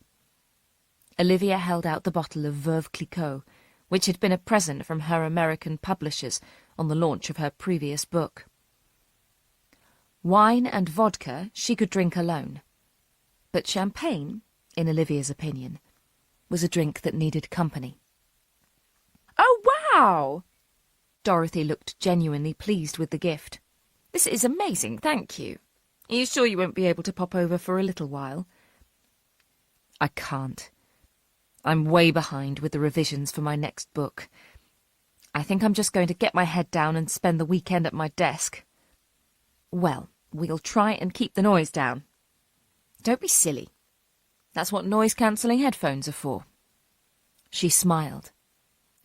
Olivia held out the bottle of Veuve Clicquot, which had been a present from her American publishers on the launch of her previous book. Wine and vodka she could drink alone, but champagne, in Olivia's opinion, was a drink that needed company. "Oh, wow!" Dorothy looked genuinely pleased with the gift. "This is amazing, thank you. Are you sure you won't be able to pop over for a little while?" "I can't. I'm way behind with the revisions for my next book. I think I'm just going to get my head down and spend the weekend at my desk." "Well, we'll try and keep the noise down." "Don't be silly. That's what noise-cancelling headphones are for. She smiled.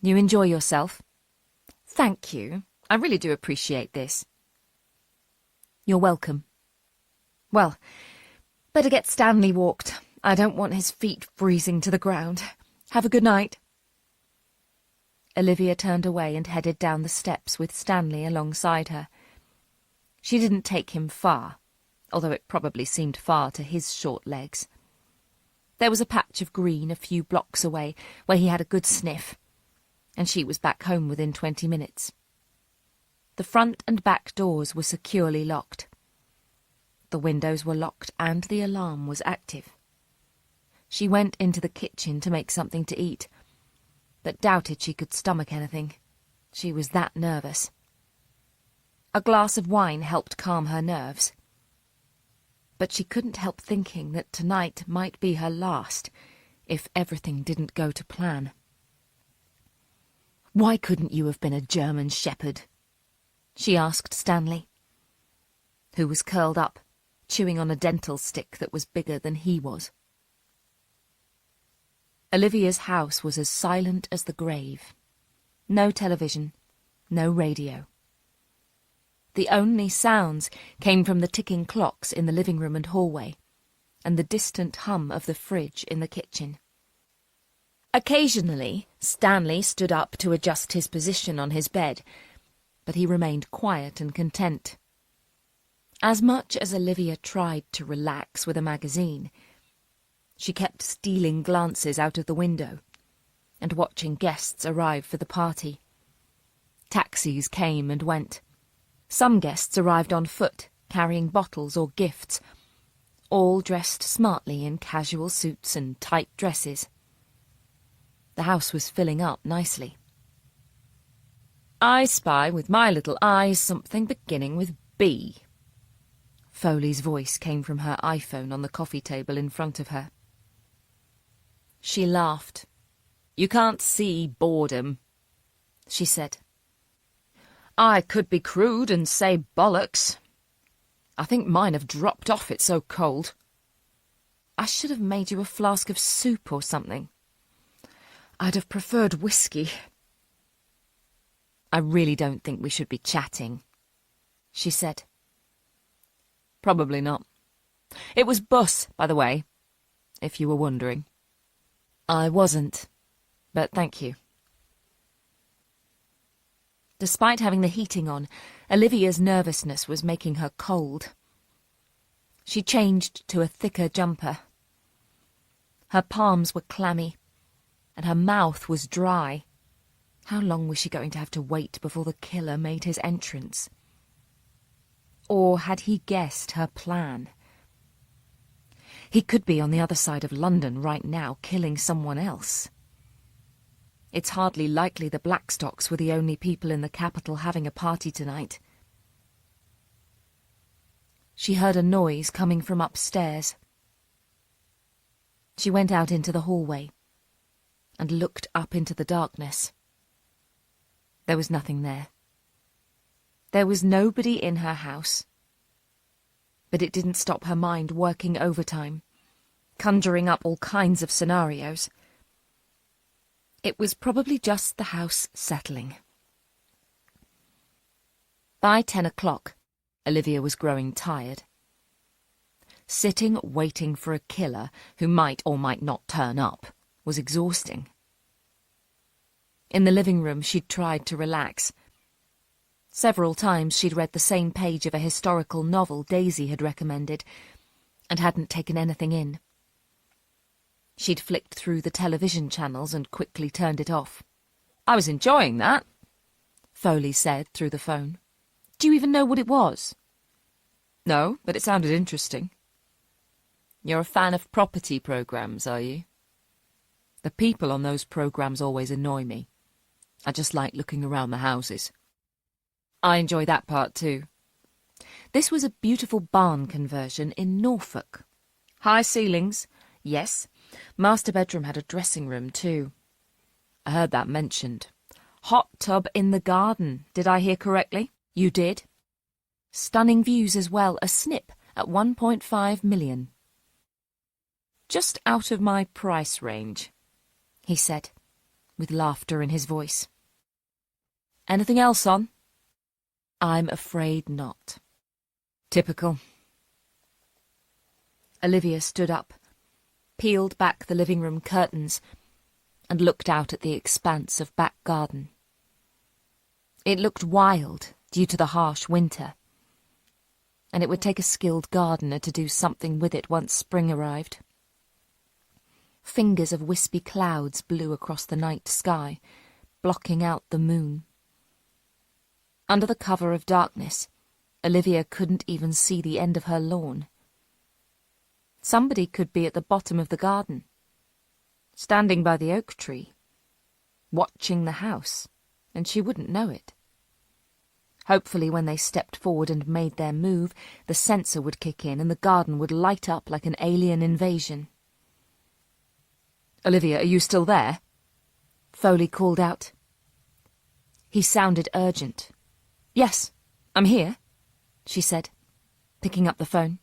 You enjoy yourself? Thank you. I really do appreciate this. You're welcome. Well, better get Stanley walked. I don't want his feet freezing to the ground. Have a good night. Olivia turned away and headed down the steps with Stanley alongside her. She didn't take him far, although it probably seemed far to his short legs. There was a patch of green a few blocks away where he had a good sniff, and she was back home within 20 minutes. The front and back doors were securely locked. The windows were locked and the alarm was active. She went into the kitchen to make something to eat, but doubted she could stomach anything. She was that nervous. A glass of wine helped calm her nerves. But she couldn't help thinking that tonight might be her last, if everything didn't go to plan. Why couldn't you have been a German shepherd? She asked Stanley, who was curled up, chewing on a dental stick that was bigger than he was. Olivia's house was as silent as the grave. No television, no radio. The only sounds came from the ticking clocks in the living room and hallway, and the distant hum of the fridge in the kitchen. Occasionally, Stanley stood up to adjust his position on his bed, but he remained quiet and content. As much as Olivia tried to relax with a magazine, she kept stealing glances out of the window and watching guests arrive for the party. Taxis came and went. Some guests arrived on foot, carrying bottles or gifts, all dressed smartly in casual suits and tight dresses. The house was filling up nicely. I spy with my little eyes something beginning with B. Foley's voice came from her iPhone on the coffee table in front of her. She laughed. You can't see boredom, she said. I could be crude and say bollocks. I think mine have dropped off, it's so cold. I should have made you a flask of soup or something. I'd have preferred whiskey. I really don't think we should be chatting, she said. Probably not. It was Bus, by the way, if you were wondering. I wasn't, but thank you. Despite having the heating on, Olivia's nervousness was making her cold. She changed to a thicker jumper. Her palms were clammy, and her mouth was dry. How long was she going to have to wait before the killer made his entrance? Or had he guessed her plan? He could be on the other side of London right now, killing someone else. It's hardly likely the Blackstocks were the only people in the capital having a party tonight. She heard a noise coming from upstairs. She went out into the hallway and looked up into the darkness. There was nothing there. There was nobody in her house. But it didn't stop her mind working overtime, conjuring up all kinds of scenarios. It was probably just the house settling. By 10 o'clock, Olivia was growing tired. Sitting waiting for a killer who might or might not turn up was exhausting. In the living room, she'd tried to relax. Several times she'd read the same page of a historical novel Daisy had recommended, and hadn't taken anything in. She'd flicked through the television channels and quickly turned it off. I was enjoying that, Foley said through the phone. Do you even know what it was? No, but it sounded interesting. You're a fan of property programmes, are you? The people on those programmes always annoy me. I just like looking around the houses. I enjoy that part too. This was a beautiful barn conversion in Norfolk. High ceilings, yes. Master bedroom had a dressing room too. I heard that mentioned. Hot tub in the garden, did I hear correctly? You did. Stunning views as well, a snip at 1.5 million. Just out of my price range, he said, with laughter in his voice. Anything else on? I'm afraid not. Typical. Olivia stood up, peeled back the living room curtains, and looked out at the expanse of back garden. It looked wild due to the harsh winter, and it would take a skilled gardener to do something with it once spring arrived. Fingers of wispy clouds blew across the night sky, blocking out the moon. Under the cover of darkness, Olivia couldn't even see the end of her lawn. Somebody could be at the bottom of the garden, standing by the oak tree, watching the house, and she wouldn't know it. Hopefully when they stepped forward and made their move, the sensor would kick in and the garden would light up like an alien invasion. "Olivia, are you still there?" Foley called out. He sounded urgent. "Yes, I'm here," she said, picking up the phone.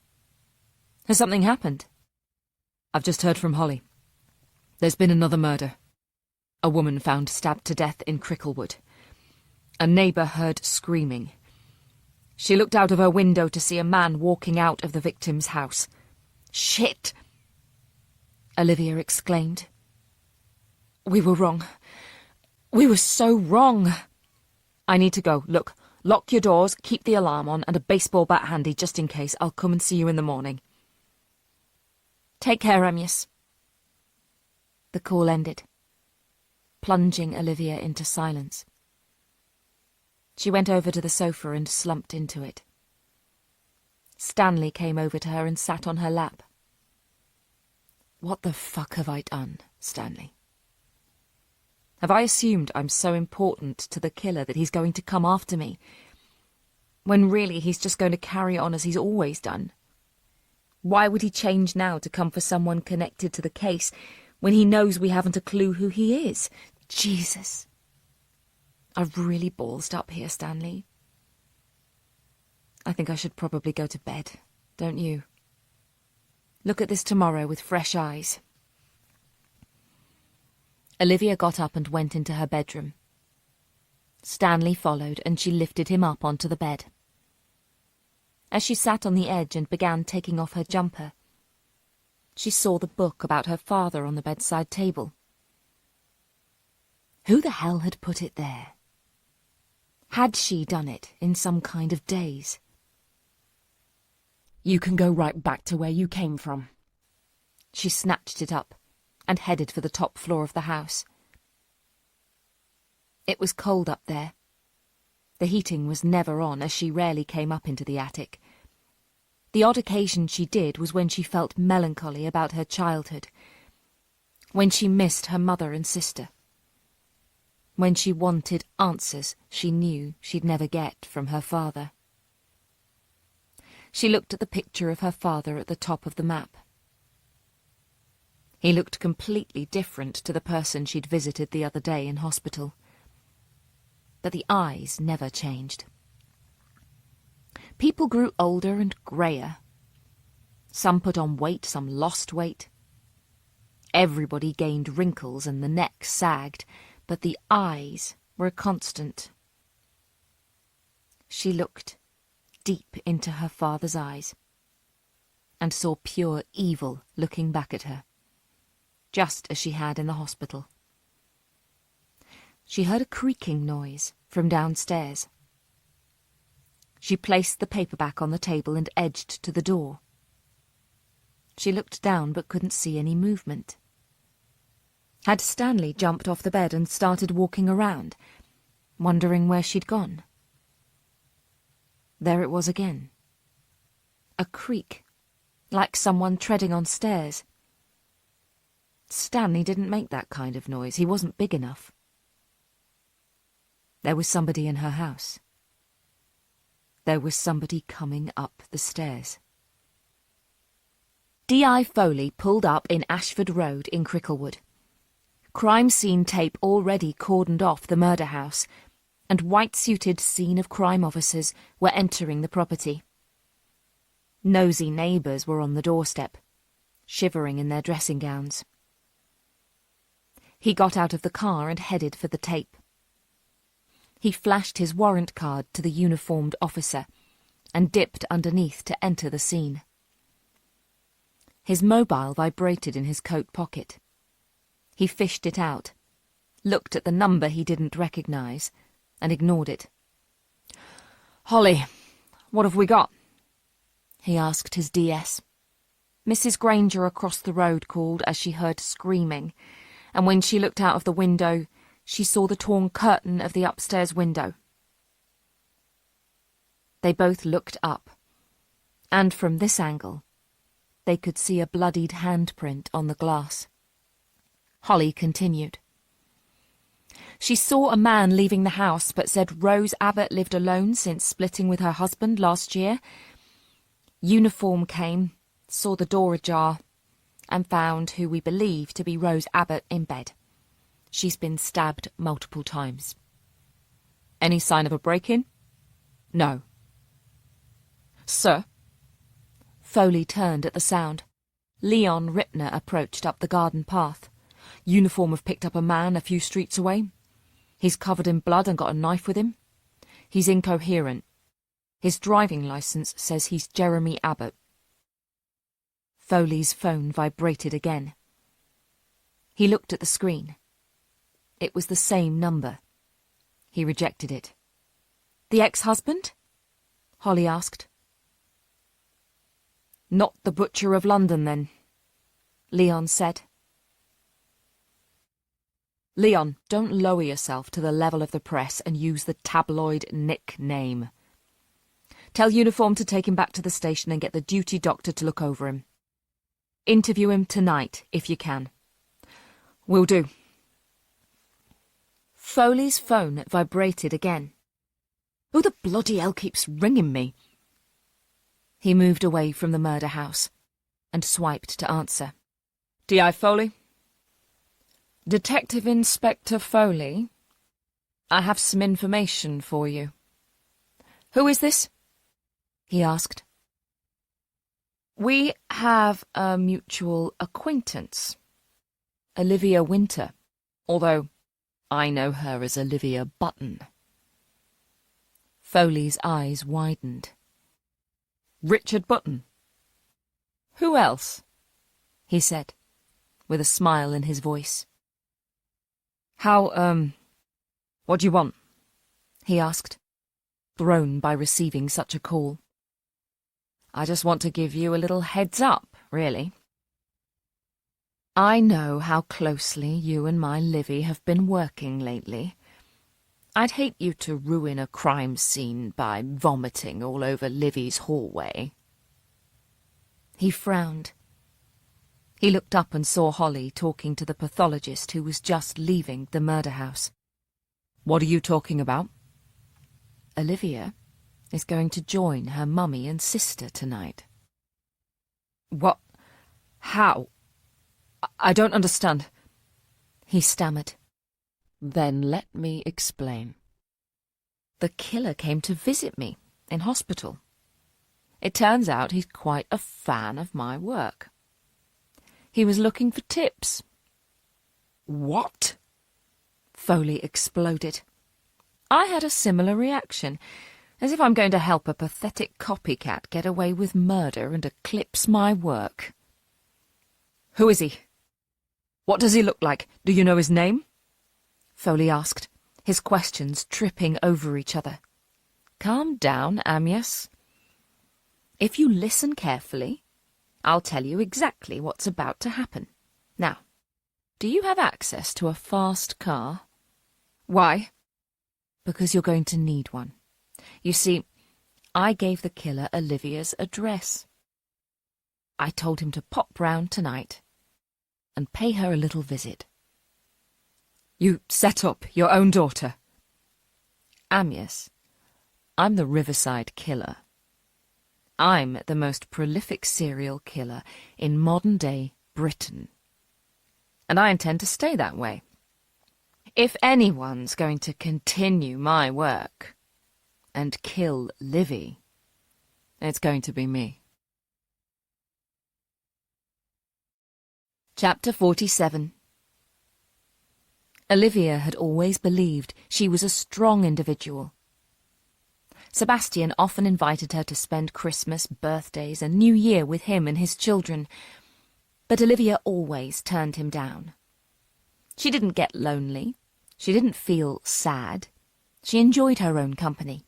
"Has something happened?" "I've just heard from Holly. There's been another murder. A woman found stabbed to death in Cricklewood. A neighbour heard screaming. She looked out of her window to see a man walking out of the victim's house. Shit! Olivia exclaimed. We were wrong. We were so wrong. I need to go. Look, lock your doors, keep the alarm on, and a baseball bat handy just in case. I'll come and see you in the morning. Take care, Amyas. The call ended, plunging Olivia into silence. She went over to the sofa and slumped into it. Stanley came over to her and sat on her lap. What the fuck have I done, Stanley? Have I assumed I'm so important to the killer that he's going to come after me, when really he's just going to carry on as he's always done? Why would he change now to come for someone connected to the case when he knows we haven't a clue who he is? Jesus. I've really ballsed up here, Stanley. I think I should probably go to bed, don't you? Look at this tomorrow with fresh eyes. Olivia got up and went into her bedroom. Stanley followed, and she lifted him up onto the bed. As she sat on the edge and began taking off her jumper, she saw the book about her father on the bedside table. Who the hell had put it there? Had she done it in some kind of daze? You can go right back to where you came from. She snatched it up and headed for the top floor of the house. It was cold up there. The heating was never on, as she rarely came up into the attic. The odd occasion she did was when she felt melancholy about her childhood, when she missed her mother and sister, when she wanted answers she knew she'd never get from her father. She looked at the picture of her father at the top of the map. He looked completely different to the person she'd visited the other day in hospital. But the eyes never changed. People grew older and greyer. Some put on weight, some lost weight. Everybody gained wrinkles and the neck sagged, but the eyes were constant. She looked deep into her father's eyes and saw pure evil looking back at her, just as she had in the hospital. She heard a creaking noise from downstairs. She placed the paperback on the table and edged to the door. She looked down but couldn't see any movement. Had Stanley jumped off the bed and started walking around, wondering where she'd gone? There it was again. A creak, like someone treading on stairs. Stanley didn't make that kind of noise. He wasn't big enough. There was somebody in her house. There was somebody coming up the stairs. D.I. Foley pulled up in Ashford Road in Cricklewood. Crime scene tape already cordoned off the murder house, and white-suited scene-of-crime officers were entering the property. Nosy neighbours were on the doorstep, shivering in their dressing gowns. He got out of the car and headed for the tape. He flashed his warrant card to the uniformed officer and dipped underneath to enter the scene. His mobile vibrated in his coat pocket. He fished it out, looked at the number he didn't recognise, and ignored it. "Holly, what have we got?" he asked his DS. Mrs. Granger across the road called as she heard screaming, and when she looked out of the window, she saw the torn curtain of the upstairs window. They both looked up, and from this angle, they could see a bloodied handprint on the glass. Holly continued. She saw a man leaving the house, but said Rose Abbott lived alone since splitting with her husband last year. Uniform came, saw the door ajar, and found who we believe to be Rose Abbott in bed. She's been stabbed multiple times. Any sign of a break-in? No. Sir? Foley turned at the sound. Leon Ripner approached up the garden path. Uniform have picked up a man a few streets away. He's covered in blood and got a knife with him. He's incoherent. His driving licence says he's Jeremy Abbott. Foley's phone vibrated again. He looked at the screen. It was the same number. He rejected it. The ex-husband? Holly asked. Not the Butcher of London, then, Leon said. Leon, don't lower yourself to the level of the press and use the tabloid nickname. Tell Uniform to take him back to the station and get the duty doctor to look over him. Interview him tonight, if you can. Will do. Foley's phone vibrated again. Who the bloody hell keeps ringing me? He moved away from the murder house and swiped to answer. D.I. Foley? Detective Inspector Foley, I have some information for you. Who is this? He asked. We have a mutual acquaintance, Olivia Winter, although I know her as Olivia Button. Foley's eyes widened. Richard Button? Who else? He said, with a smile in his voice. What do you want? He asked, thrown by receiving such a call. I just want to give you a little heads up, really. I know how closely you and my Livy have been working lately. I'd hate you to ruin a crime scene by vomiting all over Livy's hallway. He frowned. He looked up and saw Holly talking to the pathologist who was just leaving the murder house. What are you talking about? Olivia is going to join her mummy and sister tonight. What? How? I don't understand. He stammered. Then let me explain. The killer came to visit me in hospital. It turns out he's quite a fan of my work. He was looking for tips. What? Foley exploded. I had a similar reaction, as if I'm going to help a pathetic copycat get away with murder and eclipse my work. Who is he? What does he look like? Do you know his name? Foley asked, his questions tripping over each other. Calm down, Amyas. If you listen carefully, I'll tell you exactly what's about to happen. Now, do you have access to a fast car? Why? Because you're going to need one. You see, I gave the killer Olivia's address. I told him to pop round tonight and pay her a little visit. You set up your own daughter? Amyas, I'm the Riverside Killer. I'm the most prolific serial killer in modern-day Britain. And I intend to stay that way. If anyone's going to continue my work and kill Livy, it's going to be me. Chapter 47. Olivia had always believed she was a strong individual. Sebastian often invited her to spend Christmas, birthdays, and New Year with him and his children, but Olivia always turned him down. She didn't get lonely. She didn't feel sad. She enjoyed her own company.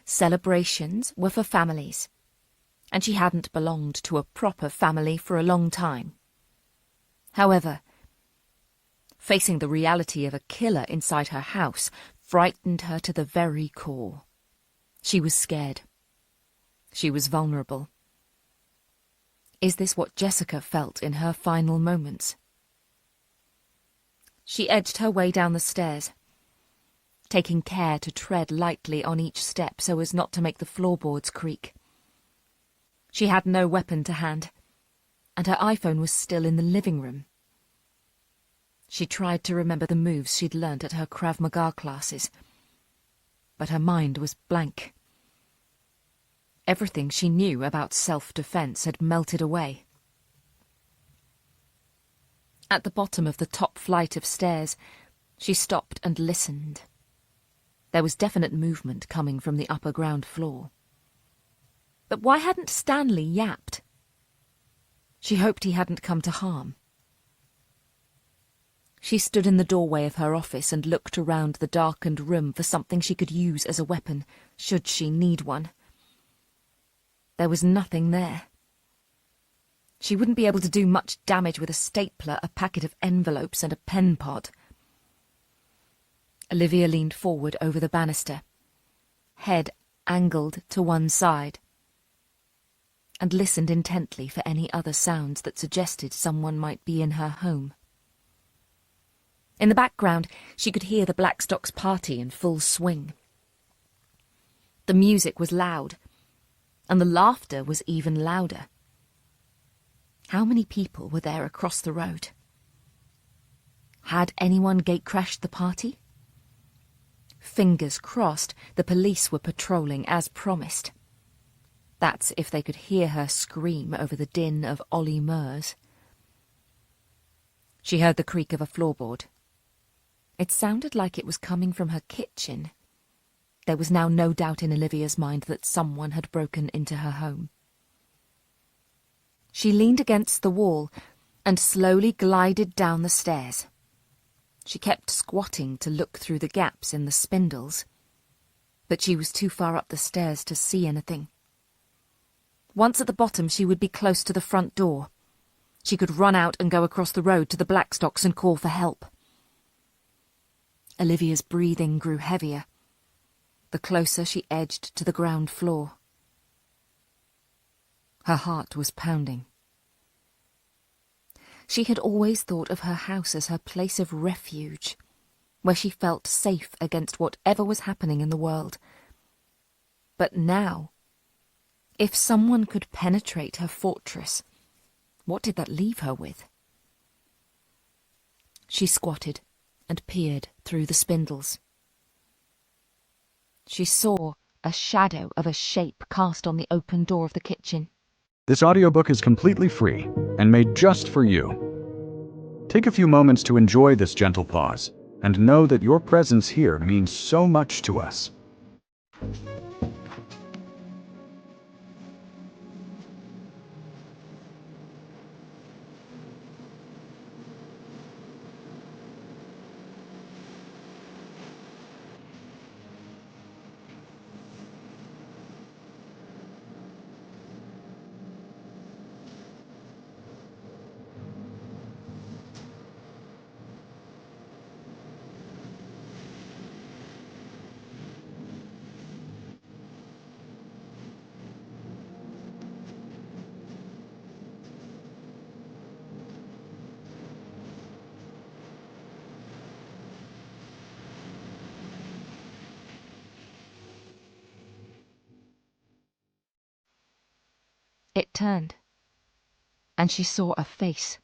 Celebrations were for families, and she hadn't belonged to a proper family for a long time. However, facing the reality of a killer inside her house frightened her to the very core. She was scared. She was vulnerable. Is this what Jessica felt in her final moments? She edged her way down the stairs, taking care to tread lightly on each step so as not to make the floorboards creak. She had no weapon to hand, and her iPhone was still in the living room. She tried to remember the moves she'd learnt at her Krav Maga classes, but her mind was blank. Everything she knew about self-defense had melted away. At the bottom of the top flight of stairs, she stopped and listened. There was definite movement coming from the upper ground floor. But why hadn't Stanley yapped? She hoped he hadn't come to harm. She stood in the doorway of her office and looked around the darkened room for something she could use as a weapon, should she need one. There was nothing there. She wouldn't be able to do much damage with a stapler, a packet of envelopes, and a pen pod. Olivia leaned forward over the banister, head angled to one side, and listened intently for any other sounds that suggested someone might be in her home. In the background, she could hear the Blackstocks party in full swing. The music was loud, and the laughter was even louder. How many people were there across the road? Had anyone gate-crashed the party? Fingers crossed the police were patrolling as promised. That's if they could hear her scream over the din of Ollie Murs. She heard the creak of a floorboard. It sounded like it was coming from her kitchen. There was now no doubt in Olivia's mind that someone had broken into her home. She leaned against the wall and slowly glided down the stairs. She kept squatting to look through the gaps in the spindles, but she was too far up the stairs to see anything. Once at the bottom, she would be close to the front door. She could run out and go across the road to the Blackstocks and call for help. Olivia's breathing grew heavier, the closer she edged to the ground floor. Her heart was pounding. She had always thought of her house as her place of refuge, where she felt safe against whatever was happening in the world. But now, if someone could penetrate her fortress, what did that leave her with? She squatted and peered through the spindles. She saw a shadow of a shape cast on the open door of the kitchen. This audiobook is completely free and made just for you. Take a few moments to enjoy this gentle pause and know that your presence here means so much to us. It turned, and she saw a face.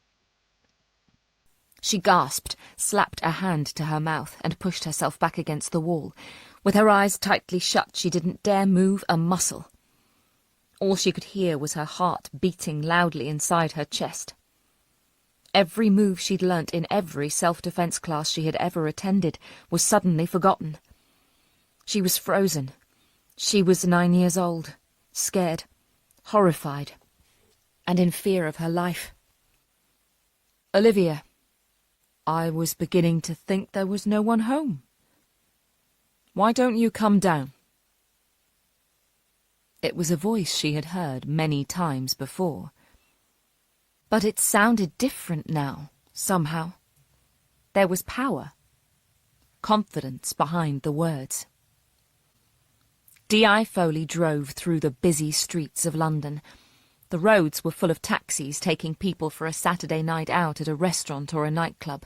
She gasped, slapped a hand to her mouth, and pushed herself back against the wall. With her eyes tightly shut, she didn't dare move a muscle. All she could hear was her heart beating loudly inside her chest. Every move she'd learnt in every self-defence class she had ever attended was suddenly forgotten. She was frozen. She was 9 years old, scared, horrified, and in fear of her life. "Olivia, I was beginning to think there was no one home. Why don't you come down?" It was a voice she had heard many times before. But it sounded different now, somehow. There was power, confidence behind the words. D.I. Foley drove through the busy streets of London. The roads were full of taxis taking people for a Saturday night out at a restaurant or a nightclub.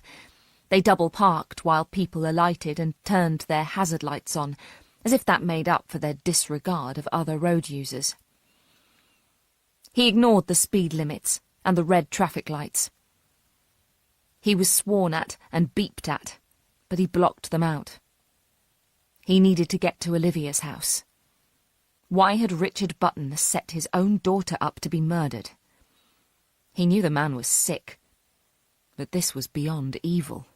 They double-parked while people alighted and turned their hazard lights on, as if that made up for their disregard of other road users. He ignored the speed limits and the red traffic lights. He was sworn at and beeped at, but he blocked them out. He needed to get to Olivia's house. Why had Richard Button set his own daughter up to be murdered? He knew the man was sick, but this was beyond evil.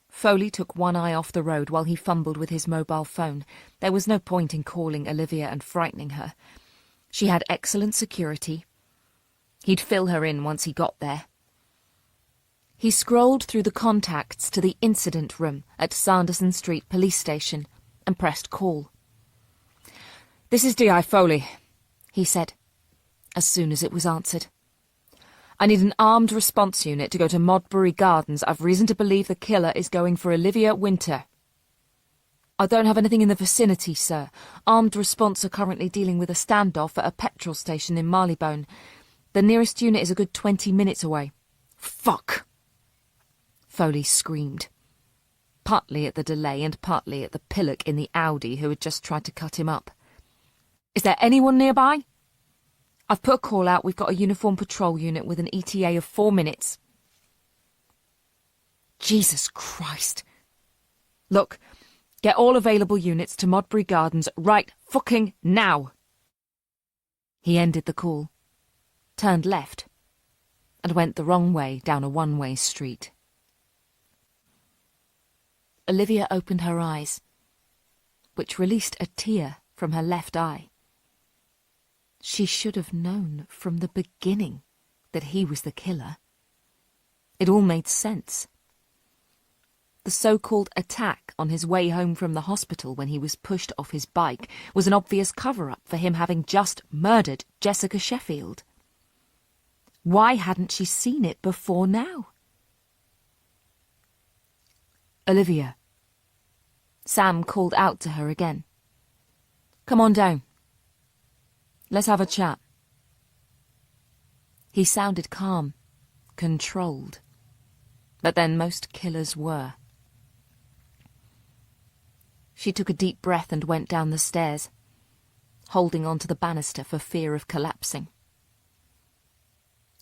Foley took one eye off the road while he fumbled with his mobile phone. There was no point in calling Olivia and frightening her. She had excellent security. He'd fill her in once he got there. He scrolled through the contacts to the incident room at Sanderson Street Police Station and pressed call. "This is D.I. Foley," he said, as soon as it was answered. "I need an armed response unit to go to Modbury Gardens. I've reason to believe the killer is going for Olivia Winter." "I don't have anything in the vicinity, sir. Armed response are currently dealing with a standoff at a petrol station in Marylebone. The nearest unit is a good 20 minutes away." "Fuck!" Foley screamed, partly at the delay and partly at the pillock in the Audi who had just tried to cut him up. "Is there anyone nearby?" "I've put a call out. We've got a uniformed patrol unit with an ETA of 4 minutes. "Jesus Christ. Look, get all available units to Modbury Gardens right fucking now." He ended the call, turned left, and went the wrong way down a one-way street. Olivia opened her eyes, which released a tear from her left eye. She should have known from the beginning that he was the killer. It all made sense. The so-called attack on his way home from the hospital when he was pushed off his bike was an obvious cover-up for him having just murdered Jessica Sheffield. Why hadn't she seen it before now? "Olivia." Sam called out to her again. "Come on down. Let's have a chat." He sounded calm, controlled. But then most killers were. She took a deep breath and went down the stairs, holding onto the banister for fear of collapsing.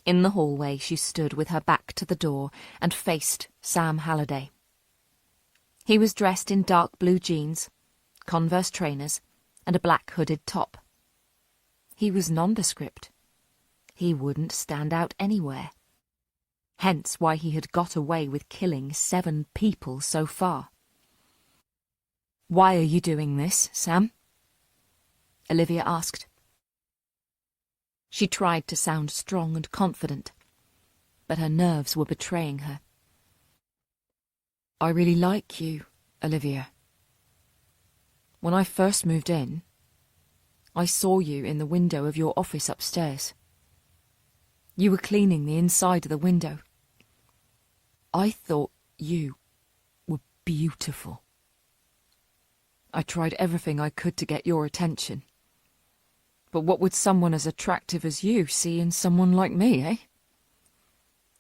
In the hallway she stood with her back to the door and faced Sam Halliday. He was dressed in dark blue jeans, Converse trainers, and a black hooded top. He was nondescript. He wouldn't stand out anywhere. Hence why he had got away with killing 7 people so far. "Why are you doing this, Sam?" Olivia asked. She tried to sound strong and confident, but her nerves were betraying her. "I really like you, Olivia. When I first moved in, I saw you in the window of your office upstairs. You were cleaning the inside of the window. I thought you were beautiful. I tried everything I could to get your attention. But what would someone as attractive as you see in someone like me, eh?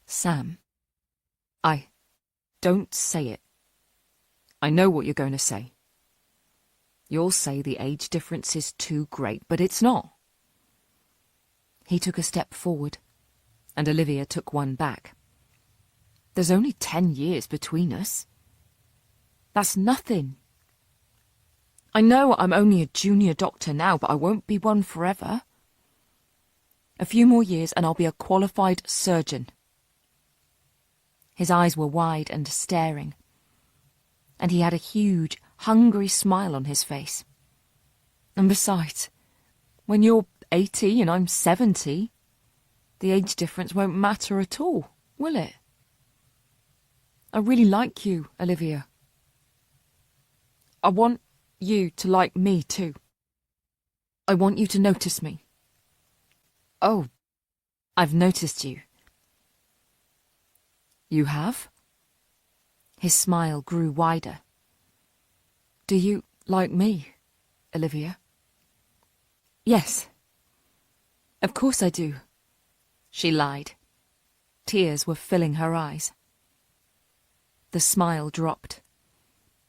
Sam, don't say it. I know what you're going to say. You'll say the age difference is too great, but it's not." He took a step forward, and Olivia took one back. "There's only 10 years between us. That's nothing. I know I'm only a junior doctor now, but I won't be one forever. A few more years and I'll be a qualified surgeon. His eyes were wide and staring, and he had a huge, hungry smile on his face. And besides, when you're 80 and I'm 70, the age difference won't matter at all, will it? I really like you, Olivia. I want you to like me too. I want you to notice me. Oh, I've noticed you. You have? His smile grew wider. Do you like me, Olivia? Yes. Of course I do. She lied. Tears were filling her eyes. The smile dropped.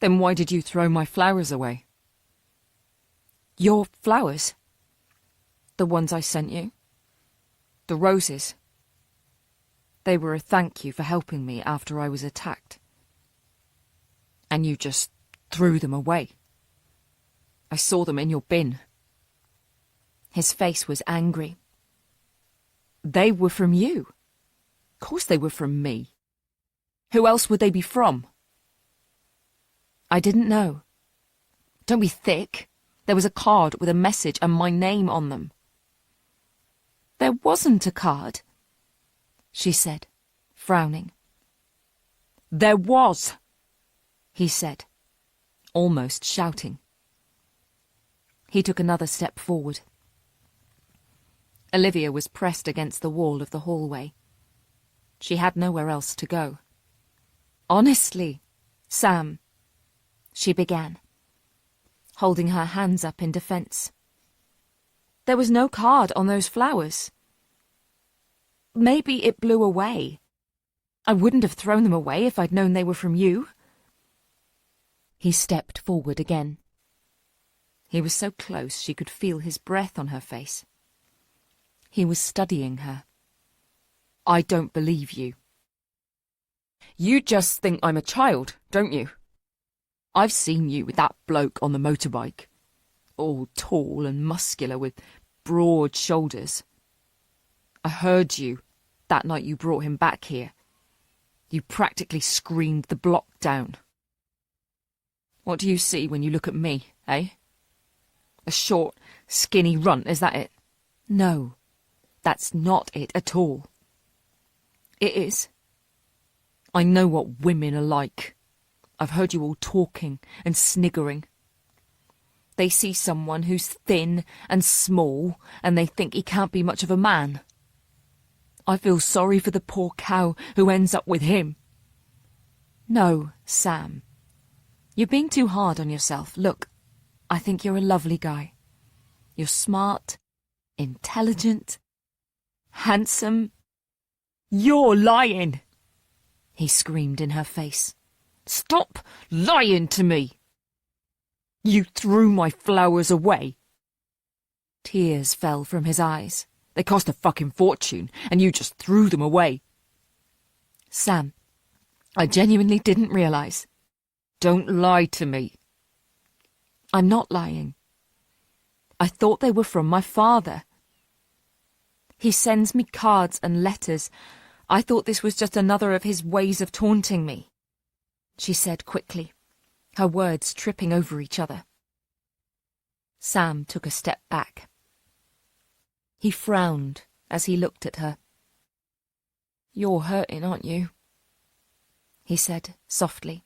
Then why did you throw my flowers away? Your flowers? The ones I sent you? The roses? They were a thank you for helping me after I was attacked. And you just threw them away. I saw them in your bin. His face was angry. They were from you. Of course they were from me. Who else would they be from? I didn't know. Don't be thick. There was a card with a message and my name on them. There wasn't a card, she said, frowning. There was, he said, almost shouting. He took another step forward. Olivia was pressed against the wall of the hallway. She had nowhere else to go. Honestly, Sam, she began, holding her hands up in defence. There was no card on those flowers. Maybe it blew away. I wouldn't have thrown them away if I'd known they were from you. He stepped forward again. He was so close she could feel his breath on her face. He was studying her. I don't believe you. You just think I'm a child, don't you? I've seen you with that bloke on the motorbike, all tall and muscular with broad shoulders. I heard you that night you brought him back here. You practically screamed the block down. What do you see when you look at me, eh? A short, skinny runt, is that it? No, that's not it at all. It is. I know what women are like. I've heard you all talking and sniggering. They see someone who's thin and small, and they think he can't be much of a man. I feel sorry for the poor cow who ends up with him. No, Sam. You're being too hard on yourself. Look, I think you're a lovely guy. You're smart, intelligent, handsome. You're lying, he screamed in her face. Stop lying to me. You threw my flowers away. Tears fell from his eyes. They cost a fucking fortune, and you just threw them away. Sam, I genuinely didn't realise. Don't lie to me. I'm not lying. I thought they were from my father. He sends me cards and letters. I thought this was just another of his ways of taunting me, she said quickly, her words tripping over each other. Sam took a step back. He frowned as he looked at her. You're hurting, aren't you? He said softly.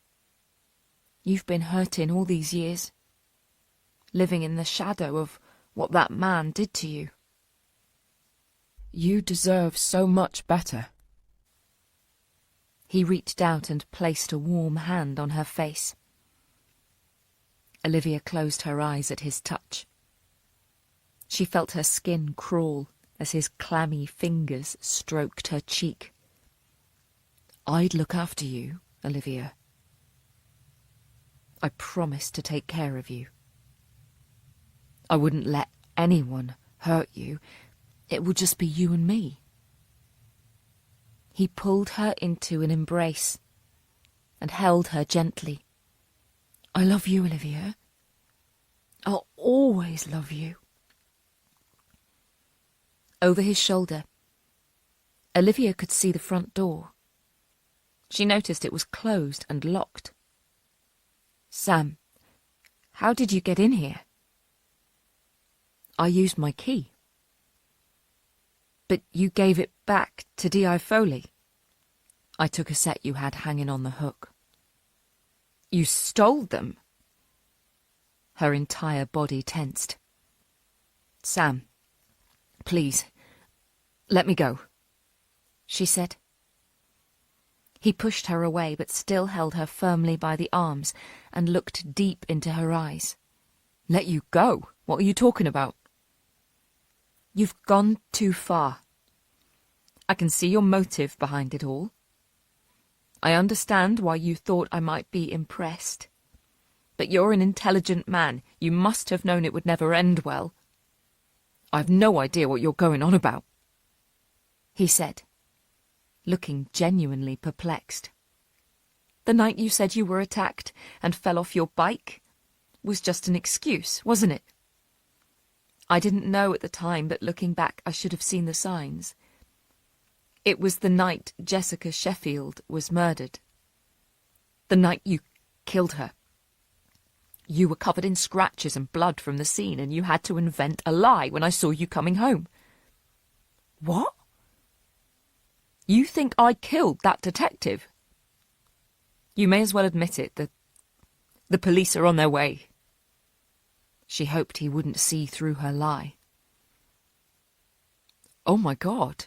You've been hurting all these years, living in the shadow of what that man did to you. You deserve so much better. He reached out and placed a warm hand on her face. Olivia closed her eyes at his touch. She felt her skin crawl as his clammy fingers stroked her cheek. I'd look after you, Olivia. I promised to take care of you. I wouldn't let anyone hurt you. It would just be you and me. He pulled her into an embrace and held her gently. I love you, Olivia. I'll always love you. Over his shoulder, Olivia could see the front door. She noticed it was closed and locked. "Sam, how did you get in here?" "I used my key." "But you gave it back to D.I. Foley." "I took a set you had hanging on the hook." "You stole them?" Her entire body tensed. "Sam, please, let me go," she said. He pushed her away, but still held her firmly by the arms and looked deep into her eyes. "Let you go? What are you talking about?" "You've gone too far. I can see your motive behind it all. I understand why you thought I might be impressed. But you're an intelligent man. You must have known it would never end well." "I've no idea what you're going on about," he said, looking genuinely perplexed. "The night you said you were attacked and fell off your bike was just an excuse, wasn't it? I didn't know at the time, but looking back I should have seen the signs. It was the night Jessica Sheffield was murdered. The night you killed her. You were covered in scratches and blood from the scene, and you had to invent a lie when I saw you coming home." "What? You think I killed that detective?" "You may as well admit it. The police are on their way." She hoped he wouldn't see through her lie. "Oh my God.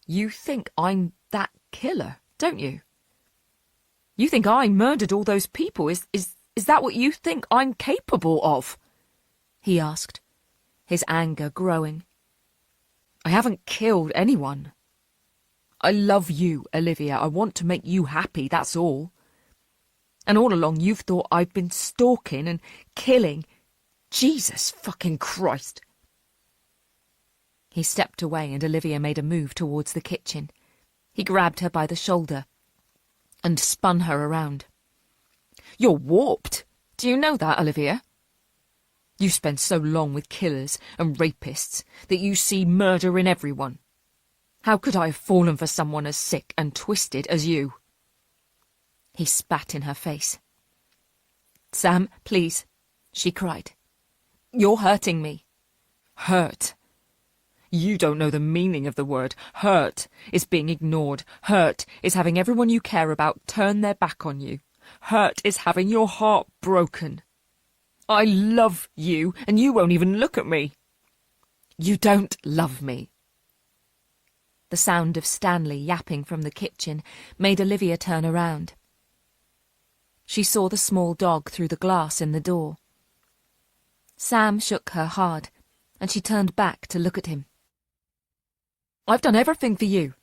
You think I'm that killer, don't you? You think I murdered all those people? Is that what you think I'm capable of?" he asked, his anger growing. "I haven't killed anyone. I love you, Olivia. I want to make you happy, that's all. And all along you've thought I've been stalking and killing. Jesus fucking Christ!" He stepped away and Olivia made a move towards the kitchen. He grabbed her by the shoulder and spun her around. "You're warped. Do you know that, Olivia? You spend so long with killers and rapists that you see murder in everyone. How could I have fallen for someone as sick and twisted as you?" He spat in her face. "Sam, please," she cried. "You're hurting me." "Hurt? You don't know the meaning of the word. Hurt is being ignored. Hurt is having everyone you care about turn their back on you. Hurt is having your heart broken. I love you, and you won't even look at me." "You don't love me." The sound of Stanley yapping from the kitchen made Olivia turn around. She saw the small dog through the glass in the door. Sam shook her hard, and she turned back to look at him. "I've done everything for you.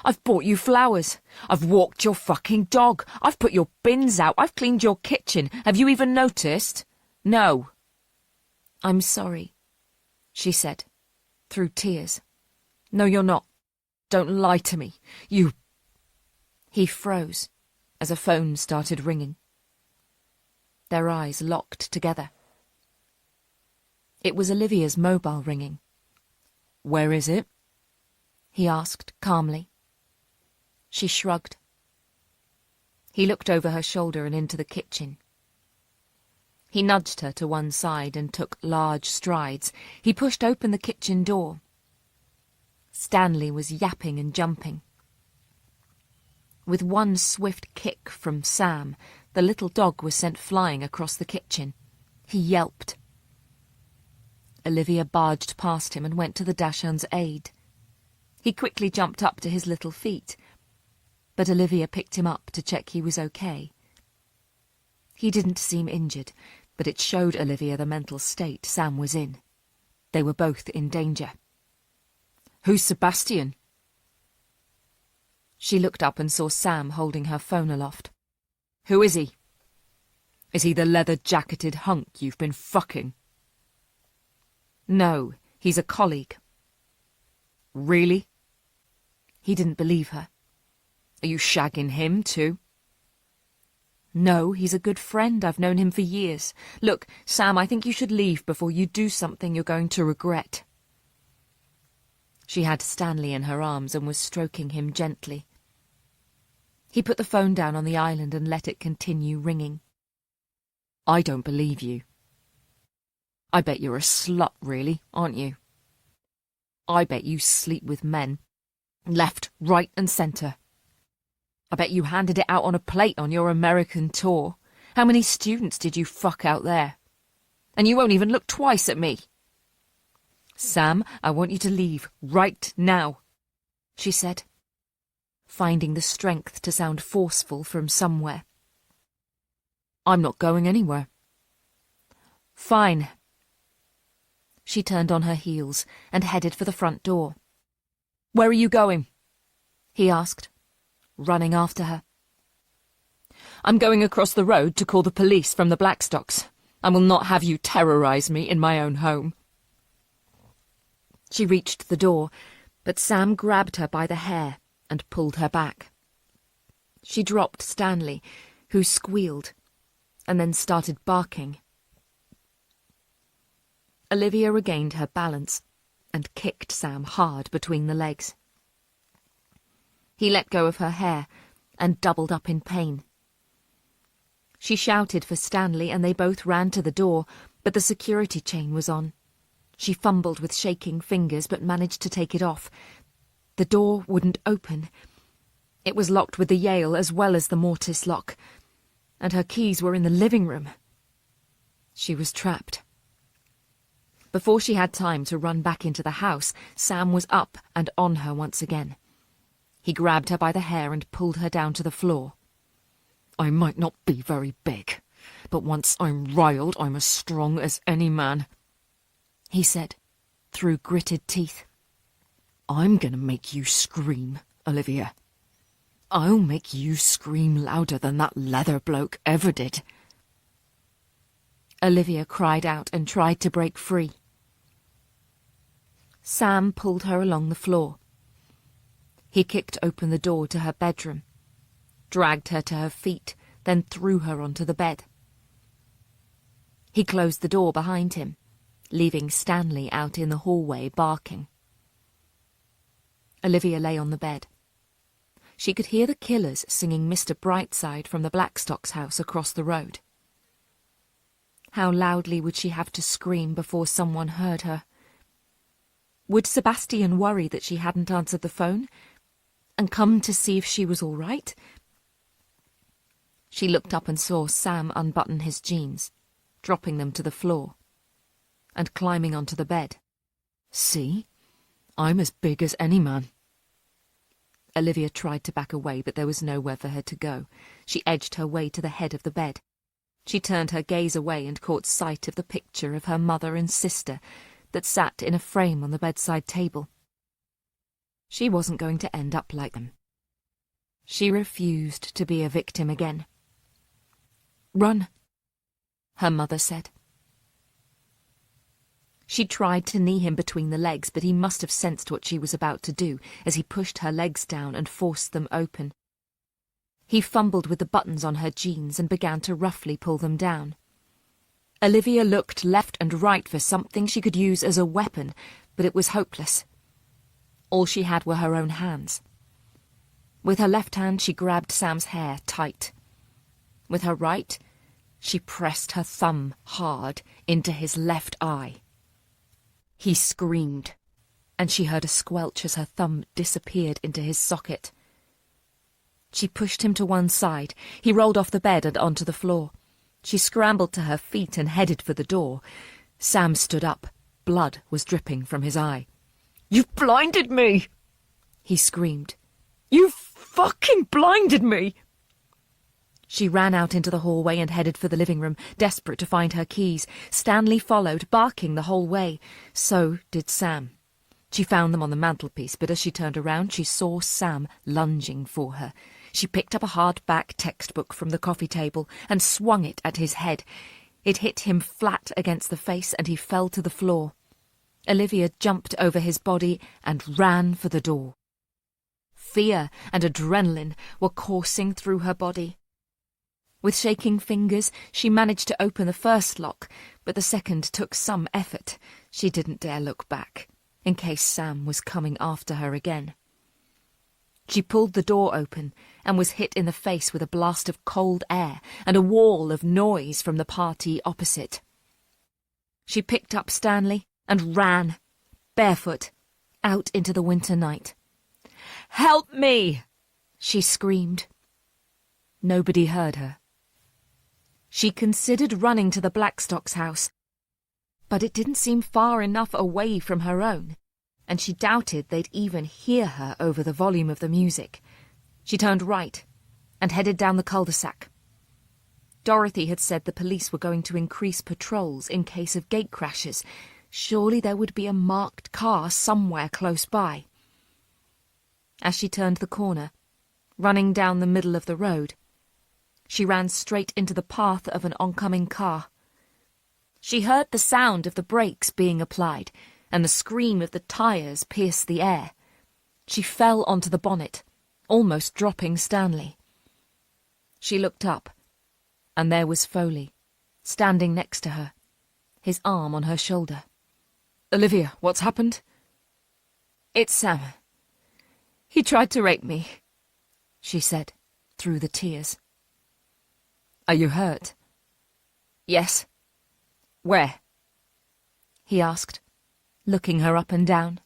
I've bought you flowers. I've walked your fucking dog. I've put your bins out. I've cleaned your kitchen. Have you even noticed? No." "I'm sorry," she said, through tears. "No, you're not. Don't lie to me. You—" He froze as a phone started ringing. Their eyes locked together. It was Olivia's mobile ringing. "Where is it?" he asked calmly. She shrugged. He looked over her shoulder and into the kitchen. He nudged her to one side and took large strides. He pushed open the kitchen door. Stanley was yapping and jumping. With one swift kick from Sam, the little dog was sent flying across the kitchen. He yelped. Olivia barged past him and went to the Dachshund's aid. He quickly jumped up to his little feet, but Olivia picked him up to check he was okay. He didn't seem injured, but it showed Olivia the mental state Sam was in. They were both in danger. "Who's Sebastian?" She looked up and saw Sam holding her phone aloft. "Who is he? Is he the leather-jacketed hunk you've been fucking?" "No, he's a colleague." "Really?" He didn't believe her. "Are you shagging him, too?" "No, he's a good friend. I've known him for years. Look, Sam, I think you should leave before you do something you're going to regret." She had Stanley in her arms and was stroking him gently. He put the phone down on the island and let it continue ringing. I don't believe you. I bet you're a slut, really, aren't you? I bet you sleep with men, left, right and centre. I bet you handed it out on a plate on your American tour. How many students did you fuck out there? And you won't even look twice at me. Sam, I want you to leave right now, she said, finding the strength to sound forceful from somewhere. I'm not going anywhere. Fine. She turned on her heels and headed for the front door. Where are you going? He asked, running after her. I'm going across the road to call the police from the Blackstocks. I will not have you terrorise me in my own home. She reached the door, but Sam grabbed her by the hair and pulled her back. She dropped Stanley, who squealed, and then started barking. Olivia regained her balance and kicked Sam hard between the legs. He let go of her hair and doubled up in pain. She shouted for Stanley and they both ran to the door, but the security chain was on. She fumbled with shaking fingers but managed to take it off. The door wouldn't open. It was locked with the Yale as well as the mortise lock, and her keys were in the living room. She was trapped. Before she had time to run back into the house, Sam was up and on her once again. He grabbed her by the hair and pulled her down to the floor. I might not be very big, but once I'm riled, I'm as strong as any man, he said, through gritted teeth. I'm going to make you scream, Olivia. I'll make you scream louder than that leather bloke ever did. Olivia cried out and tried to break free. Sam pulled her along the floor. He kicked open the door to her bedroom, dragged her to her feet, then threw her onto the bed. He closed the door behind him, leaving Stanley out in the hallway barking. Olivia lay on the bed. She could hear the killers singing Mr. Brightside from the Blackstocks house across the road. How loudly would she have to scream before someone heard her? Would Sebastian worry that she hadn't answered the phone and come to see if she was all right? She looked up and saw Sam unbutton his jeans, dropping them to the floor, and climbing onto the bed. See? I'm as big as any man. Olivia tried to back away, but there was nowhere for her to go. She edged her way to the head of the bed. She turned her gaze away and caught sight of the picture of her mother and sister that sat in a frame on the bedside table. She wasn't going to end up like them. She refused to be a victim again. "Run," her mother said. She tried to knee him between the legs, but he must have sensed what she was about to do as he pushed her legs down and forced them open. He fumbled with the buttons on her jeans and began to roughly pull them down. Olivia looked left and right for something she could use as a weapon, but it was hopeless. All she had were her own hands. With her left hand, she grabbed Sam's hair tight. With her right, she pressed her thumb hard into his left eye. He screamed, and she heard a squelch as her thumb disappeared into his socket. She pushed him to one side. He rolled off the bed and onto the floor. She scrambled to her feet and headed for the door. Sam stood up. Blood was dripping from his eye. "You've blinded me!" he screamed. "You fucking blinded me!" She ran out into the hallway and headed for the living room, desperate to find her keys. Stanley followed, barking the whole way. So did Sam. She found them on the mantelpiece, but as she turned around, she saw Sam lunging for her. She picked up a hardback textbook from the coffee table and swung it at his head. It hit him flat against the face, and he fell to the floor. Olivia jumped over his body and ran for the door. Fear and adrenaline were coursing through her body. With shaking fingers, she managed to open the first lock, but the second took some effort. She didn't dare look back, in case Sam was coming after her again. She pulled the door open and was hit in the face with a blast of cold air and a wall of noise from the party opposite. She picked up Stanley and ran, barefoot, out into the winter night. "Help me!" she screamed. Nobody heard her. She considered running to the Blackstocks' house, but it didn't seem far enough away from her own, and she doubted they'd even hear her over the volume of the music. She turned right and headed down the cul-de-sac. Dorothy had said the police were going to increase patrols in case of gate crashes. Surely there would be a marked car somewhere close by. As she turned the corner, running down the middle of the road, she ran straight into the path of an oncoming car. She heard the sound of the brakes being applied, and the scream of the tyres pierced the air. She fell onto the bonnet, almost dropping Stanley. She looked up, and there was Foley, standing next to her, his arm on her shoulder. "Olivia, what's happened?" "It's Sam. He tried to rape me," she said, through the tears. "Are you hurt?" "Yes." "Where?" he asked, looking her up and down.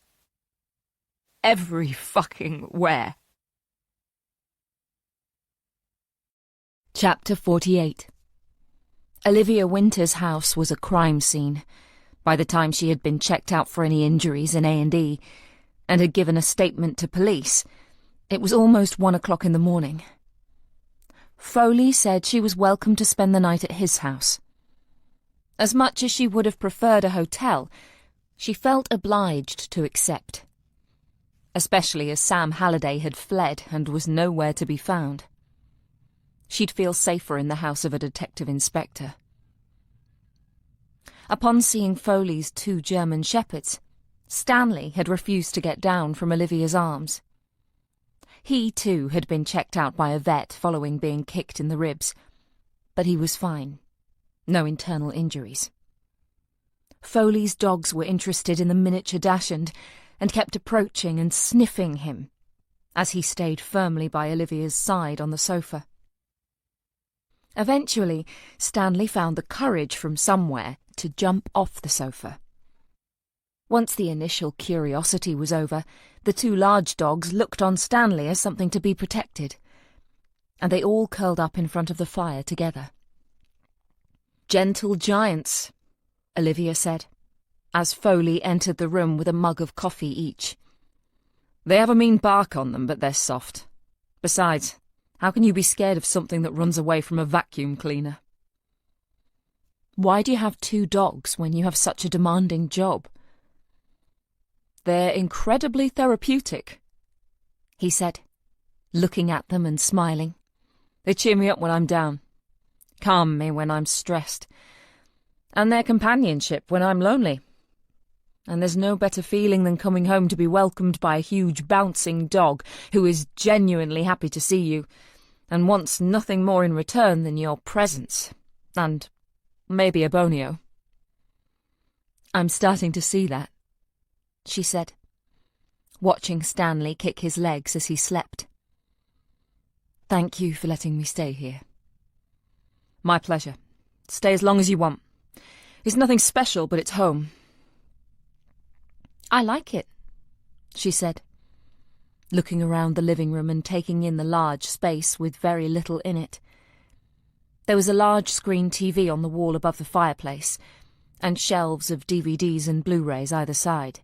"Every fucking where." Chapter 48. Olivia Winter's house was a crime scene. By the time she had been checked out for any injuries in A&E and had given a statement to police, it was almost 1 o'clock in the morning. Foley said she was welcome to spend the night at his house. As much as she would have preferred a hotel, she felt obliged to accept, especially as Sam Halliday had fled and was nowhere to be found. She'd feel safer in the house of a detective inspector. Upon seeing Foley's 2 German shepherds, Stanley had refused to get down from Olivia's arms. He, too, had been checked out by a vet following being kicked in the ribs, but he was fine. No internal injuries. Foley's dogs were interested in the miniature dachshund and kept approaching and sniffing him as he stayed firmly by Olivia's side on the sofa. Eventually, Stanley found the courage from somewhere to jump off the sofa. Once the initial curiosity was over, the 2 large dogs looked on Stanley as something to be protected, and they all curled up in front of the fire together. "Gentle giants," Olivia said, as Foley entered the room with a mug of coffee each. "They have a mean bark on them, but they're soft. Besides, how can you be scared of something that runs away from a vacuum cleaner?" "Why do you have 2 dogs when you have such a demanding job?" "They're incredibly therapeutic," he said, looking at them and smiling. "They cheer me up when I'm down, calm me when I'm stressed, and their companionship when I'm lonely. And there's no better feeling than coming home to be welcomed by a huge bouncing dog who is genuinely happy to see you and wants nothing more in return than your presence, and maybe a bonio." "I'm starting to see that," she said, watching Stanley kick his legs as he slept. "Thank you for letting me stay here." "My pleasure. Stay as long as you want. It's nothing special, but it's home." "I like it," she said, looking around the living room and taking in the large space with very little in it. There was a large screen TV on the wall above the fireplace, and shelves of DVDs and Blu-rays either side.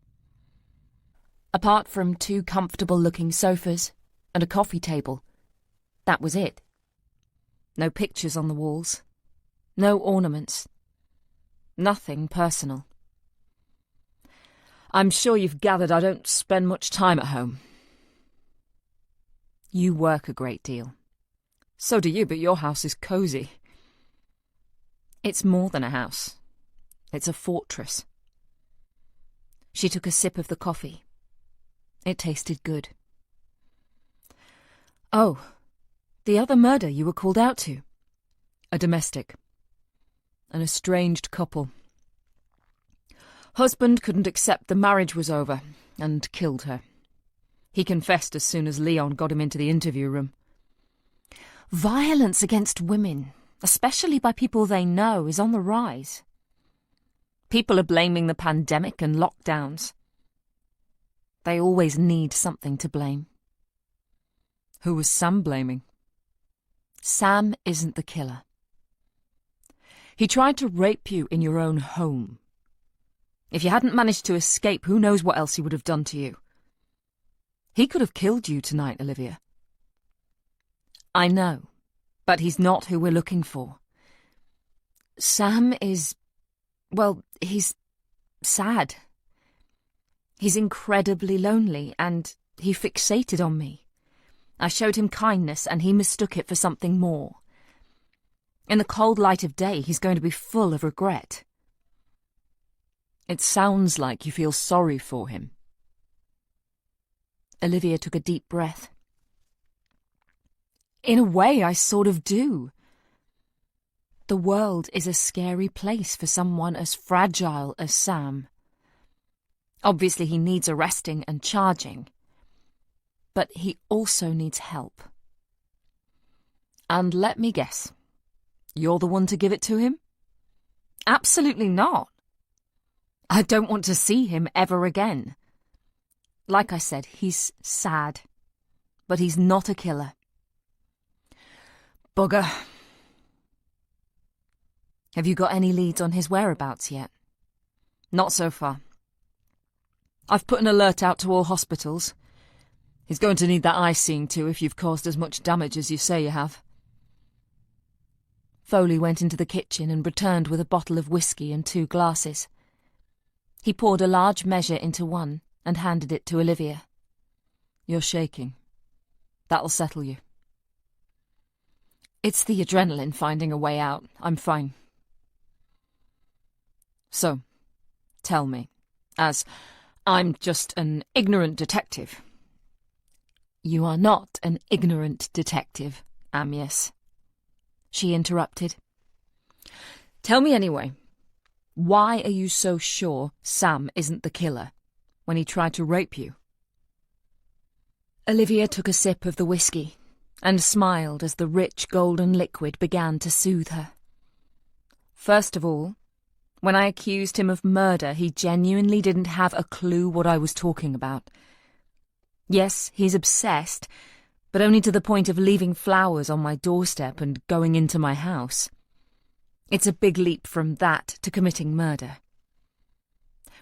Apart from 2 comfortable-looking sofas and a coffee table, that was it. No pictures on the walls, no ornaments, nothing personal. "I'm sure you've gathered I don't spend much time at home." "You work a great deal." "So do you, but your house is cosy." "It's more than a house. It's a fortress." She took a sip of the coffee. It tasted good. "Oh, the other murder you were called out to?" "A domestic. An estranged couple. Husband couldn't accept the marriage was over and killed her. He confessed as soon as Leon got him into the interview room. Violence against women, especially by people they know, is on the rise. People are blaming the pandemic and lockdowns. They always need something to blame. Who was Sam blaming? Sam isn't the killer. He tried to rape you in your own home. If you hadn't managed to escape, who knows what else he would have done to you. He could have killed you tonight, Olivia. I know, but he's not who we're looking for. Sam is... well, he's sad. He's incredibly lonely, and he fixated on me. I showed him kindness, and he mistook it for something more. In the cold light of day, he's going to be full of regret. It sounds like you feel sorry for him. Olivia took a deep breath. In a way, I sort of do. The world is a scary place for someone as fragile as Sam. Obviously, he needs arresting and charging. But he also needs help. And let me guess, you're the one to give it to him? Absolutely not. I don't want to see him ever again. Like I said, he's sad, but he's not a killer. Bugger. Have you got any leads on his whereabouts yet? Not so far. I've put an alert out to all hospitals. He's going to need that eye seeing to if you've caused as much damage as you say you have. Foley went into the kitchen and returned with a bottle of whiskey and 2 glasses. He poured a large measure into one and handed it to Olivia. You're shaking. That'll settle you. It's the adrenaline finding a way out. I'm fine. So, tell me, as I'm just an ignorant detective. You are not an ignorant detective, Amyas, she interrupted. Tell me anyway, why are you so sure Sam isn't the killer when he tried to rape you? Olivia took a sip of the whiskey and smiled as the rich golden liquid began to soothe her. First of all, when I accused him of murder, he genuinely didn't have a clue what I was talking about. Yes, he's obsessed, but only to the point of leaving flowers on my doorstep and going into my house. It's a big leap from that to committing murder.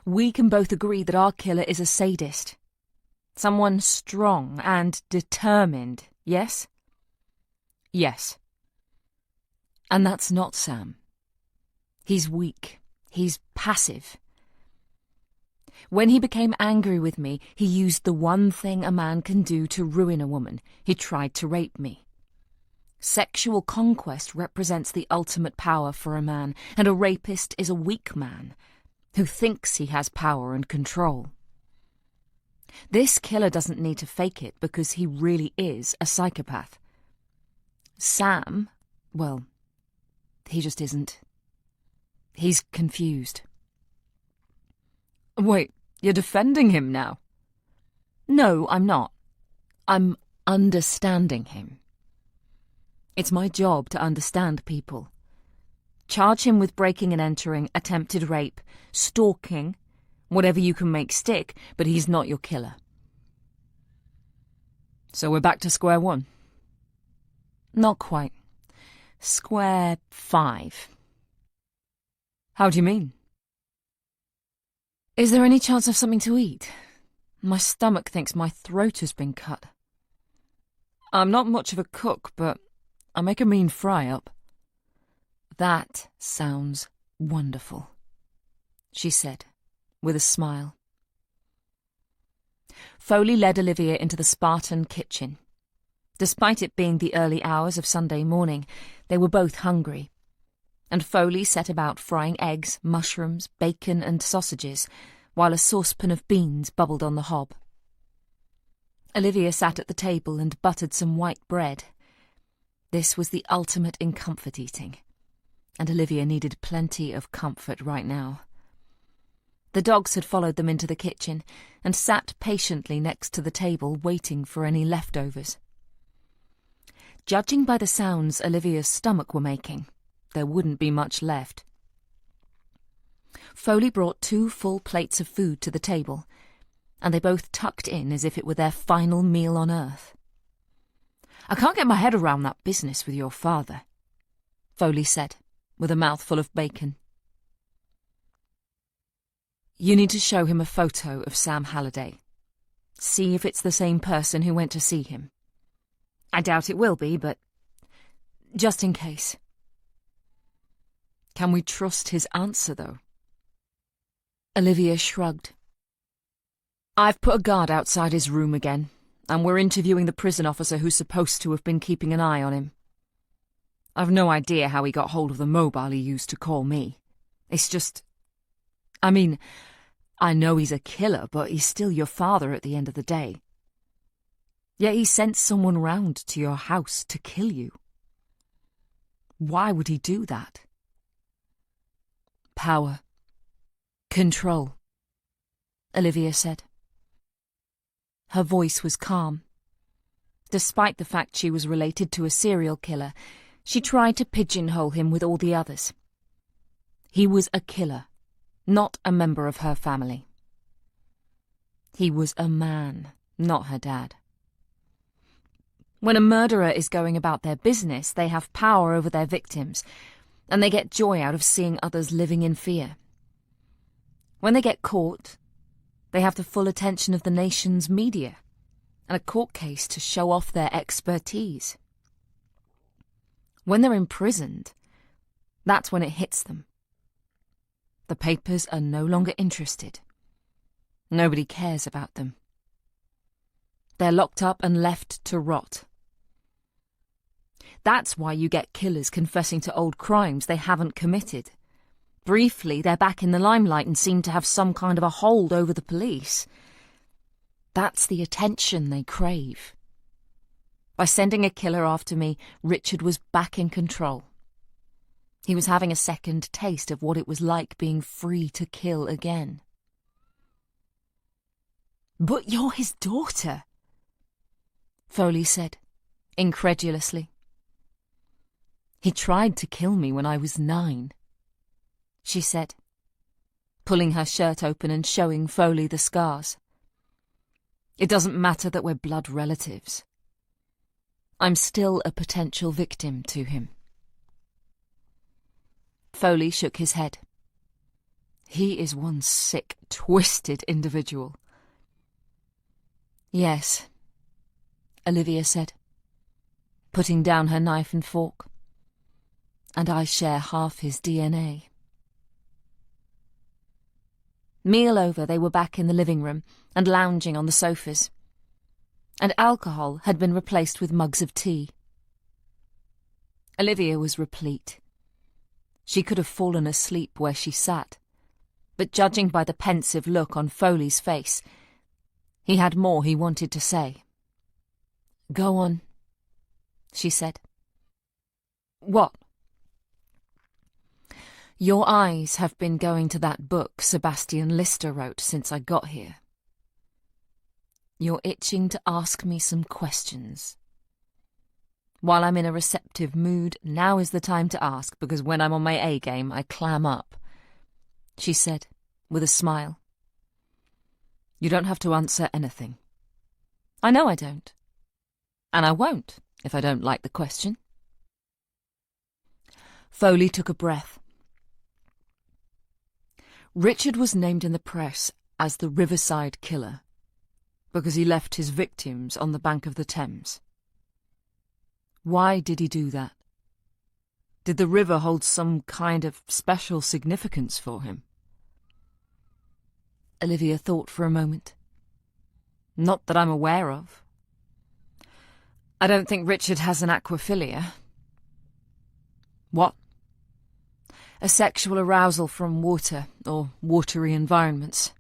We can both agree that our killer is a sadist. Someone strong and determined, yes? Yes. And that's not Sam. He's weak. He's passive. When he became angry with me, he used the one thing a man can do to ruin a woman. He tried to rape me. Sexual conquest represents the ultimate power for a man, and a rapist is a weak man who thinks he has power and control. This killer doesn't need to fake it because he really is a psychopath. Sam, well, he just isn't. He's confused. Wait, you're defending him now? No, I'm not. I'm understanding him. It's my job to understand people. Charge him with breaking and entering, attempted rape, stalking, whatever you can make stick, but he's not your killer. So we're back to square one? Not quite. Square 5. How do you mean? Is there any chance of something to eat? My stomach thinks my throat has been cut. I'm not much of a cook, but I make a mean fry-up. That sounds wonderful, she said, with a smile. Foley led Olivia into the Spartan kitchen. Despite it being the early hours of Sunday morning, they were both hungry, and Foley set about frying eggs, mushrooms, bacon and sausages, while a saucepan of beans bubbled on the hob. Olivia sat at the table and buttered some white bread. This was the ultimate in comfort eating, and Olivia needed plenty of comfort right now. The dogs had followed them into the kitchen and sat patiently next to the table waiting for any leftovers. Judging by the sounds Olivia's stomach were making, there wouldn't be much left. Foley brought 2 full plates of food to the table, and they both tucked in as if it were their final meal on earth. "I can't get my head around that business with your father," Foley said, with a mouthful of bacon. "You need to show him a photo of Sam Halliday. See if it's the same person who went to see him. I doubt it will be, but just in case." "Can we trust his answer, though?" Olivia shrugged. "I've put a guard outside his room again, and we're interviewing the prison officer who's supposed to have been keeping an eye on him. I've no idea how he got hold of the mobile he used to call me. It's just... I mean, I know he's a killer, but he's still your father at the end of the day. Yet he sent someone round to your house to kill you. Why would he do that?" "Power. Control," Olivia said. Her voice was calm. Despite the fact she was related to a serial killer, she tried to pigeonhole him with all the others. He was a killer, not a member of her family. He was a man, not her dad. When a murderer is going about their business, they have power over their victims, and they get joy out of seeing others living in fear. When they get caught, they have the full attention of the nation's media and a court case to show off their expertise. When they're imprisoned, that's when it hits them. The papers are no longer interested. Nobody cares about them. They're locked up and left to rot. That's why you get killers confessing to old crimes they haven't committed. Briefly, they're back in the limelight and seem to have some kind of a hold over the police. That's the attention they crave. By sending a killer after me, Richard was back in control. He was having a second taste of what it was like being free to kill again. "But you're his daughter," Foley said, incredulously. "He tried to kill me when I was 9. She said, pulling her shirt open and showing Foley the scars. "It doesn't matter that we're blood relatives. I'm still a potential victim to him." Foley shook his head. "He is one sick, twisted individual." "Yes," Olivia said, putting down her knife and fork. "And I share half his DNA." Meal over, they were back in the living room and lounging on the sofas, and alcohol had been replaced with mugs of tea. Olivia was replete. She could have fallen asleep where she sat, but judging by the pensive look on Foley's face, he had more he wanted to say. "Go on," she said. "What?" "Your eyes have been going to that book Sebastian Lister wrote since I got here. You're itching to ask me some questions. While I'm in a receptive mood, now is the time to ask, because when I'm on my A-game, I clam up," she said, with a smile. "You don't have to answer anything. I know I don't. And I won't if I don't like the question." Foley took a breath. "Richard was named in the press as the Riverside Killer because he left his victims on the bank of the Thames. Why did he do that? Did the river hold some kind of special significance for him?" Olivia thought for a moment. "Not that I'm aware of. I don't think Richard has an aquaphilia." "What?" "A sexual arousal from water or watery environments.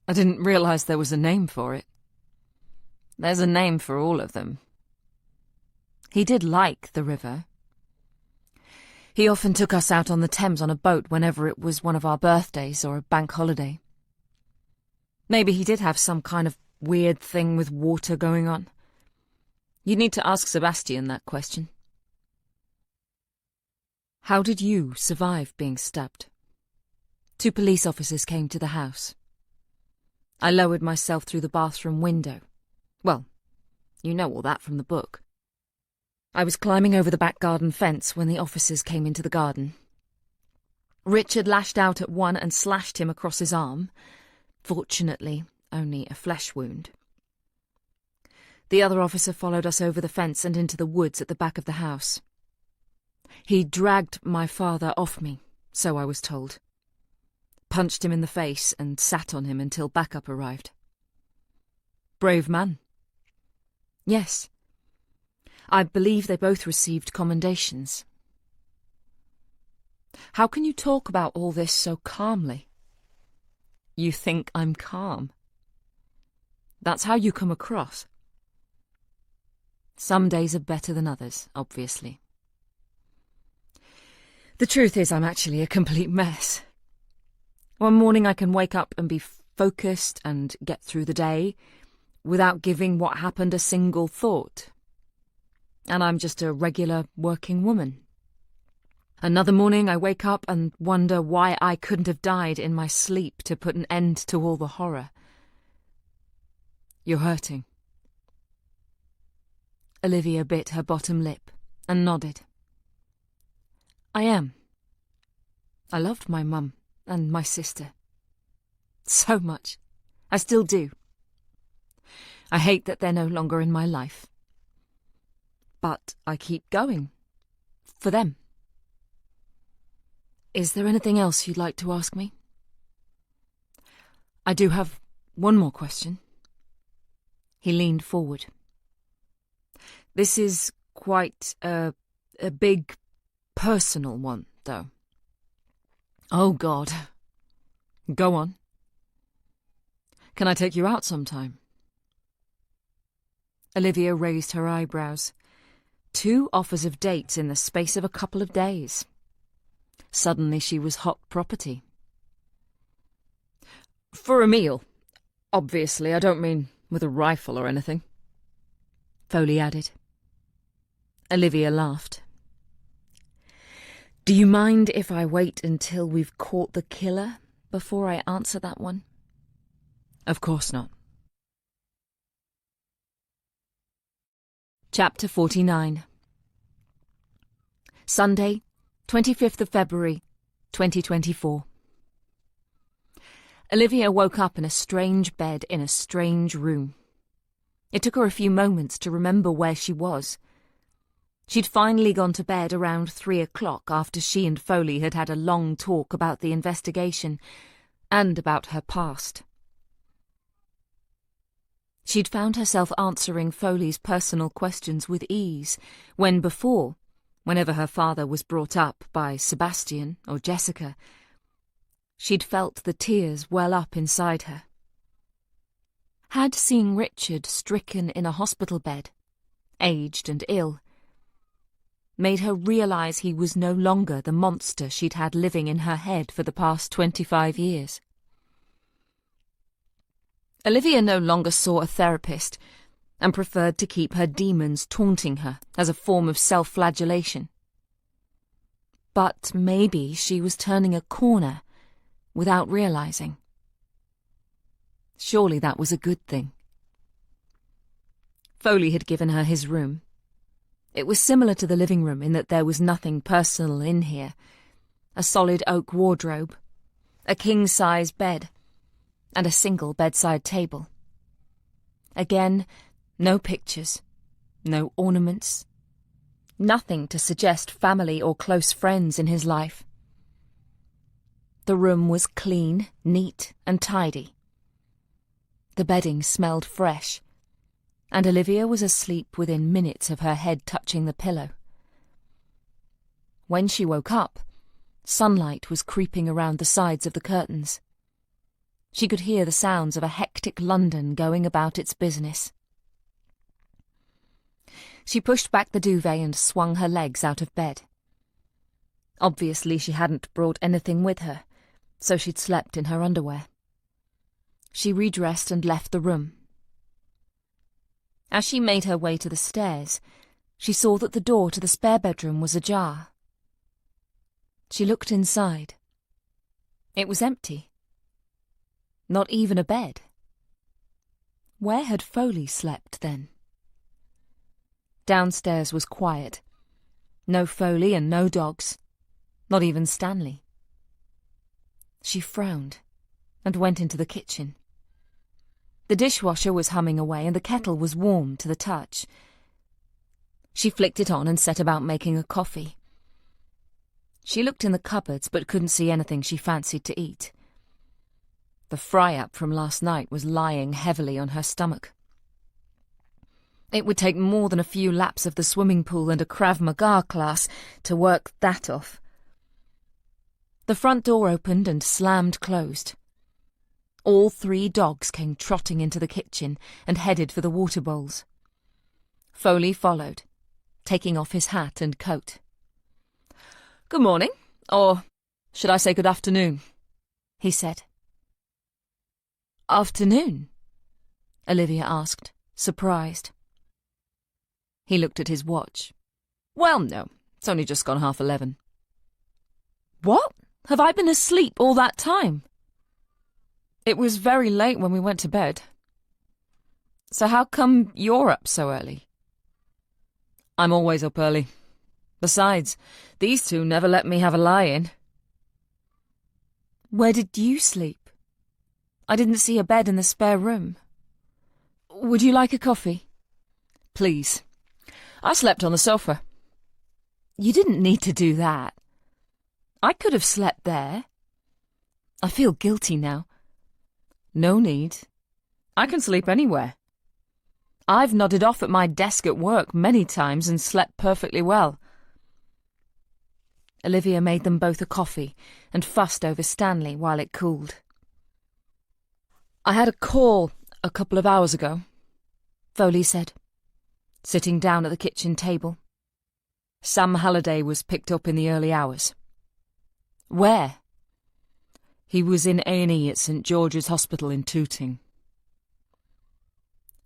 I didn't realise there was a name for it." "There's a name for all of them." He did like the river. He often took us out on the Thames on a boat whenever it was one of our birthdays or a bank holiday. Maybe he did have some kind of weird thing with water going on. You'd need to ask Sebastian that question. How did you survive being stabbed? 2 police officers came to the house. I lowered myself through the bathroom window. Well, you know all that from the book. I was climbing over the back garden fence when the officers came into the garden. Richard lashed out at one and slashed him across his arm. Fortunately, only a flesh wound. The other officer followed us over the fence and into the woods at the back of the house. He dragged my father off me, so I was told. Punched him in the face and sat on him until backup arrived. Brave man. Yes. I believe they both received commendations. How can you talk about all this so calmly? You think I'm calm. That's how you come across. Some days are better than others, obviously. The truth is I'm actually a complete mess. One morning I can wake up and be focused and get through the day without giving what happened a single thought. And I'm just a regular working woman. Another morning I wake up and wonder why I couldn't have died in my sleep to put an end to all the horror. You're hurting. Olivia bit her bottom lip and nodded. I am. I loved my mum and my sister. So much. I still do. I hate that they're no longer in my life. But I keep going. For them. Is there anything else you'd like to ask me? I do have one more question. He leaned forward. This is quite a big, personal one, though. Oh, God. Go on. Can I take you out sometime? Olivia raised her eyebrows. 2 offers of dates in the space of a couple of days. Suddenly she was hot property. For a meal. Obviously, I don't mean with a rifle or anything. Foley added. Olivia laughed. Do you mind if I wait until we've caught the killer before I answer that one? Of course not. Chapter 49. Sunday, 25th of February, 2024. Olivia woke up in a strange bed in a strange room. It took her a few moments to remember where she was. She'd finally gone to bed around 3 o'clock after she and Foley had had a long talk about the investigation and about her past. She'd found herself answering Foley's personal questions with ease, when before, whenever her father was brought up by Sebastian or Jessica, she'd felt the tears well up inside her. Had seeing Richard stricken in a hospital bed, aged and ill, made her realise he was no longer the monster she'd had living in her head for the past 25 years. Olivia no longer saw a therapist and preferred to keep her demons taunting her as a form of self-flagellation. But maybe she was turning a corner without realising. Surely that was a good thing. Foley had given her his room. It was similar to the living room in that there was nothing personal in here. A solid oak wardrobe, a king-size bed, and a single bedside table. Again, no pictures, no ornaments, nothing to suggest family or close friends in his life. The room was clean, neat, and tidy. The bedding smelled fresh, and Olivia was asleep within minutes of her head touching the pillow. When she woke up, sunlight was creeping around the sides of the curtains. She could hear the sounds of a hectic London going about its business. She pushed back the duvet and swung her legs out of bed. Obviously she hadn't brought anything with her, so she'd slept in her underwear. She redressed and left the room. As she made her way to the stairs, she saw that the door to the spare bedroom was ajar. She looked inside. It was empty. Not even a bed. Where had Foley slept, then? Downstairs was quiet. No Foley and no dogs. Not even Stanley. She frowned and went into the kitchen. The dishwasher was humming away and the kettle was warm to the touch. She flicked it on and set about making a coffee. She looked in the cupboards but couldn't see anything she fancied to eat. The fry-up from last night was lying heavily on her stomach. It would take more than a few laps of the swimming pool and a Krav Maga class to work that off. The front door opened and slammed closed. All 3 dogs came trotting into the kitchen and headed for the water bowls. Foley followed, taking off his hat and coat. "Good morning, or should I say good afternoon?" he said. "Afternoon?" Olivia asked, surprised. He looked at his watch. "Well, no, it's only just gone 11:30. "What? Have I been asleep all that time?" "It was very late when we went to bed." "So how come you're up so early?" "I'm always up early. Besides, these 2 never let me have a lie-in." "Where did you sleep? I didn't see a bed in the spare room. Would you like a coffee?" "Please. I slept on the sofa." "You didn't need to do that. I could have slept there. I feel guilty now." "No need. I can sleep anywhere. I've nodded off at my desk at work many times and slept perfectly well." Olivia made them both a coffee and fussed over Stanley while it cooled. "I had a call a couple of hours ago," Foley said, sitting down at the kitchen table. "Sam Halliday was picked up in the early hours." "Where?" "He was in A&E at St George's Hospital in Tooting."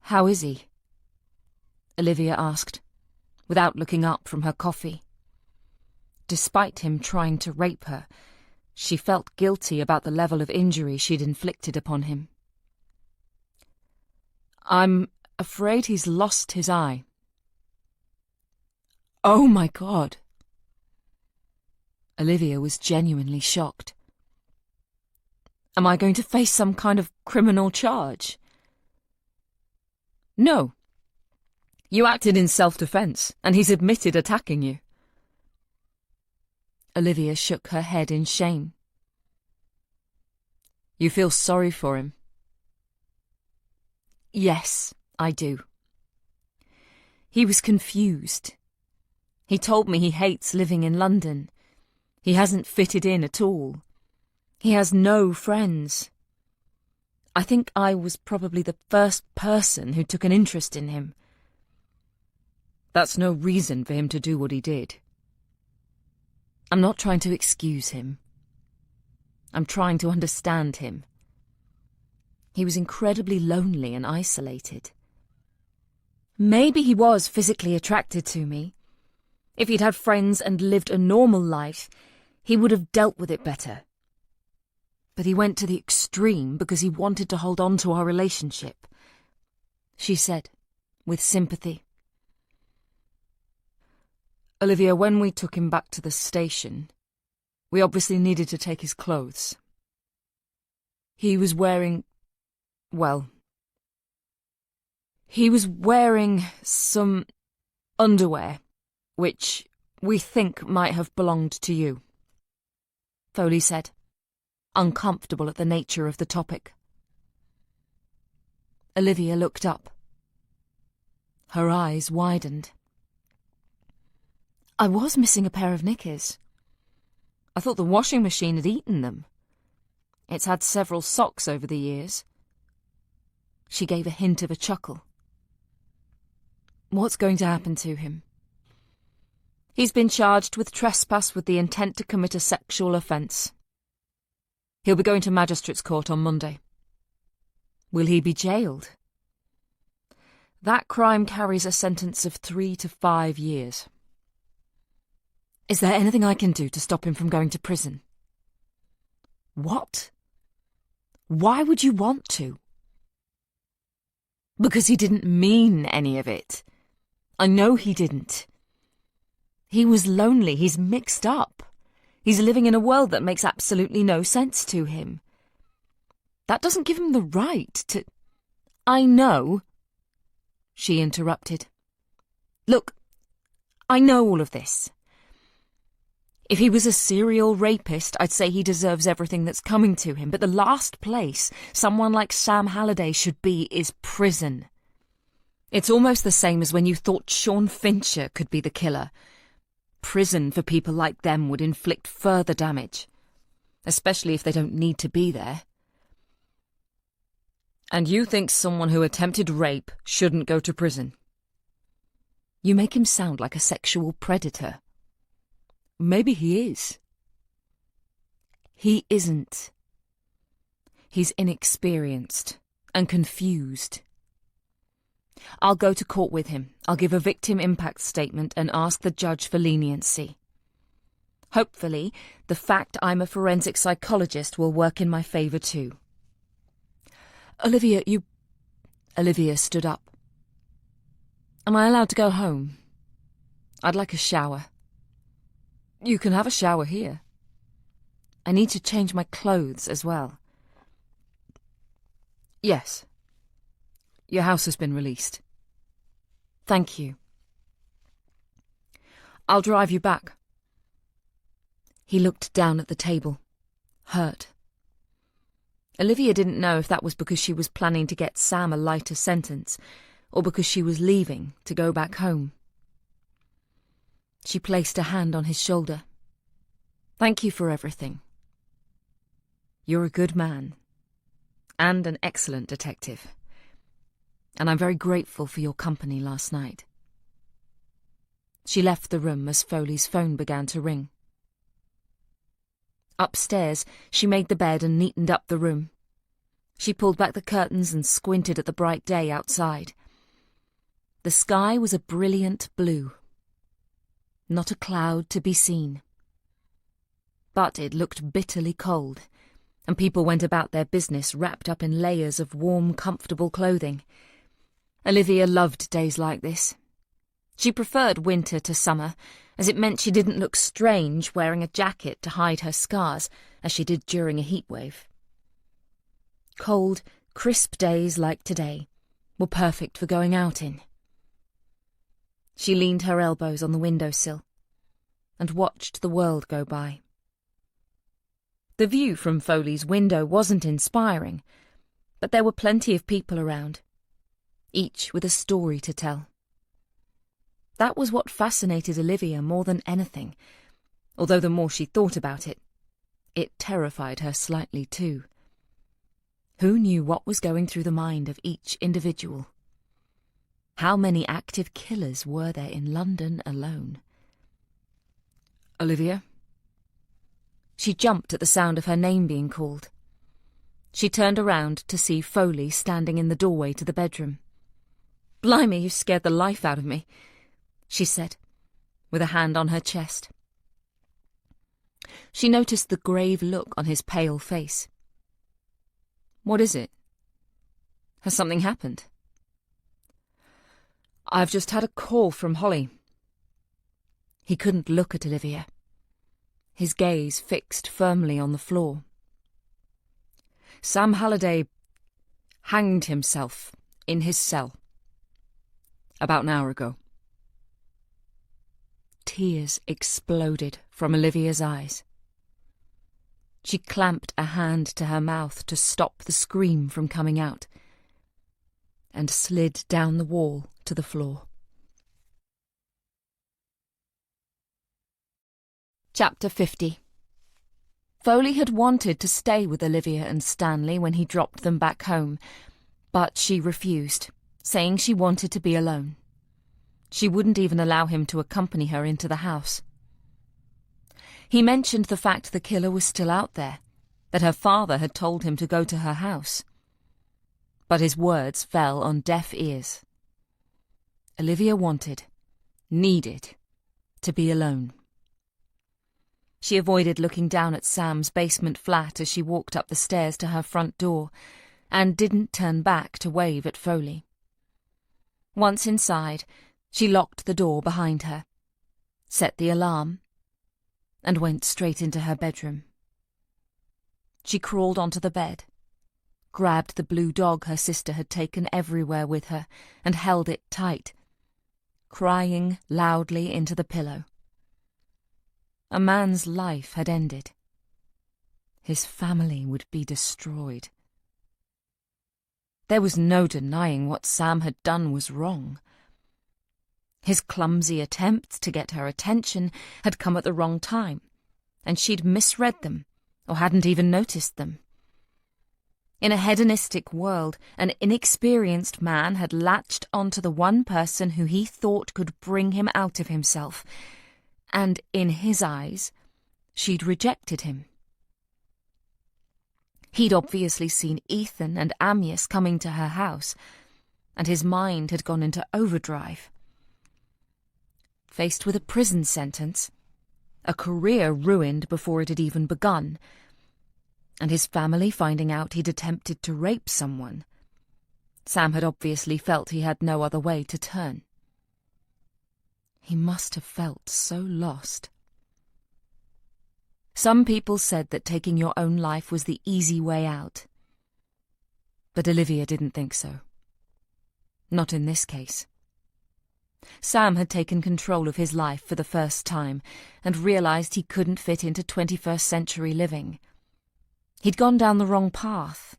"How is he?" Olivia asked, without looking up from her coffee. Despite him trying to rape her, she felt guilty about the level of injury she'd inflicted upon him. "I'm afraid he's lost his eye." "Oh my God!" Olivia was genuinely shocked. "Am I going to face some kind of criminal charge?" "No. You acted in self-defense, and he's admitted attacking you." Olivia shook her head in shame. "You feel sorry for him?" "Yes, I do." "He was confused. He told me he hates living in London. He hasn't fitted in at all. He has no friends. I think I was probably the first person who took an interest in him." "That's no reason for him to do what he did." "I'm not trying to excuse him. I'm trying to understand him. He was incredibly lonely and isolated. Maybe he was physically attracted to me. If he'd had friends and lived a normal life, he would have dealt with it better. But he went to the extreme because he wanted to hold on to our relationship," she said, with sympathy. "Olivia, when we took him back to the station, we obviously needed to take his clothes. He was wearing... well... he was wearing some underwear, which we think might have belonged to you," Foley said, uncomfortable at the nature of the topic. Olivia looked up. Her eyes widened. "I was missing a pair of knickers. I thought the washing machine had eaten them. It's had several socks over the years." She gave a hint of a chuckle. "What's going to happen to him?" He's been charged with trespass with the intent to commit a sexual offence. He'll be going to Magistrates' Court on Monday. Will he be jailed? That crime carries a sentence of 3 to 5 years. Is there anything I can do to stop him from going to prison? What? Why would you want to? Because he didn't mean any of it. I know he didn't. He was lonely, he's mixed up. He's living in a world that makes absolutely no sense to him. That doesn't give him the right to... I know, she interrupted. Look, I know all of this. If he was a serial rapist, I'd say he deserves everything that's coming to him, but the last place someone like Sam Halliday should be is prison. It's almost the same as when you thought Sean Fincher could be the killer. Prison for people like them would inflict further damage, especially if they don't need to be there. And you think someone who attempted rape shouldn't go to prison? You make him sound like a sexual predator. Maybe he is. He isn't. He's inexperienced and confused. I'll go to court with him. I'll give a victim impact statement and ask the judge for leniency. Hopefully, the fact I'm a forensic psychologist will work in my favour too. Olivia, you... Olivia stood up. Am I allowed to go home? I'd like a shower. You can have a shower here. I need to change my clothes as well. Yes. Your house has been released. Thank you. I'll drive you back. He looked down at the table, hurt. Olivia didn't know if that was because she was planning to get Sam a lighter sentence, or because she was leaving to go back home. She placed a hand on his shoulder. Thank you for everything. You're a good man, and an excellent detective, and I'm very grateful for your company last night. She left the room as Foley's phone began to ring. Upstairs, she made the bed and neatened up the room. She pulled back the curtains and squinted at the bright day outside. The sky was a brilliant blue. Not a cloud to be seen. But it looked bitterly cold, and people went about their business wrapped up in layers of warm, comfortable clothing. Olivia loved days like this. She preferred winter to summer, as it meant she didn't look strange wearing a jacket to hide her scars, as she did during a heatwave. Cold, crisp days like today were perfect for going out in. She leaned her elbows on the windowsill and watched the world go by. The view from Foley's window wasn't inspiring, but there were plenty of people around, each with a story to tell. That was what fascinated Olivia more than anything, although the more she thought about it, it terrified her slightly too. Who knew what was going through the mind of each individual? How many active killers were there in London alone? Olivia? She jumped at the sound of her name being called. She turned around to see Foley standing in the doorway to the bedroom. Blimey, you scared the life out of me, she said, with a hand on her chest. She noticed the grave look on his pale face. What is it? Has something happened? I've just had a call from Holly. He couldn't look at Olivia, his gaze fixed firmly on the floor. Sam Halliday hanged himself in his cell about an hour ago. Tears exploded from Olivia's eyes. She clamped a hand to her mouth to stop the scream from coming out, and slid down the wall to the floor. Chapter 50. Foley had wanted to stay with Olivia and Stanley when he dropped them back home, but she refused, saying she wanted to be alone. She wouldn't even allow him to accompany her into the house. He mentioned the fact the killer was still out there, that her father had told him to go to her house. But his words fell on deaf ears. Olivia needed, to be alone. She avoided looking down at Sam's basement flat as she walked up the stairs to her front door, and didn't turn back to wave at Foley. Once inside, she locked the door behind her, set the alarm, and went straight into her bedroom. She crawled onto the bed, grabbed the blue dog her sister had taken everywhere with her, and held it tight, crying loudly into the pillow. A man's life had ended. His family would be destroyed. There was no denying what Sam had done was wrong. His clumsy attempts to get her attention had come at the wrong time, and she'd misread them, or hadn't even noticed them. In a hedonistic world, an inexperienced man had latched onto the one person who he thought could bring him out of himself, and in his eyes, she'd rejected him. He'd obviously seen Ethan and Amyas coming to her house, and his mind had gone into overdrive. Faced with a prison sentence, a career ruined before it had even begun, and his family finding out he'd attempted to rape someone, Sam had obviously felt he had no other way to turn. He must have felt so lost. Some people said that taking your own life was the easy way out. But Olivia didn't think so. Not in this case. Sam had taken control of his life for the first time and realized he couldn't fit into 21st century living. He'd gone down the wrong path.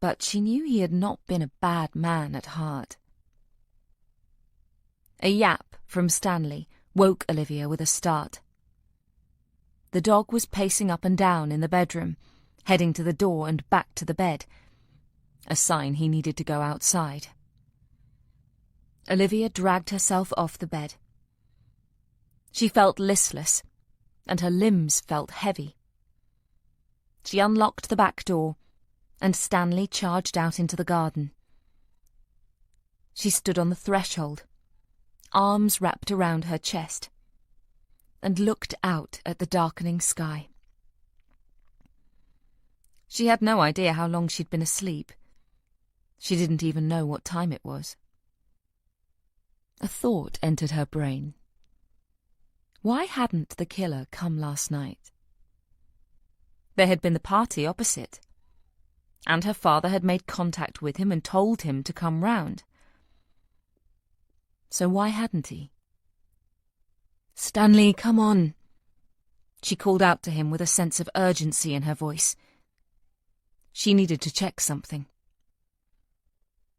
But she knew he had not been a bad man at heart. A yap from Stanley woke Olivia with a start. The dog was pacing up and down in the bedroom, heading to the door and back to the bed, a sign he needed to go outside. Olivia dragged herself off the bed. She felt listless, and her limbs felt heavy. She unlocked the back door, and Stanley charged out into the garden. She stood on the threshold, arms wrapped around her chest, and looked out at the darkening sky. She had no idea how long she'd been asleep. She didn't even know what time it was. A thought entered her brain. Why hadn't the killer come last night? There had been the party opposite, and her father had made contact with him and told him to come round. So why hadn't he? "Stanley, come on," she called out to him with a sense of urgency in her voice. She needed to check something.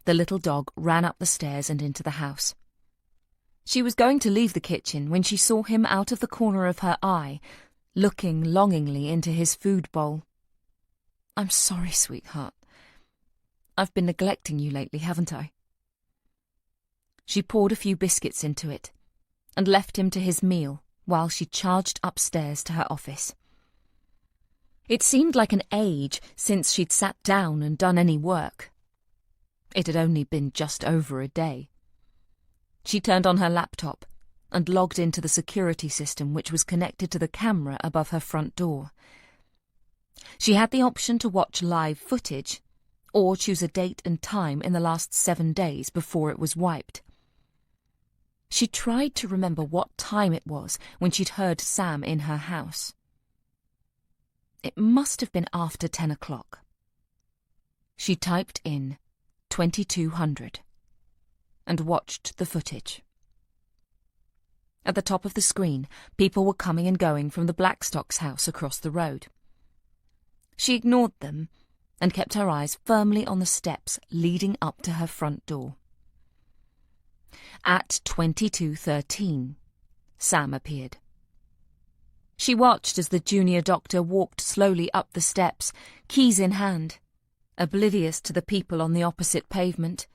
The little dog ran up the stairs and into the house. She was going to leave the kitchen when she saw him out of the corner of her eye, looking longingly into his food bowl. "I'm sorry, sweetheart. I've been neglecting you lately, haven't I?" She poured a few biscuits into it and left him to his meal while she charged upstairs to her office. It seemed like an age since she'd sat down and done any work. It had only been just over a day. She turned on her laptop and logged into the security system which was connected to the camera above her front door. She had the option to watch live footage or choose a date and time in the last 7 days before it was wiped. She tried to remember what time it was when she'd heard Sam in her house. It must have been after 10 o'clock. She typed in 2200 and watched the footage. At the top of the screen, people were coming and going from the Blackstocks' house across the road. She ignored them and kept her eyes firmly on the steps leading up to her front door. At 22:13, Sam appeared. She watched as the junior doctor walked slowly up the steps, keys in hand, oblivious to the people on the opposite pavement.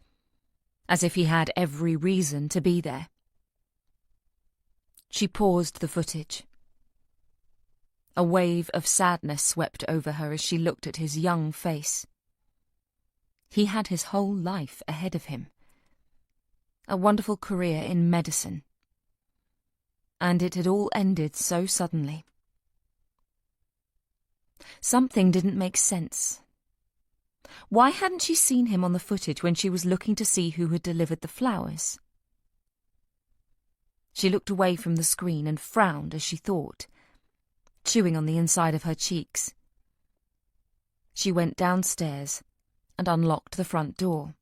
as if he had every reason to be there. She paused the footage. A wave of sadness swept over her as she looked at his young face. He had his whole life ahead of him. A wonderful career in medicine. And it had all ended so suddenly. Something didn't make sense. Why hadn't she seen him on the footage when she was looking to see who had delivered the flowers? She looked away from the screen and frowned as she thought, chewing on the inside of her cheeks. She went downstairs and unlocked the front door.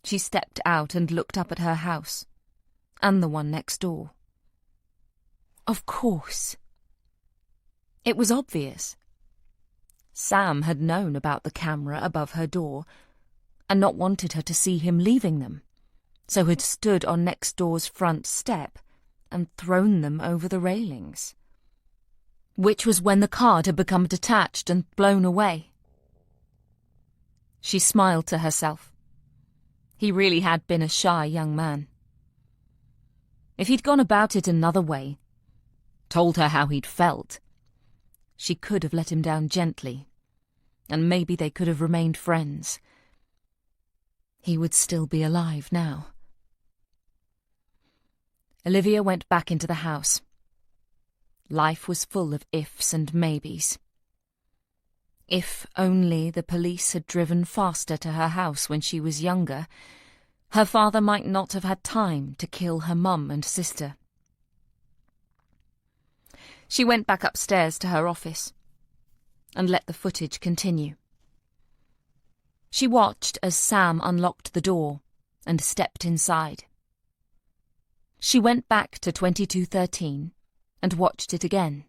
She stepped out and looked up at her house, and the one next door. Of course. It was obvious. Sam had known about the camera above her door, and not wanted her to see him leaving them, so had stood on next door's front step and thrown them over the railings. Which was when the card had become detached and blown away. She smiled to herself. He really had been a shy young man. If he'd gone about it another way, told her how he'd felt, she could have let him down gently, and maybe they could have remained friends. He would still be alive now. Olivia went back into the house. Life was full of ifs and maybes. If only the police had driven faster to her house when she was younger, her father might not have had time to kill her mum and sister. She went back upstairs to her office and let the footage continue. She watched as Sam unlocked the door and stepped inside. She went back to 2213 and watched it again.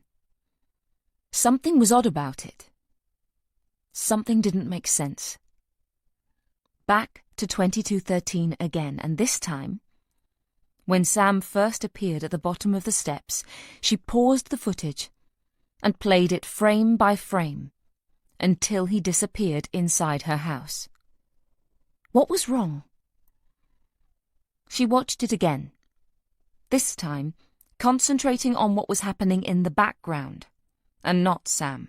Something was odd about it. Something didn't make sense. Back to 2213 again, and this time, when Sam first appeared at the bottom of the steps, she paused the footage and played it frame by frame until he disappeared inside her house. What was wrong? She watched it again, this time concentrating on what was happening in the background, and not Sam.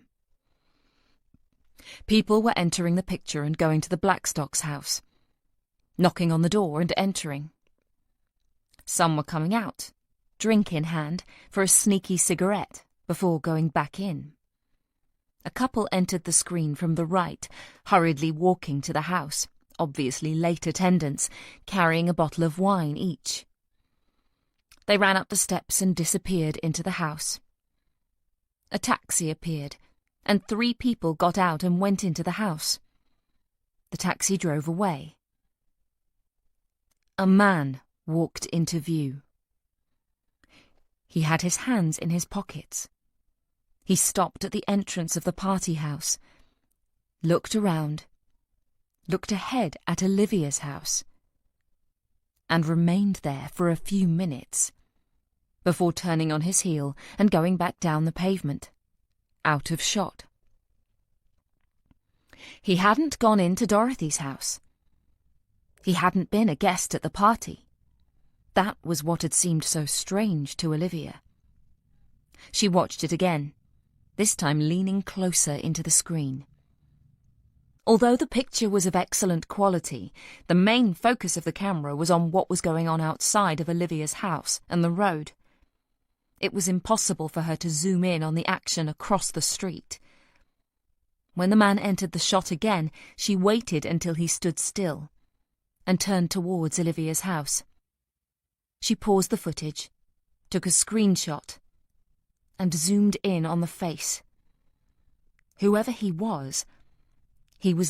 People were entering the picture and going to the Blackstock's house, knocking on the door and entering. Some were coming out, drink in hand, for a sneaky cigarette before going back in. A couple entered the screen from the right, hurriedly walking to the house, obviously late attendants, carrying a bottle of wine each. They ran up the steps and disappeared into the house. A taxi appeared, and 3 people got out and went into the house. The taxi drove away. A man walked into view. He had his hands in his pockets. He stopped at the entrance of the party house, looked around, looked ahead at Olivia's house, and remained there for a few minutes, before turning on his heel and going back down the pavement, out of shot. He hadn't gone into Dorothy's house. He hadn't been a guest at the party. That was what had seemed so strange to Olivia. She watched it again, this time leaning closer into the screen. Although the picture was of excellent quality, the main focus of the camera was on what was going on outside of Olivia's house and the road. It was impossible for her to zoom in on the action across the street. When the man entered the shot again, she waited until he stood still and turned towards Olivia's house. She paused the footage, took a screenshot, and zoomed in on the face. Whoever he was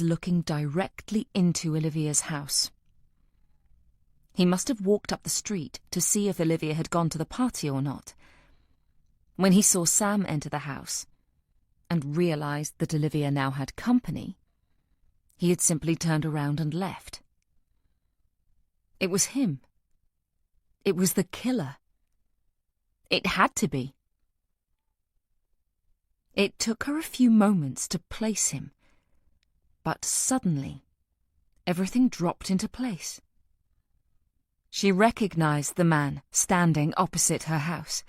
looking directly into Olivia's house. He must have walked up the street to see if Olivia had gone to the party or not. When he saw Sam enter the house and realised that Olivia now had company, he had simply turned around and left. It was him. It was the killer. It had to be. It took her a few moments to place him, but suddenly everything dropped into place. She recognised the man standing opposite her house.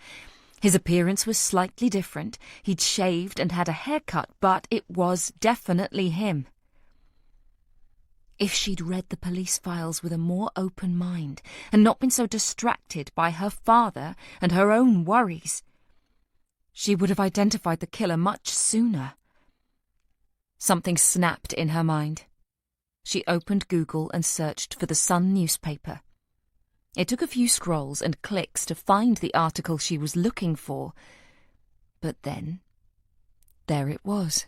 His appearance was slightly different. He'd shaved and had a haircut, but it was definitely him. If she'd read the police files with a more open mind and not been so distracted by her father and her own worries, she would have identified the killer much sooner. Something snapped in her mind. She opened Google and searched for the Sun newspaper. It took a few scrolls and clicks to find the article she was looking for, but then there it was.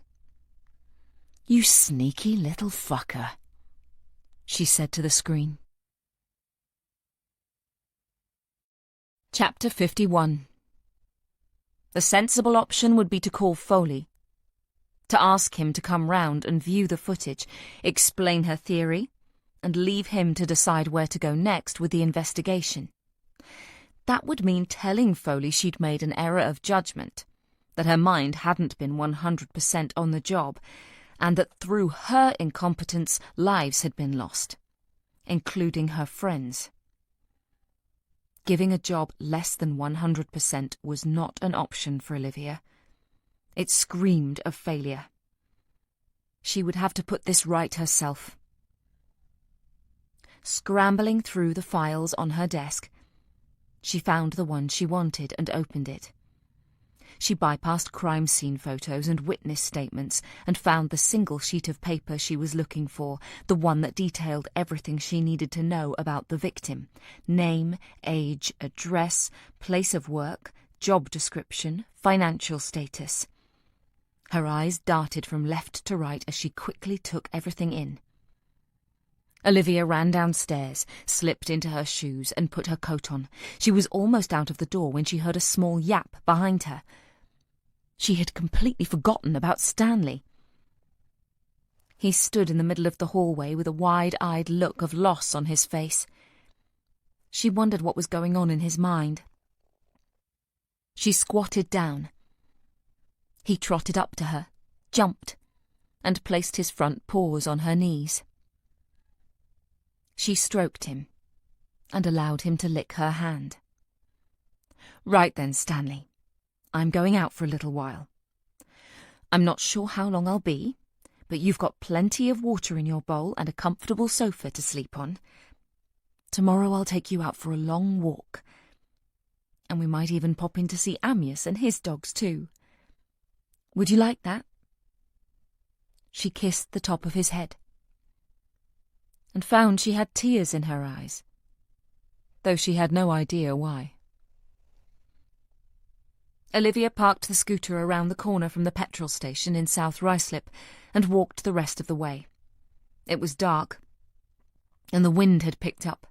"You sneaky little fucker," she said to the screen. Chapter 51. The sensible option would be to call Foley, to ask him to come round and view the footage, explain her theory, and leave him to decide where to go next with the investigation. That would mean telling Foley she'd made an error of judgment, that her mind hadn't been 100% on the job, and that through her incompetence lives had been lost, including her friends. Giving a job less than 100% was not an option for Olivia. It screamed of failure. She would have to put this right herself. Scrambling through the files on her desk, she found the one she wanted and opened it. She bypassed crime scene photos and witness statements and found the single sheet of paper she was looking for, the one that detailed everything she needed to know about the victim: name, age, address, place of work, job description, financial status. Her eyes darted from left to right as she quickly took everything in. Olivia ran downstairs, slipped into her shoes and put her coat on. She was almost out of the door when she heard a small yap behind her. She had completely forgotten about Stanley. He stood in the middle of the hallway with a wide-eyed look of loss on his face. She wondered what was going on in his mind. She squatted down. He trotted up to her, jumped, and placed his front paws on her knees. She stroked him and allowed him to lick her hand. "Right then, Stanley. I'm going out for a little while. I'm not sure how long I'll be, but you've got plenty of water in your bowl and a comfortable sofa to sleep on. Tomorrow I'll take you out for a long walk. And we might even pop in to see Amyas and his dogs too. Would you like that?" She kissed the top of his head and found she had tears in her eyes, though she had no idea why. Olivia parked the scooter around the corner from the petrol station in South Ruislip and walked the rest of the way. It was dark, and the wind had picked up.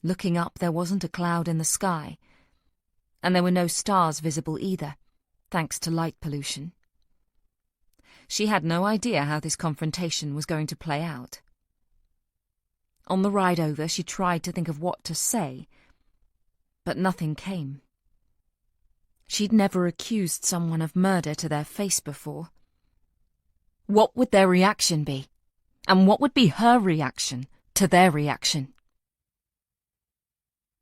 Looking up, there wasn't a cloud in the sky, and there were no stars visible either, thanks to light pollution. She had no idea how this confrontation was going to play out. On the ride over, she tried to think of what to say, but nothing came. She'd never accused someone of murder to their face before. What would their reaction be? And what would be her reaction to their reaction?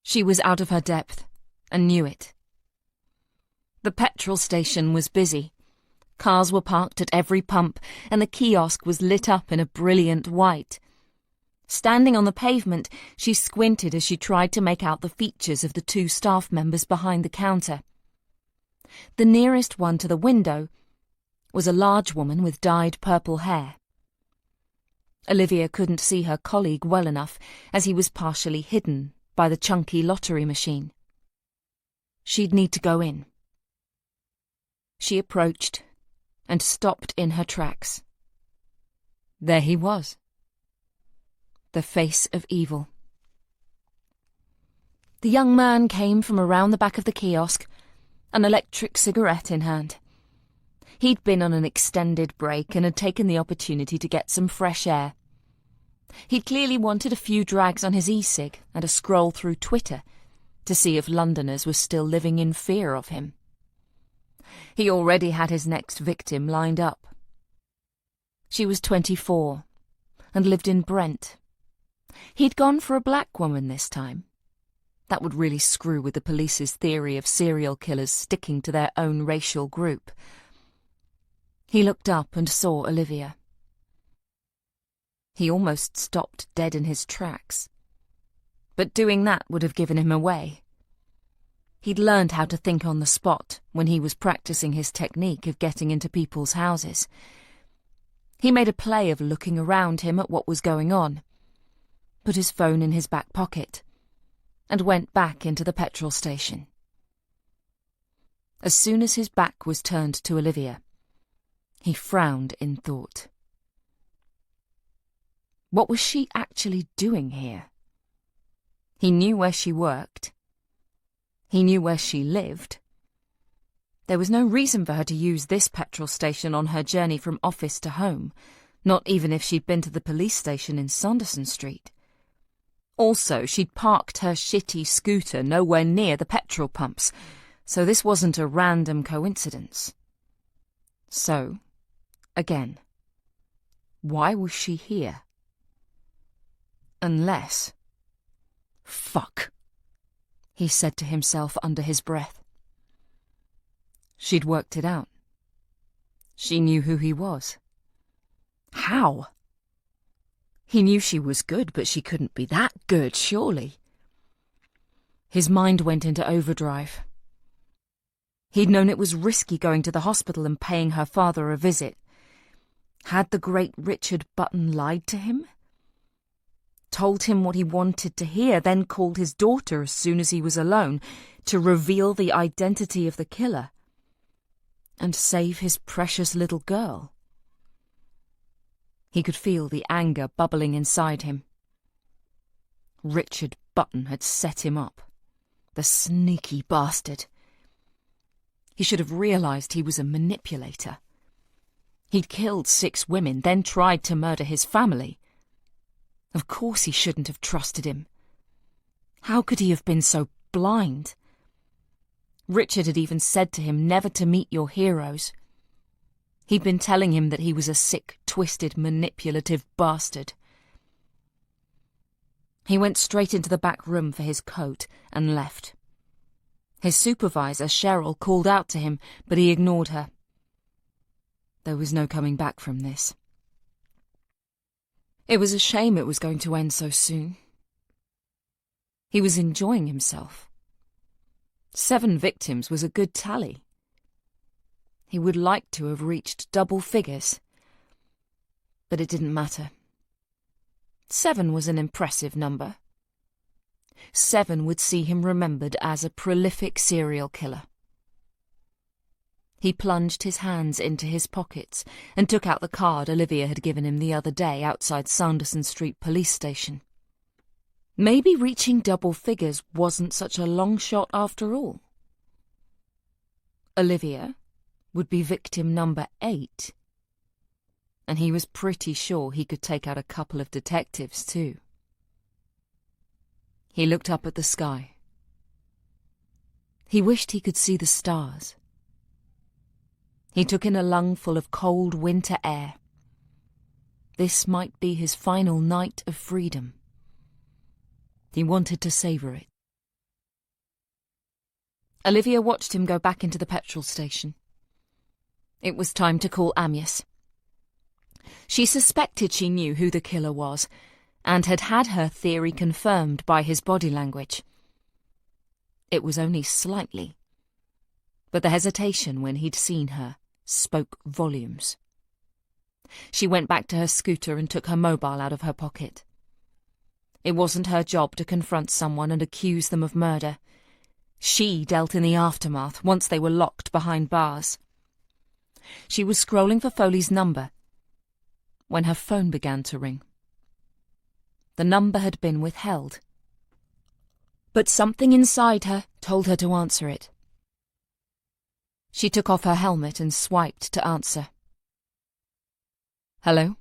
She was out of her depth, and knew it. The petrol station was busy. Cars were parked at every pump, and the kiosk was lit up in a brilliant white. Standing on the pavement, she squinted as she tried to make out the features of the two staff members behind the counter. The nearest one to the window was a large woman with dyed purple hair. Olivia couldn't see her colleague well enough, as he was partially hidden by the chunky lottery machine. She'd need to go in. She approached and stopped in her tracks. There he was, the face of evil. The young man came from around the back of the kiosk, an electric cigarette in hand. He'd been on an extended break and had taken the opportunity to get some fresh air. He'd clearly wanted a few drags on his e-cig and a scroll through Twitter to see if Londoners were still living in fear of him. He already had his next victim lined up. She was 24 and lived in Brent. He'd gone for a black woman this time. That would really screw with the police's theory of serial killers sticking to their own racial group. He looked up and saw Olivia. He almost stopped dead in his tracks. But doing that would have given him away. He'd learned how to think on the spot when he was practicing his technique of getting into people's houses. He made a play of looking around him at what was going on, put his phone in his back pocket, and went back into the petrol station. As soon as his back was turned to Olivia, he frowned in thought. What was she actually doing here? He knew where she worked. He knew where she lived. There was no reason for her to use this petrol station on her journey from office to home, not even if she'd been to the police station in Sanderson Street. Also, she'd parked her shitty scooter nowhere near the petrol pumps, so this wasn't a random coincidence. So, again, why was she here? Unless... Fuck, he said to himself under his breath. She'd worked it out. She knew who he was. How? He knew she was good, but she couldn't be that good, surely. His mind went into overdrive. He'd known it was risky going to the hospital and paying her father a visit. Had the great Richard Button lied to him? Told him what he wanted to hear, then called his daughter as soon as he was alone to reveal the identity of the killer and save his precious little girl. He could feel the anger bubbling inside him. Richard Button had set him up. The sneaky bastard. He should have realized he was a manipulator. He'd killed 6 women, then tried to murder his family. Of course he shouldn't have trusted him. How could he have been so blind? Richard had even said to him never to meet your heroes. He'd been telling him that he was a sick, twisted, manipulative bastard. He went straight into the back room for his coat and left. His supervisor, Cheryl, called out to him, but he ignored her. There was no coming back from this. It was a shame it was going to end so soon. He was enjoying himself. 7 victims was a good tally. He would like to have reached double figures. But it didn't matter. 7 was an impressive number. 7 would see him remembered as a prolific serial killer. He plunged his hands into his pockets and took out the card Olivia had given him the other day outside Sanderson Street police station. Maybe reaching double figures wasn't such a long shot after all. Olivia would be victim number 8. And he was pretty sure he could take out a couple of detectives too. He looked up at the sky. He wished he could see the stars. He took in a lungful of cold winter air. This might be his final night of freedom. He wanted to savour it. Olivia watched him go back into the petrol station. It was time to call Amias. She suspected she knew who the killer was, and had had her theory confirmed by his body language. It was only slightly, but the hesitation when he'd seen her spoke volumes. She went back to her scooter and took her mobile out of her pocket. It wasn't her job to confront someone and accuse them of murder. She dealt in the aftermath once they were locked behind bars. She was scrolling for Foley's number when her phone began to ring. The number had been withheld, but something inside her told her to answer it. She took off her helmet and swiped to answer. Hello?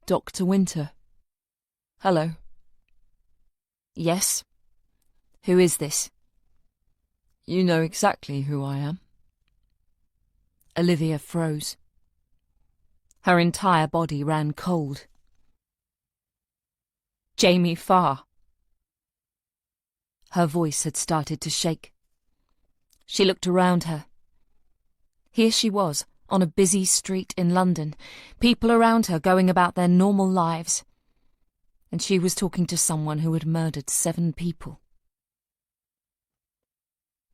Dr. Winter. Hello. Yes? Who is this? You know exactly who I am. Olivia froze. Her entire body ran cold. Jamie Farr. Her voice had started to shake. She looked around her. Here she was, on a busy street in London, people around her going about their normal lives. And she was talking to someone who had murdered 7 people.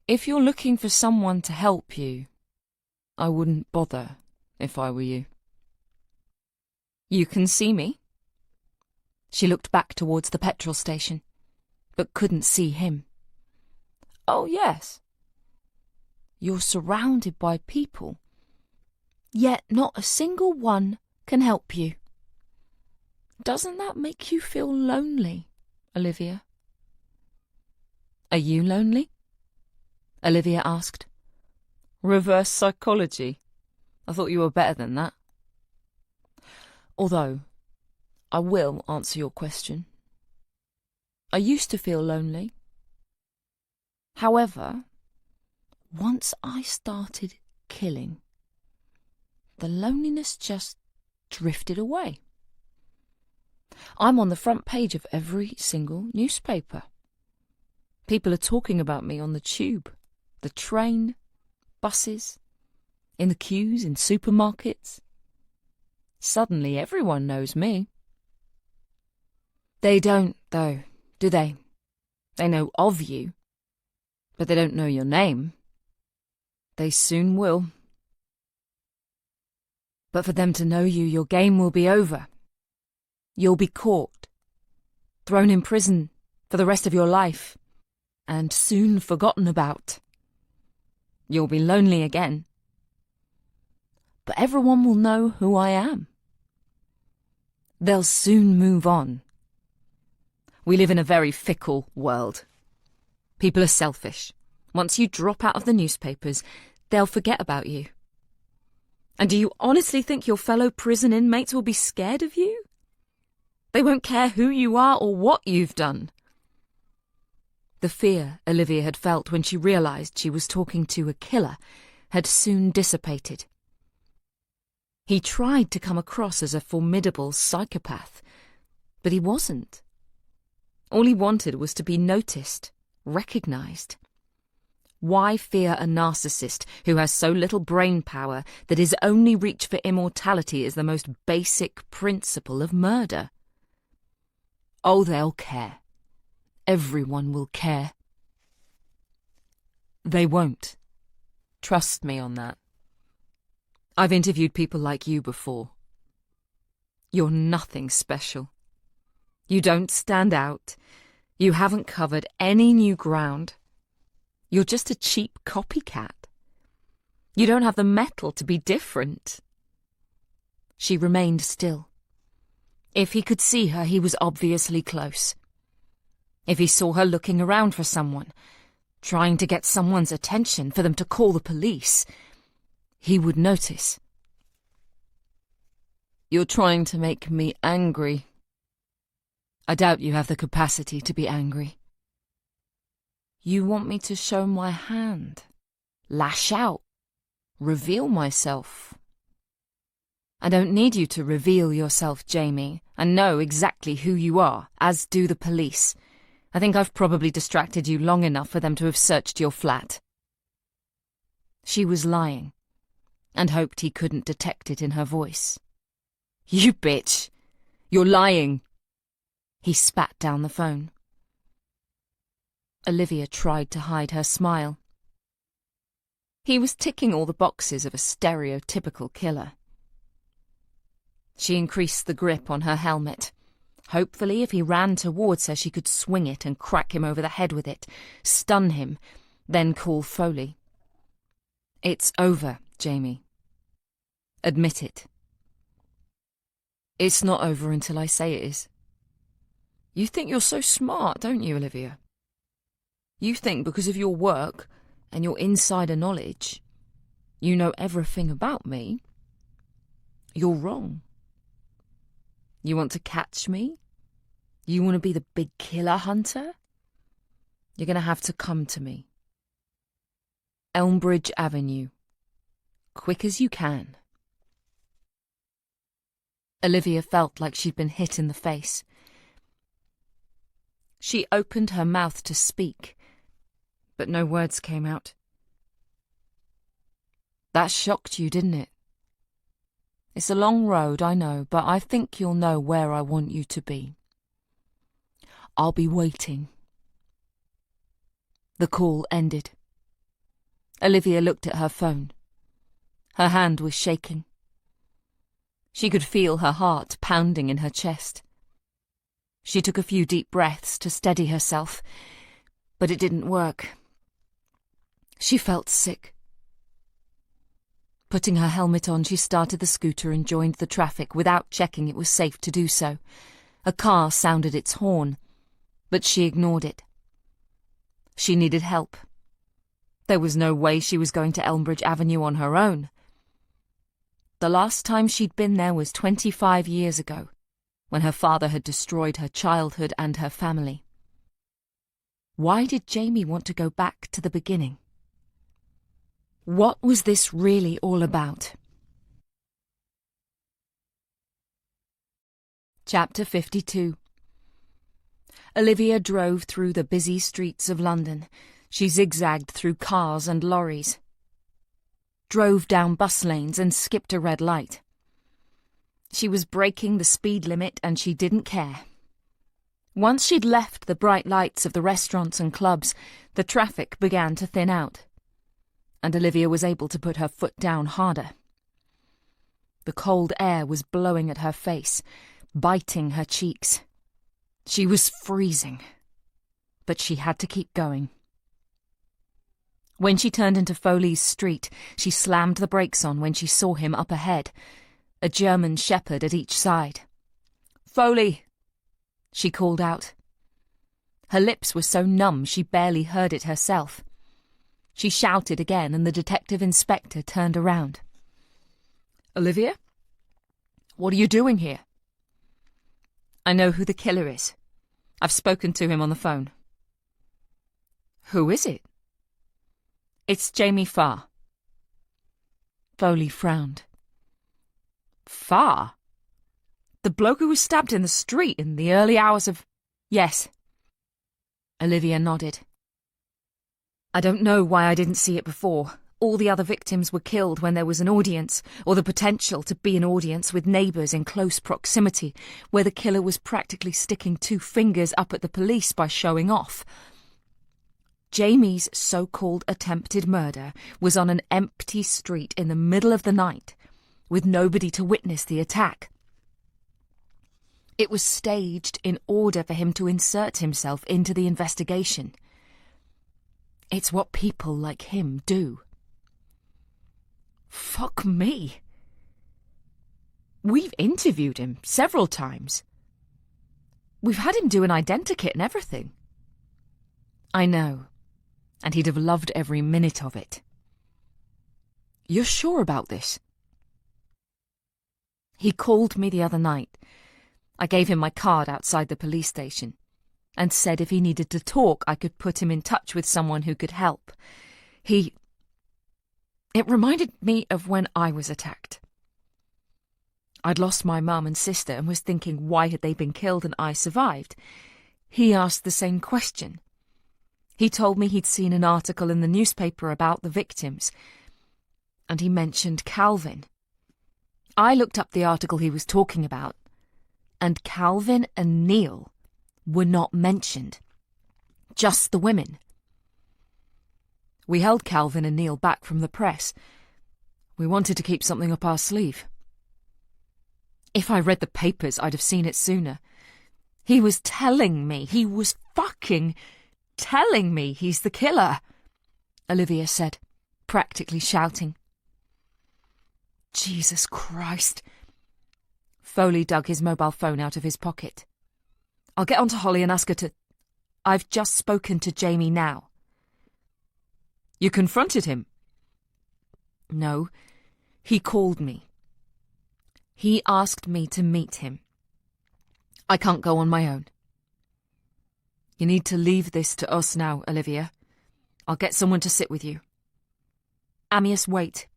If you're looking for someone to help you, I wouldn't bother if I were you. You can see me? She looked back towards the petrol station, but couldn't see him. Oh, yes. You're surrounded by people, yet not a single one can help you. Doesn't that make you feel lonely, Olivia? Are you lonely? Olivia asked. Reverse psychology. I thought you were better than that. Although, I will answer your question. I used to feel lonely. However, once I started killing, the loneliness just drifted away. I'm on the front page of every single newspaper. People are talking about me on the tube, the train, buses, in the queues in supermarkets. Suddenly everyone knows me. They don't, though, do they? They know of you, but they don't know your name. They soon will. But for them to know you, your game will be over. You'll be caught, thrown in prison for the rest of your life, and soon forgotten about. You'll be lonely again. But everyone will know who I am. They'll soon move on. We live in a very fickle world. People are selfish. Once you drop out of the newspapers, they'll forget about you. And do you honestly think your fellow prison inmates will be scared of you? They won't care who you are or what you've done. The fear Olivia had felt when she realised she was talking to a killer had soon dissipated. He tried to come across as a formidable psychopath, but he wasn't. All he wanted was to be noticed, recognised. Why fear a narcissist who has so little brain power that his only reach for immortality is the most basic principle of murder? Oh, they'll care. Everyone will care. They won't. Trust me on that. I've interviewed people like you before. You're nothing special. You don't stand out. You haven't covered any new ground. You're just a cheap copycat. You don't have the mettle to be different. She remained still. If he could see her, he was obviously close. If he saw her looking around for someone, trying to get someone's attention for them to call the police, he would notice. You're trying to make me angry. I doubt you have the capacity to be angry. You want me to show my hand, lash out, reveal myself. I don't need you to reveal yourself, Jamie. I know exactly who you are, as do the police. I think I've probably distracted you long enough for them to have searched your flat. She was lying, and hoped he couldn't detect it in her voice. You bitch! You're lying! He spat down the phone. Olivia tried to hide her smile. He was ticking all the boxes of a stereotypical killer. She increased the grip on her helmet. Hopefully, if he ran towards her, she could swing it and crack him over the head with it, stun him, then call Foley. It's over, Jamie. Admit it. It's not over until I say it is. You think you're so smart, don't you, Olivia? You think because of your work and your insider knowledge, you know everything about me. You're wrong. You want to catch me? You want to be the big killer hunter? You're going to have to come to me. Elmbridge Avenue. Quick as you can. Olivia felt like she'd been hit in the face. She opened her mouth to speak, but no words came out. That shocked you, didn't it? It's a long road, I know, but I think you'll know where I want you to be. I'll be waiting. The call ended. Olivia looked at her phone. Her hand was shaking. She could feel her heart pounding in her chest. She took a few deep breaths to steady herself, but it didn't work. She felt sick. Putting her helmet on, she started the scooter and joined the traffic without checking it was safe to do so. A car sounded its horn, but she ignored it. She needed help. There was no way she was going to Elmbridge Avenue on her own. The last time she'd been there was 25 years ago, when her father had destroyed her childhood and her family. Why did Jamie want to go back to the beginning? What was this really all about? Chapter 52. Olivia drove through the busy streets of London. She zigzagged through cars and lorries, drove down bus lanes and skipped a red light. She was breaking the speed limit and she didn't care. Once she'd left the bright lights of the restaurants and clubs, the traffic began to thin out, and Olivia was able to put her foot down harder. The cold air was blowing at her face, biting her cheeks. She was freezing, but she had to keep going. When she turned into Foley's Street, she slammed the brakes on when she saw him up ahead, a German shepherd at each side. "Foley!" she called out. Her lips were so numb she barely heard it herself. She shouted again and the detective inspector turned around. "Olivia? What are you doing here?" "I know who the killer is. I've spoken to him on the phone." "Who is it?" "It's Jamie Farr." Foley frowned. "Farr? The bloke who was stabbed in the street in the early hours of—" "Yes." Olivia nodded. "I don't know why I didn't see it before. All the other victims were killed when there was an audience, or the potential to be an audience with neighbours in close proximity, where the killer was practically sticking two fingers up at the police by showing off. Jamie's so-called attempted murder was on an empty street in the middle of the night, with nobody to witness the attack. It was staged in order for him to insert himself into the investigation. It's what people like him do." "Fuck me. We've interviewed him several times. We've had him do an identikit and everything." "I know, and he'd have loved every minute of it." "You're sure about this?" "He called me the other night. I gave him my card outside the police station and said if he needed to talk I could put him in touch with someone who could help. It reminded me of when I was attacked. I'd lost my mum and sister and was thinking why had they been killed and I survived. He asked the same question. He told me he'd seen an article in the newspaper about the victims, and he mentioned Calvin. I looked up the article he was talking about, and Calvin and Neil were not mentioned, just the women. We held Calvin and Neil back from the press. We wanted to keep something up our sleeve. If I read the papers, I'd have seen it sooner. He was telling me, he was fucking telling me he's the killer," Olivia said, practically shouting. "Jesus Christ." Foley dug his mobile phone out of his pocket. "I'll get on to Holly and ask her to—" "I've just spoken to Jamie now." "You confronted him?" "No, he called me. He asked me to meet him. I can't go on my own." "You need to leave this to us now, Olivia. I'll get someone to sit with you." "Ammius, wait,"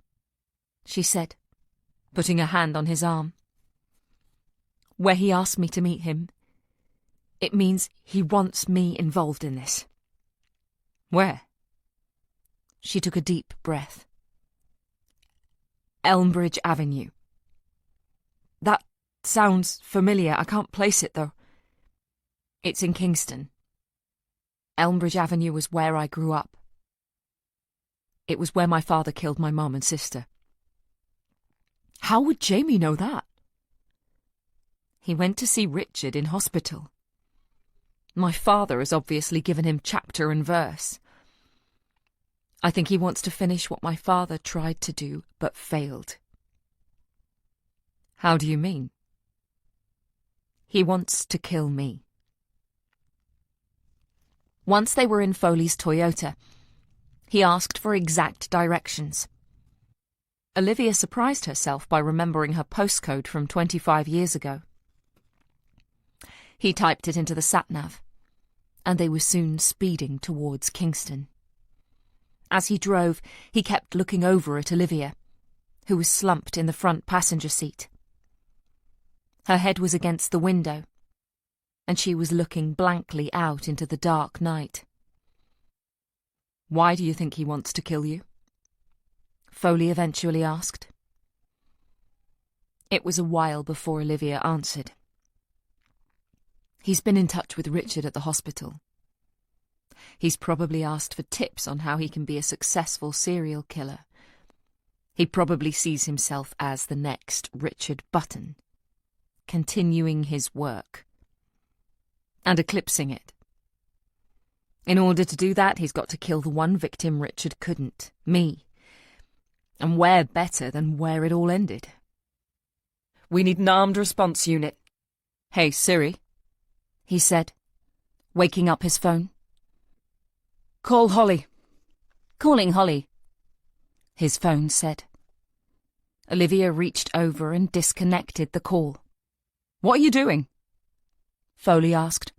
she said, putting a hand on his arm. "Where he asked me to meet him, It means he wants me involved in this. Where? She took a deep breath. Elmbridge Avenue. That sounds familiar. I can't place it, though. It's in Kingston. Elmbridge Avenue was where I grew up. It was where my father killed my mum and sister. How would Jamie know that? He went to see Richard in hospital. My father has obviously given him chapter and verse. I think he wants to finish what my father tried to do but failed. How do you mean? He wants to kill me. Once they were in Foley's Toyota, he asked for exact directions. Olivia surprised herself by remembering her postcode from 25 years ago. He typed it into the sat-nav, and they were soon speeding towards Kingston. As he drove, he kept looking over at Olivia, who was slumped in the front passenger seat. Her head was against the window, and she was looking blankly out into the dark night. Why do you think he wants to kill you? Foley eventually asked. It was a while before Olivia answered. He's been in touch with Richard at the hospital. He's probably asked for tips on how he can be a successful serial killer. He probably sees himself as the next Richard Button, continuing his work and eclipsing it. In order to do that, he's got to kill the one victim Richard couldn't, me. And where better than where it all ended? We need an armed response unit. Hey, Siri, he said, waking up his phone. Call Holly. Calling Holly, his phone said. Olivia reached over and disconnected the call. What are you doing? Foley asked.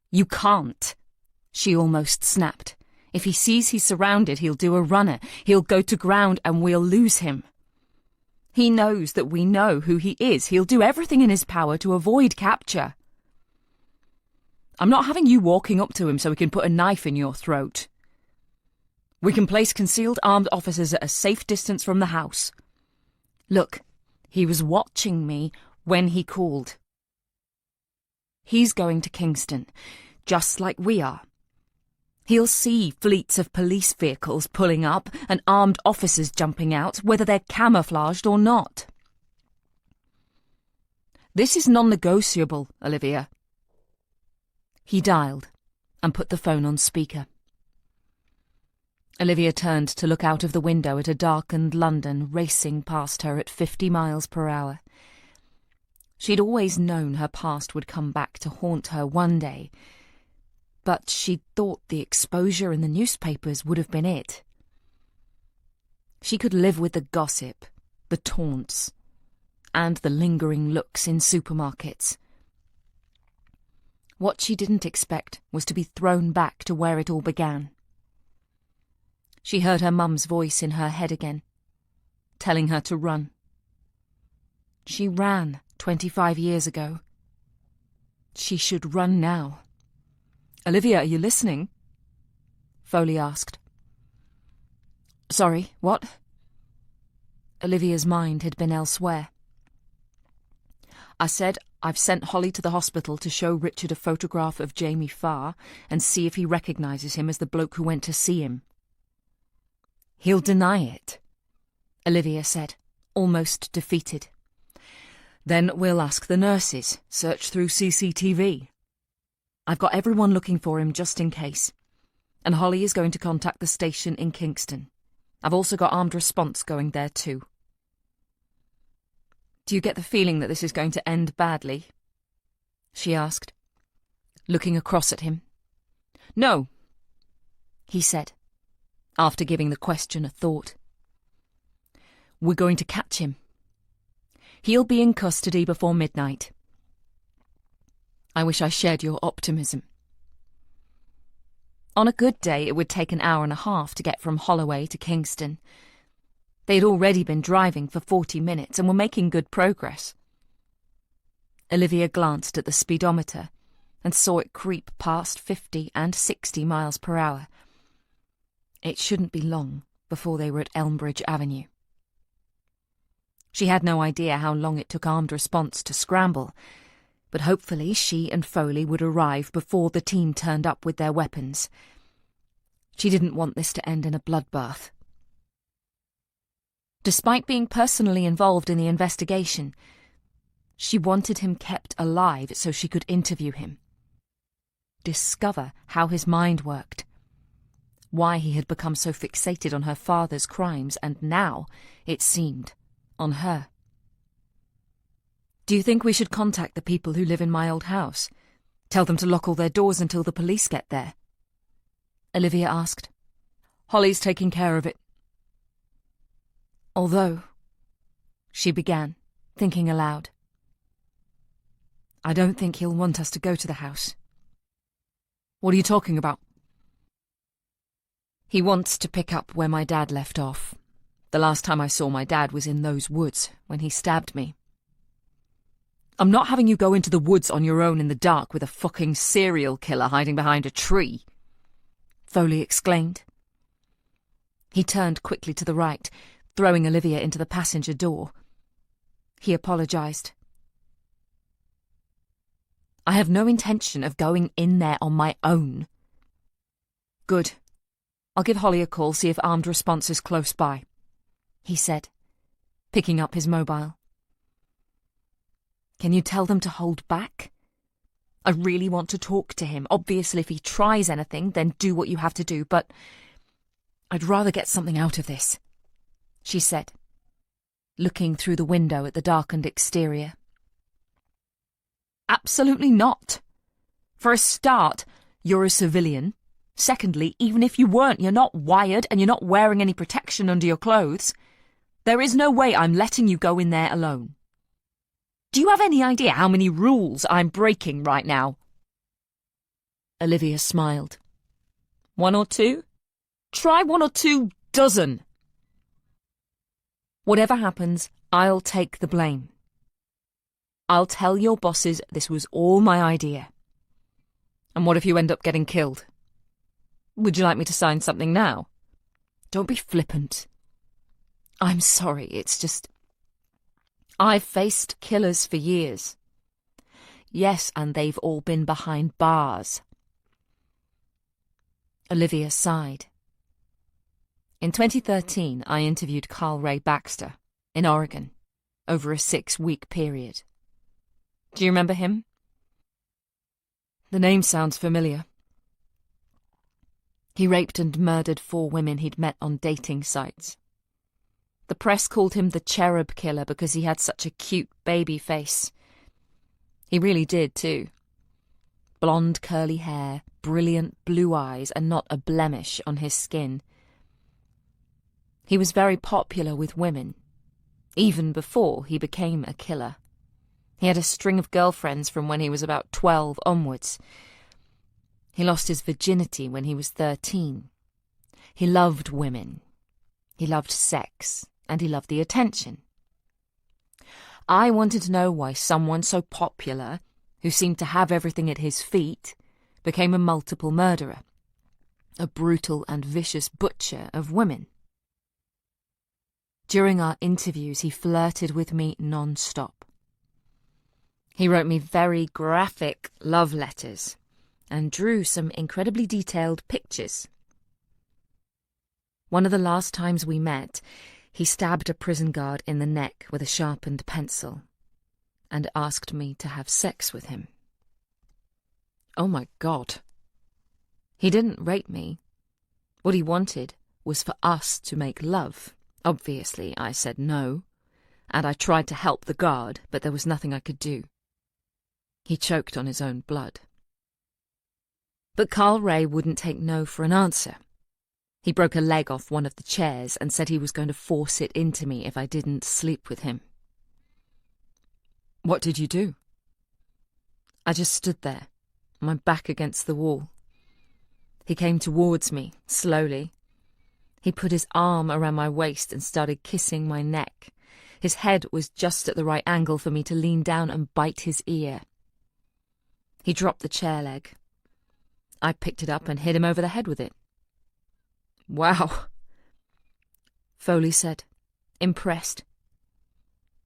You can't, she almost snapped. If he sees he's surrounded, he'll do a runner. He'll go to ground and we'll lose him. He knows that we know who he is. He'll do everything in his power to avoid capture. I'm not having you walking up to him so he can put a knife in your throat. We can place concealed armed officers at a safe distance from the house. Look, he was watching me when he called. He's going to Kingston, just like we are. He'll see fleets of police vehicles pulling up and armed officers jumping out, whether they're camouflaged or not. This is non-negotiable, Olivia. He dialed and put the phone on speaker. Olivia turned to look out of the window at a darkened London racing past her at 50 miles per hour. She'd always known her past would come back to haunt her one day, but she'd thought the exposure in the newspapers would have been it. She could live with the gossip, the taunts, and the lingering looks in supermarkets. What she didn't expect was to be thrown back to where it all began. She heard her mum's voice in her head again, telling her to run. She ran 25 years ago. She should run now. Olivia, are you listening? Foley asked. Sorry, what? Olivia's mind had been elsewhere. I said I've sent Holly to the hospital to show Richard a photograph of Jamie Farr and see if he recognises him as the bloke who went to see him. He'll deny it, Olivia said, almost defeated. Then we'll ask the nurses, search through CCTV. I've got everyone looking for him just in case. And Holly is going to contact the station in Kingston. I've also got armed response going there too. Do you get the feeling that this is going to end badly? She asked, looking across at him. No, he said, after giving the question a thought. We're going to catch him. He'll be in custody before midnight. I wish I shared your optimism. On a good day, it would take an hour and a half to get from Holloway to Kingston. They'd already been driving for 40 minutes and were making good progress. Olivia glanced at the speedometer and saw it creep past 50 and 60 miles per hour. It shouldn't be long before they were at Elmbridge Avenue. She had no idea how long it took Armed Response to scramble, but hopefully she and Foley would arrive before the team turned up with their weapons. She didn't want this to end in a bloodbath. Despite being personally involved in the investigation, she wanted him kept alive so she could interview him, discover how his mind worked, why he had become so fixated on her father's crimes and now, it seemed, on her. "Do you think we should contact the people who live in my old house? Tell them to lock all their doors until the police get there?" Olivia asked. "Holly's taking care of it." "Although," she began, thinking aloud, "I don't think he'll want us to go to the house." "What are you talking about?" "He wants to pick up where my dad left off. The last time I saw my dad was in those woods, when he stabbed me." "I'm not having you go into the woods on your own in the dark with a fucking serial killer hiding behind a tree," Foley exclaimed. He turned quickly to the right, throwing Olivia into the passenger door. He apologized. "I have no intention of going in there on my own." "Good. I'll give Holly a call, see if Armed Response is close by," he said, picking up his mobile. "Can you tell them to hold back? I really want to talk to him. Obviously, if he tries anything, then do what you have to do, but I'd rather get something out of this," she said, looking through the window at the darkened exterior. "Absolutely not. For a start, you're a civilian. Secondly, even if you weren't, you're not wired and you're not wearing any protection under your clothes. There is no way I'm letting you go in there alone. Do you have any idea how many rules I'm breaking right now?" Olivia smiled. "1 or 2? Try 1 or 2 dozen. Whatever happens, I'll take the blame. I'll tell your bosses this was all my idea. And what if you end up getting killed? Would you like me to sign something now? Don't be flippant. I'm sorry, it's just... I've faced killers for years. Yes, and they've all been behind bars." Olivia sighed. In 2013, I interviewed Carl Ray Baxter in Oregon over a 6-week period. Do you remember him? The name sounds familiar. He raped and murdered 4 women he'd met on dating sites. The press called him the Cherub Killer because he had such a cute baby face. He really did, too. Blonde curly hair, brilliant blue eyes, and not a blemish on his skin. He was very popular with women, even before he became a killer. He had a string of girlfriends from when he was about 12 onwards. He lost his virginity when he was 13. He loved women. He loved sex, and he loved the attention. I wanted to know why someone so popular, who seemed to have everything at his feet, became a multiple murderer, a brutal and vicious butcher of women. During our interviews, he flirted with me non-stop. He wrote me very graphic love letters and drew some incredibly detailed pictures. One of the last times we met, he stabbed a prison guard in the neck with a sharpened pencil and asked me to have sex with him. Oh my God. He didn't rape me. What he wanted was for us to make love. Obviously, I said no, and I tried to help the guard, but there was nothing I could do. He choked on his own blood. But Carl Ray wouldn't take no for an answer. He broke a leg off one of the chairs and said he was going to force it into me if I didn't sleep with him. What did you do? I just stood there, my back against the wall. He came towards me, slowly. He put his arm around my waist and started kissing my neck. His head was just at the right angle for me to lean down and bite his ear. He dropped the chair leg. I picked it up and hit him over the head with it. Wow, Foley said, impressed.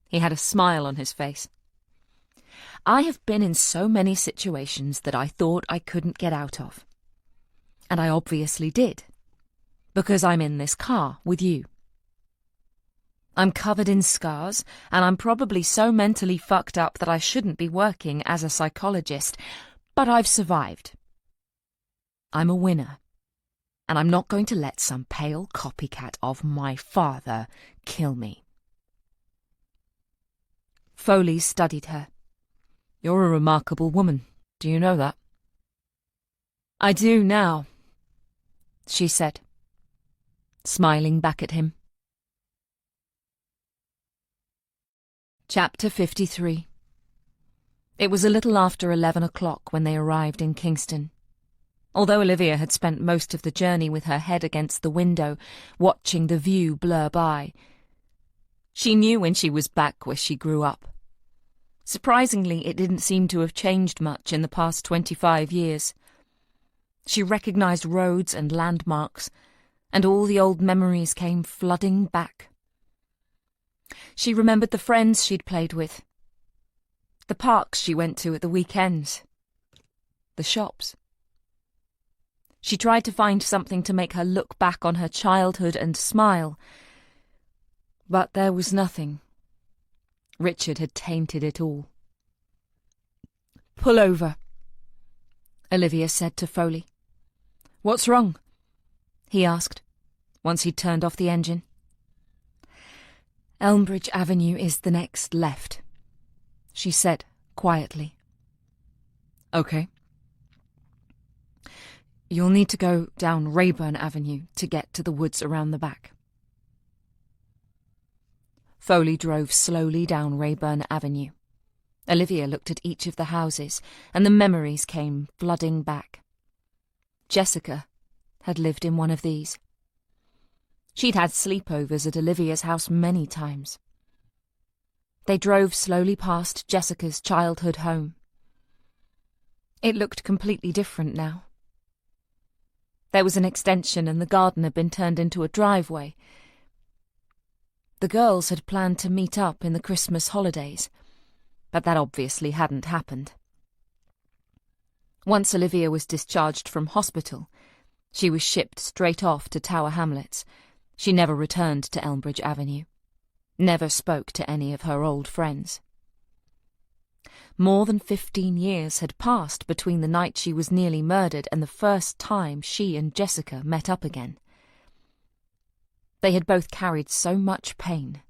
He had a smile on his face. I have been in so many situations that I thought I couldn't get out of. And I obviously did, because I'm in this car with you. I'm covered in scars, and I'm probably so mentally fucked up that I shouldn't be working as a psychologist, but I've survived. I'm a winner, and I'm not going to let some pale copycat of my father kill me. Foley studied her. You're a remarkable woman. Do you know that? I do now, she said, smiling back at him. Chapter 53. It was a little after 11 o'clock when they arrived in Kingston. Although Olivia had spent most of the journey with her head against the window, watching the view blur by, she knew when she was back where she grew up. Surprisingly, it didn't seem to have changed much in the past 25 years. She recognized roads and landmarks, and all the old memories came flooding back. She remembered the friends she'd played with, the parks she went to at the weekends, the shops. She tried to find something to make her look back on her childhood and smile, but there was nothing. Richard had tainted it all. Pull over, Olivia said to Foley. What's wrong? He asked, once he'd turned off the engine. Elmbridge Avenue is the next left, she said quietly. Okay. You'll need to go down Rayburn Avenue to get to the woods around the back. Foley drove slowly down Rayburn Avenue. Olivia looked at each of the houses, and the memories came flooding back. Jessica had lived in one of these. She'd had sleepovers at Olivia's house many times. They drove slowly past Jessica's childhood home. It looked completely different now. There was an extension and the garden had been turned into a driveway. The girls had planned to meet up in the Christmas holidays, but that obviously hadn't happened. Once Olivia was discharged from hospital, she was shipped straight off to Tower Hamlets. She never returned to Elmbridge Avenue, never spoke to any of her old friends. More than 15 years had passed between the night she was nearly murdered and the first time she and Jessica met up again. They had both carried so much pain,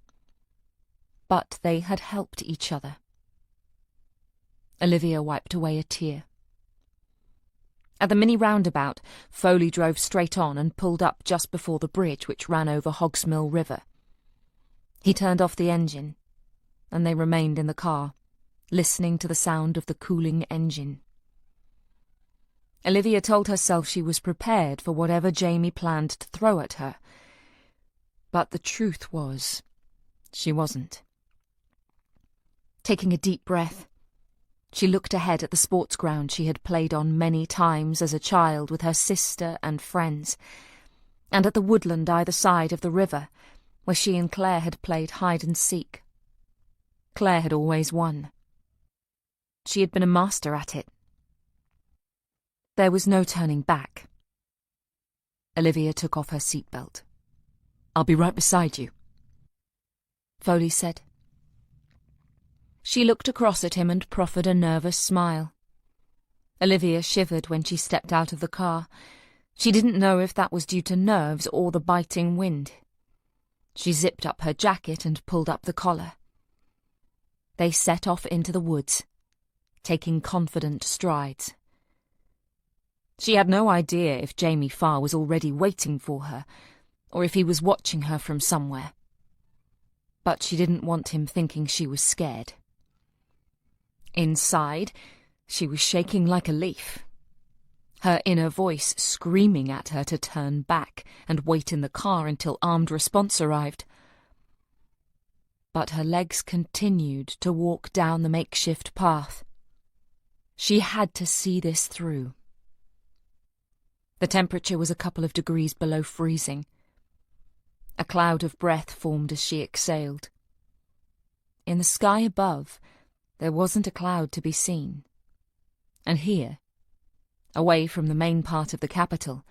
but they had helped each other. Olivia wiped away a tear. At the mini roundabout, Foley drove straight on and pulled up just before the bridge which ran over Hogsmill River. He turned off the engine, and they remained in the car, listening to the sound of the cooling engine. Olivia told herself she was prepared for whatever Jamie planned to throw at her, but the truth was, she wasn't. Taking a deep breath, she looked ahead at the sports ground she had played on many times as a child with her sister and friends, and at the woodland either side of the river, where she and Claire had played hide-and-seek. Claire had always won. She had been a master at it. There was no turning back. Olivia took off her seatbelt. I'll be right beside you, Foley said. She looked across at him and proffered a nervous smile. Olivia shivered when she stepped out of the car. She didn't know if that was due to nerves or the biting wind. She zipped up her jacket and pulled up the collar. They set off into the woods, taking confident strides. She had no idea if Jamie Farr was already waiting for her, or if he was watching her from somewhere. But she didn't want him thinking she was scared. Inside, she was shaking like a leaf, her inner voice screaming at her to turn back and wait in the car until armed response arrived. But her legs continued to walk down the makeshift path. She had to see this through. The temperature was a couple of degrees below freezing. A cloud of breath formed as she exhaled. In the sky above, there wasn't a cloud to be seen. And here, away from the main part of the capital,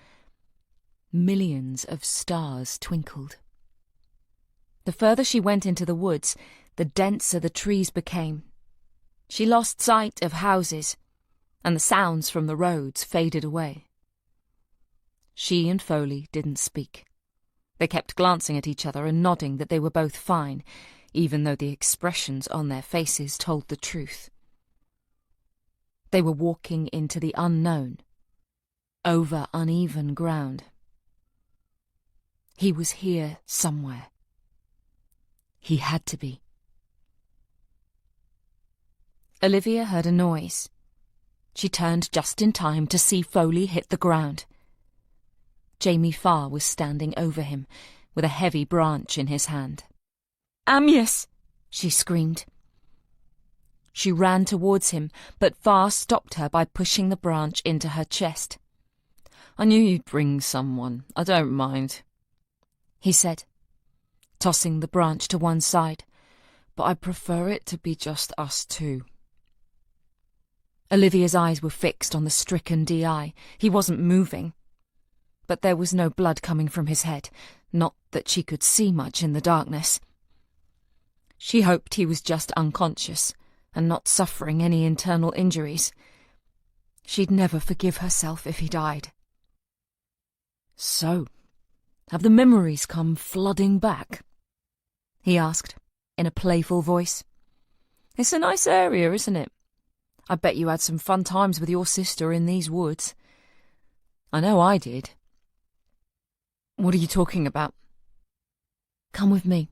millions of stars twinkled. The further she went into the woods, the denser the trees became. She lost sight of houses, and the sounds from the roads faded away. She and Foley didn't speak. They kept glancing at each other and nodding that they were both fine, even though the expressions on their faces told the truth. They were walking into the unknown, over uneven ground. He was here somewhere. He had to be. Olivia heard a noise. She turned just in time to see Foley hit the ground. Jamie Farr was standing over him, with a heavy branch in his hand. "Amyas!" she screamed. She ran towards him, but Farr stopped her by pushing the branch into her chest. "I knew you'd bring someone. I don't mind," he said, tossing the branch to one side, "but I prefer it to be just us two." Olivia's eyes were fixed on the stricken DI. He wasn't moving. But there was no blood coming from his head, not that she could see much in the darkness. She hoped he was just unconscious and not suffering any internal injuries. She'd never forgive herself if he died. "So, have the memories come flooding back?" he asked, in a playful voice. "It's a nice area, isn't it? I bet you had some fun times with your sister in these woods. I know I did." "What are you talking about?" "Come with me."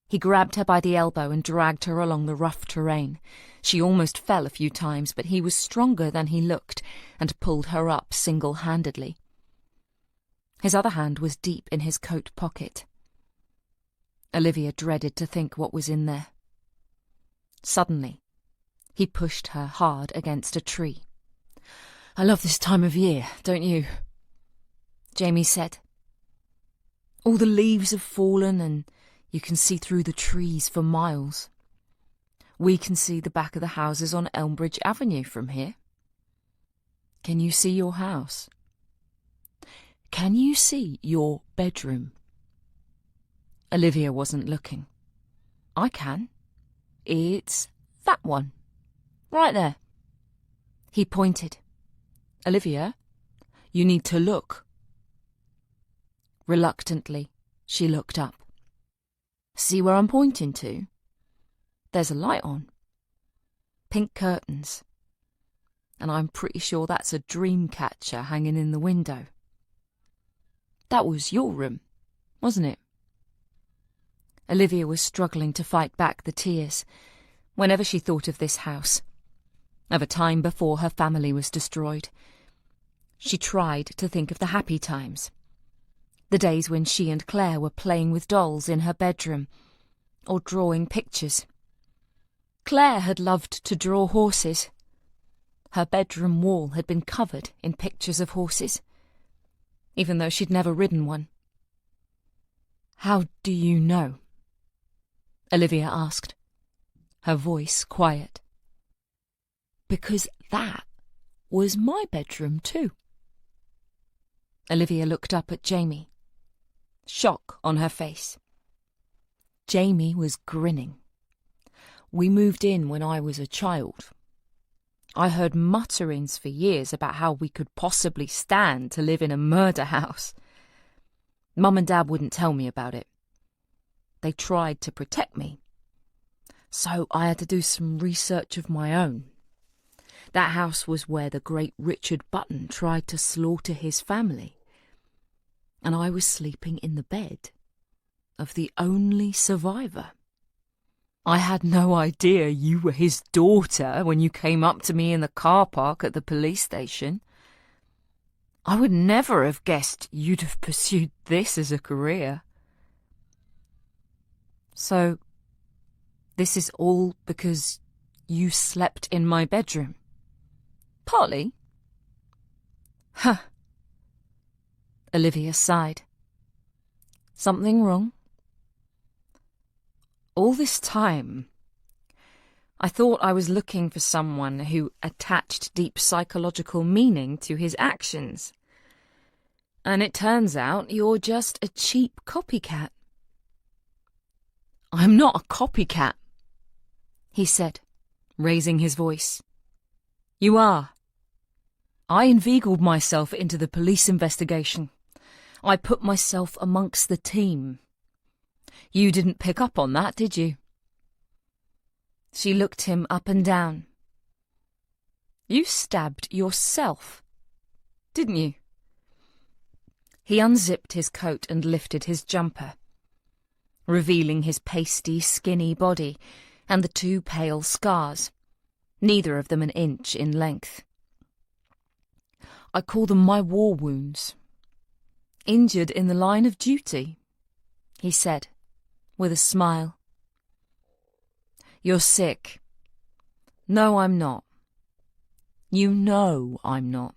He grabbed her by the elbow and dragged her along the rough terrain. She almost fell a few times, but he was stronger than he looked and pulled her up single-handedly. His other hand was deep in his coat pocket. Olivia dreaded to think what was in there. Suddenly, he pushed her hard against a tree. "I love this time of year, don't you?" Jamie said. "All the leaves have fallen and you can see through the trees for miles. We can see the back of the houses on Elmbridge Avenue from here. Can you see your house? Can you see your bedroom?" Olivia wasn't looking. "I can. It's that one. Right there." He pointed. "Olivia, you need to look." Reluctantly, she looked up. "See where I'm pointing to? There's a light on. Pink curtains. And I'm pretty sure that's a dream catcher hanging in the window. That was your room, wasn't it?" Olivia was struggling to fight back the tears whenever she thought of this house, of a time before her family was destroyed. She tried to think of the happy times. The days when she and Claire were playing with dolls in her bedroom, or drawing pictures. Claire had loved to draw horses. Her bedroom wall had been covered in pictures of horses, even though she'd never ridden one. "How do you know?" Olivia asked, her voice quiet. "Because that was my bedroom too." Olivia looked up at Jamie, shock on her face. Jamie was grinning. "We moved in when I was a child. I heard mutterings for years about how we could possibly stand to live in a murder house. Mum and Dad wouldn't tell me about it. They tried to protect me. So I had to do some research of my own. That house was where the great Richard Button tried to slaughter his family. And I was sleeping in the bed of the only survivor. I had no idea you were his daughter when you came up to me in the car park at the police station. I would never have guessed you'd have pursued this as a career." "So, this is all because You slept in my bedroom. Partly. Huh. Olivia sighed. Something wrong? All this time, I thought I was looking for someone who attached deep psychological meaning to his actions. And it turns out you're just a cheap copycat. I'm not a copycat, he said, raising his voice. You are. I inveigled myself into the police investigation. I put myself amongst the team. You didn't pick up on that, did you? She looked him up and down. You stabbed yourself, didn't you? He unzipped his coat and lifted his jumper, revealing his pasty, skinny body and the 2 pale scars, neither of them an inch in length. I call them my war wounds. Injured in the line of duty, he said, with a smile. You're sick. No, I'm not. You know I'm not.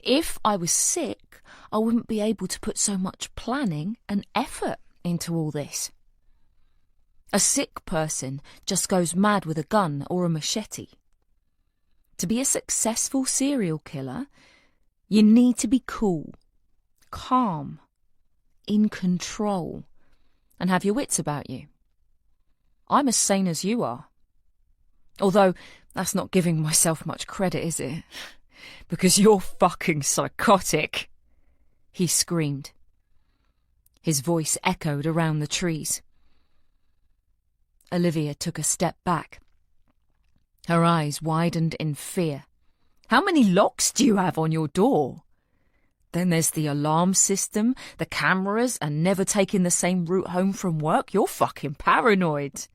If I was sick, I wouldn't be able to put so much planning and effort into all this. A sick person just goes mad with a gun or a machete. To be a successful serial killer, you need to be cool, calm, in control, and have your wits about you. I'm as sane as you are. Although, that's not giving myself much credit, is it? Because you're fucking psychotic, he screamed. His voice echoed around the trees. Olivia took a step back. Her eyes widened in fear. How many locks do you have on your door? Then there's the alarm system, the cameras, and never taking the same route home from work. You're fucking paranoid.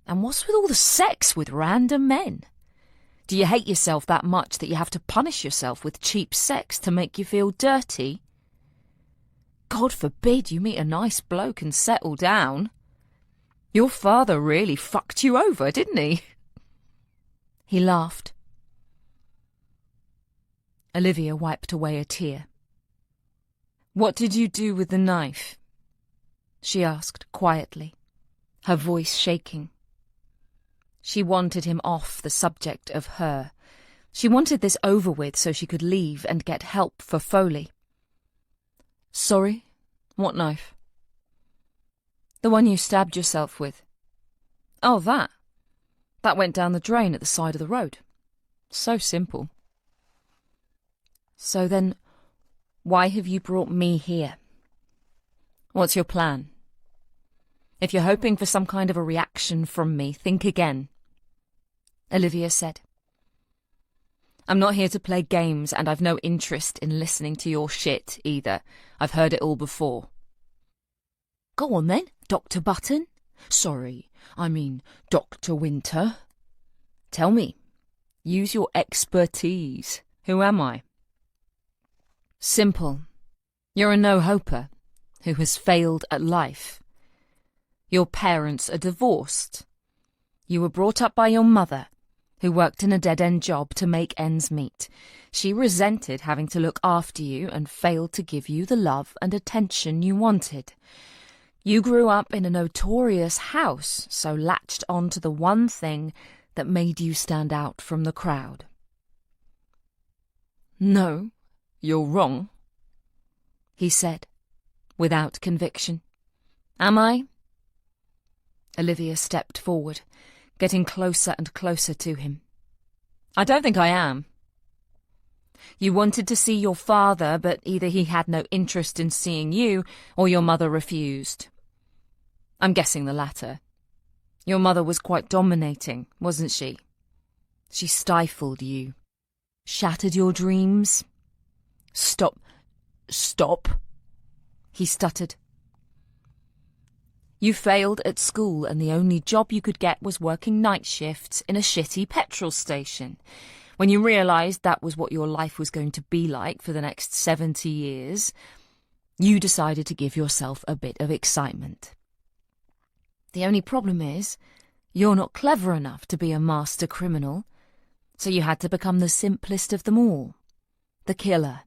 And what's with all the sex with random men? Do you hate yourself that much that you have to punish yourself with cheap sex to make you feel dirty? God forbid you meet a nice bloke and settle down. Your father really fucked you over, didn't he? He laughed. Olivia wiped away a tear. What did you do with the knife? She asked quietly, her voice shaking. She wanted him off the subject of her. She wanted this over with so she could leave and get help for Foley. Sorry? What knife? The one you stabbed yourself with. Oh, that. That went down the drain at the side of the road. So simple. So then, why have you brought me here? What's your plan? If you're hoping for some kind of a reaction from me, think again. Olivia said. I'm not here to play games, and I've no interest in listening to your shit either. I've heard it all before. Go on then, Dr. Button. Sorry, I mean Dr. Winter. Tell me. Use your expertise. Who am I? Simple. You're a no-hoper who has failed at life. Your parents are divorced. You were brought up by your mother, who worked in a dead-end job to make ends meet. She resented having to look after you and failed to give you the love and attention you wanted. You grew up in a notorious house, so latched on to the one thing that made you stand out from the crowd. No, you're wrong, he said, without conviction. Am I? Olivia stepped forward, getting closer and closer to him. I don't think I am. You wanted to see your father, but either he had no interest in seeing you, or your mother refused. I'm guessing the latter. Your mother was quite dominating, wasn't she? She stifled you. Shattered your dreams. Stop, he stuttered. You failed at school and the only job you could get was working night shifts in a shitty petrol station. When you realised that was what your life was going to be like for the next 70 years, you decided to give yourself a bit of excitement. The only problem is, You're not clever enough to be a master criminal, so you had to become the simplest of them all, the killer.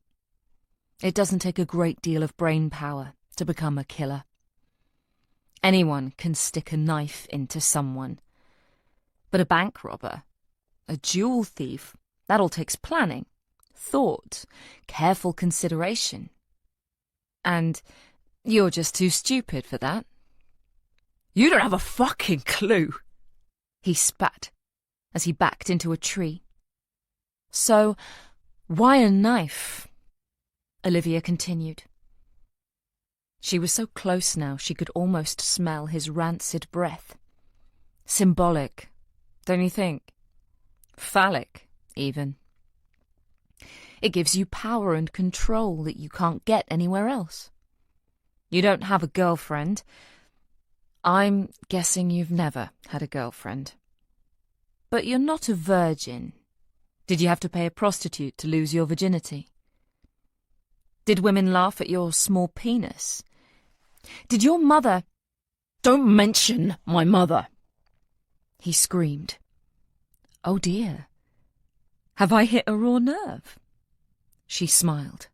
It doesn't take a great deal of brain power to become a killer. Anyone can stick a knife into someone. But a bank robber, a jewel thief, that all takes planning, thought, careful consideration. And you're just too stupid for that. You don't have a fucking clue, he spat as he backed into a tree. So, why a knife? Olivia continued. She was so close now she could almost smell his rancid breath. Symbolic, don't you think? Phallic, even. It gives you power and control that you can't get anywhere else. You don't have a girlfriend. I'm guessing you've never had a girlfriend. But you're not a virgin. Did you have to pay a prostitute to lose your virginity? Did women laugh at your small penis? Did your mother— Don't mention my mother, he screamed. Oh dear. Have I hit a raw nerve? She smiled.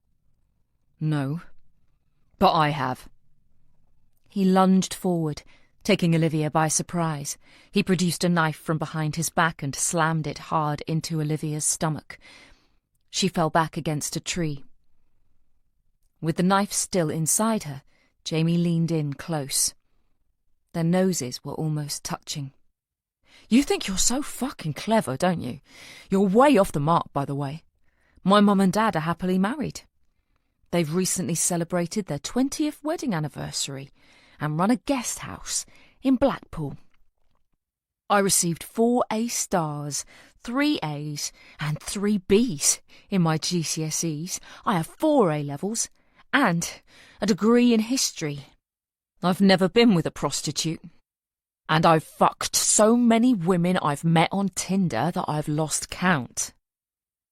No, but I have. He lunged forward, taking Olivia by surprise. He produced a knife from behind his back and slammed it hard into Olivia's stomach. She fell back against a tree. With the knife still inside her, Jamie leaned in close. Their noses were almost touching. You think you're so fucking clever, don't you? You're way off the mark, by the way. My mum and dad are happily married. They've recently celebrated their 20th wedding anniversary and run a guest house in Blackpool. I received 4 A stars, 3 A's and 3 B's in my GCSEs. I have 4 A levels and a degree in history. I've never been with a prostitute. And I've fucked so many women I've met on Tinder that I've lost count.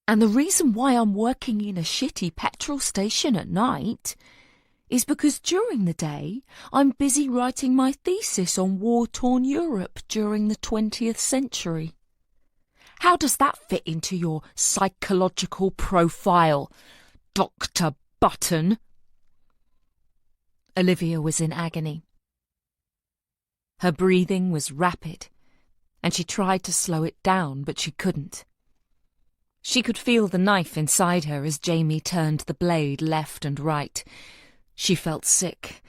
And the reason why I'm working in a shitty petrol station at night is because during the day I'm busy writing my thesis on war-torn Europe during the 20th century. How does that fit into your psychological profile, Dr. Button? Olivia was in agony. Her breathing was rapid, and she tried to slow it down, but she couldn't. She could feel the knife inside her as Jamie turned the blade left and right. She felt sick.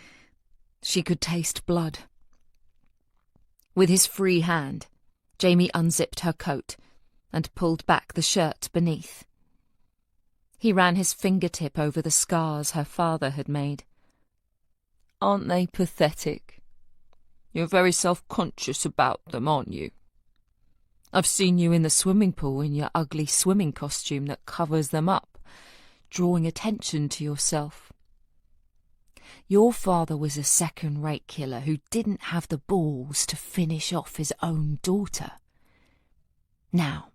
She could taste blood. With his free hand, Jamie unzipped her coat and pulled back the shirt beneath. He ran his fingertip over the scars her father had made. Aren't they pathetic? You're very self-conscious about them, aren't you? I've seen you in the swimming pool in your ugly swimming costume that covers them up, drawing attention to yourself. Your father was a second-rate killer who didn't have the balls to finish off his own daughter. Now,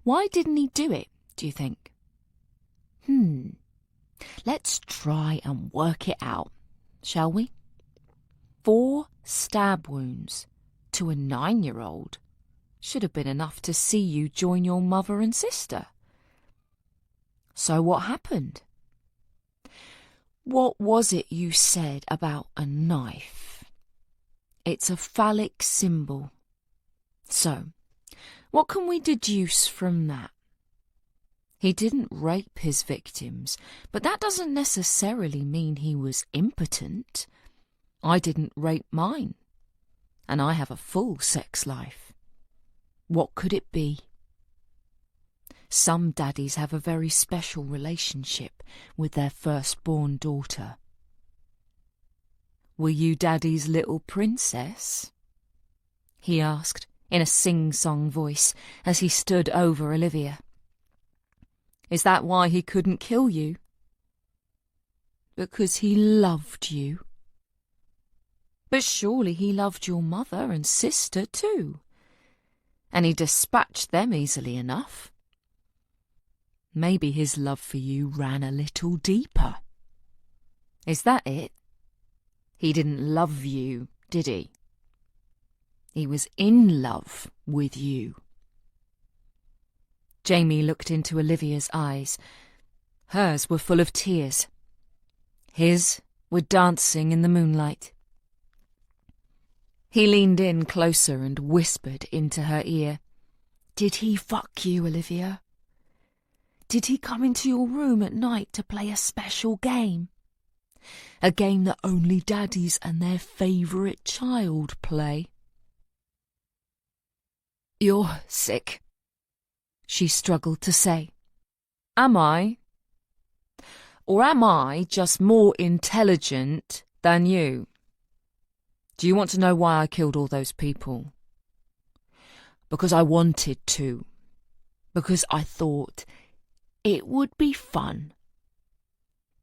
why didn't he do it, do you think? Let's try and work it out, shall we? 4 stab wounds to a 9-year-old should have been enough to see you join your mother and sister. So what happened? What was it you said about a knife? It's a phallic symbol. So, what can we deduce from that? He didn't rape his victims, but that doesn't necessarily mean he was impotent. I didn't rape mine, and I have a full sex life. What could it be? Some daddies have a very special relationship with their firstborn daughter. Were you Daddy's little princess? He asked in a sing-song voice as he stood over Olivia. Is that why he couldn't kill you? Because he loved you. But surely he loved your mother and sister too, and he dispatched them easily enough. Maybe his love for you ran a little deeper. Is that it? He didn't love you, did he? He was in love with you. Jamie looked into Olivia's eyes. Hers were full of tears. His were dancing in the moonlight. He leaned in closer and whispered into her ear. "Did he fuck you, Olivia? Did he come into your room at night to play a special game? A game that only daddies and their favourite child play?" "You're sick," she struggled to say. "Am I? Or am I just more intelligent than you? Do you want to know why I killed all those people? Because I wanted to. Because I thought it would be fun.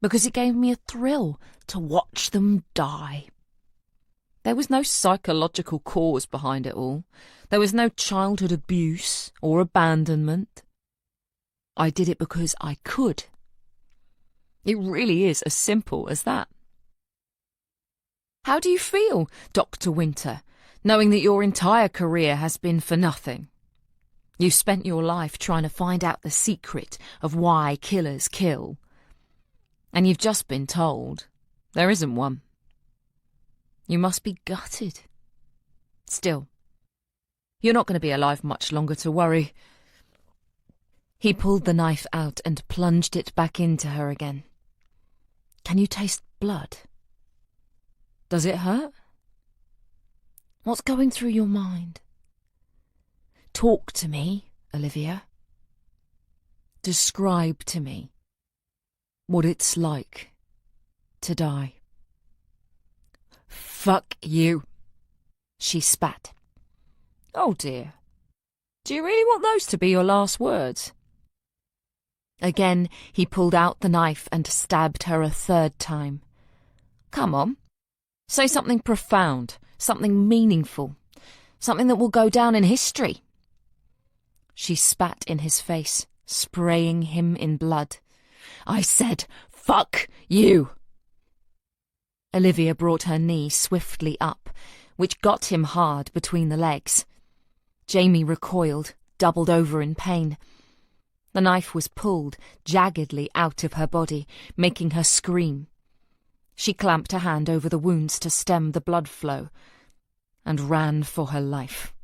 Because it gave me a thrill to watch them die. There was no psychological cause behind it all. There was no childhood abuse or abandonment. I did it because I could. It really is as simple as that. How do you feel, Dr. Winter, knowing that your entire career has been for nothing? You spent your life trying to find out the secret of why killers kill. And you've just been told there isn't one. You must be gutted. Still, you're not going to be alive much longer to worry. He pulled the knife out and plunged it back into her again. Can you taste blood? Does it hurt? What's going through your mind? Talk to me, Olivia. Describe to me what it's like to die. Fuck you, she spat. Oh dear. Do you really want those to be your last words? Again, he pulled out the knife and stabbed her a third time. Come on. Say something profound, something meaningful, something that will go down in history. She spat in his face, spraying him in blood. I said, fuck you. Olivia brought her knee swiftly up, which got him hard between the legs. Jamie recoiled, doubled over in pain. The knife was pulled jaggedly out of her body, making her scream. She clamped a hand over the wounds to stem the blood flow and ran for her life.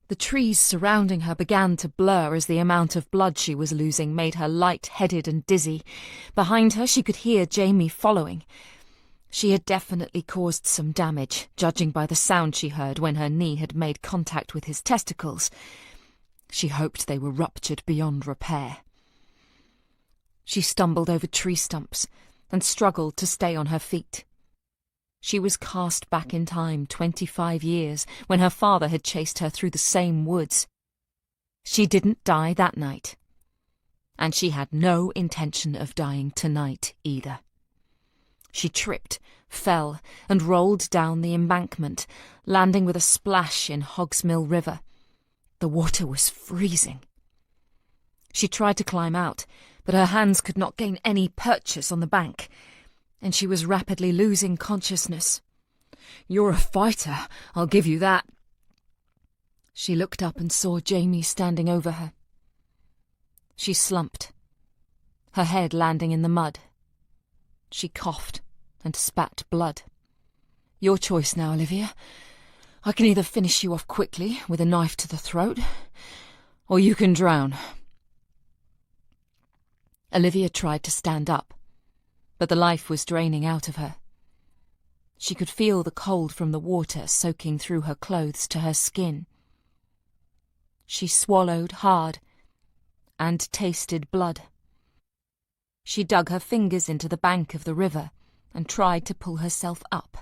The trees surrounding her began to blur as the amount of blood she was losing made her light-headed and dizzy. Behind her she could hear Jamie following. She had definitely caused some damage, judging by the sound she heard when her knee had made contact with his testicles. She hoped they were ruptured beyond repair. She stumbled over tree stumps and struggled to stay on her feet. She was cast back in time 25 years, when her father had chased her through the same woods. She didn't die that night, and she had no intention of dying tonight either. She tripped, fell, and rolled down the embankment, landing with a splash in Hogsmill River. The water was freezing. She tried to climb out, but her hands could not gain any purchase on the bank, and she was rapidly losing consciousness. You're a fighter, I'll give you that. She looked up and saw Jamie standing over her. She slumped, her head landing in the mud. She coughed and spat blood. Your choice now, Olivia. I can either finish you off quickly with a knife to the throat, or you can drown. Olivia tried to stand up, but the life was draining out of her. She could feel the cold from the water soaking through her clothes to her skin. She swallowed hard and tasted blood. She dug her fingers into the bank of the river and tried to pull herself up.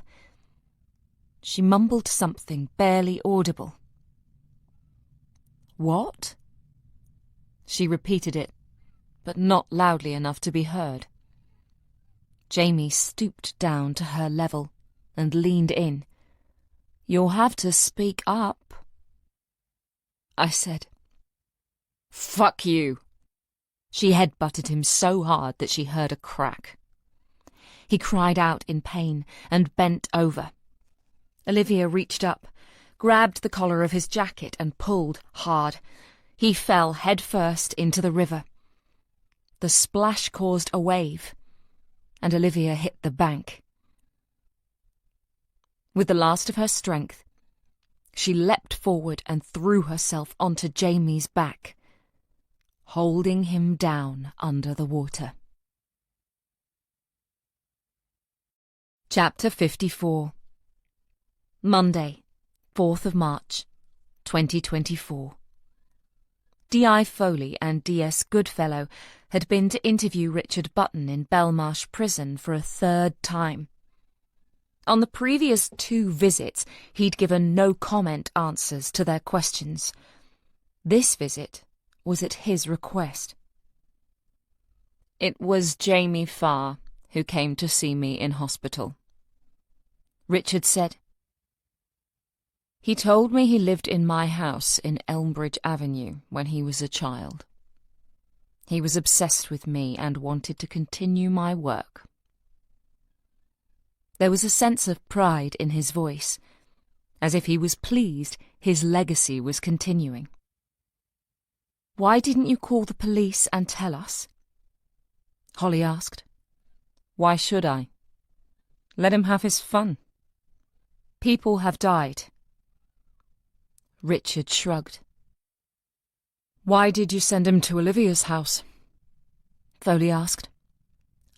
She mumbled something barely audible. What? She repeated it, but not loudly enough to be heard. Jamie stooped down to her level and leaned in. You'll have to speak up. I said. Fuck you. She headbutted him so hard that she heard a crack. He cried out in pain and bent over. Olivia reached up, grabbed the collar of his jacket and pulled hard. He fell headfirst into the river. The splash caused a wave, and Olivia hit the bank. With the last of her strength, she leapt forward and threw herself onto Jamie's back, holding him down under the water. Chapter 54. Monday, 4th of March, 2024. D.I. Foley and D.S. Goodfellow had been to interview Richard Button in Belmarsh Prison for a third time. On the previous 2 visits, he'd given no-comment answers to their questions. This visit was at his request. It was Jamie Farr who came to see me in hospital, Richard said. He told me he lived in my house in Elmbridge Avenue when he was a child. He was obsessed with me and wanted to continue my work. There was a sense of pride in his voice, as if he was pleased his legacy was continuing. Why didn't you call the police and tell us? Holly asked. Why should I? Let him have his fun. People have died. Richard shrugged. Why did you send him to Olivia's house? Foley asked.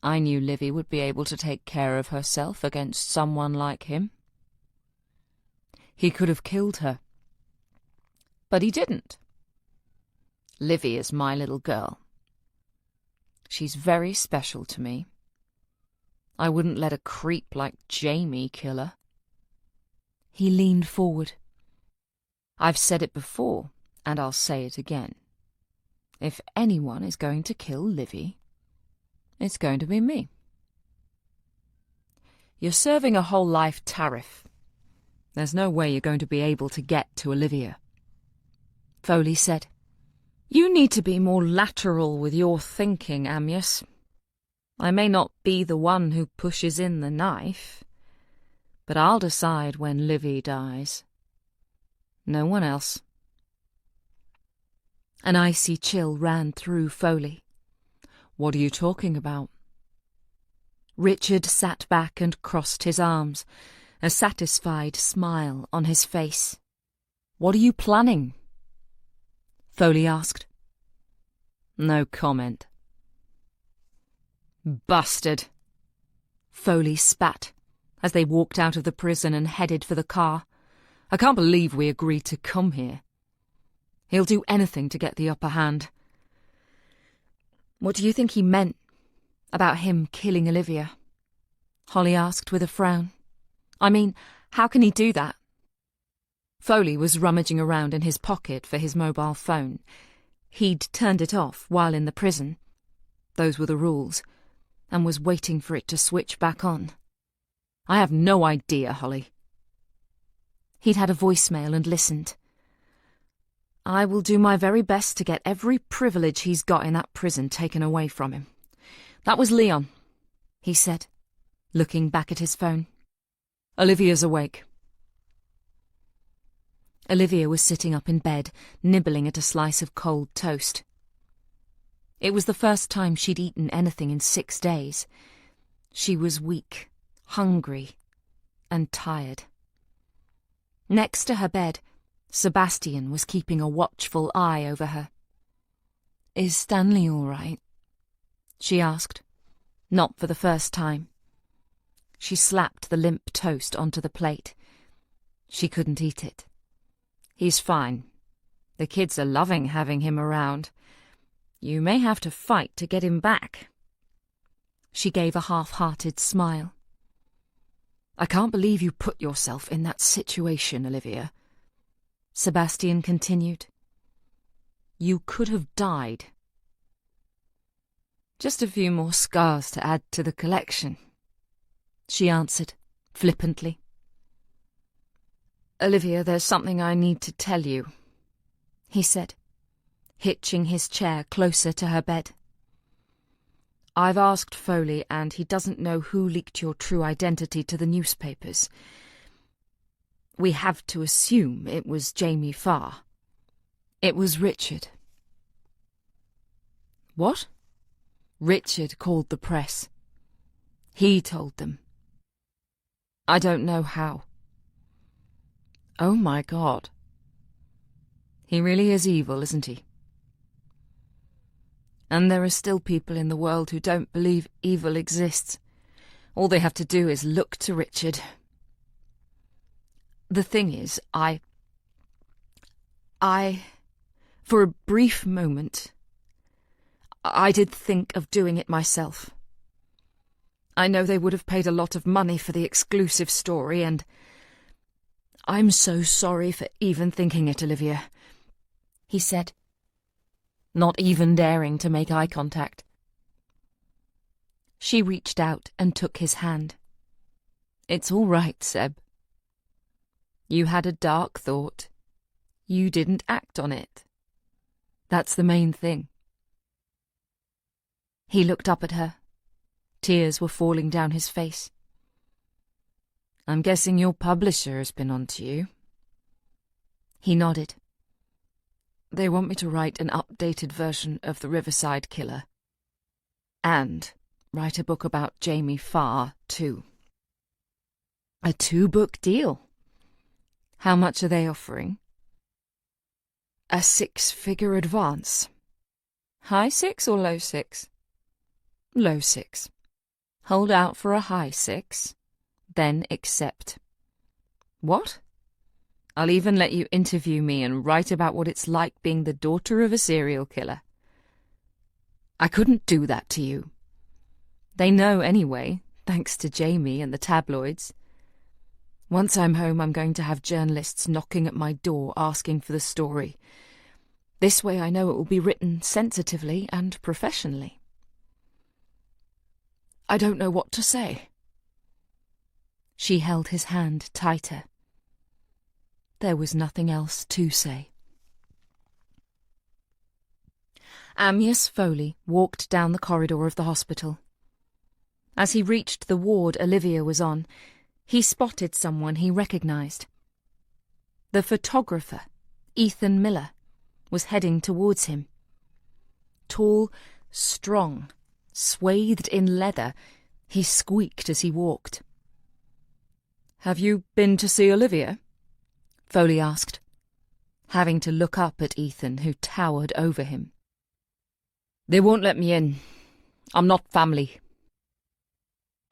I knew Livy would be able to take care of herself against someone like him. He could have killed her. But he didn't. Livy is my little girl. She's very special to me. I wouldn't let a creep like Jamie kill her. He leaned forward. I've said it before, and I'll say it again. If anyone is going to kill Livy, it's going to be me. You're serving a whole life tariff. There's no way you're going to be able to get to Olivia. Foley said. You need to be more lateral with your thinking, Amyas. I may not be the one who pushes in the knife, but I'll decide when Livy dies. No one else. An icy chill ran through Foley. What are you talking about? Richard sat back and crossed his arms, a satisfied smile on his face. What are you planning? Foley asked. No comment. Bastard! Foley spat as they walked out of the prison and headed for the car. I can't believe we agreed to come here. He'll do anything to get the upper hand. What do you think he meant about him killing Olivia? Holly asked with a frown. I mean, how can he do that? Foley was rummaging around in his pocket for his mobile phone. He'd turned it off while in the prison. Those were the rules, and was waiting for it to switch back on. I have no idea, Holly. He'd had a voicemail and listened. I will do my very best to get every privilege he's got in that prison taken away from him. That was Leon, he said, looking back at his phone. Olivia's awake. Olivia was sitting up in bed, nibbling at a slice of cold toast. It was the first time she'd eaten anything in 6 days. She was weak, hungry, and tired. Next to her bed, Sebastian was keeping a watchful eye over her. Is Stanley all right? She asked, not for the first time. She slapped the limp toast onto the plate. She couldn't eat it. He's fine. The kids are loving having him around. You may have to fight to get him back. She gave a half-hearted smile. I can't believe you put yourself in that situation, Olivia. Sebastian continued. You could have died. Just a few more scars to add to the collection, she answered, flippantly. Olivia, there's something I need to tell you, he said, hitching his chair closer to her bed. I've asked Foley, and he doesn't know who leaked your true identity to the newspapers. We have to assume it was Jamie Farr. It was Richard. What? Richard called the press. He told them. I don't know how. Oh my God. He really is evil, isn't he? And there are still people in the world who don't believe evil exists. All they have to do is look to Richard. The thing is, for a brief moment, I did think of doing it myself. I know they would have paid a lot of money for the exclusive story, and I'm so sorry for even thinking it, Olivia, he said, not even daring to make eye contact. She reached out and took his hand. It's all right, Seb. You had a dark thought. You didn't act on it. That's the main thing. He looked up at her. Tears were falling down his face. I'm guessing your publisher has been on to you. He nodded. They want me to write an updated version of The Riverside Killer. And write a book about Jamie Farr, too. A 2-book deal. How much are they offering? A 6-figure advance. High 6 or low 6? Low 6. Hold out for a high 6, then accept. What? I'll even let you interview me and write about what it's like being the daughter of a serial killer. I couldn't do that to you. They know anyway, thanks to Jamie and the tabloids. Once I'm home, I'm going to have journalists knocking at my door asking for the story. This way I know it will be written sensitively and professionally. I don't know what to say. She held his hand tighter. There was nothing else to say. Amyas Foley walked down the corridor of the hospital. As he reached the ward Olivia was on, he spotted someone he recognised. The photographer, Ethan Miller, was heading towards him. Tall, strong, swathed in leather, he squeaked as he walked. Have you been to see Olivia? Foley asked, having to look up at Ethan, who towered over him. They won't let me in. I'm not family.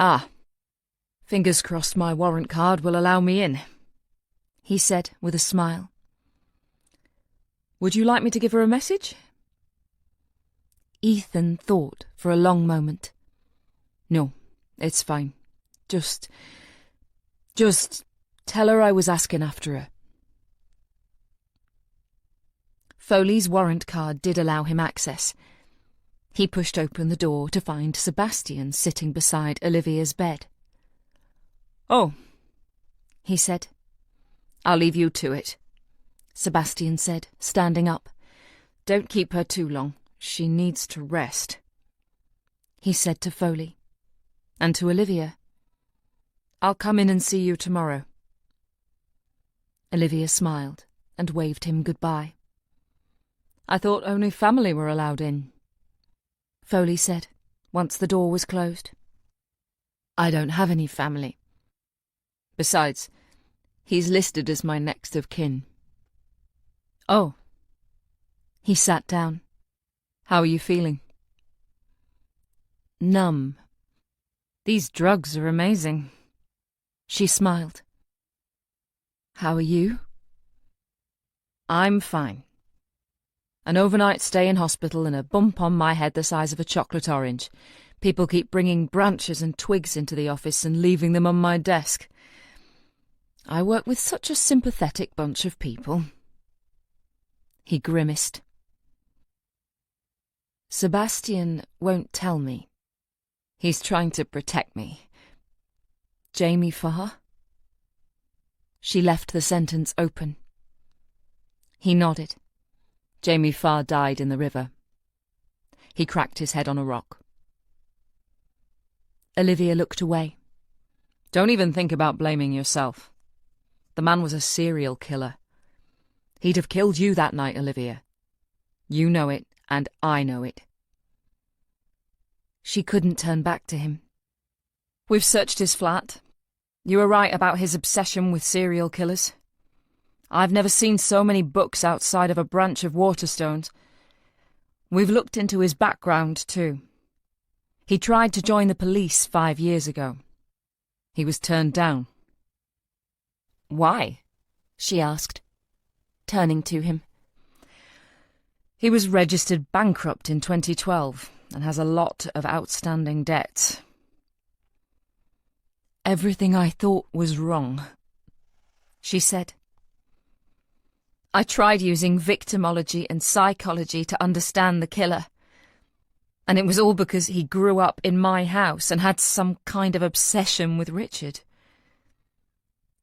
Ah. Fingers crossed my warrant card will allow me in, he said with a smile. Would you like me to give her a message? Ethan thought for a long moment. No, it's fine. Just tell her I was asking after her. Foley's warrant card did allow him access. He pushed open the door to find Sebastian sitting beside Olivia's bed. Oh, he said. I'll leave you to it, Sebastian said, standing up. Don't keep her too long. She needs to rest. He said to Foley. And to Olivia. I'll come in and see you tomorrow. Olivia smiled and waved him goodbye. I thought only family were allowed in, Foley said, once the door was closed. I don't have any family. Besides, he's listed as my next of kin. Oh. He sat down. How are you feeling? Numb. These drugs are amazing. She smiled. How are you? I'm fine. An overnight stay in hospital and a bump on my head the size of a chocolate orange. People keep bringing branches and twigs into the office and leaving them on my desk. I work with such a sympathetic bunch of people. He grimaced. Sebastian won't tell me. He's trying to protect me. Jamie Farr? She left the sentence open. He nodded. Jamie Farr died in the river. He cracked his head on a rock. Olivia looked away. Don't even think about blaming yourself. The man was a serial killer. He'd have killed you that night, Olivia. You know it, and I know it. She couldn't turn back to him. We've searched his flat. You were right about his obsession with serial killers. I've never seen so many books outside of a branch of Waterstones. We've looked into his background, too. He tried to join the police 5 years ago. He was turned down. Why? She asked, turning to him. He was registered bankrupt in 2012 and has a lot of outstanding debts. Everything I thought was wrong, she said. I tried using victimology and psychology to understand the killer. And it was all because he grew up in my house and had some kind of obsession with Richard.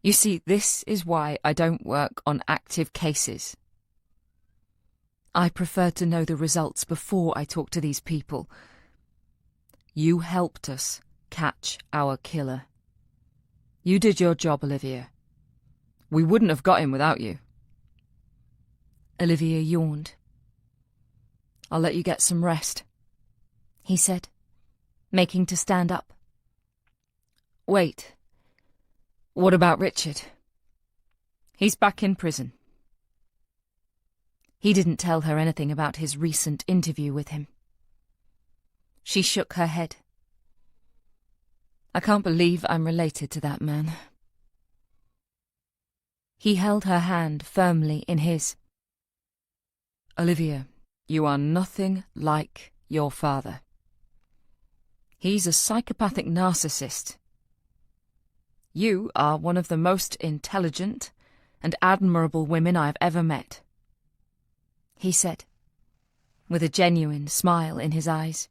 You see, this is why I don't work on active cases. I prefer to know the results before I talk to these people. You helped us catch our killer. You did your job, Olivia. We wouldn't have got him without you. Olivia yawned. I'll let you get some rest, he said, making to stand up. Wait. What about Richard? He's back in prison. He didn't tell her anything about his recent interview with him. She shook her head. I can't believe I'm related to that man. He held her hand firmly in his. Olivia, you are nothing like your father. He's a psychopathic narcissist. You are one of the most intelligent and admirable women I've ever met, he said, with a genuine smile in his eyes.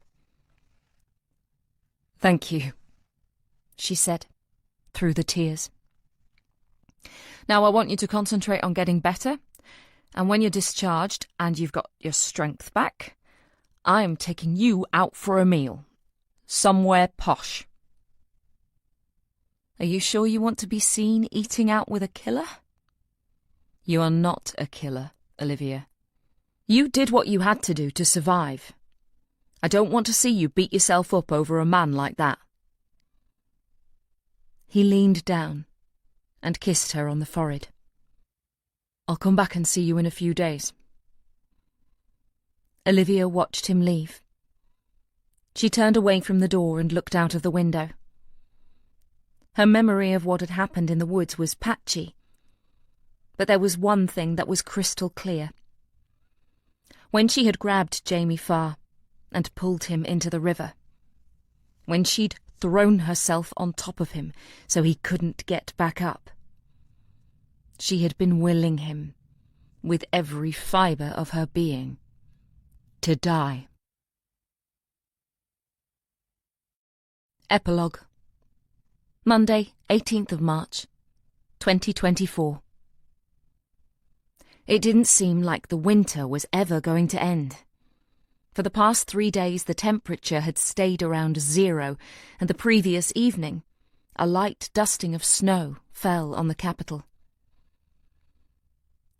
Thank you, she said, through the tears. Now I want you to concentrate on getting better, and when you're discharged and you've got your strength back, I'm taking you out for a meal. Somewhere posh. Are you sure you want to be seen eating out with a killer? You are not a killer, Olivia. You did what you had to do to survive. I don't want to see you beat yourself up over a man like that. He leaned down and kissed her on the forehead. I'll come back and see you in a few days. Olivia watched him leave. She turned away from the door and looked out of the window. Her memory of what had happened in the woods was patchy, but there was one thing that was crystal clear. When she had grabbed Jamie Farr and pulled him into the river, when she'd thrown herself on top of him so he couldn't get back up, she had been willing him, with every fibre of her being, to die. Epilogue. Monday, 18th of March, 2024. It didn't seem like the winter was ever going to end. For the past 3 days the temperature had stayed around 0, and the previous evening a light dusting of snow fell on the capital.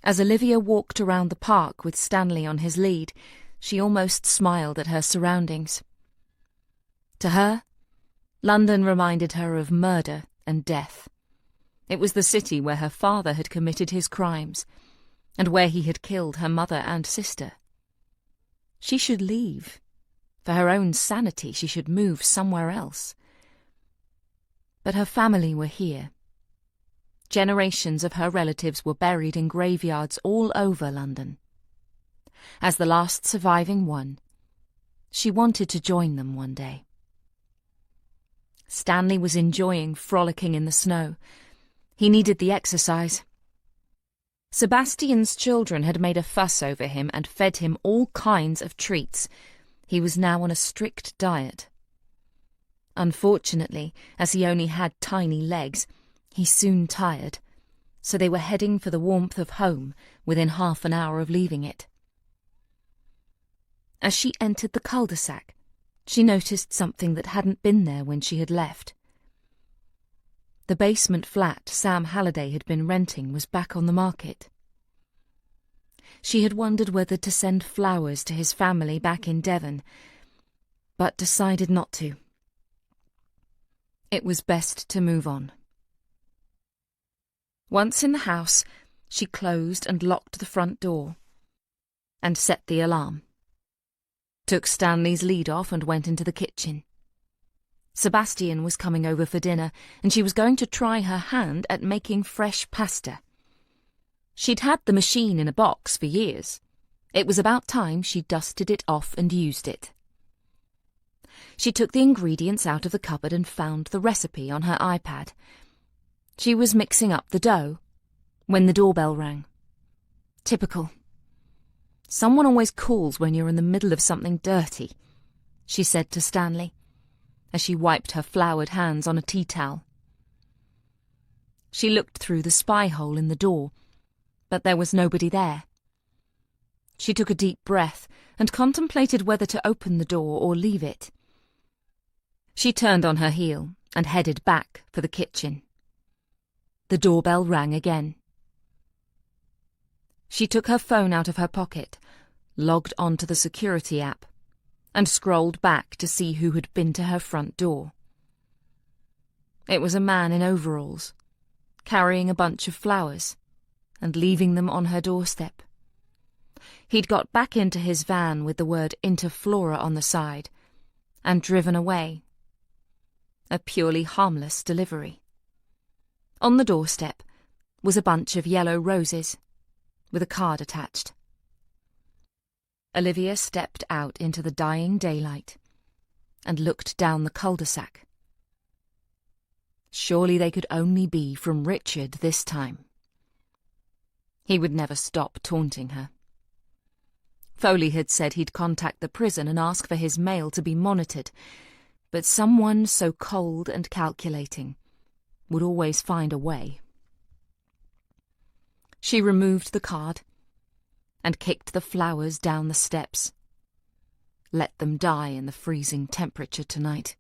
As Olivia walked around the park with Stanley on his lead, she almost smiled at her surroundings. To her, London reminded her of murder and death. It was the city where her father had committed his crimes, and where he had killed her mother and sister. She should leave. For her own sanity, she should move somewhere else. But her family were here. Generations of her relatives were buried in graveyards all over London. As the last surviving one, she wanted to join them one day. Stanley was enjoying frolicking in the snow. He needed the exercise. Sebastian's children had made a fuss over him and fed him all kinds of treats. He was now on a strict diet. Unfortunately, as he only had tiny legs, he soon tired, so they were heading for the warmth of home within half an hour of leaving it. As she entered the cul-de-sac, she noticed something that hadn't been there when she had left. The basement flat Sam Halliday had been renting was back on the market. She had wondered whether to send flowers to his family back in Devon, but decided not to. It was best to move on. Once in the house, she closed and locked the front door and set the alarm. Took Stanley's lead off and went into the kitchen. Sebastian was coming over for dinner, and she was going to try her hand at making fresh pasta. She'd had the machine in a box for years. It was about time she dusted it off and used it. She took the ingredients out of the cupboard and found the recipe on her iPad. She was mixing up the dough when the doorbell rang. Typical. Someone always calls when you're in the middle of something dirty, she said to Stanley, as she wiped her floured hands on a tea towel. She looked through the spy hole in the door, but there was nobody there. She took a deep breath and contemplated whether to open the door or leave it. She turned on her heel and headed back for the kitchen. The doorbell rang again. She took her phone out of her pocket, logged onto the security app, and scrolled back to see who had been to her front door. It was a man in overalls, carrying a bunch of flowers and leaving them on her doorstep. He'd got back into his van with the word Interflora on the side and driven away. A purely harmless delivery. On the doorstep was a bunch of yellow roses with a card attached. Olivia stepped out into the dying daylight and looked down the cul-de-sac. Surely they could only be from Richard this time. He would never stop taunting her. Foley had said he'd contact the prison and ask for his mail to be monitored, but someone so cold and calculating would always find a way. She removed the card and kicked the flowers down the steps. Let them die in the freezing temperature tonight.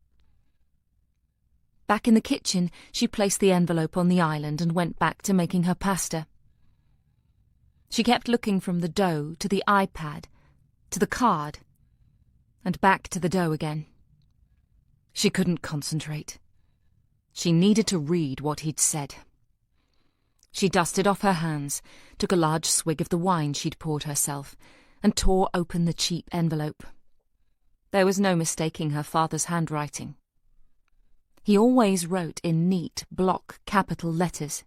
Back in the kitchen, she placed the envelope on the island and went back to making her pasta. She kept looking from the dough to the iPad, to the card, and back to the dough again. She couldn't concentrate. She needed to read what he'd said. She dusted off her hands, took a large swig of the wine she'd poured herself, and tore open the cheap envelope. There was no mistaking her father's handwriting. He always wrote in neat block capital letters.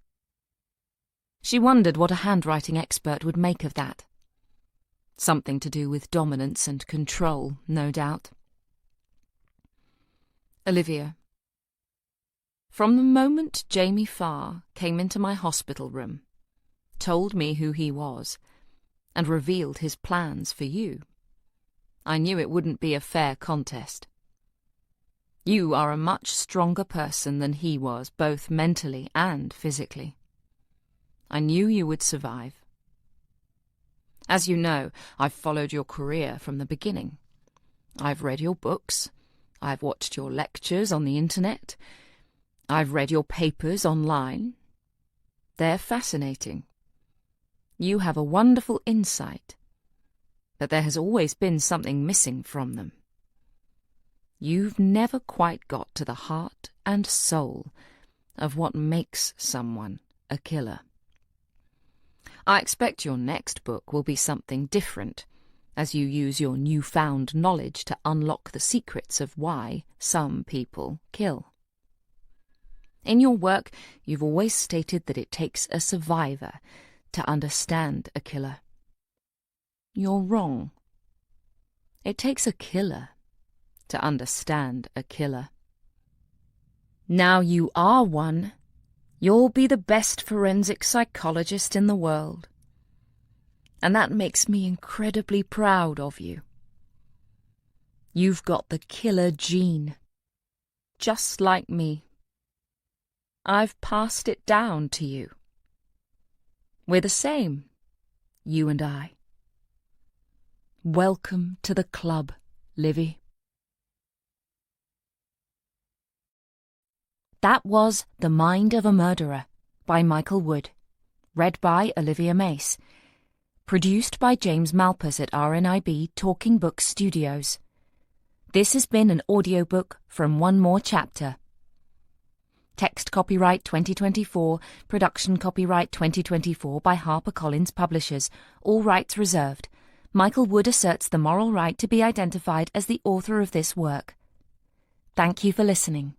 She wondered what a handwriting expert would make of that. Something to do with dominance and control, no doubt. Olivia. From the moment Jamie Farr came into my hospital room, told me who he was, and revealed his plans for you, I knew it wouldn't be a fair contest. You are a much stronger person than he was, both mentally and physically. I knew you would survive. As you know, I've followed your career from the beginning. I've read your books. I've watched your lectures on the internet. I've read your papers online. They're fascinating. You have a wonderful insight, but there has always been something missing from them. You've never quite got to the heart and soul of what makes someone a killer. I expect your next book will be something different, as you use your newfound knowledge to unlock the secrets of why some people kill. In your work, you've always stated that it takes a survivor to understand a killer. You're wrong. It takes a killer to understand a killer. Now you are one, you'll be the best forensic psychologist in the world. And that makes me incredibly proud of you. You've got the killer gene, just like me. I've passed it down to you. We're the same, you and I. Welcome to the club, Livy. That was The Mind of a Murderer by Michael Wood. Read by Olivia Mace. Produced by James Malpas at RNIB Talking Books Studios. This has been an audiobook from One More Chapter. Text copyright 2024, production copyright 2024 by HarperCollins Publishers, all rights reserved. Michael Wood asserts the moral right to be identified as the author of this work. Thank you for listening.